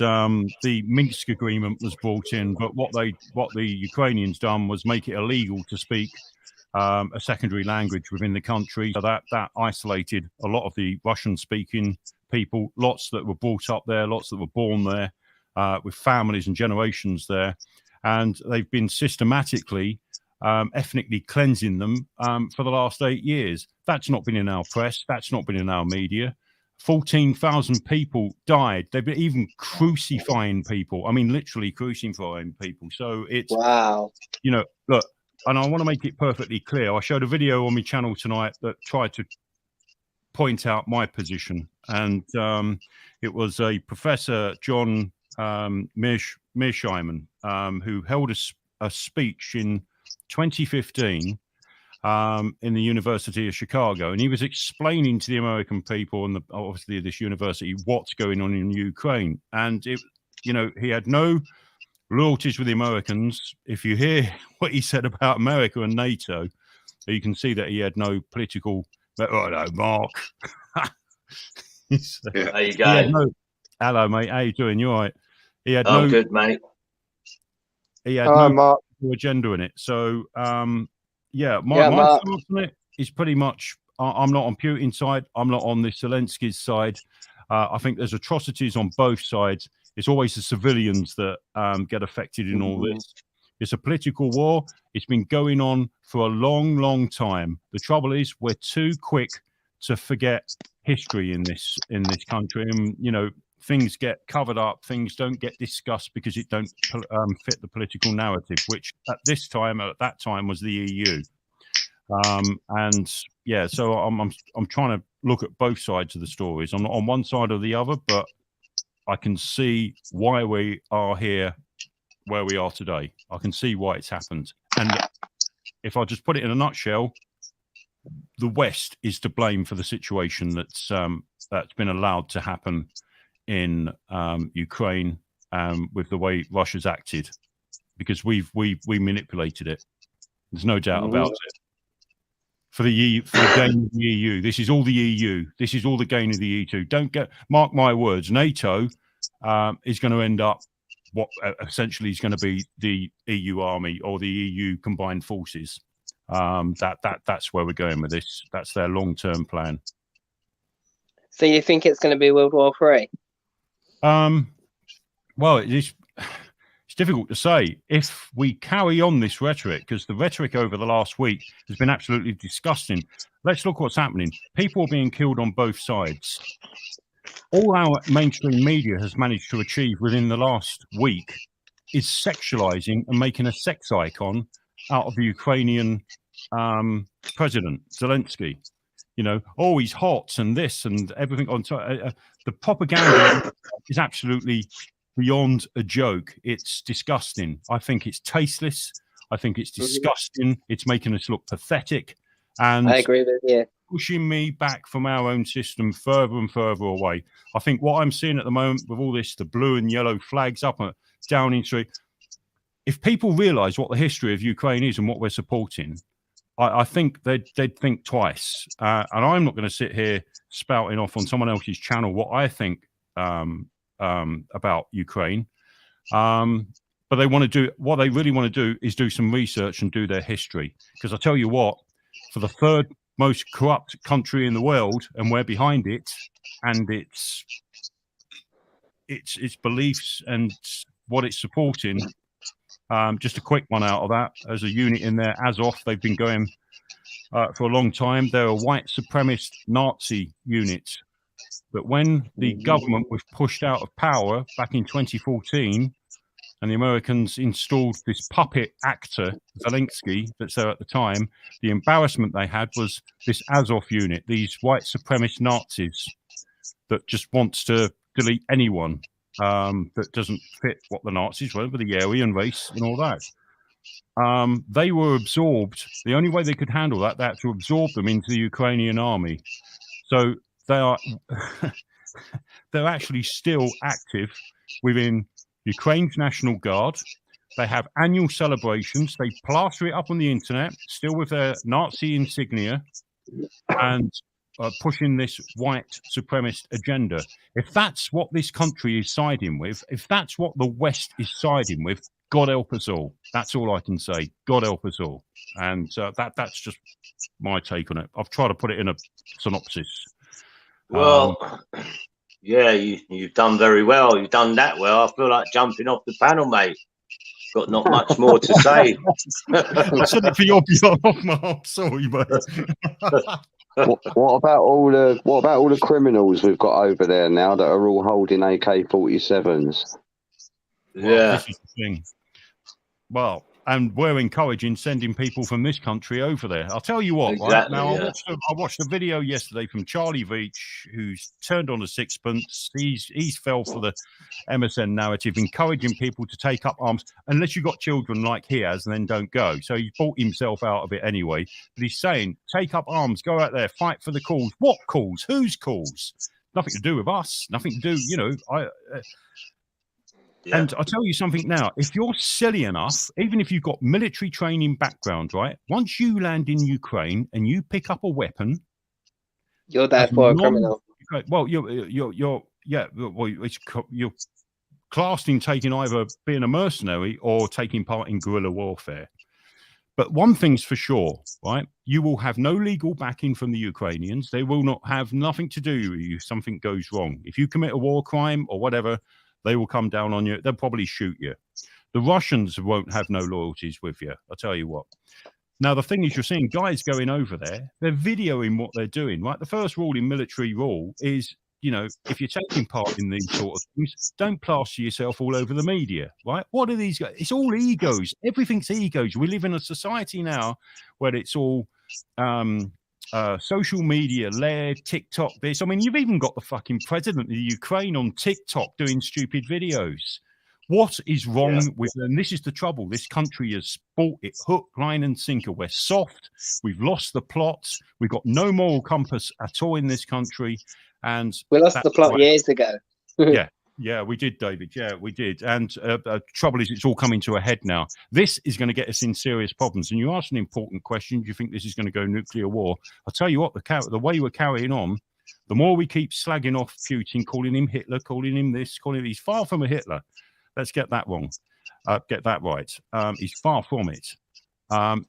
the Minsk agreement was brought in. But what the Ukrainians done was make it illegal to speak a secondary language within the country. So that isolated a lot of the Russian-speaking people, lots that were brought up there, lots that were born there, with families and generations there. And they've been systematically, ethnically cleansing them for the last 8 years. That's not been in our press. That's not been in our media. 14,000 people died. They've been even crucifying people. I mean, literally crucifying people. So it's, wow. Look, and I want to make it perfectly clear. I showed a video on my channel tonight that tried to point out my position. And it was a Professor John Mearsheimer, who held a speech in 2015 in the University of Chicago, and he was explaining to the American people and obviously this university what's going on in Ukraine. And he had no loyalties with the Americans. If you hear what he said about America and NATO, you can see that he had no political. Oh no, Mark. How you going? Hello, mate. How you doing? You all right? He had I'm good, mate. He had Mark. no agenda in it. So, my Mark. stance on it is pretty much. I'm not on Putin's side. I'm not on the Zelensky's side. I think there's atrocities on both sides. It's always the civilians that get affected in all this. It's a political war. It's been going on for a long, long time. The trouble is, we're too quick to forget history in this country, and things get covered up. Things don't get discussed because it don't fit the political narrative, which at that time was the EU. So I'm trying to look at both sides of the stories. I'm not on one side or the other, but I can see why we are here where we are today. I can see why it's happened. And if I just put it in a nutshell, the West is to blame for the situation that's been allowed to happen in Ukraine with the way Russia's acted, because we manipulated it. There's no doubt about it. For the gain of the EU, this is all the EU. This is all the gain of the EU. Mark my words. NATO is going to end up what essentially is going to be the EU army or the EU combined forces. That's where we're going with this. That's their long-term plan. So you think it's going to be World War III? Well, it's difficult to say. If we carry on this rhetoric, because the rhetoric over the last week has been absolutely disgusting. Let's look what's happening. People are being killed on both sides. All our mainstream media has managed to achieve within the last week is sexualizing and making a sex icon out of the Ukrainian president, Zelensky. You know, oh, he's hot and this and everything on top. The propaganda is absolutely beyond a joke. It's disgusting. I think it's tasteless. I think it's disgusting. It's making us look pathetic. And I agree with you. Pushing me back from our own system further and further away. I think what I'm seeing at the moment with all this, the blue and yellow flags up and down in street, if people realise what the history of Ukraine is and what we're supporting, I think they'd think twice. And I'm not going to sit here spouting off on someone else's channel what I think about Ukraine. But they want to do what they really want to do is do some research and do their history. Because I tell you what, for the third most corrupt country in the world, and we're behind it, and its beliefs and what it's supporting. Just a quick one out of that. There's a unit in there, Azov. They've been going for a long time. They're a white supremacist Nazi unit. But when the government was pushed out of power back in 2014, and the Americans installed this puppet actor, Zelensky, that's there at the time, the embarrassment they had was this Azov unit, these white supremacist Nazis that just wants to delete anyone that doesn't fit what the Nazis were, with the Aryan race and all that. They were absorbed. The only way they could handle that, they had to absorb them into the Ukrainian army. So they are they're actually still active within Ukraine's National Guard. They have annual celebrations. They plaster it up on the internet, still with their Nazi insignia, and pushing this white supremacist agenda. If that's what this country is siding with, if that's what the West is siding with, God help us all. That's all I can say. God help us all. And that's just my take on it. I've tried to put it in a synopsis. Well, yeah, you've done very well. You've done that well. I feel like jumping off the panel, mate. Got not much more to say. I said it for your behalf, Mark. Sorry, mate. What about all the criminals we've got over there now that are all holding AK-47s? Well, this is the thing. Well, and we're encouraging sending people from this country over there. I'll tell you what, Exactly, right? Now, yeah. I watched a video yesterday from Charlie Veach, who's turned on a sixpence. He's fell for the MSN narrative, encouraging people to take up arms, unless you've got children like he has, and then don't go. So he bought himself out of it anyway. But he's saying, take up arms, go out there, fight for the cause. What cause? Whose cause? Nothing to do with us. Nothing to do, Yeah. And I'll tell you something now. If you're silly enough, even if you've got military training background, right? Once you land in Ukraine and you pick up a weapon, You're therefore a criminal. well, you're classed in taking either being a mercenary or taking part in guerrilla warfare. But one thing's for sure, right? You will have no legal backing from the Ukrainians. They will not have nothing to do with you if something goes wrong. If you commit a war crime or whatever, they will come down on you. They'll probably shoot you. The Russians won't have no loyalties with you. I'll tell you what. Now, the thing is, you're seeing guys going over there. They're videoing what they're doing, right? The first rule in military rule is, if you're taking part in these sort of things, don't plaster yourself all over the media, right? What are these guys? It's all egos. Everything's egos. We live in a society now where it's all social media led, TikTok this. I mean, you've even got the fucking president of the Ukraine on TikTok doing stupid videos. What is wrong with them? And this is the trouble. This country has bought it hook, line, and sinker. We're soft. We've lost the plot. We've got no moral compass at all in this country. And we lost the plot years ago. Yeah, we did, David. Yeah, we did. And trouble is, it's all coming to a head now. This is going to get us in serious problems. And you asked an important question. Do you think this is going to go nuclear war? I'll tell you what, the way we're carrying on, the more we keep slagging off Putin, calling him Hitler, calling him this, he's far from a Hitler. Let's get that wrong. Get that right. He's far from it.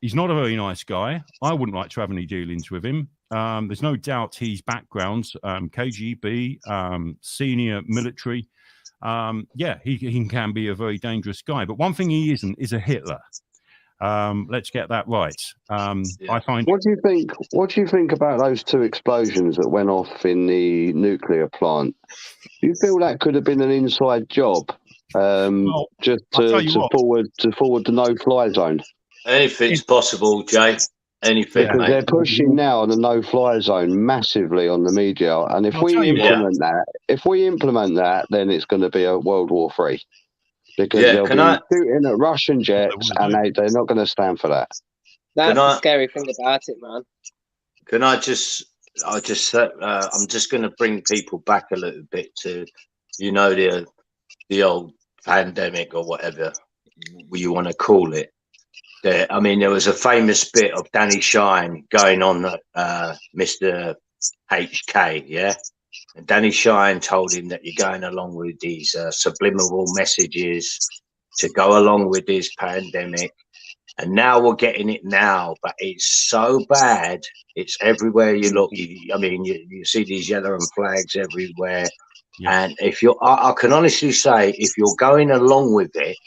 He's not a very nice guy. I wouldn't like to have any dealings with him. There's no doubt his background, KGB, senior military. He can be a very dangerous guy. But one thing he isn't is a Hitler. Let's get that right. I find. What do you think about those two explosions that went off in the nuclear plant? Do you feel that could have been an inside job, just to forward the no-fly zone? Anything's possible, Jay. Anything, Because mate. they're pushing now on the no-fly zone massively on the media, and if I'll we tell you what. implement that, then it's going to be a World War III. Because Yeah, they'll can be I? shooting at Russian jets, and they're not going to stand for that. That's Can the I- scary thing about it, man. Can I just? I'm just going to bring people back a little bit to, the old pandemic or whatever you want to call it. There was a famous bit of Danny Shine going on Mr. HK, yeah. And Danny Shine told him that you're going along with these subliminal messages to go along with this pandemic. And now we're getting it now, but it's so bad. It's everywhere you look. You see these yellow flags everywhere. Yeah. And if I can honestly say, if you're going along with it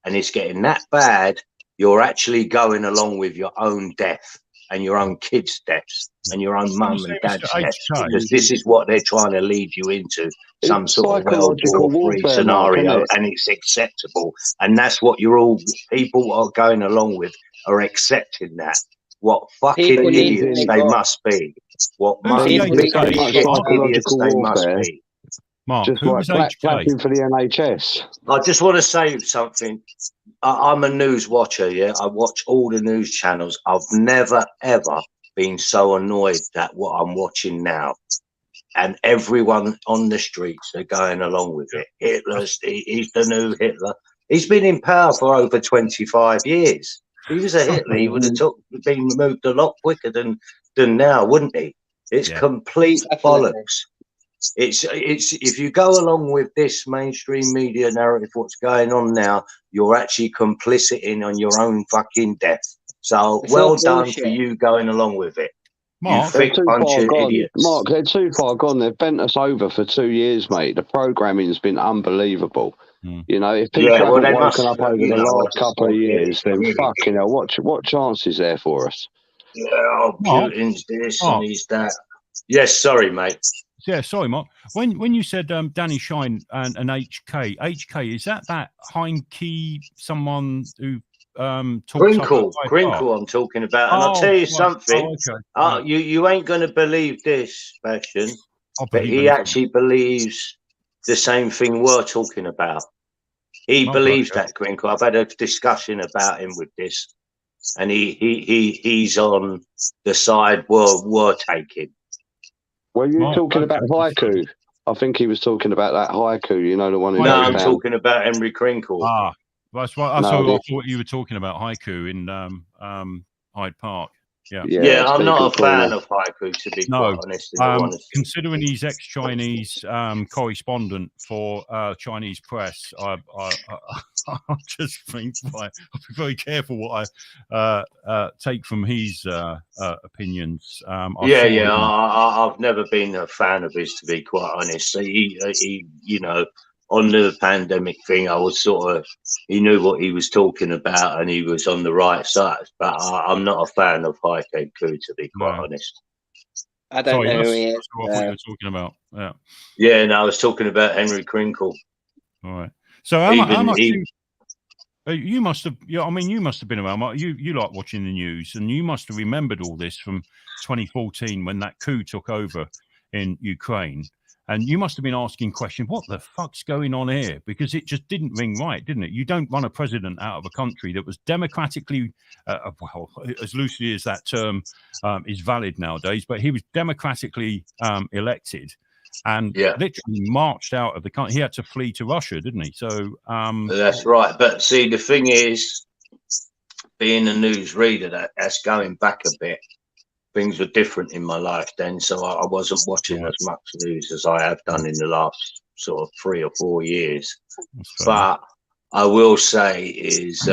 and it's getting that bad, you're actually going along with your own death and your own kids' deaths and your own mum and dad's deaths, because this is what they're trying to lead you into, some It's sort of World psychological War III warfare, Mark, scenario, isn't it? and it's acceptable. And that's what people are going along with, are accepting that. What fucking People need to idiots wake they up. must be. What Who's fucking the There's so HK? much shit Mark, idiots psychological they must warfare, be. Mark, just who like was HK? clapping for the NHS. I just want to say something. I'm a news watcher, yeah. I watch all the news channels. I've never, ever been so annoyed at what I'm watching now. And everyone on the streets are going along with it. He's the new Hitler. He's been in power for over 25 years. If he was a Hitler, he would have been removed a lot quicker than now, wouldn't he? It's complete bollocks. It's if you go along with this mainstream media narrative, what's going on now, you're actually complicit on your own fucking death. So It's well all done bullshit. for you going along with it. Mark, You They're thick too bunch far of gone. idiots. Mark, they're too far gone. They've bent us over for 2 years, mate. The programming's been unbelievable. You know, if people Yeah, well, haven't they woken must, up over you the know, I last just couple of don't get it. years, then Really. fucking hell, what chance is there for us? Yeah, oh, Mark? Putin's this Mark? and he's that. Yes, sorry, mate. Yeah, sorry, Mark. When you said Danny Shine and HK, is that Heinke, someone who talks up at Hyde Crinkle, Park? I'm talking about. And I'll tell you something. Oh, okay. You ain't going to believe this, Bastion, but he actually believes the same thing we're talking about. He believes that, Crinkle. I've had a discussion about him with this, and he's on the side we're taking. Were you talking about haiku? I think he was talking about that haiku, you know, the one who No, goes I'm down. talking about Henry Crinkle. Ah, that's why. No, I this- thought you were talking about haiku in Hyde Park. Yeah. Yeah, I'm not a fan of haiku, to be quite honest. In all honesty. Considering he's ex-Chinese correspondent for Chinese press, I just think I'll be very careful what I take from his opinions. I've never been a fan of his, to be quite honest. He you know, on the pandemic thing, I was he knew what he was talking about and he was on the right side. But I'm not a fan of Haiku, to be quite honest. I don't know who he is. That's what you were talking about. Yeah. Yeah, no, I was talking about Henry Crinkle. All right. So how much you must have? Yeah, I mean, you must have been around. Mark. You like watching the news, and you must have remembered all this from 2014 when that coup took over in Ukraine. And you must have been asking questions, what the fuck's going on here? Because it just didn't ring right, didn't it? You don't run a president out of a country that was democratically, well, as loosely as that term is valid nowadays, but he was democratically elected and literally marched out of the country. He had to flee to Russia, didn't he? So that's right. But see, the thing is, being a news reader, that's going back a bit. Things were different in my life then, so I wasn't watching as much news as I have done in the last sort of 3 or 4 years. But I will say is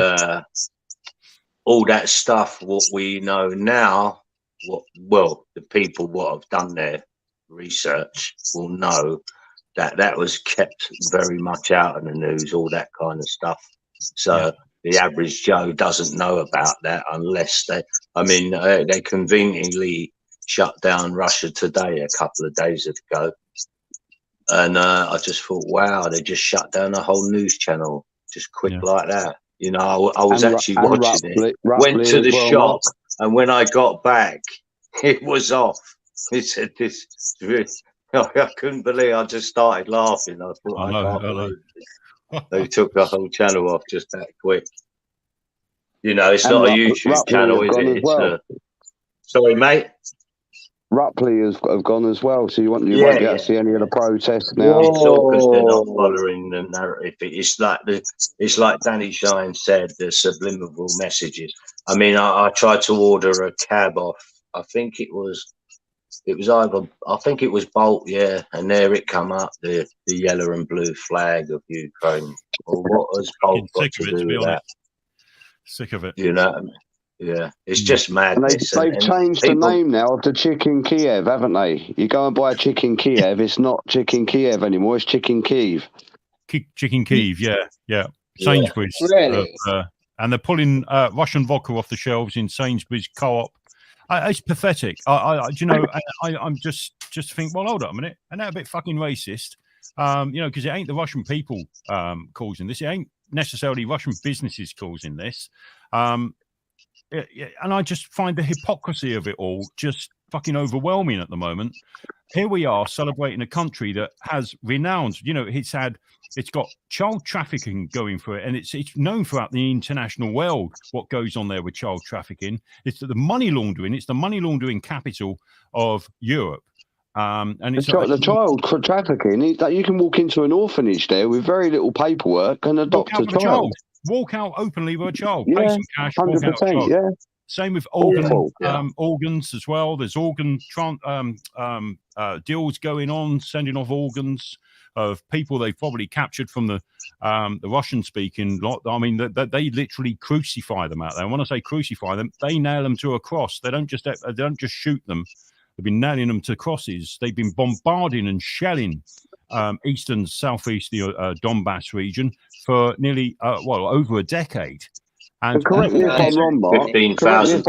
all that stuff, what we know now, the people what have done their research will know that was kept very much out of the news, all that kind of stuff. So the average Joe doesn't know about that unless they conveniently shut down Russia Today a couple of days ago. And I just thought, wow, they just shut down a whole news channel just quick like that. You know, I was actually watching it, went to the shop And when I got back, it was off. He said this. I couldn't believe. I just started laughing. I thought, I can't believe it. They took the whole channel off just that quick. You know, it's not a YouTube channel, is it? It's sorry, mate. Rupley have gone as well, so you won't be able to see any of the protests now. It's all because they're not following the narrative. It's like Danny Shine said, the subliminal messages. I mean, I tried to order a cab off. I think it was Bolt, yeah, and there it come up, the yellow and blue flag of Ukraine. Well, what has Bolt got to do with that? Sick of it. You know, yeah, it's just madness. They've changed the name now of the Chicken Kiev, haven't they? You go and buy a Chicken Kiev, it's not Chicken Kiev anymore, it's Chicken Kiev. Chicken Kiev, yeah. Sainsbury's. Really? And they're pulling Russian vodka off the shelves in Sainsbury's Co-op. It's pathetic. I'm just think, well, hold on a minute. And that's a bit fucking racist, because it ain't the Russian people causing this. It ain't necessarily Russian businesses causing this. And I just find the hypocrisy of it all just fucking overwhelming at the moment. Here we are celebrating a country that has renowned, it's got child trafficking going for it, and it's known throughout the international world what goes on there with child trafficking. It's the money laundering. It's the money laundering capital of Europe. And it's the child trafficking. You can walk into an orphanage there with very little paperwork and adopt a child. Walk out openly with a child. Yeah, pay some cash. 100%. Yeah. Same with organs as well. There's organ deals going on, sending off organs of people they've probably captured from the Russian-speaking lot. I mean, they literally crucify them out there. And when I say crucify them, they nail them to a cross. They don't just shoot them. They've been nailing them to crosses. They've been bombarding and shelling eastern, southeast Donbass region for nearly over a decade. And correct me if I'm wrong, Mark. Correct me if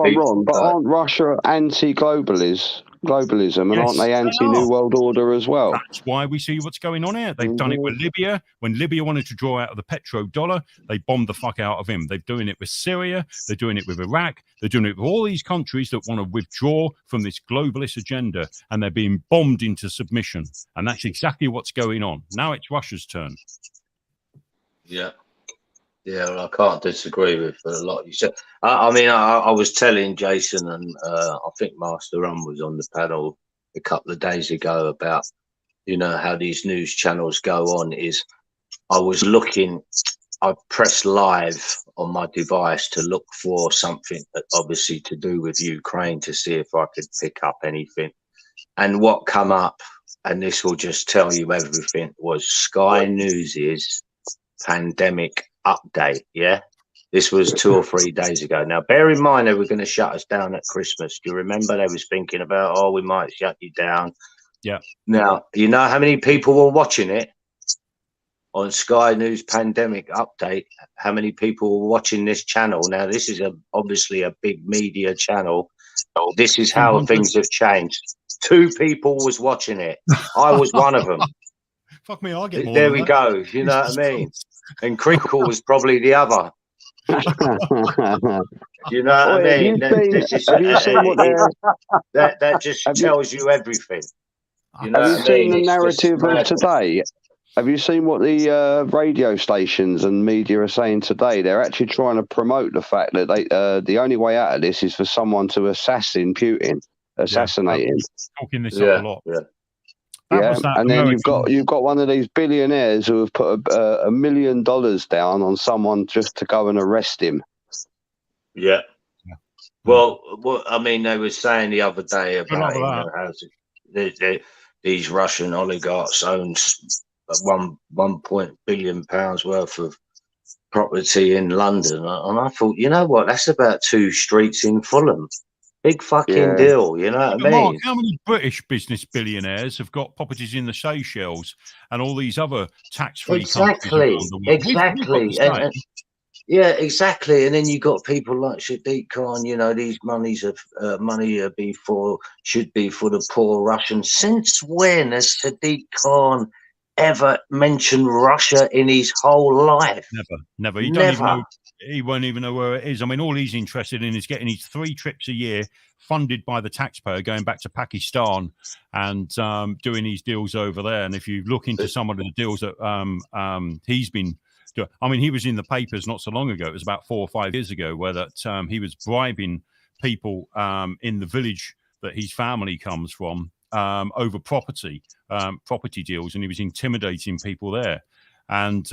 I'm wrong, but aren't Russia anti-globalism, and aren't they anti-New World Order as well? That's why we see what's going on here. They've done it with Libya. When Libya wanted to draw out of the petrodollar, they bombed the fuck out of him. They're doing it with Syria. They're doing it with Iraq. They're doing it with all these countries that want to withdraw from this globalist agenda, and they're being bombed into submission. And that's exactly what's going on. Now it's Russia's turn. Yeah. Yeah, well, I can't disagree with a lot you said. I was telling Jason, and I think Master Rum was on the panel a couple of days ago about, how these news channels go on. I pressed live on my device to look for something that obviously to do with Ukraine to see if I could pick up anything. And what come up, and this will just tell you everything, was Sky News's pandemic update. Yeah, this was 2 or 3 days ago. Now bear in mind they were going to shut us down at Christmas. Do you remember they was thinking about, we might shut you down? Yeah. Now you know how many people were watching it on Sky News pandemic update? How many people were watching this channel? Now this is obviously a big media channel. This is how things have changed. 2 people was watching it. I was one of them. Fuck me, I'll get more. There we go. You know what I mean? And Crinkle was probably the other. You know what I mean? That just tells you everything. You know have you seen the narrative of today? Have you seen what the radio stations and media are saying today? They're actually trying to promote the fact that the only way out of this is for someone to assassinate him. Talking this up a lot. Yeah, and then you've got one of these billionaires who have put $1 million down on someone just to go and arrest him. Yeah. Well, I mean, they were saying the other day about how these Russian oligarchs own £1 billion worth of property in London, and I thought, you know what? That's about 2 streets in Fulham. Big fucking deal, you know what I mean? Mark, how many British business billionaires have got properties in the Seychelles and all these other tax-free countries around the world? Exactly. Yeah, exactly. And then you got people like Sadiq Khan. These money should be for the poor Russians. Since when has Sadiq Khan ever mentioned Russia in his whole life? Never. You he won't even know where it is. I mean, all he's interested in is getting his 3 trips a year funded by the taxpayer, going back to Pakistan and doing these deals over there. And if you look into some of the deals that he's been doing, I mean, he was in the papers not so long ago. It was about 4 or 5 years ago, where that he was bribing people in the village that his family comes from over property deals, and he was intimidating people there. And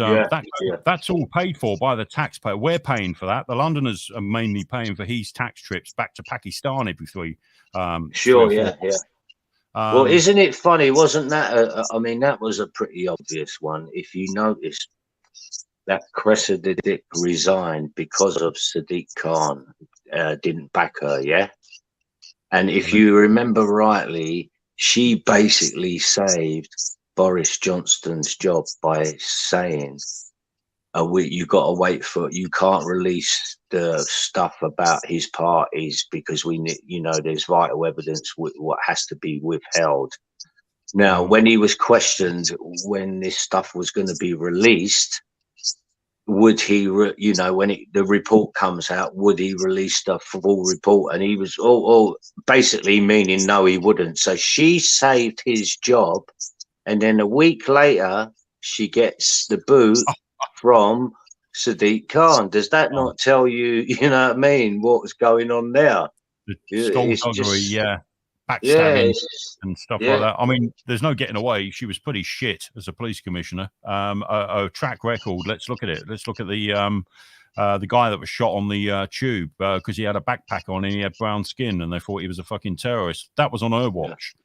that's all paid for by the taxpayer. We're paying for that. The Londoners are mainly paying for his tax trips back to Pakistan every three. Sure, yeah. Well, isn't it funny? Wasn't that? I mean, that was a pretty obvious one. If you noticed, that Bikereddie resigned because of Sadiq Khan didn't back her. Yeah, and if you remember rightly, she basically saved Boris Johnson's job by saying, you got to wait for, you can't release the stuff about his parties because we need, there's vital evidence what has to be withheld. Now, when he was questioned when this stuff was going to be released, would he, when the report comes out, would he release the full report? And he was basically meaning no, he wouldn't. So she saved his job. And then a week later, she gets the boot from Sadiq Khan. Does that not tell you, you know what I mean, what's going on there? Skullduggery, backstabbing and stuff like that. I mean, there's no getting away. She was pretty shit as a police commissioner. A track record. Let's look at it. Let's look at the guy that was shot on the tube because he had a backpack on and he had brown skin and they thought he was a fucking terrorist. That was on her watch.